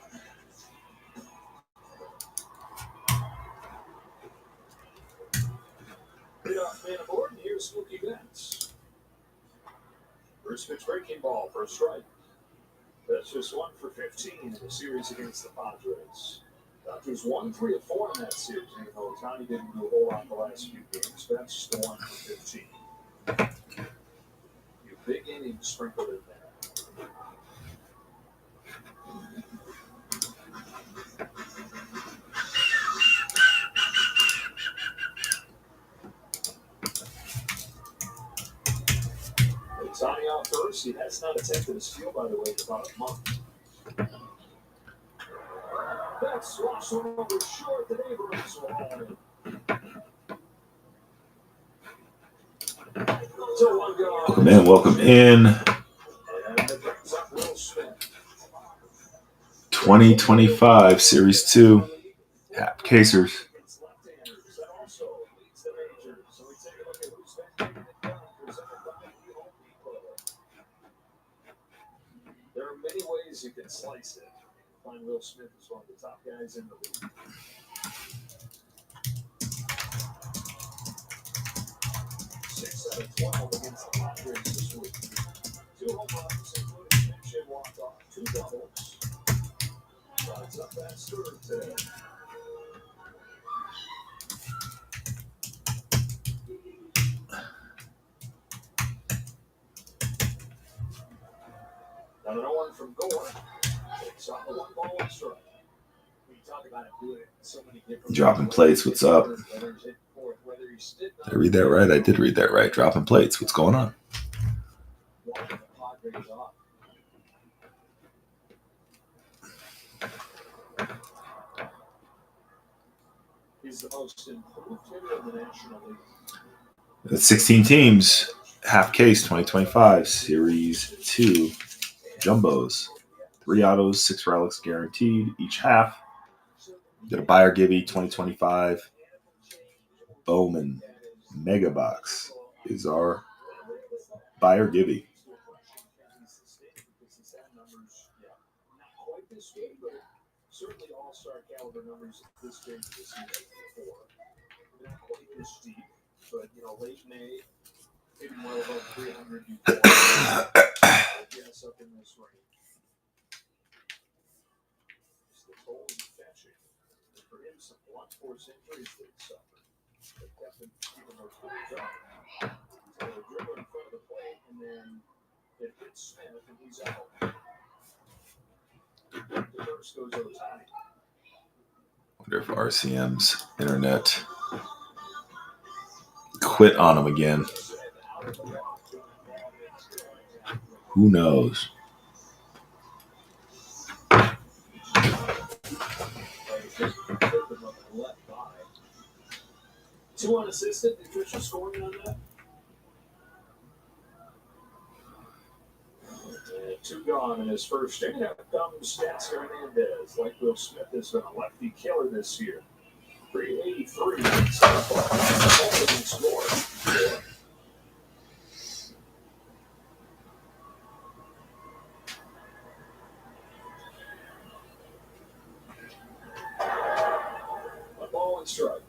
Speaker 10: Leadoff man aboard, and here's Mookie Betts.
Speaker 15: First pitch breaking ball, first strike. That's just 1 for 15 in the series against the Padres. Dodgers won 3 of 4 in that series, even though Ohtani didn't do a whole lot the last few games. That's just the 1 for 15. Few big innings sprinkled in there. Ohtani out first. He has not attempted a steal, by the way, in about a month. That's lost one over short. The Abrams will haul in.
Speaker 1: Welcome in, welcome in. 2025 Series 2. Hap Casers.
Speaker 15: There are many ways you can slice it. I find Will Smith is one of the top guys in the league. Six out of 12 against the Padres this week. 2 home runs, including pinch hit walk-off, 2 doubles. Drives up that third today. Now an 0-1 from Gore. It's on the 1 ball and strike. We talk about him doing it so many different
Speaker 1: Dropping plates, what's up? Did I read that right? I did read that right. Dropping plates, what's going on?
Speaker 15: He's the most improved hitter in the National League.
Speaker 1: That's 16 teams. Half case 2025 Series 2 Jumbos. 3 autos, 6 relics guaranteed each half. Get a buyer givey 2025 Bowman Mega Box is our buyer givey.
Speaker 15: Certainly all-star caliber numbers at this stage of the season before. Not quite this deep, but late May, maybe well above 300 before. Yes, up in this range. It's the toll and catching. And for him, some blunt force injuries that he suffered that kept him keeping those numbers up. So the dribble in front of the plate, and then it hits Smith, and he's out. The first goes Ohtani.
Speaker 1: Wonder if RCM's internet quit on him again. Who knows?
Speaker 15: Two unassisted. Nutrition scoring on that. And 2 gone in his first inning. Out comes Gasker Hernandez. Like Will Smith has been a lefty killer this year. 383. Score. One ball and strike.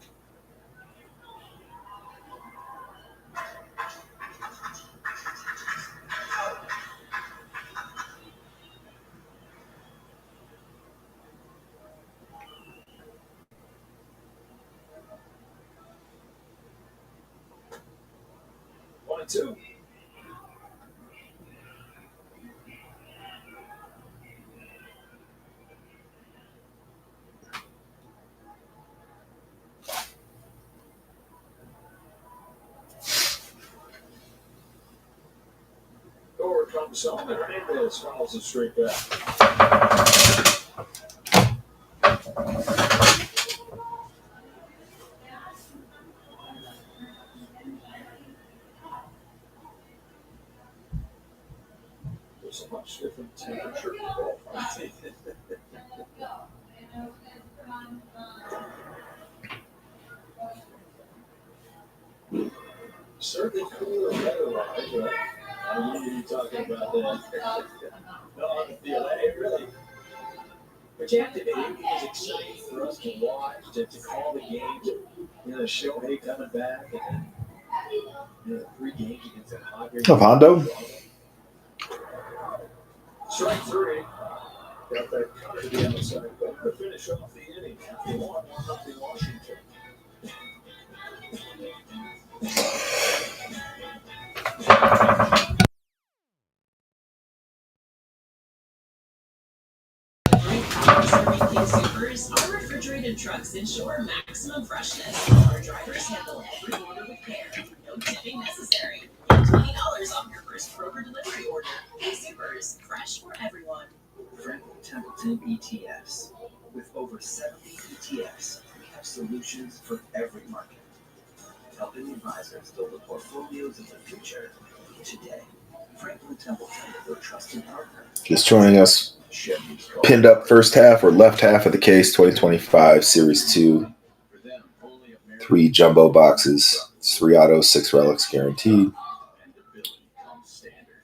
Speaker 15: One and 2. Gore comes home, and Hernandez fouls it straight back. There's a much different temperature involved. Certainly cooler weather-wise, right? I knew you were talking about that.
Speaker 12: on the field. It really, but you have to, it was exciting for us to watch, to call the games. You know, Shohei coming back, and then, you know, 3 games against that Padres.
Speaker 1: Of Hondo.
Speaker 16: Strike 3. Got that cut to the outside, but to finish off the inning after 1-0 Washington.
Speaker 14: Serving King Supers, our refrigerated trucks ensure maximum freshness while our drivers handle every order with care. No tipping necessary. Get $20 off your first Kroger delivery order. King Supers, fresh for everyone.
Speaker 10: Franklin Templeton ETFs. With over 70 ETFs, we have solutions for every market. Helping advisors build the portfolios of the future today. Franklin Templeton, your trusted partner.
Speaker 1: Just joining us. Pinned up first half or left half of the case 2025 Series 2. 3 jumbo boxes. It's 3 autos, 6 relics guaranteed.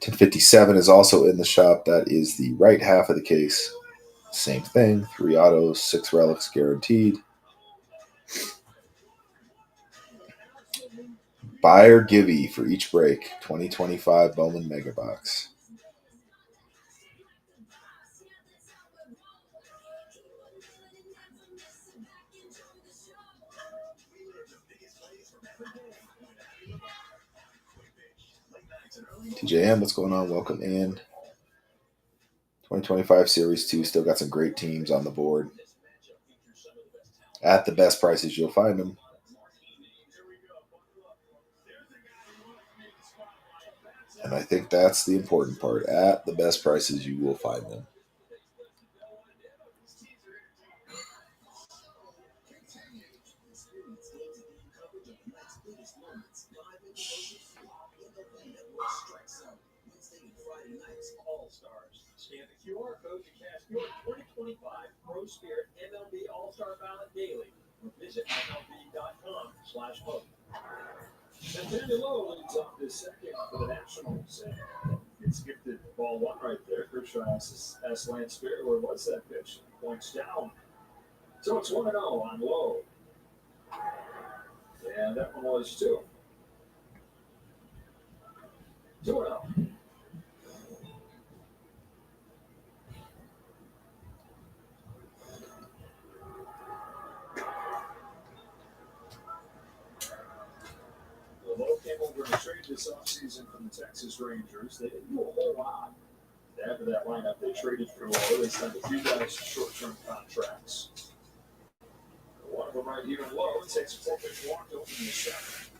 Speaker 1: 1057 is also in the shop. That is the right half of the case. Same thing. 3 autos, 6 relics guaranteed. Buy or givey for each break. 2025 Bowman Mega Box. TJM, what's going on? Welcome in. 2025 Series 2. Still got some great teams on the board. At the best prices, you'll find them. And I think that's the important part. At the best prices, you will find them.
Speaker 12: All-Stars. Scan the QR code to cast your 2025 Pro Spirit MLB All-Star Ballot daily or visit MLB.com/vote.
Speaker 16: And Danny Lowe leads off this second for the Nationals. And it's gifted ball 1 right there. Kershaw asks Lance Spear, where was that pitch? Points down. So it's 1-0 on Lowe. And that one was 2. 2-0. Lowe came over and traded this offseason from the Texas Rangers. They didn't do a whole lot. After that lineup, they traded for Lowe. They signed a few guys to short-term contracts. One of them right here, Lowe, takes a 4-pitch walk to open the 7th.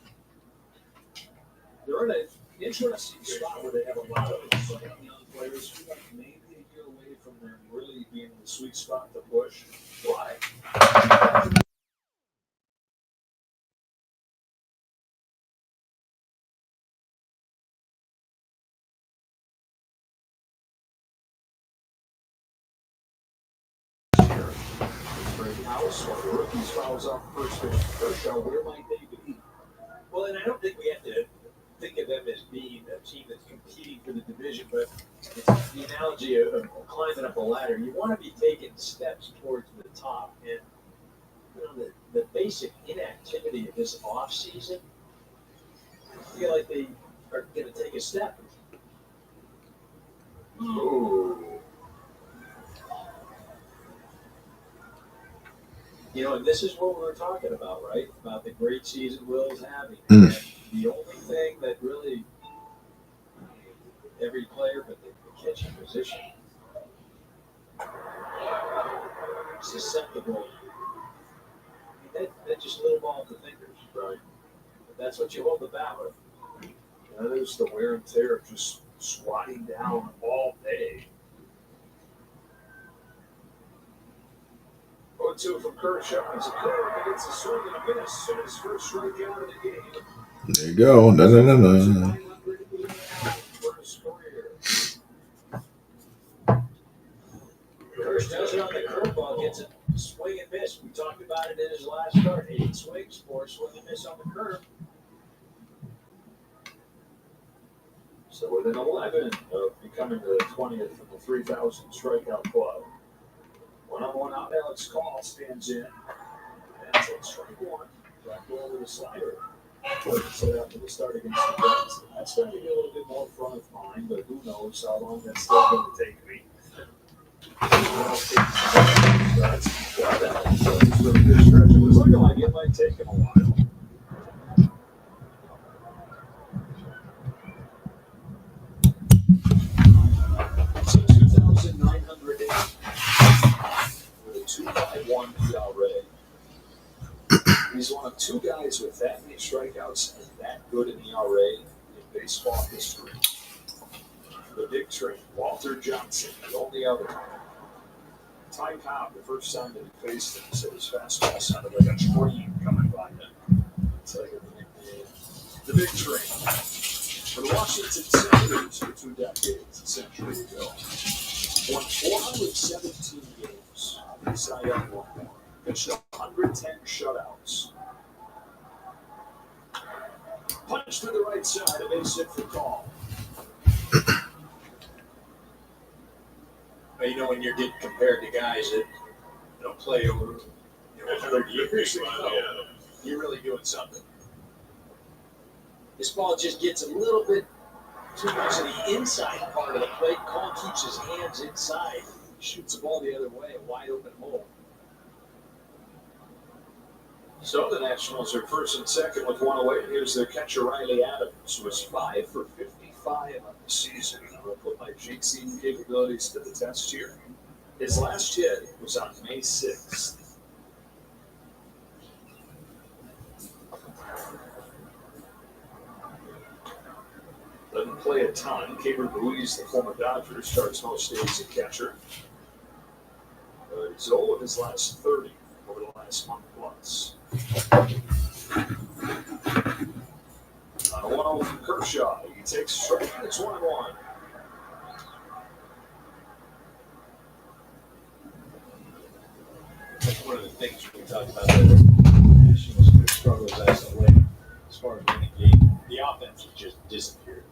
Speaker 16: They're in an interesting spot where they have a lot of young players who are maybe a year away from them really being in the sweet spot to push. Why? House, while the rookies fouls off first pitch. Kershaw, where might they be?
Speaker 12: Well, and I don't think we have to think of them as being a team that's competing for the division, but it's the analogy of climbing up a ladder. You want to be taking steps towards the top. And you know, the basic inactivity of this offseason, I feel like they are going to take a step.
Speaker 16: Ooh.
Speaker 12: You know, and this is what we were talking about, right? About the great season Will's having. The only thing that really every player but the catching position susceptible. I mean, that just little ball at the fingers, right? But that's what you hold the bat with.
Speaker 16: That is the wear and tear of just squatting down all day. 0-2 from Kershaw. It's a curve. He gets a swing and a miss, and his first strikeout of the game.
Speaker 1: There you go. No.
Speaker 12: Kershaw does it on the curveball, gets a swing and miss. We talked about it in his last start. 8 swings, 4 swing and miss on the curve.
Speaker 16: So within 11 of
Speaker 15: becoming the 20th from the 3,000 strikeout club. 1-on-1 out, Alex Call stands in. And takes strike one. Back ball with a slider. So after the start against the Reds, that's going to be a little bit more front of mind, but who knows how long that's still going to take me. It's really good stretch. It was looking like it might take him a while. So 2,908 with a 2.51 ERA. He's one of two guys with that many strikeouts and that good an ERA in baseball history. The big train, Walter Johnson, the only other. Ty Cobb, the first time that he faced him, said his fastball sounded like a train coming by him. It's like the big train. For the Washington Senators for 2 decades, a century ago. Won 417 games. Cy Young won more. Pitched 110 shutouts. Punch to the right side, a base hit for Call. You know, when you're getting compared to guys that play over 100 years ago, you're really doing something. This ball just gets a little bit too much of the inside part of the plate. Call keeps his hands inside, shoots the ball the other way, a wide open hole. So the Nationals are first and second with one away. Here's their catcher, Riley Adams, who was 5 for 55 on the season. I'll put my jinxing capabilities to the test here. His last hit was on May 6th. Doesn't play a ton. Cameron Ruiz, the former Dodger, starts most days at catcher. He's 0 of his last 30 over the last month plus. 1-0 from Kershaw. He takes strike. It's 1-1. One of the things we talked about there, the Nationals struggles as of late as far as winning games. The offense has just disappeared.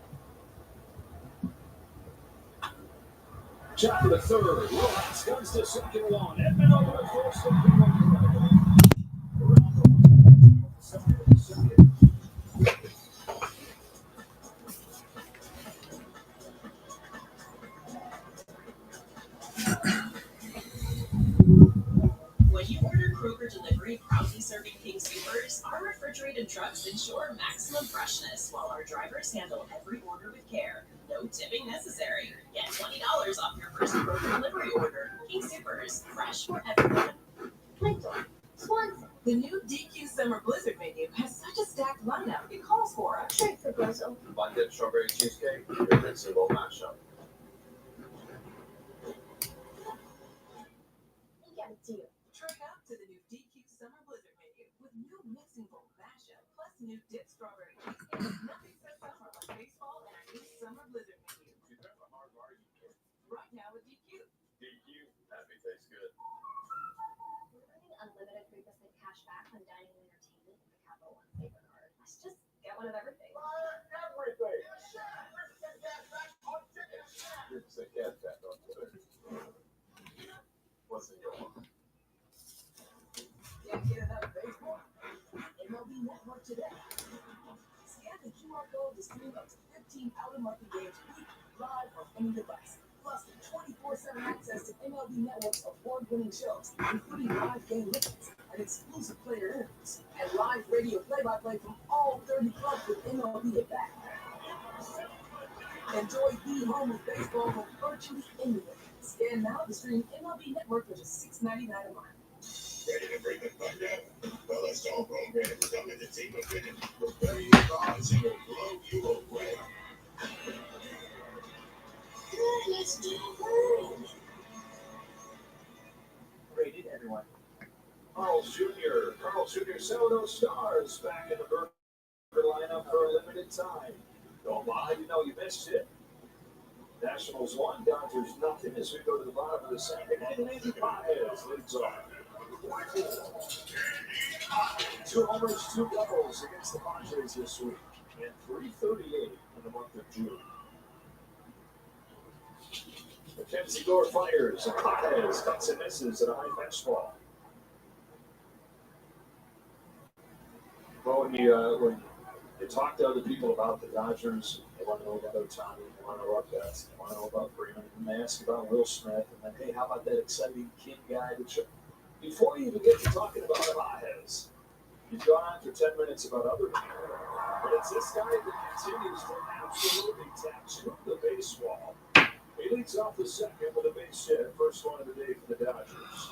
Speaker 15: Chop to the third. Rojas guns to second one. Edmund over to first. Second one. Around the second.
Speaker 14: When you order Kroger Delivery, proudly serving King Supers, our refrigerated trucks ensure maximum freshness while our drivers handle every order with care. No tipping necessary. Get $20 off your first Kroger Delivery order. King Supers, fresh for everyone.
Speaker 6: Lincoln, Swanson. The new DQ Summer Blizzard menu has such a stacked lineup. It calls for a treat for Grizzle.
Speaker 12: Abundant strawberry cheesecake, your mixing bowl mashup.
Speaker 18: You got a deal.
Speaker 6: Treat out to the new DQ Summer Blizzard menu with new mixing bowl mashup plus new dip strawberry cheesecake. Nothing says summer like baseball and our new Summer Blizzard menu. Right now with DQ.
Speaker 15: DQ, happy tastes good.
Speaker 5: We're earning unlimited 3% cash back on dining and entertainment with the Capital One Saver card. Let's just get one of everything.
Speaker 15: Everything. 3% cash back on Twitter. What's in your one?
Speaker 7: Can't get enough baseball? MLB Network today. Scan the QR code to stream up to 15 out-of-market games weekly, live on any device. Plus, 24/7 access to MLB Network's award-winning shows, including live game liftings and exclusive player interviews, and live radio play-by-play from all 30 clubs with MLB at bat. Enjoy the home of baseball from virtually anywhere. Scan now to stream MLB Network for just $6.99 a month.
Speaker 2: Ready to bring the thunder? Well, let's all program to come in the team of winning. Prepare your cards and we'll blow you away. Let's do it.
Speaker 15: Rated everyone. Carl Jr. Soto Stars back in the Burger lineup for a limited time. Don't mind, you know you missed it. Nationals 1, Dodgers nothing as we go to the bottom of the second. And Andy Paez leads off. 2 homers, 2 doubles against the Padres this week, and 338 in the month of June. Mackenzie Gore fires. Paez cuts and misses at a high fastball. Well, when you talk to other people about the Dodgers, they want to know about Ohtani, they want to know about Betts, they want to know about Freeman, and they ask about Will Smith, and then, hey, how about that exciting kid guy? Before you even get to talking about Paez, you've gone on for 10 minutes about other people. But it's this guy that continues to absolutely tattoo the baseball. He leads off the second with a base hit, first one of the day for the Dodgers.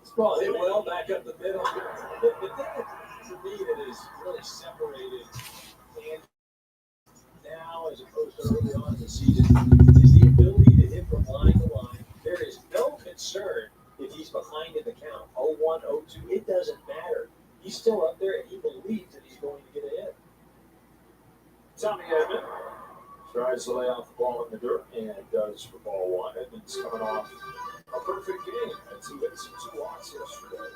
Speaker 15: This ball hit well back up the middle. The thing for me that is really separated and now as opposed to early on in the season is the ability to hit from line to line. There is no concern if he's behind in the count, 0-1, 0-2, it doesn't matter. He's still up there, and he believes that he's going to get a hit. Tommy Edman tries to lay off the ball in the dirt, and does for ball one. Edman's coming off a perfect game. Had 2 hits and 2 walks yesterday,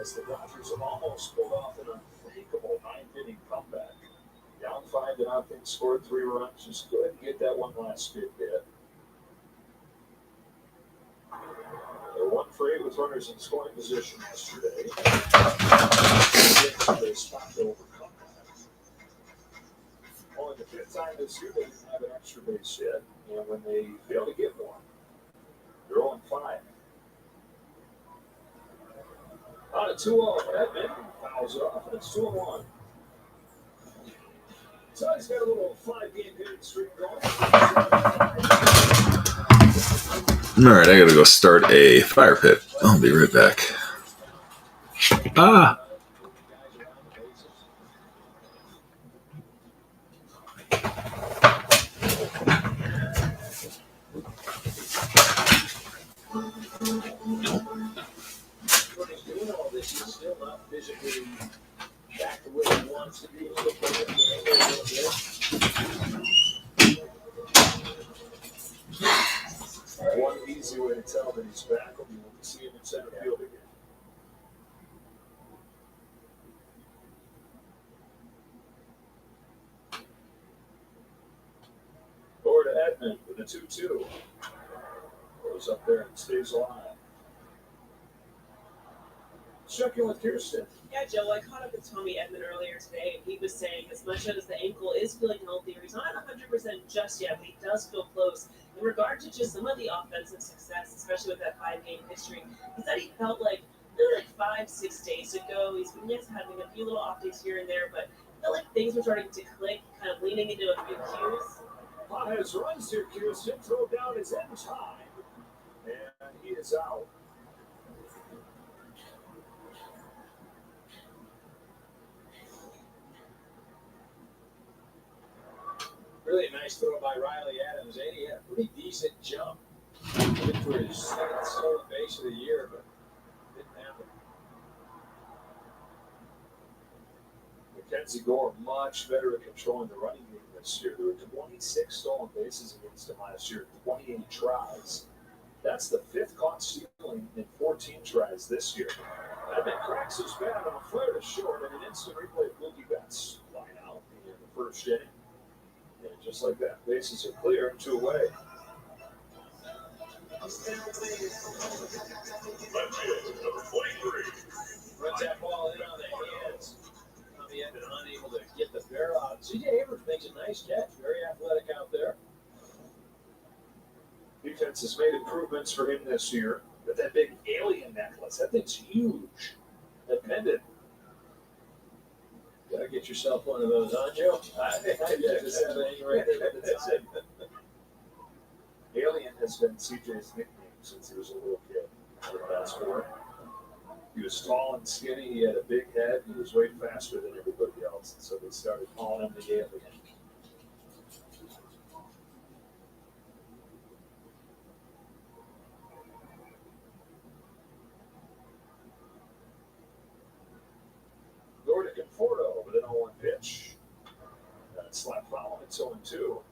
Speaker 15: as the Dodgers have almost pulled off an unthinkable 9th-inning comeback. Down 5-0, scored 3 runs. Just go ahead and get that one last good hit. They won for 8 with runners in scoring position yesterday. They stopped to overcome that. Only the 5th time this year they didn't have an extra base hit, and when they fail to get one, they're 0-5. On a 2-0, Edman fouls it off, and it's 2-1. So he's got a little 5-game hitting streak going.
Speaker 1: All right, I gotta go start a fire pit. I'll be right back. Ah.
Speaker 15: He's still not physically back to where he wants to be. One easy way to tell that he's back will be when we see him in center field again. Over to Edman with a 2-2. Goes up there and stays alive. Check in with Kirsten.
Speaker 14: Yeah, Joe, I caught up with Tommy Edman earlier today, and he was saying as much as the ankle is feeling healthier, he's not 100% just yet, but he does feel close. In regard to just some of the offensive success, especially with that 5-game history, he said he felt like maybe 5-6 days ago, he's been having a few little off days here and there, but I felt like things were starting to click, kind of leaning into a few cues.
Speaker 15: Paez runs here, Kirsten. Throw down is in time, and he is out. Really nice throw by Riley Adams. He had a pretty decent jump. Went for his 2nd stolen base of the year, but it didn't happen. Mackenzie Gore much better at controlling the running game this year. There were 26 stolen bases against him last year, 28 tries. That's the 5th caught stealing in 14 tries this year. Edman cracks his bat on a flare to short, and an instant replay of Mookie Betts line out in the 1st inning. And just like that, bases are clear and 2 away.
Speaker 2: Number 43.
Speaker 15: Runs that ball in on the hands. Tommy Edman unable to get the barrel out. C.J. Abrams makes a nice catch. Very athletic out there. Defense has made improvements for him this year. But that big alien necklace, that thing's huge. That pendant. Gotta get yourself one of those, huh, Joe? I just have it right there with the time. Alien has been CJ's nickname since he was a little kid. That's for it. He was tall and skinny. He had a big head. He was way faster than everybody else. And so they started calling him the Alien. Gordon Conforto with an 0-1 pitch. Slap foul. It's 0-2.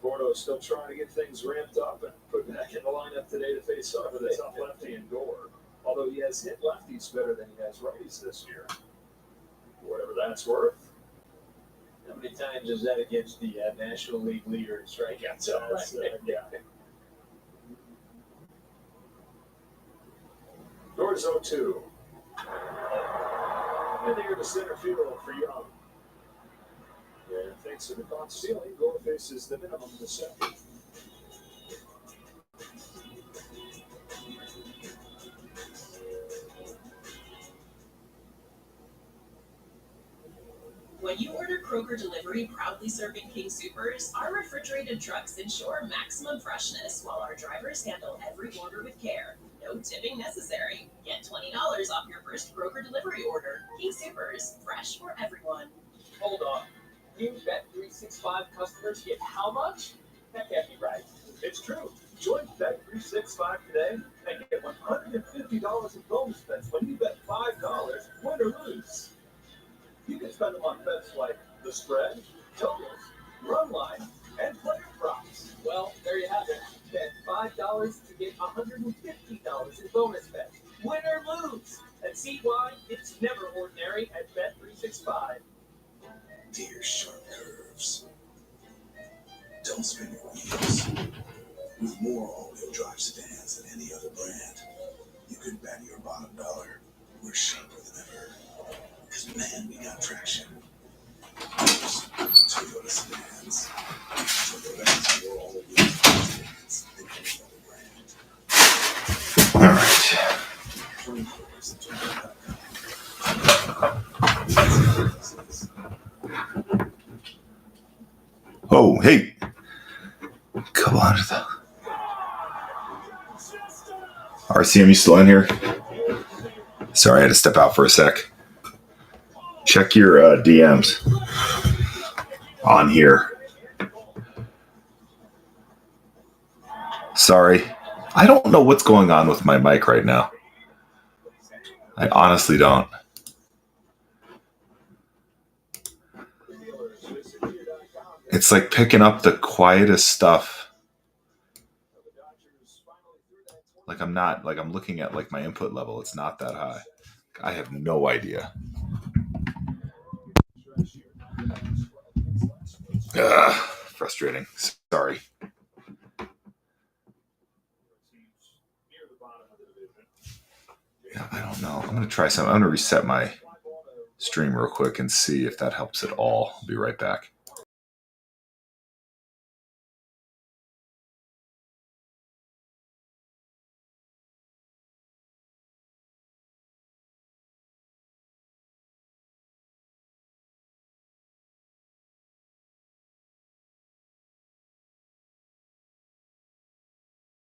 Speaker 15: Conforto is still trying to get things ramped up and put back in the lineup today to face off with a tough lefty in Gore. Although he has hit lefties better than he has righties this year. Whatever that's worth.
Speaker 17: How many times is that against the National League leader in strikeouts? Yeah.
Speaker 15: Doors 0-2. And they're the center field for Young. And thanks to the caught stealing, Gore faces the minimum in the second.
Speaker 14: When you order Kroger Delivery, proudly serving King Soopers, our refrigerated trucks ensure maximum freshness while our drivers handle every order with care. No tipping necessary. Get $20 off your first Kroger Delivery order. King Soopers, fresh for everyone.
Speaker 17: Hold on. New Bet365 customers get how much? That can't be right.
Speaker 15: It's true. Join Bet365 today and get $150 in bonus bets when you bet $5, win or lose. You can spend them on bets like the spread, totals, run line, and player props.
Speaker 17: Well, there you have it. Bet $5 to get $150 in bonus bets. Win or lose. And see why it's never ordinary at Bet365.
Speaker 16: Dear sharp curves. Don't spin your wheels. With more all-wheel drive sedans than any other brand, you can bet your bottom dollar we're sharper than ever. Because man, we got traction. Toyota sedans. Toyota has more all-wheel drive sedans than any other brand.
Speaker 1: All right. Oh, hey. Come on. RCM, you still in here? Sorry, I had to step out for a sec. Check your DMs on here. Sorry. I don't know what's going on with my mic right now. I honestly don't. It's like picking up the quietest stuff. Like I'm looking at like my input level. It's not that high. I have no idea. Frustrating. Sorry. Yeah, I don't know. I'm going to try something. I'm going to reset my stream real quick and see if that helps at all. I'll be right back.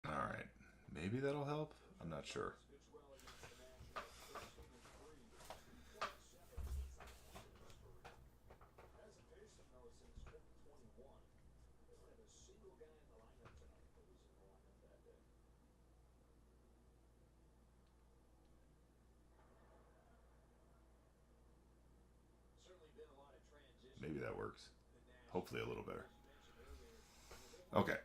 Speaker 1: All right. Maybe that'll help. I'm not sure. Maybe that works. Hopefully a little better. Okay. I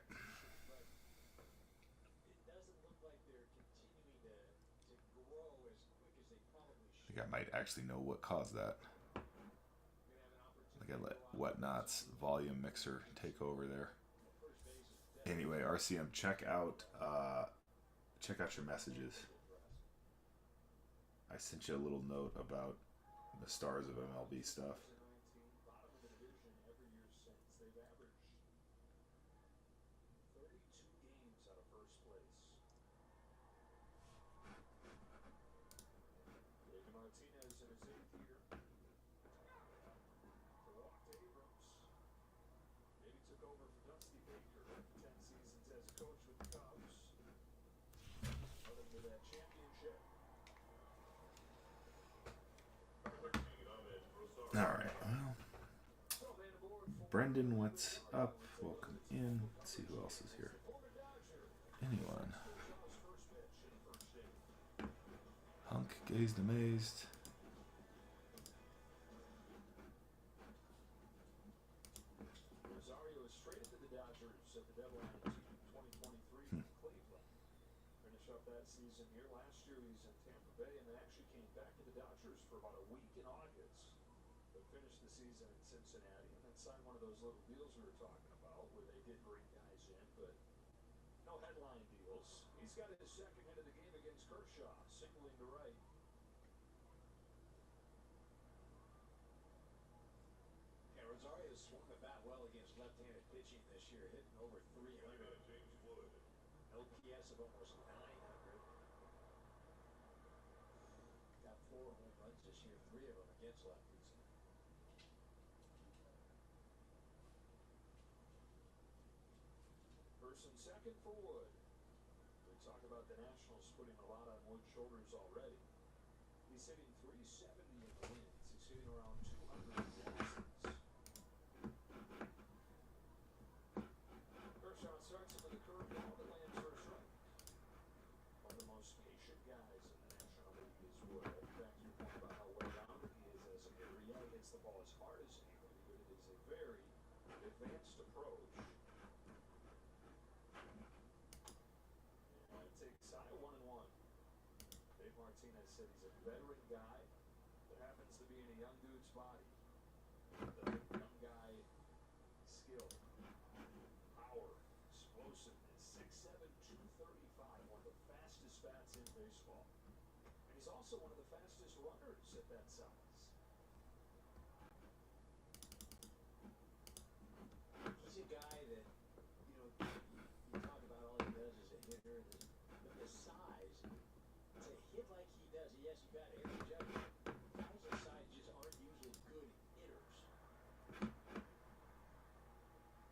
Speaker 1: think I might actually know what caused that. I gotta let Whatnot's volume mixer take over there. Anyway, RCM, check out your messages. I sent you a little note about the stars of MLB stuff. All right. Well, Brendan, what's up? Welcome in. Let's see who else is here. Anyone? Hunk gazed amazed.
Speaker 15: Rosario is traded to the Dodgers at the deadline in 2023 from Cleveland. Finished up that season here. Last year he's in Tampa Bay and then actually came back to the Dodgers for about a week in August. But
Speaker 9: finished the season in Cincinnati and then signed one of those little deals we were talking about where they did bring guys in, but no headline deals. He's got his second hit of the game against Kershaw, singling to right.
Speaker 15: Rosario swung the bat well against left-handed pitching this year, hitting over 300. No PS of almost 900. Got 4 home runs this year, 3 of them against lefties.
Speaker 9: First and second for Wood. We talk about the Nationals putting a lot on Wood's shoulders already. He's hitting 370 in the wins. He's hitting around 200 in losses. Kershaw starts him with a curveball that lands for a strike. One of the most patient guys in the National League is Wood. Back to your point about how well-rounded he is as a hitter. Yeah, he hits the ball as hard as anybody, but it is a very advanced approach. And it takes high 1-1. Dave Martinez said he's a veteran guy that happens to be in a young dude's body. The young guy, skill, power, explosiveness, 6'7", 235, one of the fastest bats in baseball. And he's also one of the fastest runners at that size.
Speaker 15: He's a guy that, you talk about all he does as a hitter, but the size, to hit like he does, yes, you got Aaron Judge. Guys of size just aren't usually good hitters.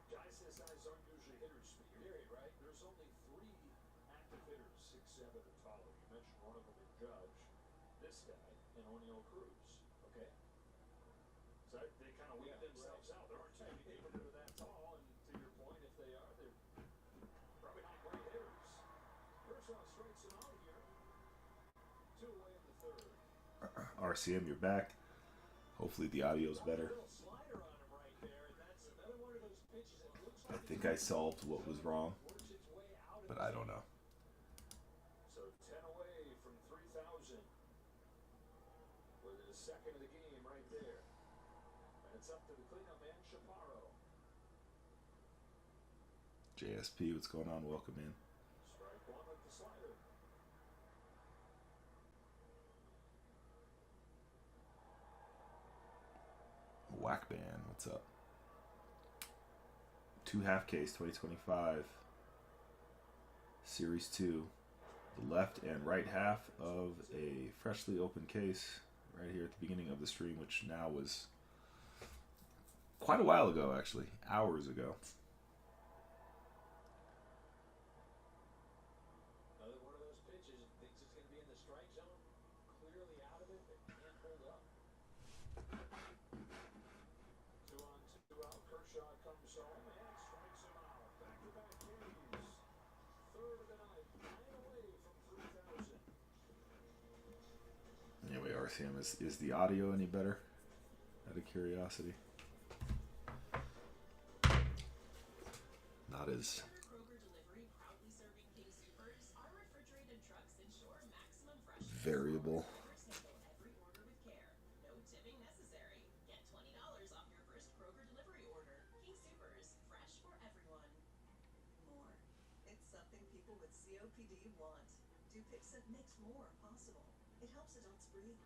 Speaker 9: Guys this size aren't usually hitters, period, right? There's only 3 active hitters, 6'7" or taller. You mentioned one of them in Judge, this guy, and O'Neal Cruz. Okay. So they kind of weed themselves out. There aren't too many people that are that tall, and to your point, if they are, they're probably not great hitters. Kershaw strikes him out here. 2 away in the third.
Speaker 1: RCM, you're back. Hopefully the audio's better. I think I solved what was wrong, but I don't know.
Speaker 9: So 10 away from 3,000. With his second of the game right there. And it's up to the cleanup man, Chaparro.
Speaker 1: JSP, what's going on? Welcome in.
Speaker 9: Strike 1 with the slider.
Speaker 1: Whack Band, what's up? 2 half case 2025 Series 2. The left and right half of a freshly opened case right here at the beginning of the stream, which now was quite a while ago, actually, hours ago.
Speaker 15: Another one of those pitches, thinks it's going to be in the strike zone, clearly out of it, but can't hold up.
Speaker 9: 2 on, 2 out. Kershaw comes home and strikes him out. Back-to-back Ks. Third of the night. 9 away from 3,000.
Speaker 1: Anyway, RCM, is the audio any better? Out of curiosity. Not as variable.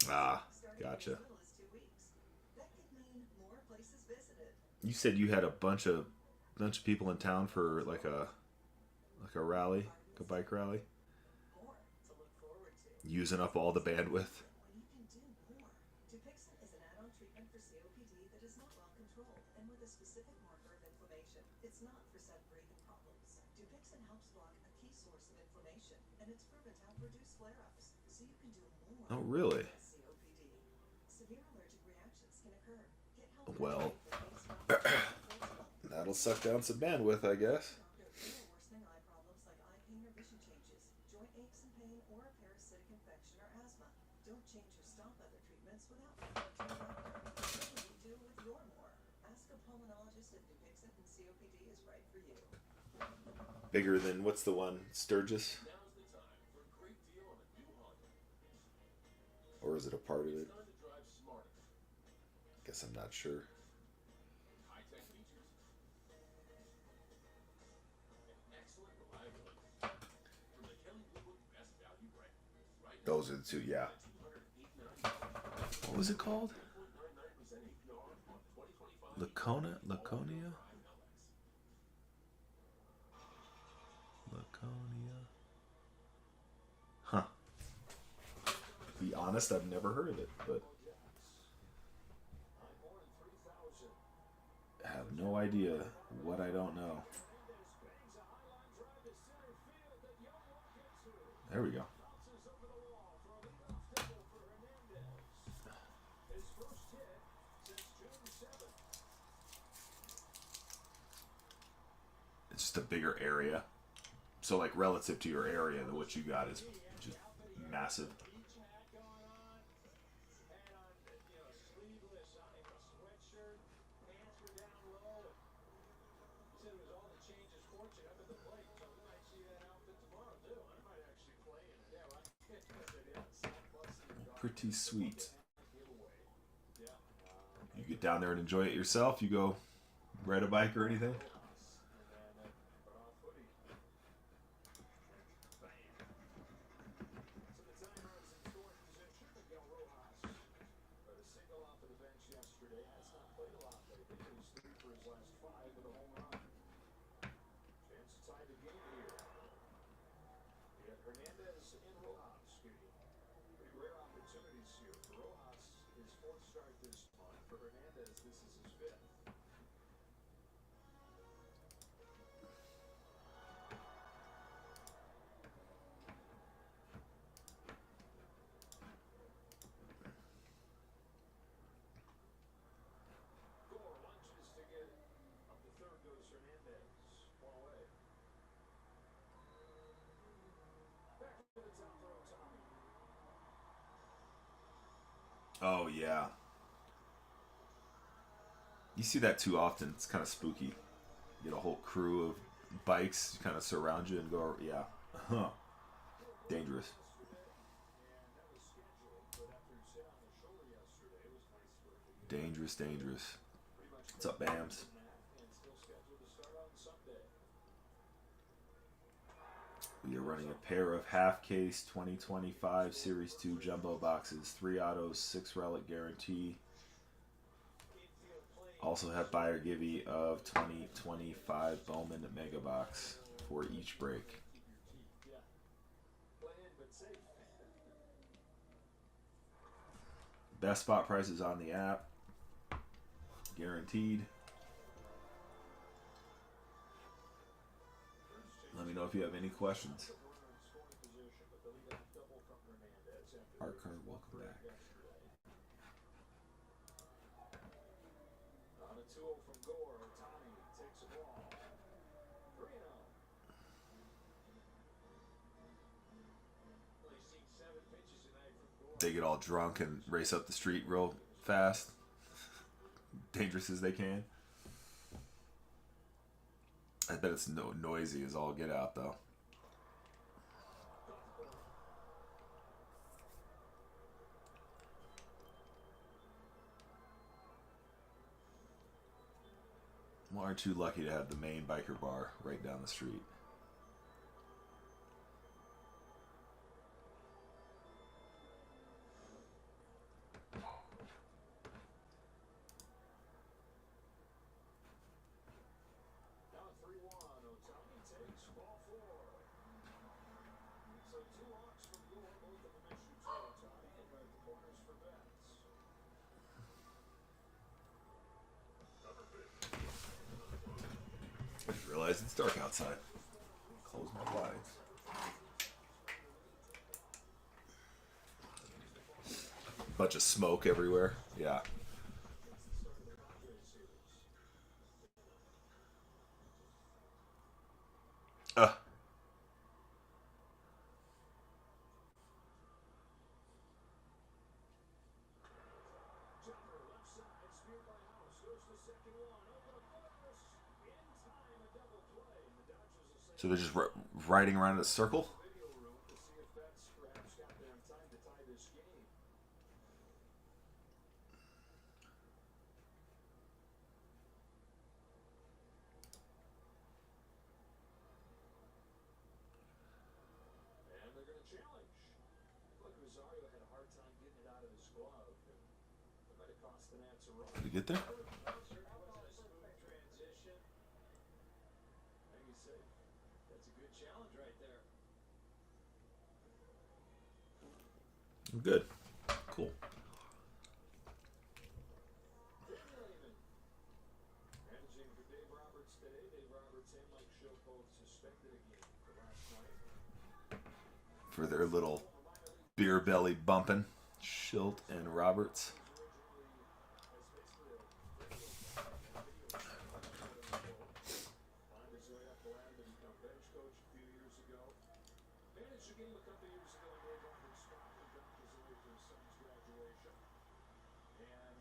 Speaker 1: Ah, gotcha. You said you had a bunch of people in town for like a rally, like a bike rally, using up all the bandwidth. Oh, really? Well, that'll suck down some bandwidth, I guess. Bigger than, what's the one, Sturgis? Or is it a part of it? guess I'm not sure. Those are the two, yeah. What was it called? Laconia? Laconia? Huh. To be honest, I've never heard of it, but I have no idea what I don't know. There we go. It's just a bigger area. So, like, relative to your area, what you got is just massive. Pretty sweet. You get down there and enjoy it yourself? You go ride a bike or anything? Oh, yeah. You see that too often. It's kind of spooky. You get a whole crew of bikes kind of surround you and go, yeah. Huh. Dangerous. Dangerous, dangerous. What's up, Bams? We are running a pair of half-case 2025 Series 2 jumbo boxes. 3 autos, 6 relic guarantee. Also have buyer givey of 2025 Bowman Mega Box for each break. Best spot prices on the app. Guaranteed. Let me know if you have any questions. Art card, welcome back. They get all drunk and race up the street real fast. Dangerous as they can. I bet it's noisy as all get out, though. Well, aren't you lucky to have the main biker bar right down the street? I just realized it's dark outside. Close my blinds. Bunch of smoke everywhere. Yeah. So they're just riding around in a circle?
Speaker 9: glove. It might have cost the Nats a run.
Speaker 1: Did we get there?
Speaker 9: That's a good challenge right there.
Speaker 1: Good. Cool.
Speaker 9: Managing for Dave Roberts today. Dave Roberts and Mike Schill both suspended again for last night.
Speaker 1: For their little beer belly bumping. Schilt and Roberts.
Speaker 9: Climbed his way up the ladder to become bench coach a few years ago. Managed a game a couple years ago in Dave Roberts' spot when Doc was away for his son's graduation. And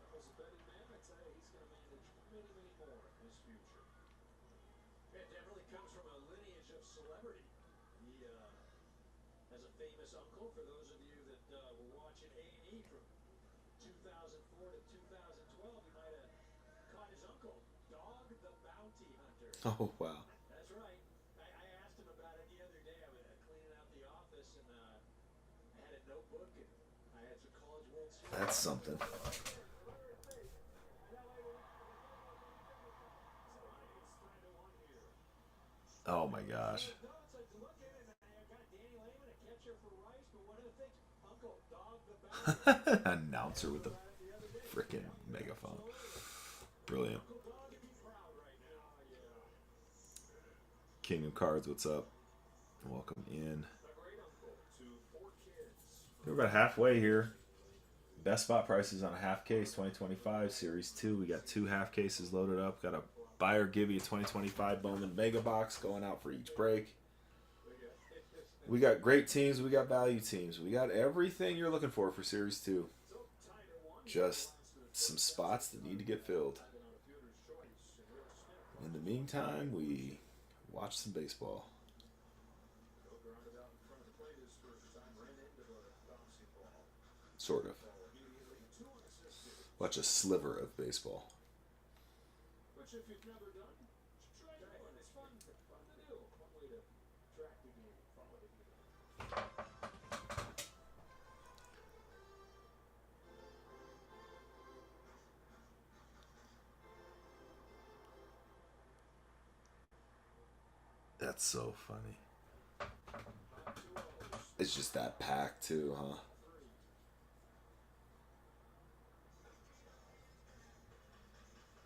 Speaker 9: that was a betting man. I tell you, he's going to manage many, many more in his future. Yeah, definitely comes from a lineage of celebrity. He has a famous uncle. For those of you that were watching A&E from 2004 to 2012, you might have caught his uncle, Dog the Bounty Hunter.
Speaker 1: Oh, wow.
Speaker 9: That's right. I asked him about it the other day. I was cleaning out the office, and I had a notebook, and I had some College World Series.
Speaker 1: That's something. Oh my gosh. Announcer with a freaking megaphone. Brilliant. King of Cards, what's up? Welcome in. We're about halfway here. Best spot prices on a half case 2025 Series 2. We got 2 half cases loaded up. Got a buy or give you a 2025 Bowman Mega Box going out for each break. We got great teams. We got value teams. We got everything you're looking for Series 2. Just some spots that need to get filled. In the meantime, we watch some baseball. Sort of. Watch a sliver of baseball.
Speaker 9: Which, if you've never done, try it. It's fun to do. One way to track the game, follow the game.
Speaker 1: That's so funny. It's just that packed too, huh?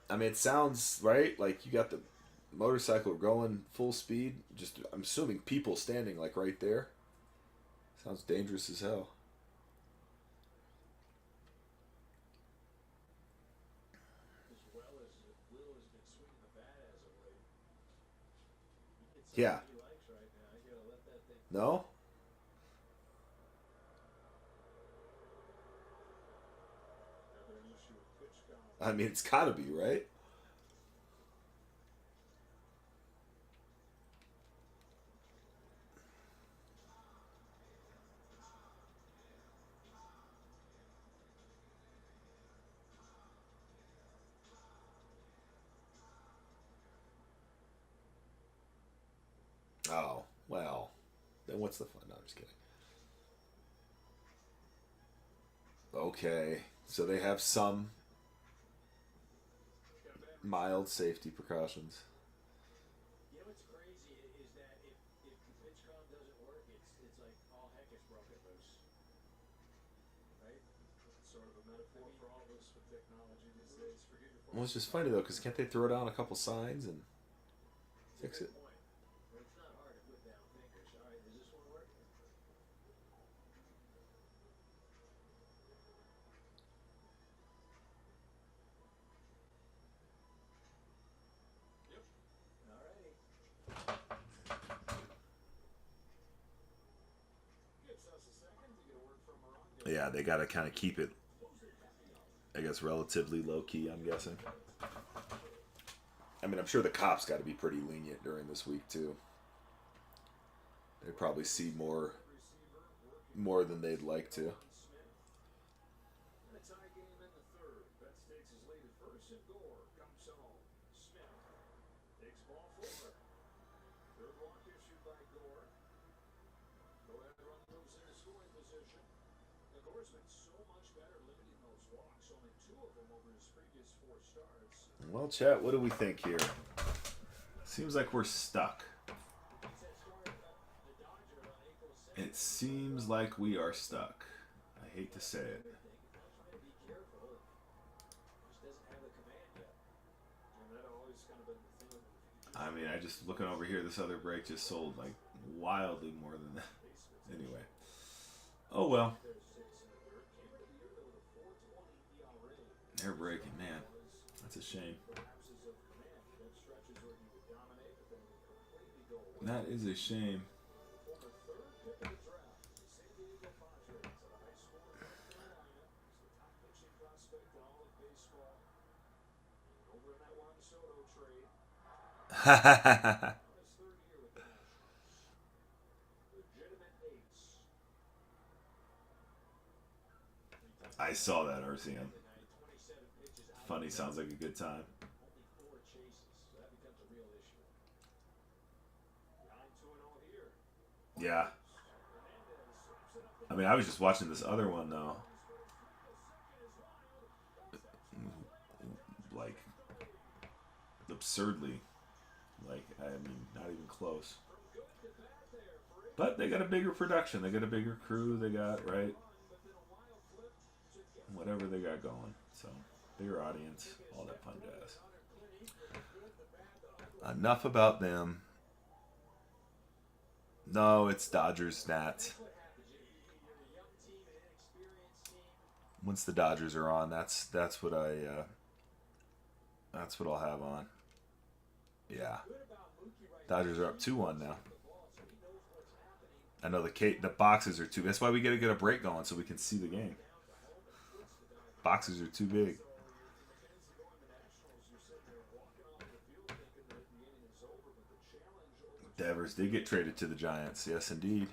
Speaker 1: I mean, it sounds right. Like you got the motorcycle going full speed. Just, I'm assuming people standing like right there. Sounds dangerous as hell. Yeah. No? I mean, it's gotta be, right? Oh, well. Then what's the fun? No, I'm just kidding. Okay. So they have some mild safety precautions.
Speaker 9: You know what's crazy is that if the pitch comm doesn't work, it's like all heck is broken loose. Right? It's sort of a metaphor for all of us with technology these days. Forget your phone.
Speaker 1: Well, it's just funny though, because can't they throw down a couple signs and fix it?
Speaker 9: It's not hard to put down fingers. All right, does this one work? Yep. All righty. Gives us a second to get a word from Morocco.
Speaker 1: Yeah, they got to kind of keep it, I guess, relatively low key, I'm guessing. I mean, I'm sure the cops got to be pretty lenient during this week, too. They probably see more than they'd like to.
Speaker 9: And a tie game in the third. Betts takes his lead at first, and Gore comes home. Smith takes ball 4. Third walk issued by Gore. Go ahead, run moves into scoring position.
Speaker 1: Well, chat, what do we think here? Seems like we're stuck. It seems like we are stuck. I hate to say it. I mean, I just looking over here, this other break just sold like wildly more than that. Anyway. Oh well. They're breaking, man. That's a shame. That is a shame. I saw that, RCM. Funny, sounds like a good time. Yeah. I mean, I was just watching this other one, though. Like, absurdly. Like, I mean, not even close. But they got a bigger production. They got a bigger crew. They got, right? Whatever they got going. So, bigger audience. All that fun jazz. Enough about them. No, it's Dodgers Nats. Once the Dodgers are on, that's what I'll have on. Yeah. Dodgers are up 2-1 now. I know the boxes are too. That's why we got to get a break going so we can see the game. Boxes are too big. Devers did get traded to the Giants. Yes, indeed.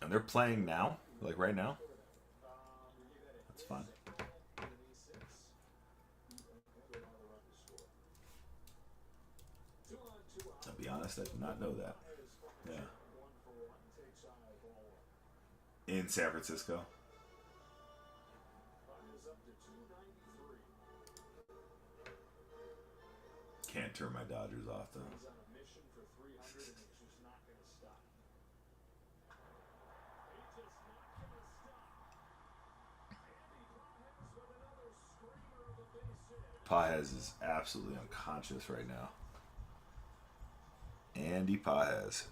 Speaker 1: And they're playing now? Like right now? That's fun. I'll be honest, I did not know that. Yeah. In San Francisco. Can't turn my Dodgers off, though. Paez is absolutely unconscious right now. Andy Paez.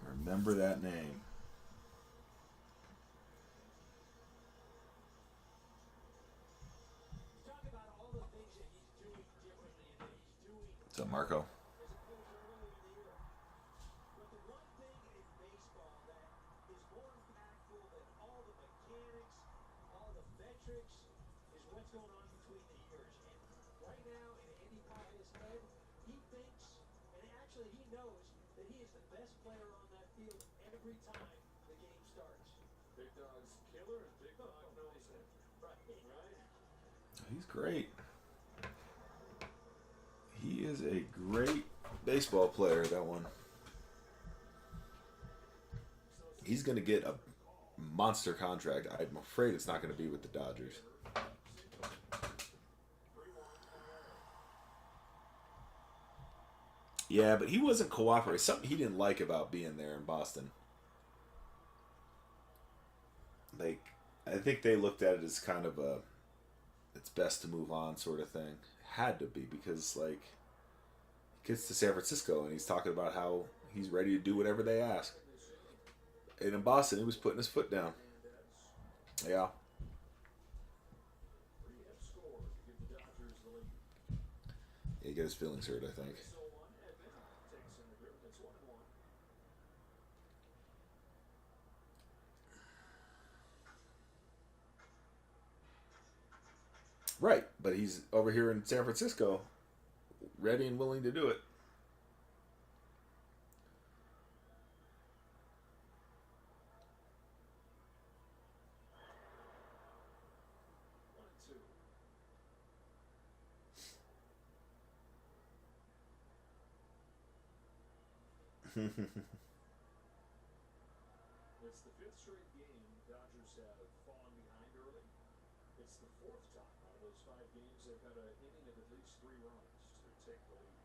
Speaker 1: Remember that name. What's up, Marco? He's great. He is a great baseball player, that one. He's going to get a monster contract. I'm afraid it's not going to be with the Dodgers. Yeah, but he wasn't cooperating. Something he didn't like about being there in Boston. Like, I think they looked at it as kind of a it's best to move on sort of thing. Had to be, because like he gets to San Francisco and he's talking about how he's ready to do whatever they ask. And in Boston, he was putting his foot down. Yeah. He got his feelings hurt, I think. Right, but he's over here in San Francisco, ready and willing to do it.
Speaker 9: It's the fifth straight game Dodgers have fallen behind early. It's the fourth time out of those 5 games they've had an inning of at least 3 runs to take the lead.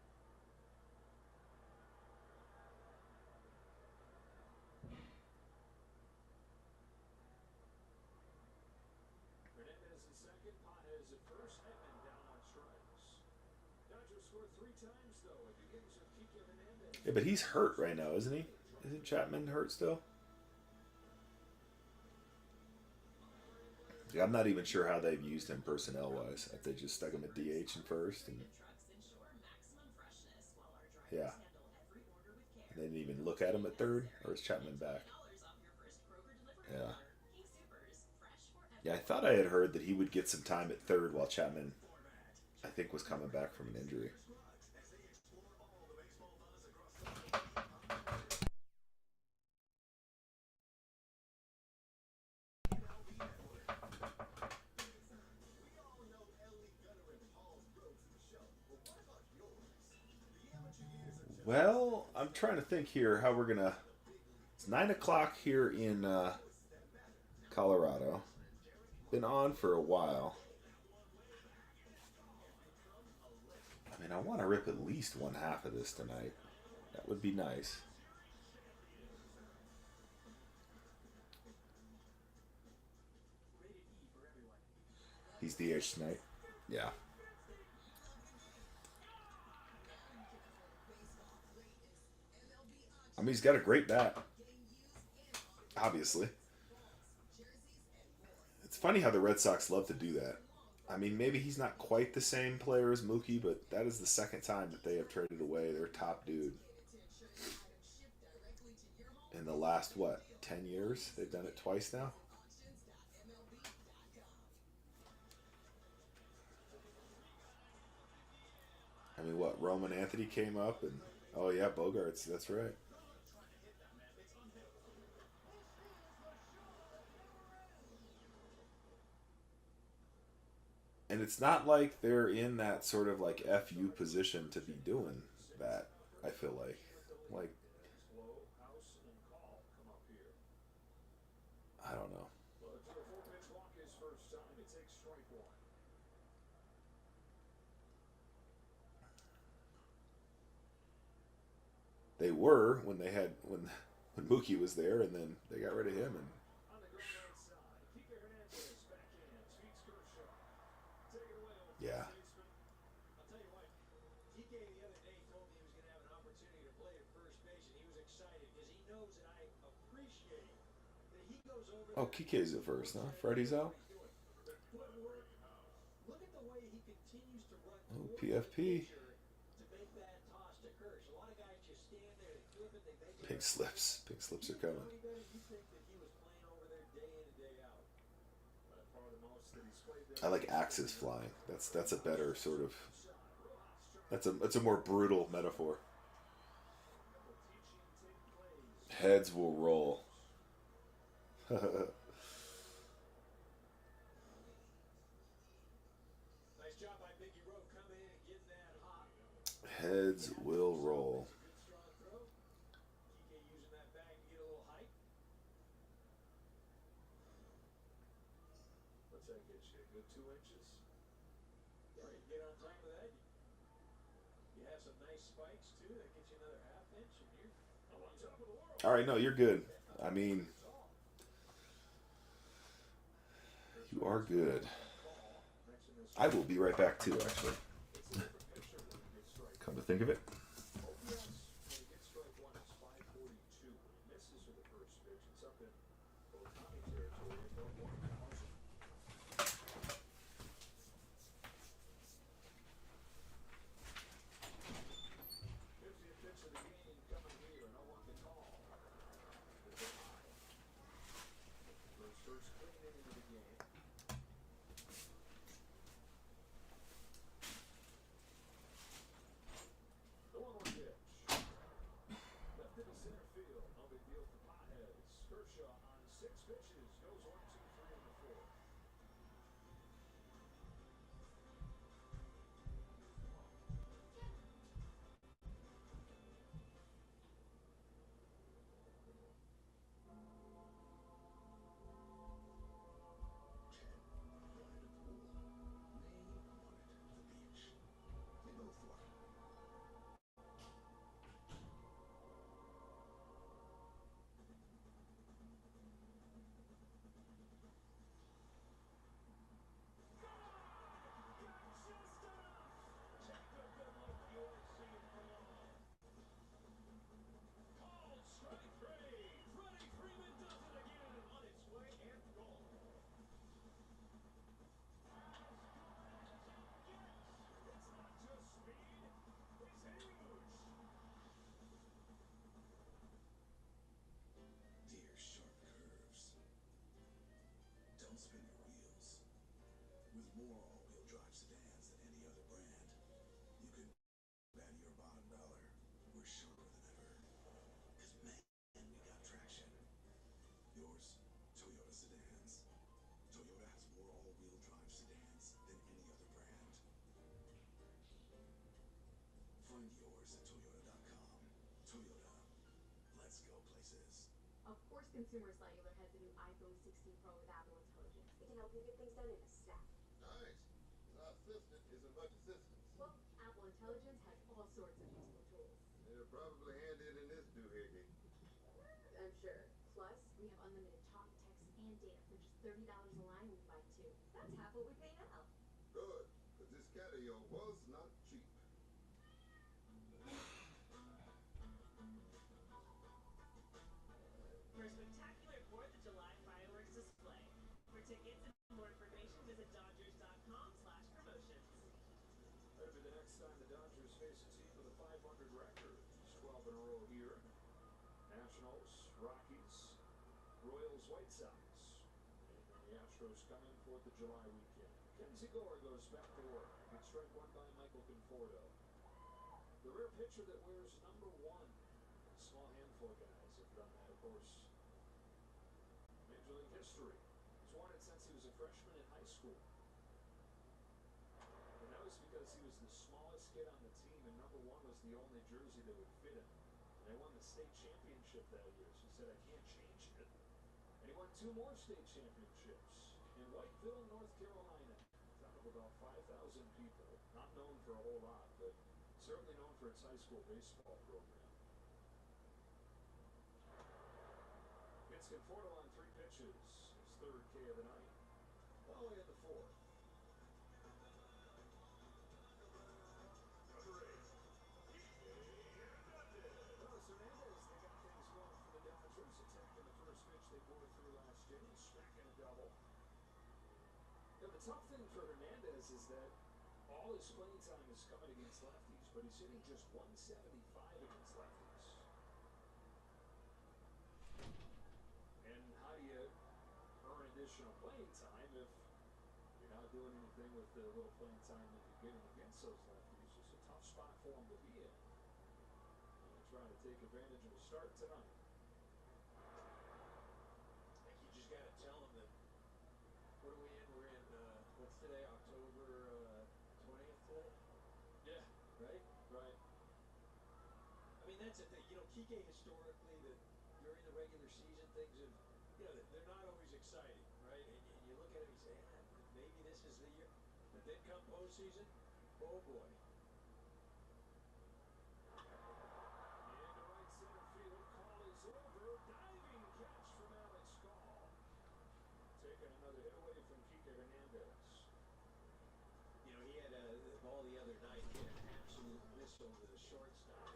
Speaker 9: Hernandez at second, Pontes at first, Edman down on strikes. Dodgers scored 3 times though. It begins with Kike Hernandez.
Speaker 1: Yeah, but he's hurt right now, isn't he? Isn't Chapman hurt still? Yeah, I'm not even sure how they've used him personnel-wise. If they just stuck him at DH in first, and yeah, and they didn't even look at him at third, or is Chapman back? Yeah, yeah. I thought I had heard that he would get some time at third while Chapman, I think, was coming back from an injury. Well, I'm trying to think here how we're gonna. It's 9 o'clock here in Colorado. Been on for a while. I mean, I want to rip at least one half of this tonight. That would be nice. He's DH tonight. Yeah. I mean, he's got a great bat. Obviously. It's funny how the Red Sox love to do that. I mean, maybe he's not quite the same player as Mookie, but that is the second time that they have traded away their top dude. In the last, 10 years? They've done it twice now? I mean, Roman Anthony came up and... Oh, yeah, Bogarts. That's right. And it's not like they're in that sort of like FU position to be doing that, I feel like. I don't know. They were when Mookie was there, and then they got rid of him, and yeah. Oh, Kike's at first, huh? Freddie's out. Oh, PFP. Pink slips. Pink slips are coming. I like axes flying. That's a better sort of. That's a more brutal metaphor. Heads will roll. Heads will roll. All right, no, you're good. I mean, you are good. I will be right back too, actually. Come to think of it.
Speaker 10: devices.
Speaker 6: Of course, Consumer Cellular has the new iPhone 16 Pro with Apple Intelligence.
Speaker 5: It can help you get things done in a snap.
Speaker 2: Nice. Our assistant isn't much assistance.
Speaker 6: Well, Apple Intelligence has all sorts of useful tools.
Speaker 2: They're probably handy in this doohickey.
Speaker 6: I'm sure. Plus, we have unlimited talk, text, and data for just $30 a line when you buy two. That's half what we pay now.
Speaker 2: Good, because this cat of yours was not cheap.
Speaker 20: For a spectacular 4th of July fireworks display. For tickets and more information, visit Dodgers.com/promotions.
Speaker 9: That'll be the next time the Dodgers face a team with a 500 record. 12 in a row here. Nationals, Rockies, Royals, White Sox. And the Astros coming 4th of July weekend. Kenzie Gore goes back to work. Good strike one by Michael Conforto. The rare pitcher that wears number 1. A small handful of guys have done that, of course. Major League history. He's won it since he was a freshman in high school. And that was because he was the smallest kid on the team, and number 1 was the only jersey that would fit him. And they won the state championship that year, so he said, I can't change it. And he won 2 more state championships in Whiteville, North Carolina. A town of about 5,000 people. Not known for a whole lot, but certainly known for its high school baseball program. Gets Conforto on 3 pitches. His 3rd K of the night. All the way in the 4th. Number 8. Notice Hernandez, they got things going for the Dodgers. Attacking the first pitch they bore through last inning. Smacking a double. And the tough thing for Hernandez is that all his playing time is coming against lefties, but he's hitting just 175 against lefties. And how do you earn additional playing time if you're not doing anything with the little playing time that you're getting against those lefties? It's a tough spot for him to be in. And trying to take advantage of a start tonight.
Speaker 8: I think you just got to tell him that, what are we in? We're in, what's today, October 20th today?
Speaker 9: Yeah.
Speaker 8: Right?
Speaker 9: Right.
Speaker 8: I mean, that's the thing. You know, Kike historically, that during the regular season, things have, they're not always exciting, right? And you look at it and you say, maybe this is the year. But then come postseason, oh boy.
Speaker 9: Into right center field. Call is over. Diving catch from Alex Call. Taking another hit away from Kike Hernandez.
Speaker 8: You know, he had a ball the other night. He had an absolute missile to the shortstop.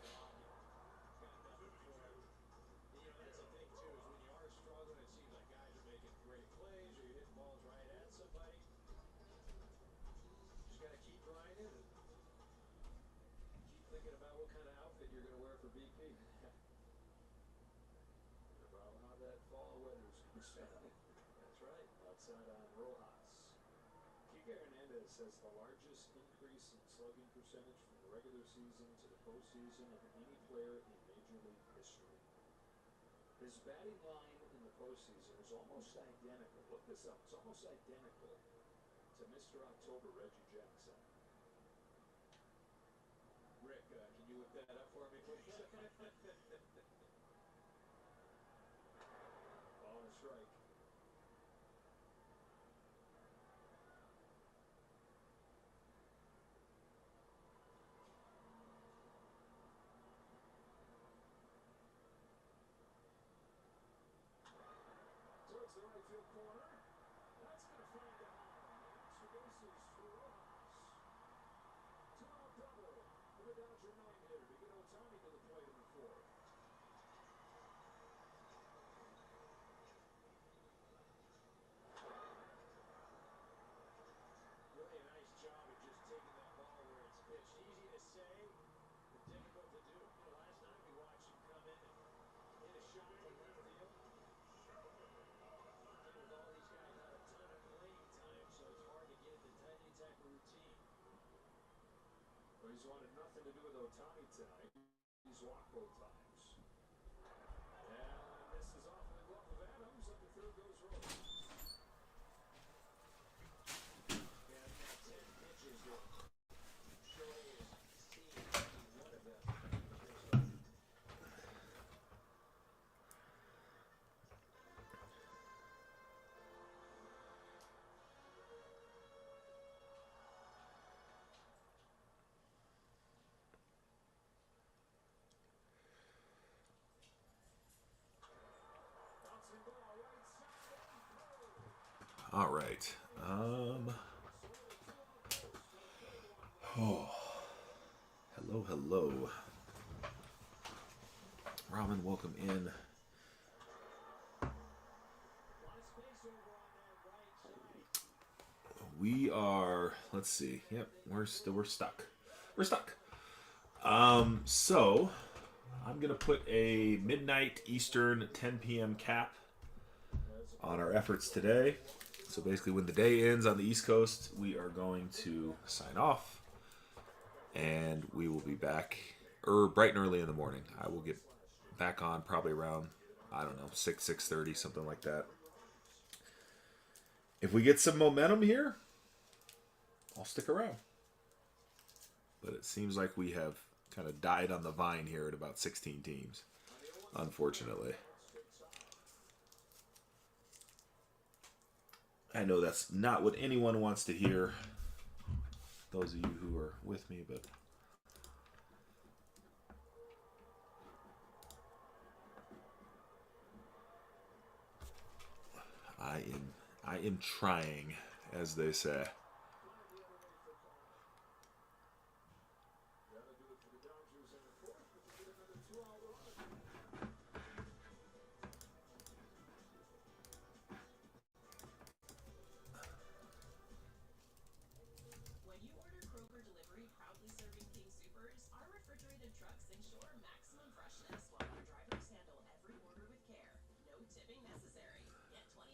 Speaker 8: Got nothing for him. And, that's the thing, too, is when you are struggling, it seems like guys are making great plays or you're hitting balls right at somebody. Just got to keep grinding and keep thinking about what kind of outfit you're going to wear for BP.
Speaker 9: About how that fall weather's concerned.
Speaker 8: That's right.
Speaker 9: Outside on Rojas. Kike Hernandez has the largest increase in slugging percentage from the regular season to the postseason of any player in Major League history. His batting line in the postseason is almost identical. Look this up. It's almost identical to Mr. October, Reggie Jackson.
Speaker 8: Rick, can you whip that up for me, please?
Speaker 9: On a strike. Towards the right field corner. That's going to find out. Extra bases for Rojas. 2-out double for the Dodger no-hitter to get Ohtani to the plate in the 4th.
Speaker 8: Really a nice job of just taking that ball where it's pitched. Easy to say, but difficult to do. Last night we watched him come in and hit a shot to left field. With all these guys not a ton of playing time, so it's hard to get into any type of routine.
Speaker 9: Well, he's wanted nothing to do with Ohtani tonight. He's walked both times. And this is off of the glove of Adams. Up to third goes Rose.
Speaker 8: Yeah, 10 pitches that Shohei has seen. One of them.
Speaker 1: All right. Oh. Hello, hello. Ramen, welcome in. We are, let's see. Yep, we're stuck. We're stuck. So I'm gonna put a midnight Eastern 10 p.m. cap on our efforts today. So basically, when the day ends on the East Coast, we are going to sign off, and we will be back bright and early in the morning. I will get back on probably around, I don't know, 6:30, something like that. If we get some momentum here, I'll stick around. But it seems like we have kind of died on the vine here at about 16 teams, unfortunately. I know that's not what anyone wants to hear, those of you who are with me, but I am trying, as they say.
Speaker 14: When you order Kroger delivery, proudly serving King Supers, our refrigerated trucks ensure maximum freshness while our drivers handle every order with care. No tipping necessary. Get $20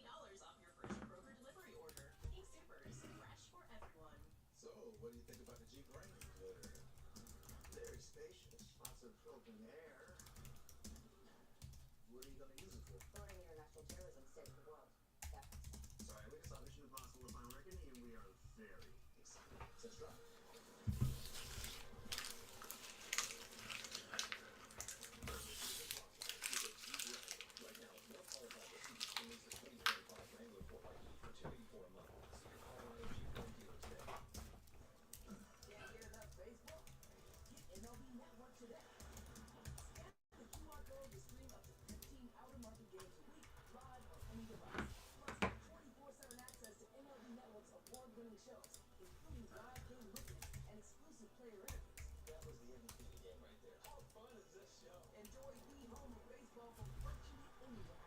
Speaker 14: off your first Kroger delivery order. King Supers, fresh for everyone.
Speaker 16: So, what do you think about the Jeep Wrangler? Very spacious, lots of open air. What are you going to use it for?
Speaker 5: Promoting international tourism, state of the world.
Speaker 16: Sorry, we just saw Mission Impossible: If I'm Reckoning, and we are very excited. Let's drive.
Speaker 10: Right now, more qualified receipts can lease the 2025 Wrangler 4xE for $284 a month. See your Colorado Jeep Grand dealer today.
Speaker 12: Can't get enough baseball? Get MLB Network today. Scan the QR code to stream up to 15 out-of-market games a week, live on any device. Plus, get 24/7 access to MLB Network's award-winning shows, including live game witness and exclusive player interviews.
Speaker 10: That was the MVP of the game right there.
Speaker 12: How fun is this show? Enjoy the home of baseball from virtually anywhere.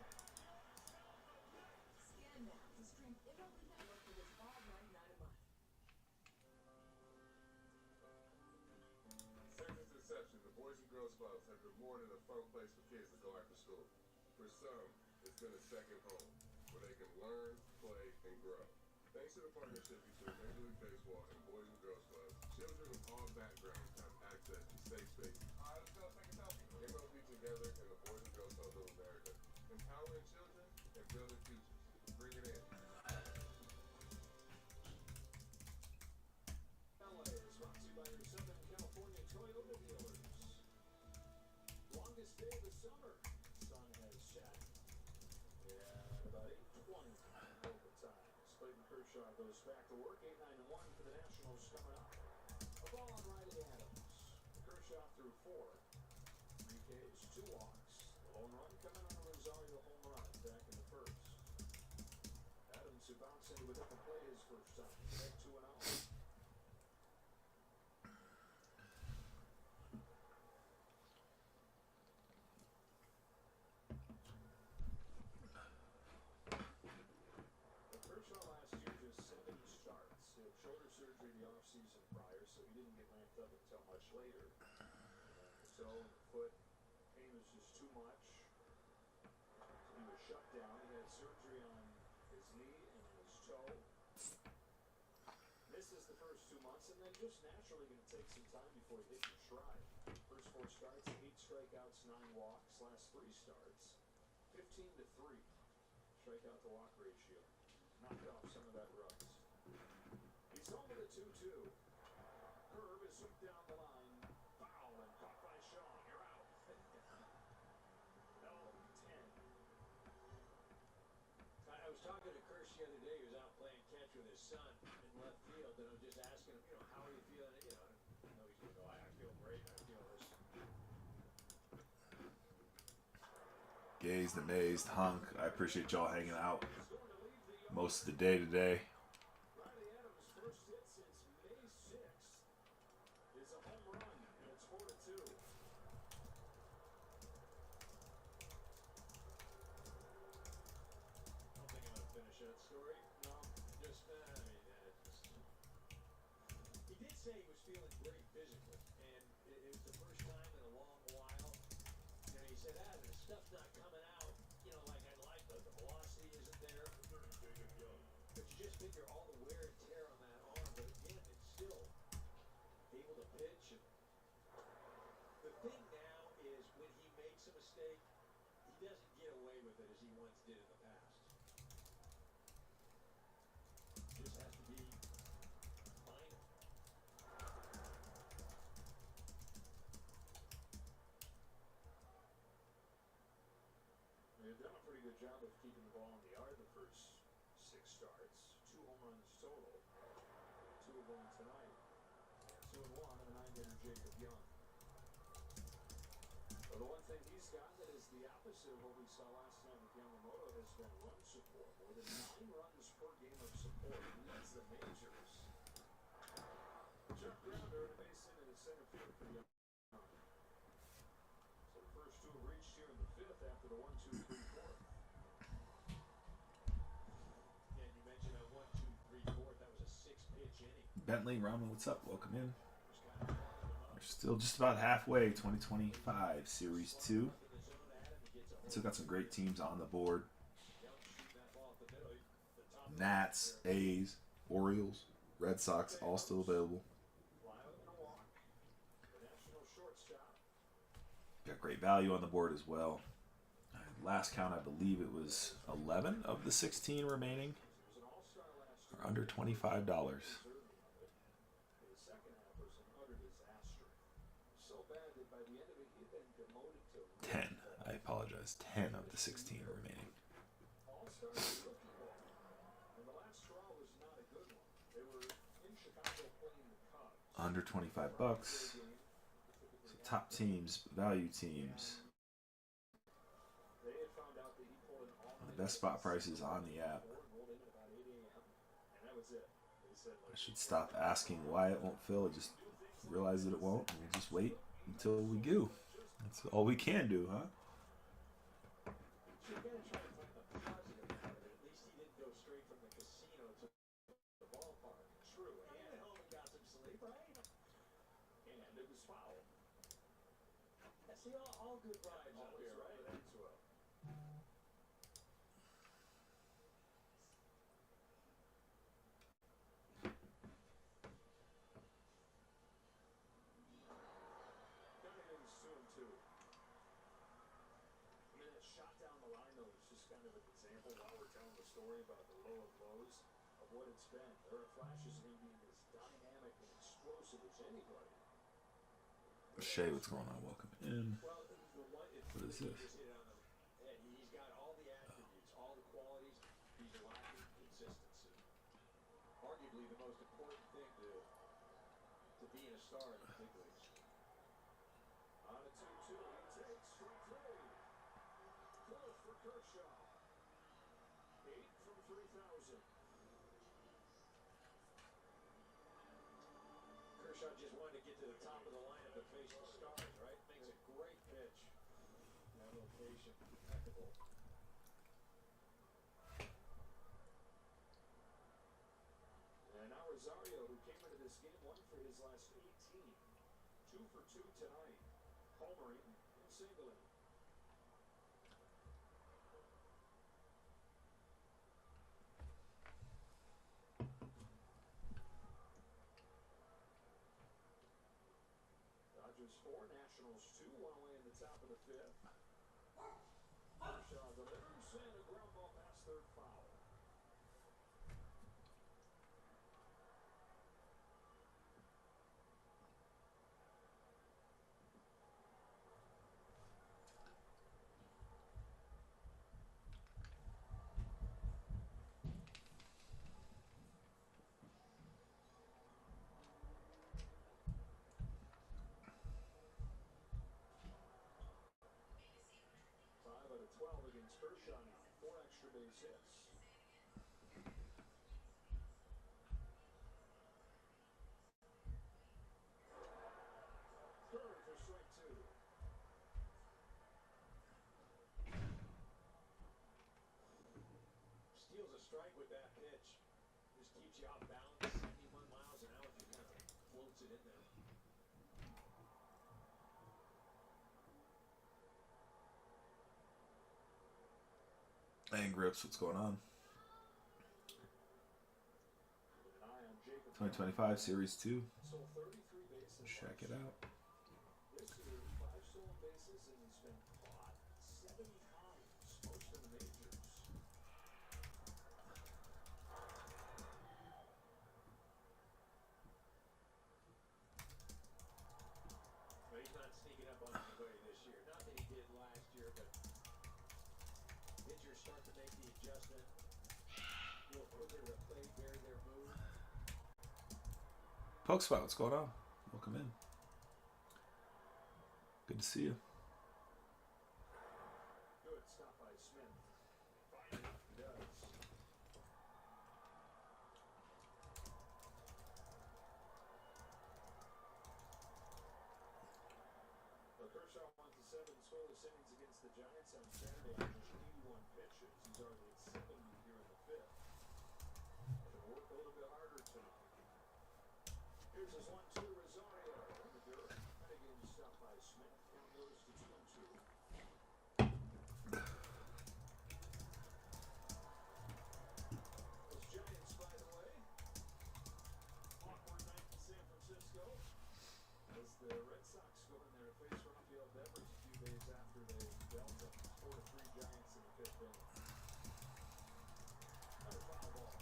Speaker 12: Scan now to stream MLB Network for just $5.99 a month.
Speaker 9: Since its inception, the Boys and Girls Clubs have been more than a fun place for kids to go after school. For some, it's been a second home, where they can learn, play, and grow. Thanks to the partnership between Major League Baseball and Boys and Girls Clubs, children of all backgrounds have access to safe spaces. Let's go take a selfie. MLB together and the Boys and Girls Clubs of America, empowering children and building futures. Bring it in. LA is brought to you by your Southern California Toyota dealers. Longest day of the summer. Sun has set. Yeah, about 8:20 local time. Clayton Kershaw goes back to work. 8-9-1 for the Nationals coming up. A ball on Riley Adams. Kershaw threw 4. 3 Ks, 2 walks. The home run coming on a Rosario home run back in the first. Adams, who bounced into a different play his first time. Back 2-0. Kershaw last year just 70 starts. He had shoulder surgery the offseason prior, so he didn't get ramped up until much later. The toe and the foot pain was just too much. So he was shut down. He had surgery on his knee and on his toe. Misses the first 2 months, and then just naturally going to take some time before he hits his stride. First 4 starts, 8 strikeouts, 9 walks. Last 3 starts, 15-3 strikeout to walk ratio. Knocked off some of that rust. He's home with a 2-2. Curve is hooked down the line. Foul and caught by Shaw. You're out. L10.
Speaker 8: I was talking to Kirsch the other day. He was out playing catch with his son in left field, and I was just asking him, how are you feeling? I know he's going to go, I feel great. I feel this.
Speaker 1: Gazed, amazed, hunk. I appreciate y'all hanging out.
Speaker 9: He's going to leave the
Speaker 1: most of the day today.
Speaker 9: Riley Adams' first hit since May 6th is a home run, and it's 4-2.
Speaker 8: I don't think I'm gonna finish that story. No, just he did say he was feeling great physically, and it was the first time in a long while. You know, he said, the stuff's not coming out, you know, like I'd like. The velocity isn't there. But you just figure all the wear and tear on that arm. But again, it's still able to pitch. And the thing now is when he makes a mistake, he doesn't get away with it as he once did in the past. Just has to be final.
Speaker 9: They've done a pretty good job of keeping the ball in the yard the first 6 starts. 2 home runs total. 2 of them tonight. 2 and 1 and a 9-hitter Jacob Young. Well, the one thing he's got that is the opposite of what we saw last time with Yamamoto has been run support. More than 9 runs per game of support. Leads the majors. Chuck Grounder at a base hit in the center field for Young. So the first 2 have reached here in the 5th after the 1-2-3-4.
Speaker 8: And you mentioned a 1-2-3-4. That was a 6-pitch inning.
Speaker 1: Bentley, Ramen, what's up? Welcome in. We're still just about halfway, 2025 Series 2. Still got some great teams on the board. Nats, A's, Orioles, Red Sox, all still available. Got great value on the board as well. Last count, I believe it was 11 of the 16 remaining are under $25. 10. I apologize. 10 of the 16 remaining. Under $25. So top teams, value teams. The best spot prices on the app. I should stop asking why it won't fill. Just realize that it won't, and we'll just wait until we do. That's all we can do, huh?
Speaker 8: See, all good vibes out here, right?
Speaker 9: Cunningham's 2-2. I mean, that shot down the line, though, is just kind of an example while we're telling the story about the low of lows of what it's been. There are flashes of him being as dynamic and explosive as anybody.
Speaker 1: Shay, what's going on? Welcome in. What is this?
Speaker 8: He's got all the attributes, all the qualities. He's lacking consistency. Arguably the most important thing to being a star in the big leagues.
Speaker 9: On a 2-2, he takes strike 3. Fourth for Kershaw. 8 from 3,000.
Speaker 8: Kershaw just wanted to get to the top of the lineup and face the stars, right? Makes a great pitch.
Speaker 9: That location, impeccable. And now Rosario, who came into this game 1 for his last 18. 2 for 2 tonight. Homering and singling. Dodgers 4, Nationals 2, 1 away in the top of the 5th. Kershaw delivers and a ground ball past third foul. Kershaw, 4 extra base hits.
Speaker 8: you off balance, 71 miles an hour, just kind of floats it in there.
Speaker 1: And Grips, what's going on? 2025 Series 2. Check it out.
Speaker 8: This year, 5 stolen bases, and he's been caught 7 times, most in the majors. But he's not sneaking up on anybody this year. Not that he did last year, but pitchers start to make the adjustment. A little quicker to play their move.
Speaker 1: Pokespot, what's going on? Welcome in. Good to see you.
Speaker 8: Good stop by Smith. Fire does. Well, Kershaw went to 7 scoreless innings against the Giants on Saturday on just 81 pitches. He's already at 70 here in the 5th. Going to work a little bit harder tonight. Here's his 1-2 Rosario in the dirt. And again, stop by Smith. Count goes to 2-2. Those Giants, by the way, awkward night in San Francisco as the Red Sox go in there to face Rafael Devers a few days after they dealt them 4-3 Giants in the 5th inning. Another foul ball.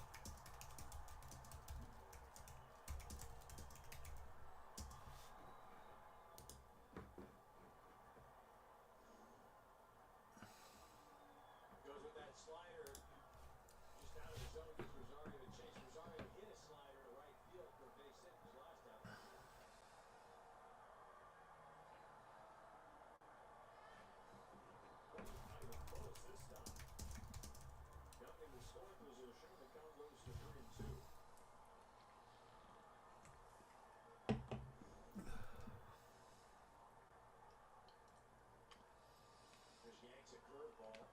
Speaker 8: Goes with that slider just out of the zone. Gets Rosario to chase. Rosario hit a slider to right field for a base hit his last out. Not even close this time. Down in the scoring position. The count goes to 3-2. Just yanks a curveball.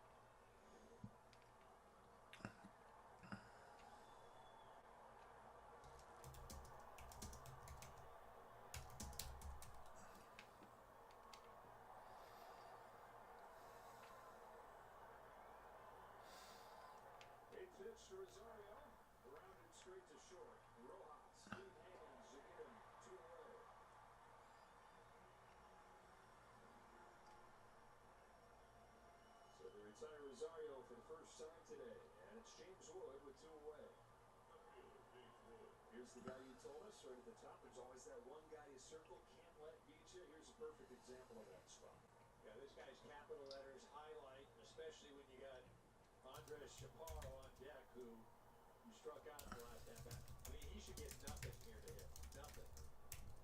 Speaker 8: Pitch to Rosario, grounded straight to short. Rojas, clean hands to get him 2 away. So they retire Rosario for the first time today, and it's James Wood with 2 away. Here's the guy you told us right at the top. There's always that one guy you circle, can't let beat you. Here's a perfect example of that spot. Yeah, this guy's capital letters highlight, especially when you got Andres Chaparro on deck, who you struck out in the last at bat. I mean, he should get nothing here to hit. Nothing.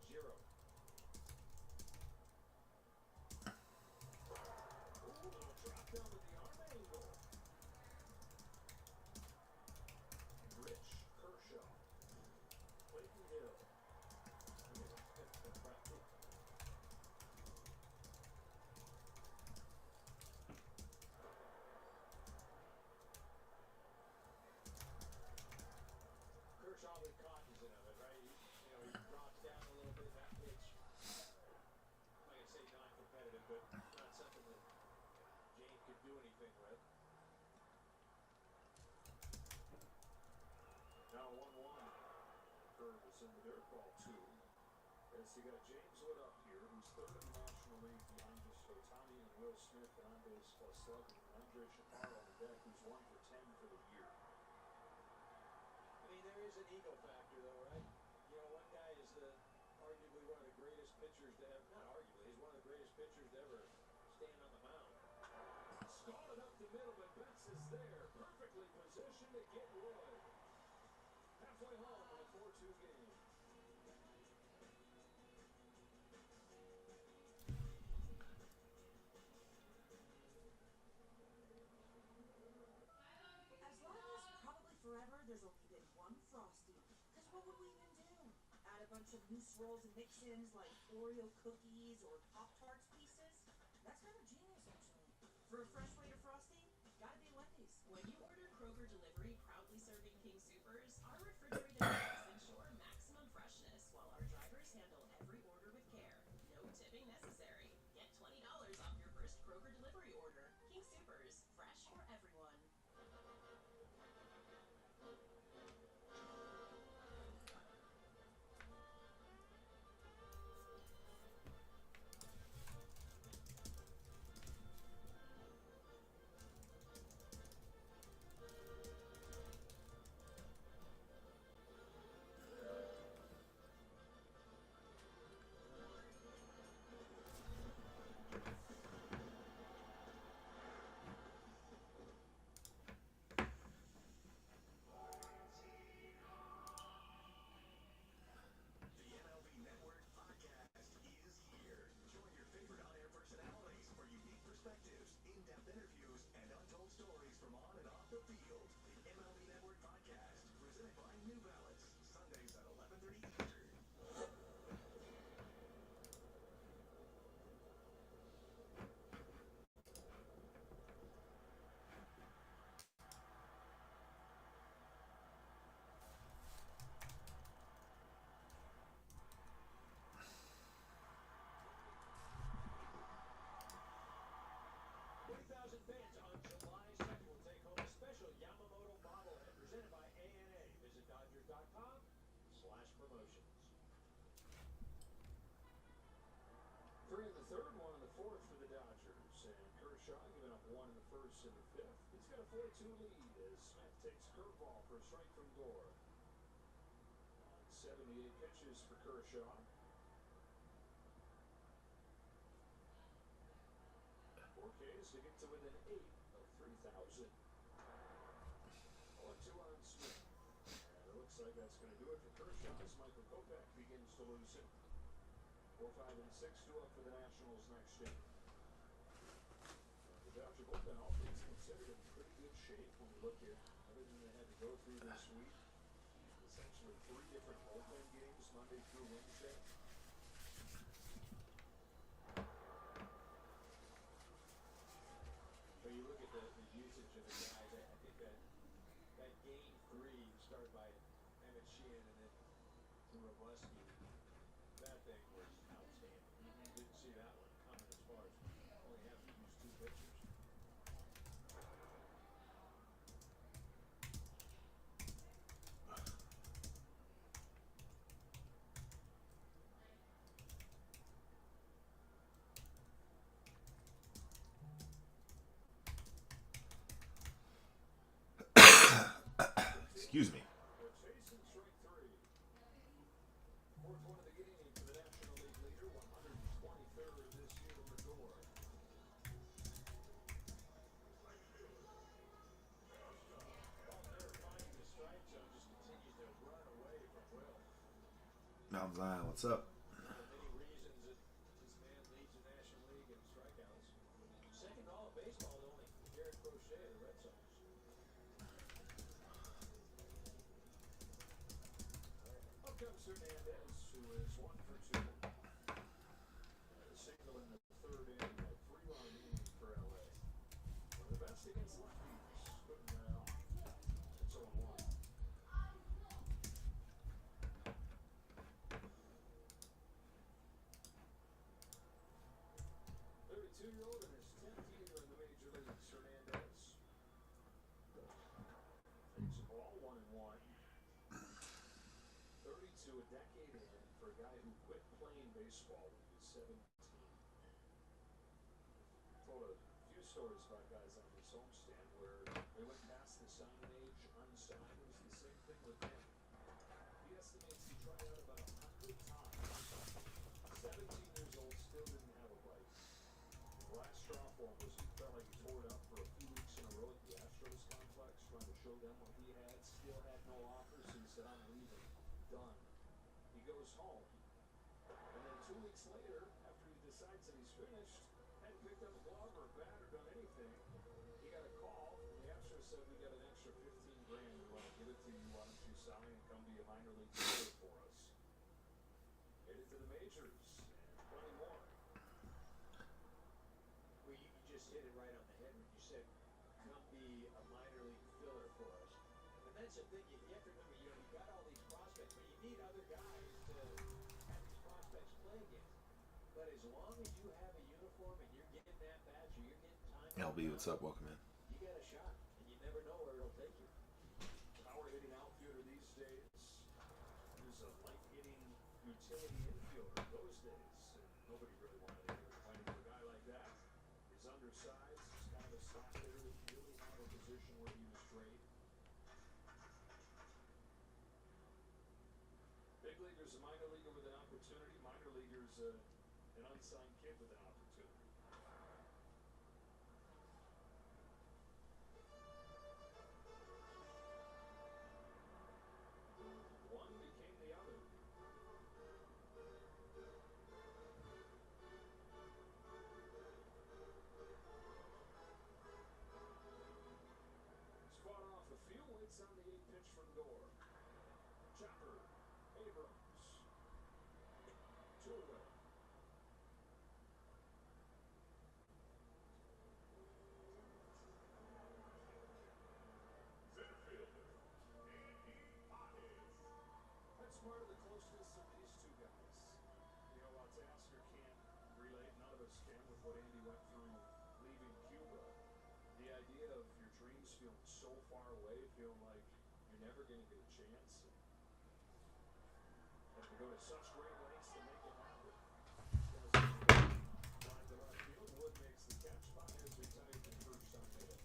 Speaker 8: 0. Ooh, little drop down with the arm angle. Rich Kershaw. Clayton Hill. Kershaw was cognizant of it, right? He drops down a little bit. That pitch, I'm not going to say non-competitive, but not something that Jane could do anything with. Now 1-1. Curve is in the dirt, ball 2. As you got James Wood up here, who's 3rd in the National League behind just Otani and Will Smith and on base plus 11. And Andre Chaparro on the deck, who's 1 for 10 for the year. I mean, there is an ego factor, though, right? One guy is arguably one of the greatest pitchers to ever, not arguably, he's one of the greatest pitchers to ever stand on the mound. Stalled up the middle, but Betts is there, perfectly positioned to get Wood. Halfway home in a 4-2 game.
Speaker 13: As long as probably forever, there's only been one Frosty. Because what would we even do? Add a bunch of loose rolls and mix-ins like Oreo cookies or Pop-Tarts pieces? That's kind of genius, actually. For a fresh way to Frosty, gotta be Wendy's.
Speaker 14: When you order Kroger delivery, proudly serving King Soopers, our refrigerated necessary. Get $20 off your first Kroger delivery order. King Soopers, fresh for everyone.
Speaker 10: The MLB Network podcast is here. Join your favorite on-air personalities for unique perspectives, in-depth interviews, and untold stories from on and off the field. The MLB Network podcast, presented by New Balance, Sundays at 11:30 Eastern.
Speaker 9: Fans on July 2nd will take home a special Yamamoto bobblehead presented by ANA. Visit Dodgers.com/promotions. 3 in the third, 1 in the fourth for the Dodgers. And Kershaw giving up 1 in the first and the fifth. He's got a 4-2 lead as Smith takes curveball for a strike from Gore. 78 pitches for Kershaw. 4 Ks to get to within 8 of 3,000. 0-2 on Smith. And it looks like that's going to do it for Kershaw as Michael Kopech begins to lose it. 4, 5, and 6 due up for the Nationals next inning. The Dodger bullpen, all things considered, in pretty good shape when we look at everything they had to go through this week. Essentially 3 different bullpen games, Monday through Wednesday. But you look at the usage of the guys, I think that game 3 started by Emmett Sheehan and then to Robleski, that thing was outstanding. Didn't see that one coming as far as only having to use 2 pitchers.
Speaker 1: Excuse me.
Speaker 9: Chasing strike 3. 4th one of the game for the National League leader, 123rd this year for Gore. Faulkner finding the strike zone, just continues to run away from Will.
Speaker 1: Mount Zion, what's up?
Speaker 9: One of the many reasons that this man leads the National League in strikeouts. Second all of baseball to only Garrett Crochet of the Red Sox. Up comes Hernandez, who is 1 for 2. A single in the 3rd inning, a 3-run inning for LA. One of the best against lefties. Couldn't it's 0-1. 32-year-old in his 10th year in the major leagues, Hernandez. Takes a ball 1-1. 32, a decade in for a guy who quit playing baseball when he was 17. Told a few stories about guys on this homestand where they went past the signing age unsigned. It was the same thing with him. He estimates he tried out about 100 times. 17 years old, still didn't have a bite. The last straw for him was he felt like he tore it up for a few weeks in a row at the Astros complex, trying to show them what he had. Still had no offers, so he said, I'm leaving. Done. He goes home. And then 2 weeks later, after he decides that he's finished, hadn't picked up a glove or a bat or done anything, he got a call from the Astros, said, we got an extra $15,000. We want to give it to you. Why don't you sign and come be a minor league player for us? Made it to the majors and plenty more.
Speaker 8: Well, you just hit it right on the head when you said, come be a minor league filler for us. But that's the thing, you have to remember, you got all these prospects, but you need other guys to have these prospects play against. But as long as you have a uniform and you're getting that badge or you're getting time,
Speaker 1: LB, what's up? Welcome in.
Speaker 8: you got a shot, and you never know where it'll take you.
Speaker 9: Power hitting outfielder these days is a light hitting utility infielder. Those days, nobody really wanted to hear fighting for a guy like that. He's undersized. He's kind of a slot hitter that really had a position where he was great. Big leaguer's a minor leaguer with an opportunity. Minor leaguer's an unsigned kid with an opportunity. One became the other. He's fought off a few hits on the 8 pitch from Gore. Chopper, Abrams. 2 away. Center fielder, that's part of the closeness of these two guys. You know, Tasker can't relate, none of us can, with what Andy went through leaving Cuba. The idea of your dreams feeling so far away, feeling like you're never going to get a chance. Have to go to such great lengths to make it happen. Drive to left field. Wood makes the catch. Baez retired to first on the hit.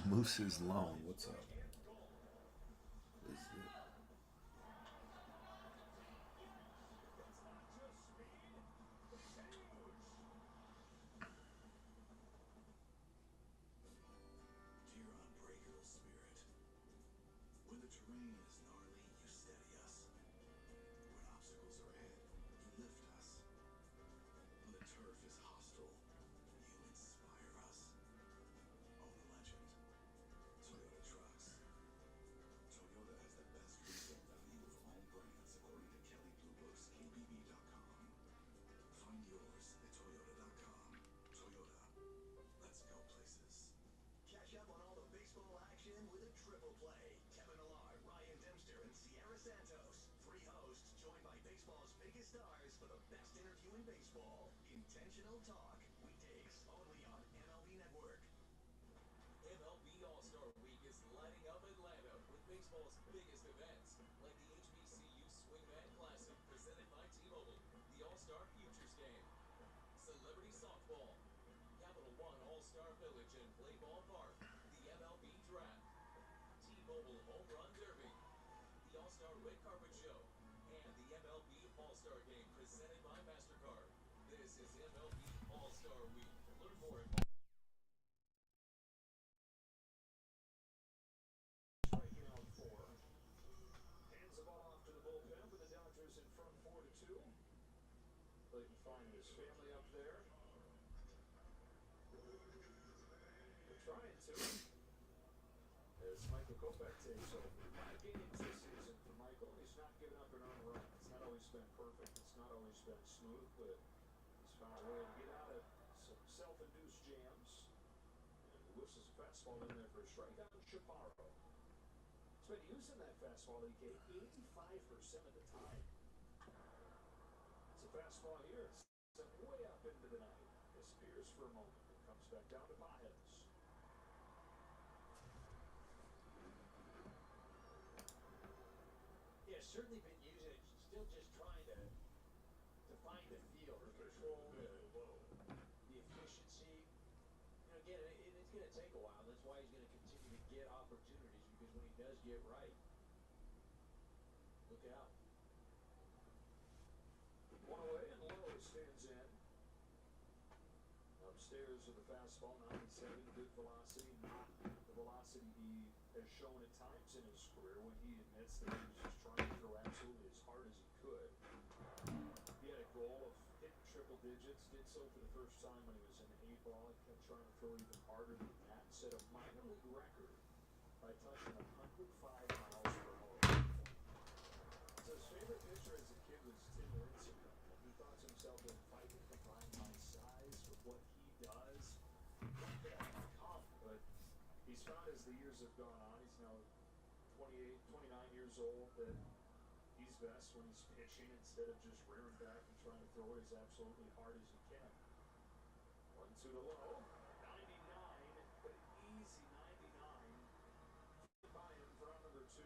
Speaker 1: Moose's Loan. What's up? Is it?
Speaker 16: Dear unbreakable spirit, when the terrain is gnarly, you steady us. When obstacles are ahead, you lift us. When the turf is hostile, you inspire us. Own a legend. Toyota Trucks. Toyota has the best resale value of all brands according to Kelley Blue Book's KBB.com. Find yours at Toyota.com. Toyota. Let's go places.
Speaker 10: Catch up on all the baseball action with a triple play. Kevin Millar, Ryan Dempster, and Sierra Santos. Three hosts joined by baseball's biggest stars for the best interview in baseball. Intentional Talk. Weekdays only on MLB Network.
Speaker 11: MLB All-Star Week is lighting up Atlanta with baseball's biggest events, like the HBCU Swingman Classic presented by T-Mobile, the All-Star Futures Game, Celebrity Softball, Capital One All-Star Village and Play Ball Park, the MLB Draft, T-Mobile Home Run Derby, the All-Star Red Carpet Show, and the MLB All-Star Game presented by MasterCard. This is MLB All-Star Week. Learn more at
Speaker 9: Striking out 4. Hands the ball off to the bullpen with the Dodgers in front 4-2. Clayton Fine and his family up there. They're trying to. As Michael Kopech takes over. 5 games this season for Michael. He's not given up an earned run. It's not always been perfect. It's not always been smooth, but he's found a way to get out of some self-induced jams. And he whistles a fastball in there for a strikeout. Chaparro. He's been using that fastball, EK, 85% of the time. It's a fastball here. It's sent way up into the night. Disappears for a moment. It comes back down to Baez.
Speaker 8: Yeah, certainly been using it. Still just trying to find the feel, the control, the efficiency. You know, again, it's going to take a while. That's why he's going to continue to get opportunities, because when he does get right, look out.
Speaker 9: 1 away and low stands in. Upstairs with the fastball, 97, good velocity. Not the velocity he has shown at times in his career when he admits that he was just trying to throw absolutely as hard as he could. He had a goal of hitting triple digits. Did so for the first time when he was an A-ball. He kept trying to throw even harder than that. Set a minor league record by touching 105 miles per hour. So his favorite pitcher as a kid was Tim Lincecum. He thought to himself, if I can combine my size with what he does, what could I become? But he's found as the years have gone on, he's now 28, 29 years old, that he's best when he's pitching instead of just rearing back and trying to throw it as absolutely hard as he can. 1-2 to low. 99, but easy 99. By him for round number 2.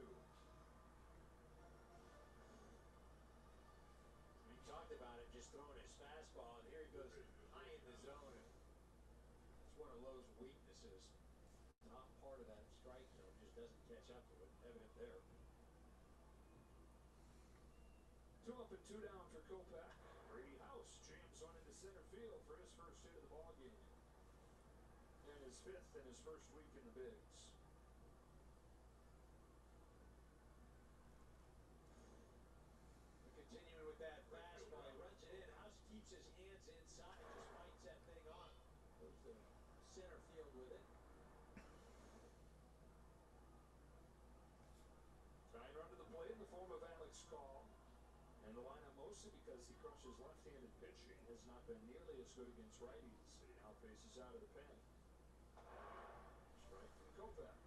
Speaker 8: We talked about it, just throwing his fastball, and here he goes high in the zone. It's one of Lowe's weaknesses. Not part of that strike zone, just doesn't catch up to it. Evident there.
Speaker 9: 2 up and 2 down for Kopech. Brady House jams one into center field for his first hit of the ball game. And his 5th in his first week in the bigs.
Speaker 8: Continuing with that fastball, he runs it in. House keeps his hands inside, just fights that thing off. Goes to center field with it.
Speaker 9: Tying run to the plate in the form of Alex Call. And the lineup, mostly because he crushes left-handed pitching, has not been nearly as good against righties. He now faces out of the pen. Strike from Kopech.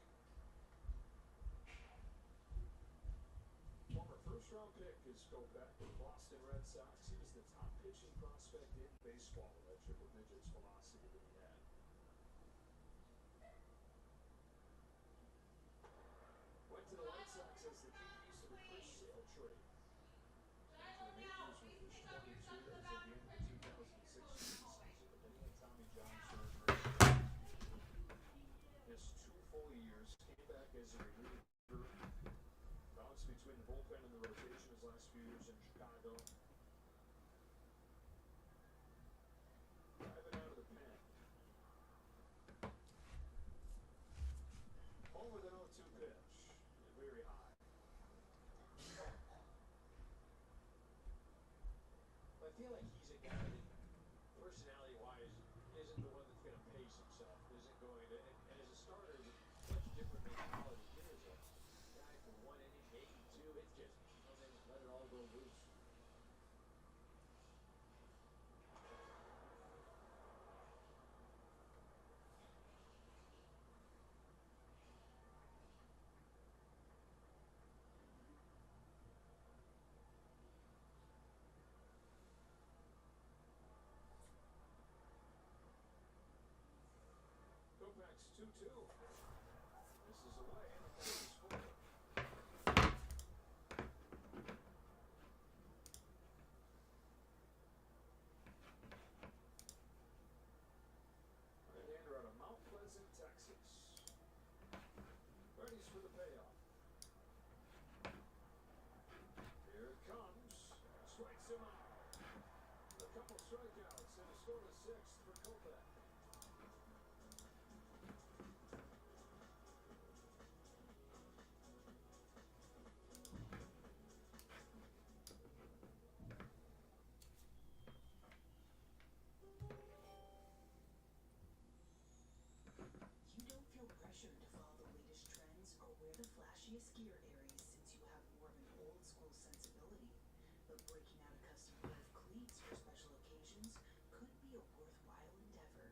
Speaker 9: Former first-round pick is Kopech with the Boston Red Sox. He was the top pitching prospect in baseball with that triple digits velocity that he had. Went to the White Sox as the key piece of the Chris Sale trade. The majors with his 22 as of the end of the 2016 season, but then he had Tommy John surgery. Missed 2 full years, came back as a reliever, bounced between the bullpen and the rotation his last few years in Chicago. Driving out of the pen. Home with an 0-2 pitch, very high.
Speaker 8: I feel like he's a guy that, personality-wise, isn't the one that's going to pace himself, isn't going to, and as a starter, it's such a different mentality. Here's a guy for 1 inning, maybe 2, it's just, let it all go loose.
Speaker 9: Kopech's 2-2. This is away, and the ball is full. Right-hander out of Mount Pleasant, Texas. Ready for the payoff. Here it comes. Strikes him out. A couple strikeouts and a scoreless 6th for Kopech.
Speaker 19: You don't feel pressured to follow the latest trends or wear the flashiest gear, Aries, since you have more of an old school sensibility. But breaking out a custom pair of cleats for special occasions could be a worthwhile endeavor.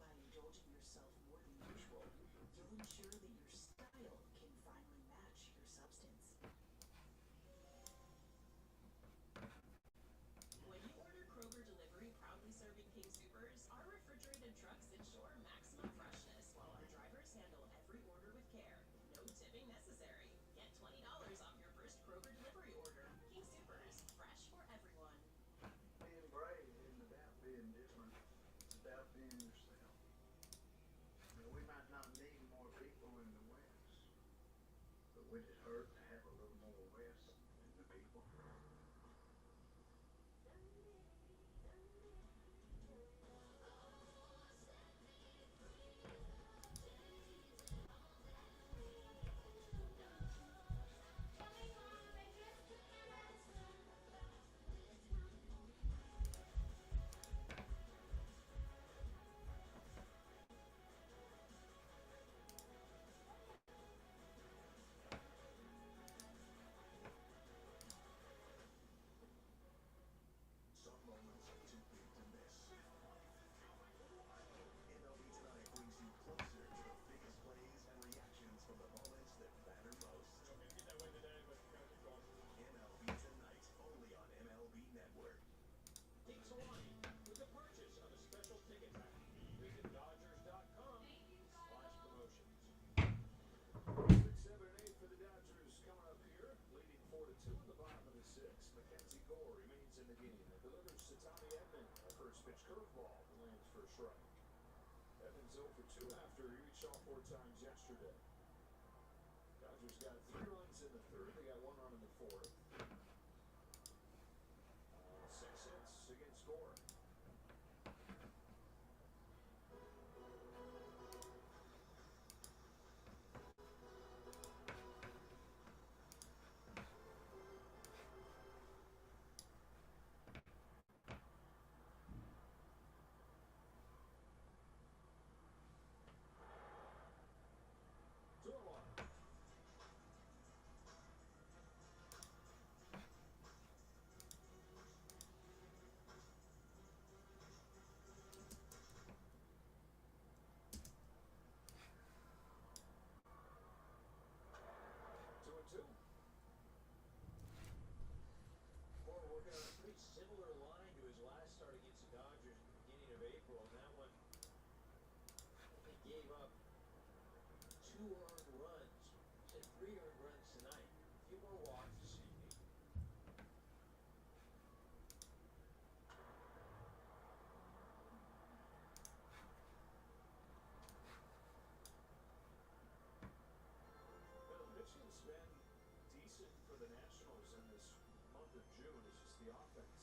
Speaker 19: By indulging yourself more than usual, you'll ensure that your style can finally match your substance.
Speaker 14: When you order Kroger delivery, proudly serving King Supers, our refrigerated trucks ensure maximum freshness while our drivers handle every order with care. No tipping necessary. Get $20 off your first Kroger delivery order. King Supers, fresh for everyone.
Speaker 16: Being brave isn't about being different. It's about being yourself. Now, we might not need more people in the West, but would it hurt to have a little more West in the people?
Speaker 9: score remains in the game and delivers to Tommy Edman. A first pitch curveball lands for a strike. Edman's 0 for 2 after he reached all 4 times yesterday. Dodgers got 3 runs in the third. They got 1 run in the fourth. 6 hits against Gore.
Speaker 8: Moore working on a pretty similar line to his last start against the Dodgers at the beginning of April. And that one, he gave up 2 earned runs. He had 3 earned runs tonight. A few more walks this evening.
Speaker 9: Well, pitching's been decent for the Nationals in this month of June. It's just the offense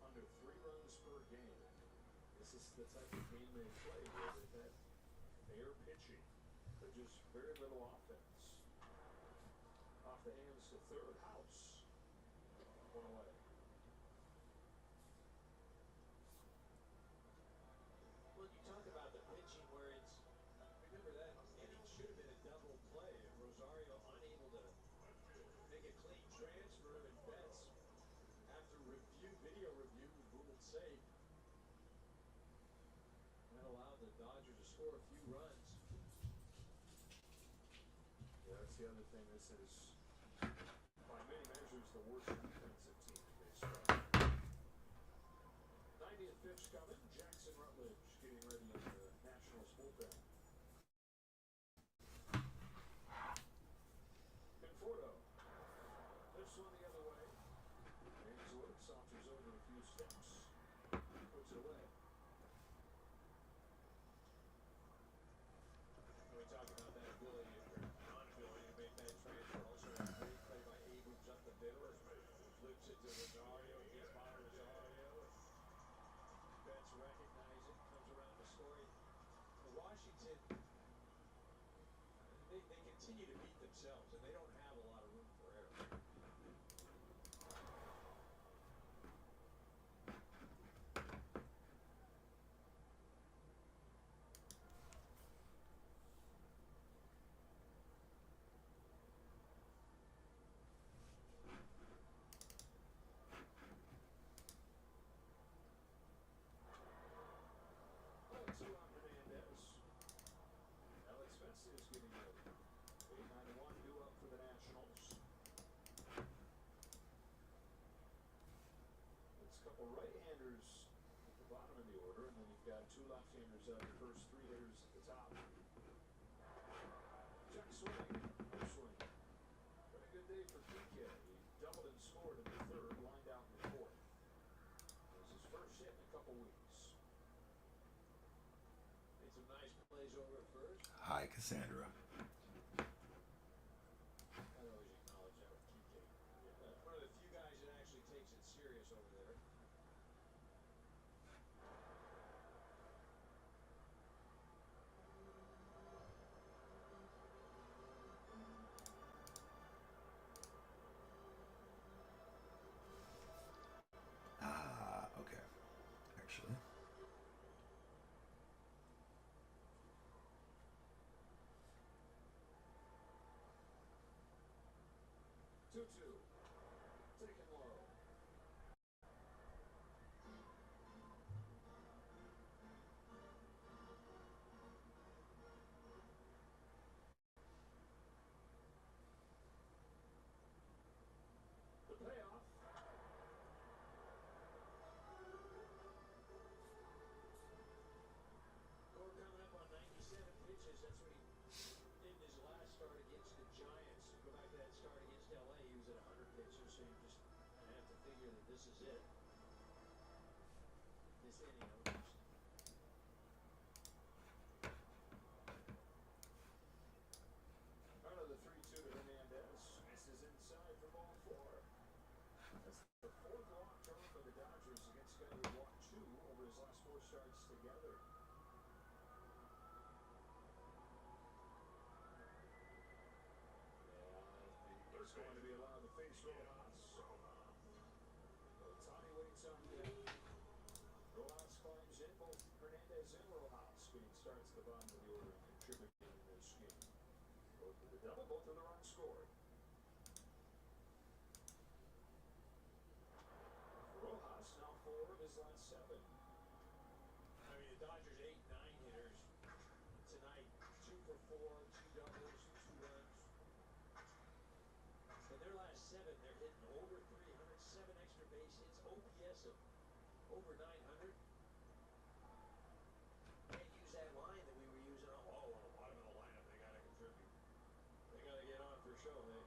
Speaker 9: under 3 runs per game. This is the type of game they play where they've had fair pitching, but just very little offense. Off the hands to third. House. 1 away.
Speaker 8: Well, you talk about the pitching where it's, remember that inning should have been a double play. And Rosario unable to make a clean transfer, and Betts, after video review, was ruled safe. That allowed the Dodgers to score a few runs.
Speaker 9: Yeah, that's the other thing. This is, by many measures, the worst defensive team in baseball. 90th pitch coming. Jackson Rutledge getting ready in the Nationals bullpen. Conforto. This one the other way. Ainsworth saunters over a few steps. Puts it away.
Speaker 8: We talk about that ability, or non-ability to make that transfer. Also a great play by Abrams up the middle. Flips it to Rosario. Gets by Rosario. Betts recognize it. Comes around to score it. Washington, they continue to beat themselves, and they don't have a lot of room for error.
Speaker 9: Alex Hernandez. Alex Festus getting ready. 8-9-1 due up for the Nationals. It's a couple right-handers at the bottom of the order, and then you've got 2 left-handers out the first 3 hitters at the top. Check swing. No swing. But a good day for PK. He doubled and scored in the third, lined out in the fourth. It was his first hit in a couple weeks.
Speaker 8: Made some nice plays over at first.
Speaker 1: Hi, Cassandra.
Speaker 8: I always acknowledge that with PK. One of the few guys that actually takes it serious over there.
Speaker 1: Okay. Actually.
Speaker 9: 2-2. Taken low. The payoff.
Speaker 8: Gore coming up on 97 pitches. That's what he did in his last start against the Giants. Go back to that start against LA. He was at 100 pitches, so you just kind of have to figure that this is it. This inning at least.
Speaker 9: Another 3-2 to Hernandez. Misses inside for ball 4. That's the 4th walk total for the Dodgers against a guy who walked 2 over his last 4 starts together. It's going to be allowed to face Rojas. Otani waits on deck. Rojas climbs in. Both Hernandez and Rojas getting starts at the bottom of the order and contributing in this game. Both with the double, both with the run scored. Rojas now 4 of his last 7.
Speaker 8: I mean, the Dodgers 8-9 hitters tonight, 2 for 4, 2 doubles, 2 runs. In their last 7, they're hitting over 300, 7 extra base hits, OPS of over 900. Can't use that line that we were using. Oh, well, bottom of the lineup, they got to contribute. They got to get on for show, hey.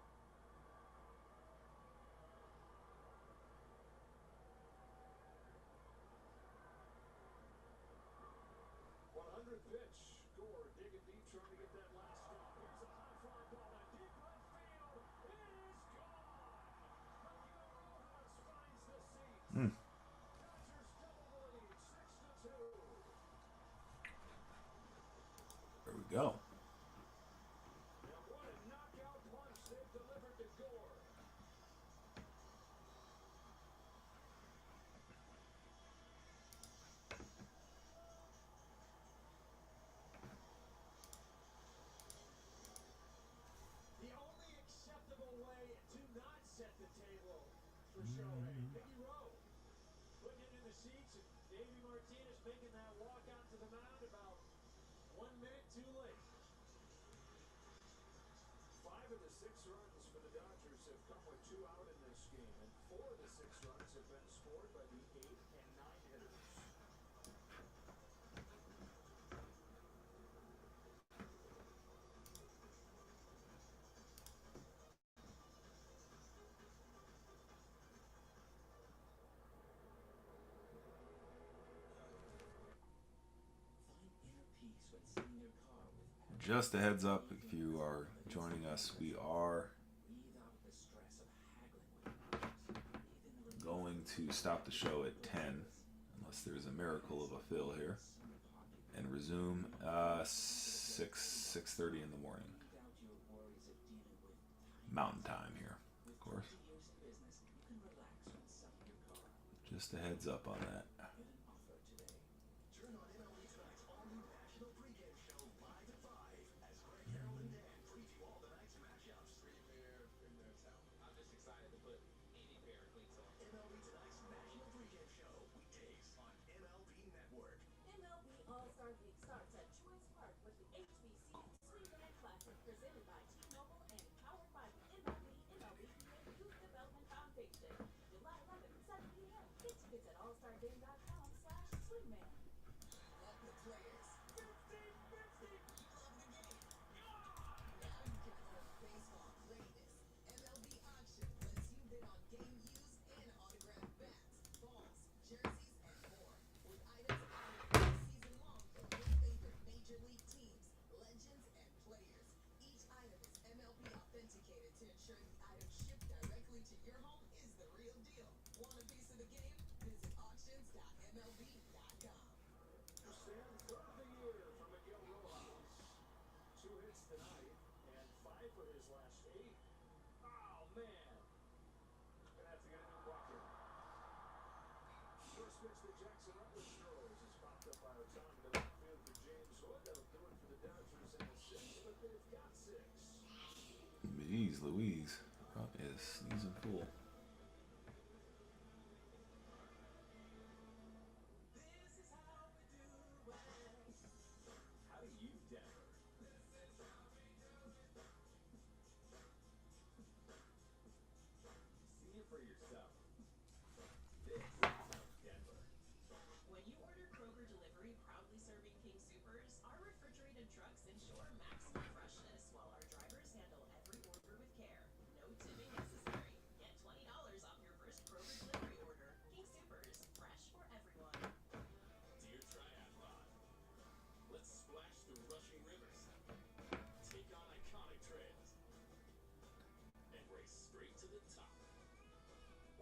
Speaker 9: 100th pitch. Gore digging deep, trying to get that last stop. Here's a high fly ball to deep left field. It is gone. Miguel Rojas finds the seats. Dodgers double the lead, 6-2.
Speaker 1: There we go.
Speaker 9: And what a knockout punch they've delivered to Gore.
Speaker 8: The only acceptable way to not set the table for Shohei. Biggie Rowe putting it in the seats, and Davey Martinez making that walk out to the mound about 1 minute too late.
Speaker 9: 5 of the 6 runs for the Dodgers have come with 2 out in this game, and 4 of the 6 runs have been scored by the 8 and 9 hitters.
Speaker 1: Just a heads up, if you are joining us, we are going to stop the show at 10, unless there's a miracle of a fill here, and resume 6:30 in the morning. Mountain time here, of course. Just a heads up on that.
Speaker 6: All-Star Week starts at Choice Park with the HBC Swingman Classic presented by T-Mobile and powered by the MLB Youth Development Foundation. July 11th, 7 p.m. Get tickets at allstargame.com/swingman.
Speaker 19: Let the players. 50-50. Love the game. Now you can own baseball greatness. MLB Auction lets you bid on game used and autographed bats, balls, jerseys, and more. With items honored all season long from your favorite major league teams, legends, and players. Each item is MLB authenticated to ensure the item shipped directly to your home is the real deal. Want a piece of the game? Visit auctions.mlb.com.
Speaker 9: Stand third of the year for Miguel Rojas. 2 hits tonight and 5 for his last 8. Oh, man. Gonna have to get a new bucket. First pitch to Jackson Rutledge throws is popped up by Otani to left field for James Wood. That'll do it for the Dodgers in the 6th, but they've got 6.
Speaker 1: Jeez Louise, is sneezing full.
Speaker 3: How do you Denver? See it for yourself. This is Denver.
Speaker 14: When you order Kroger delivery, proudly serving King Soopers, our refrigerated trucks ensure maximum freshness while our drivers handle every order with care. No tipping necessary. Get $20 off your first Kroger delivery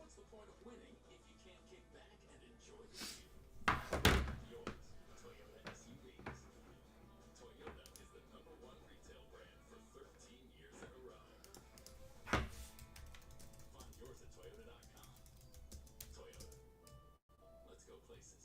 Speaker 11: What's the point of winning if you can't kick back and enjoy the view? Yours, Toyota SUVs. Toyota is the #1 retail brand for 13 years in a row. Find yours at Toyota.com. Toyota. Let's go places.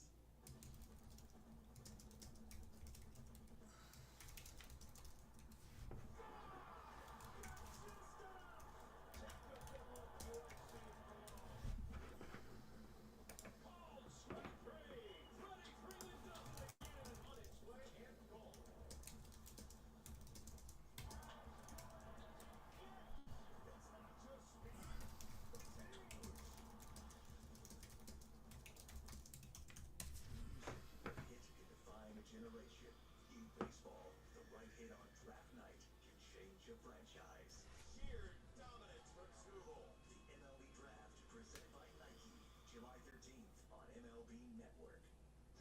Speaker 10: Hit can define a generation. In baseball, the right hit on draft night can change a franchise.
Speaker 11: Sheer dominance from Skubal.
Speaker 10: The MLB Draft, presented by Nike, July 13th on MLB Network.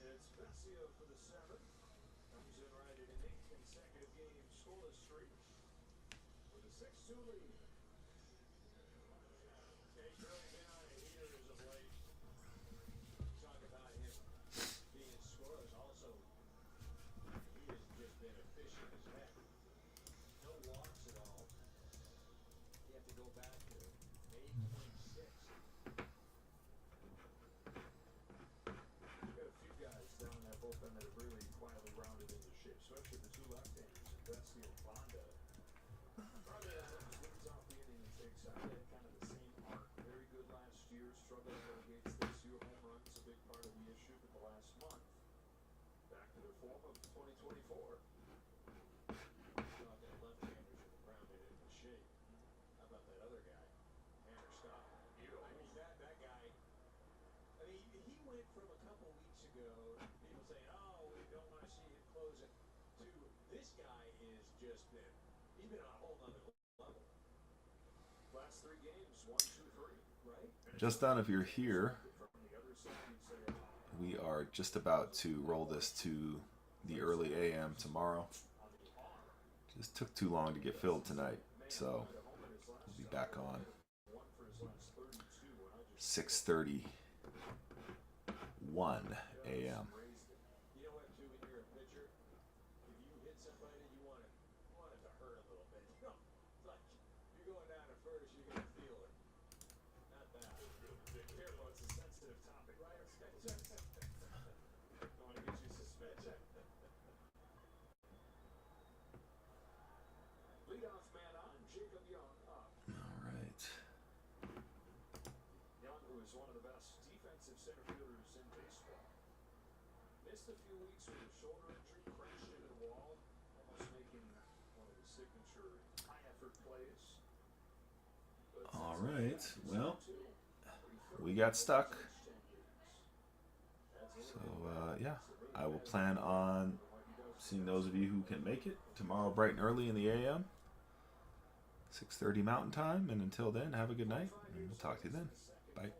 Speaker 9: It's Vesia for the 7th. Comes in right at an 8th consecutive game scoreless streak with a 6-2 lead. He's really been on a heater as of late. Talk about him being scoreless. Also, he has just been efficient as heck. No walks at all. You have to go back to 8.6. We've got a few guys down in that bullpen that have really quietly rounded into shape, especially the two left-handers, Vesia and Bonda. Friday Adams leads off the inning and takes out. They had kind of the same arc. Very good last year, struggled out against this year. Home runs a big part of the issue, but the last month, back to their form of 2024. Talking left-handers that have rounded into shape. How about that other guy, Tanner Scott? I mean, that guy. I mean, he went from a couple weeks ago, people saying, "Oh, we don't want to see him close it," to this guy is just been. He's been on a whole nother level. Last 3 games, 1, 2, 3, right?
Speaker 1: Just done. If you're here,
Speaker 9: From the other side, you'd say,
Speaker 1: we are just about to roll this to the early AM tomorrow. Just took too long to get filled tonight, so we'll be back on 6:31 AM.
Speaker 9: you know what, too, when you're a pitcher, if you hit somebody, you want it to hurt a little bit. You know, it's like you're going down to first, you're going to feel it. Not that. Be careful, it's a sensitive topic, right? Don't want to get you suspended. Leadoff man on, Jacob Young up.
Speaker 1: All right.
Speaker 9: Young, who is one of the best defensive center fielders in baseball, missed a few weeks with a shoulder injury, crashed into the wall, almost making one of his signature high-effort plays. But
Speaker 1: All
Speaker 9: since
Speaker 1: right.
Speaker 9: he's
Speaker 1: Well,
Speaker 9: too,
Speaker 1: we got stuck.
Speaker 9: 10 years.
Speaker 1: So yeah, I will plan on seeing those of you who can make it tomorrow bright and early in the AM, 6:30 Mountain Time. And until then, have a good night, and we'll talk to you then. Bye.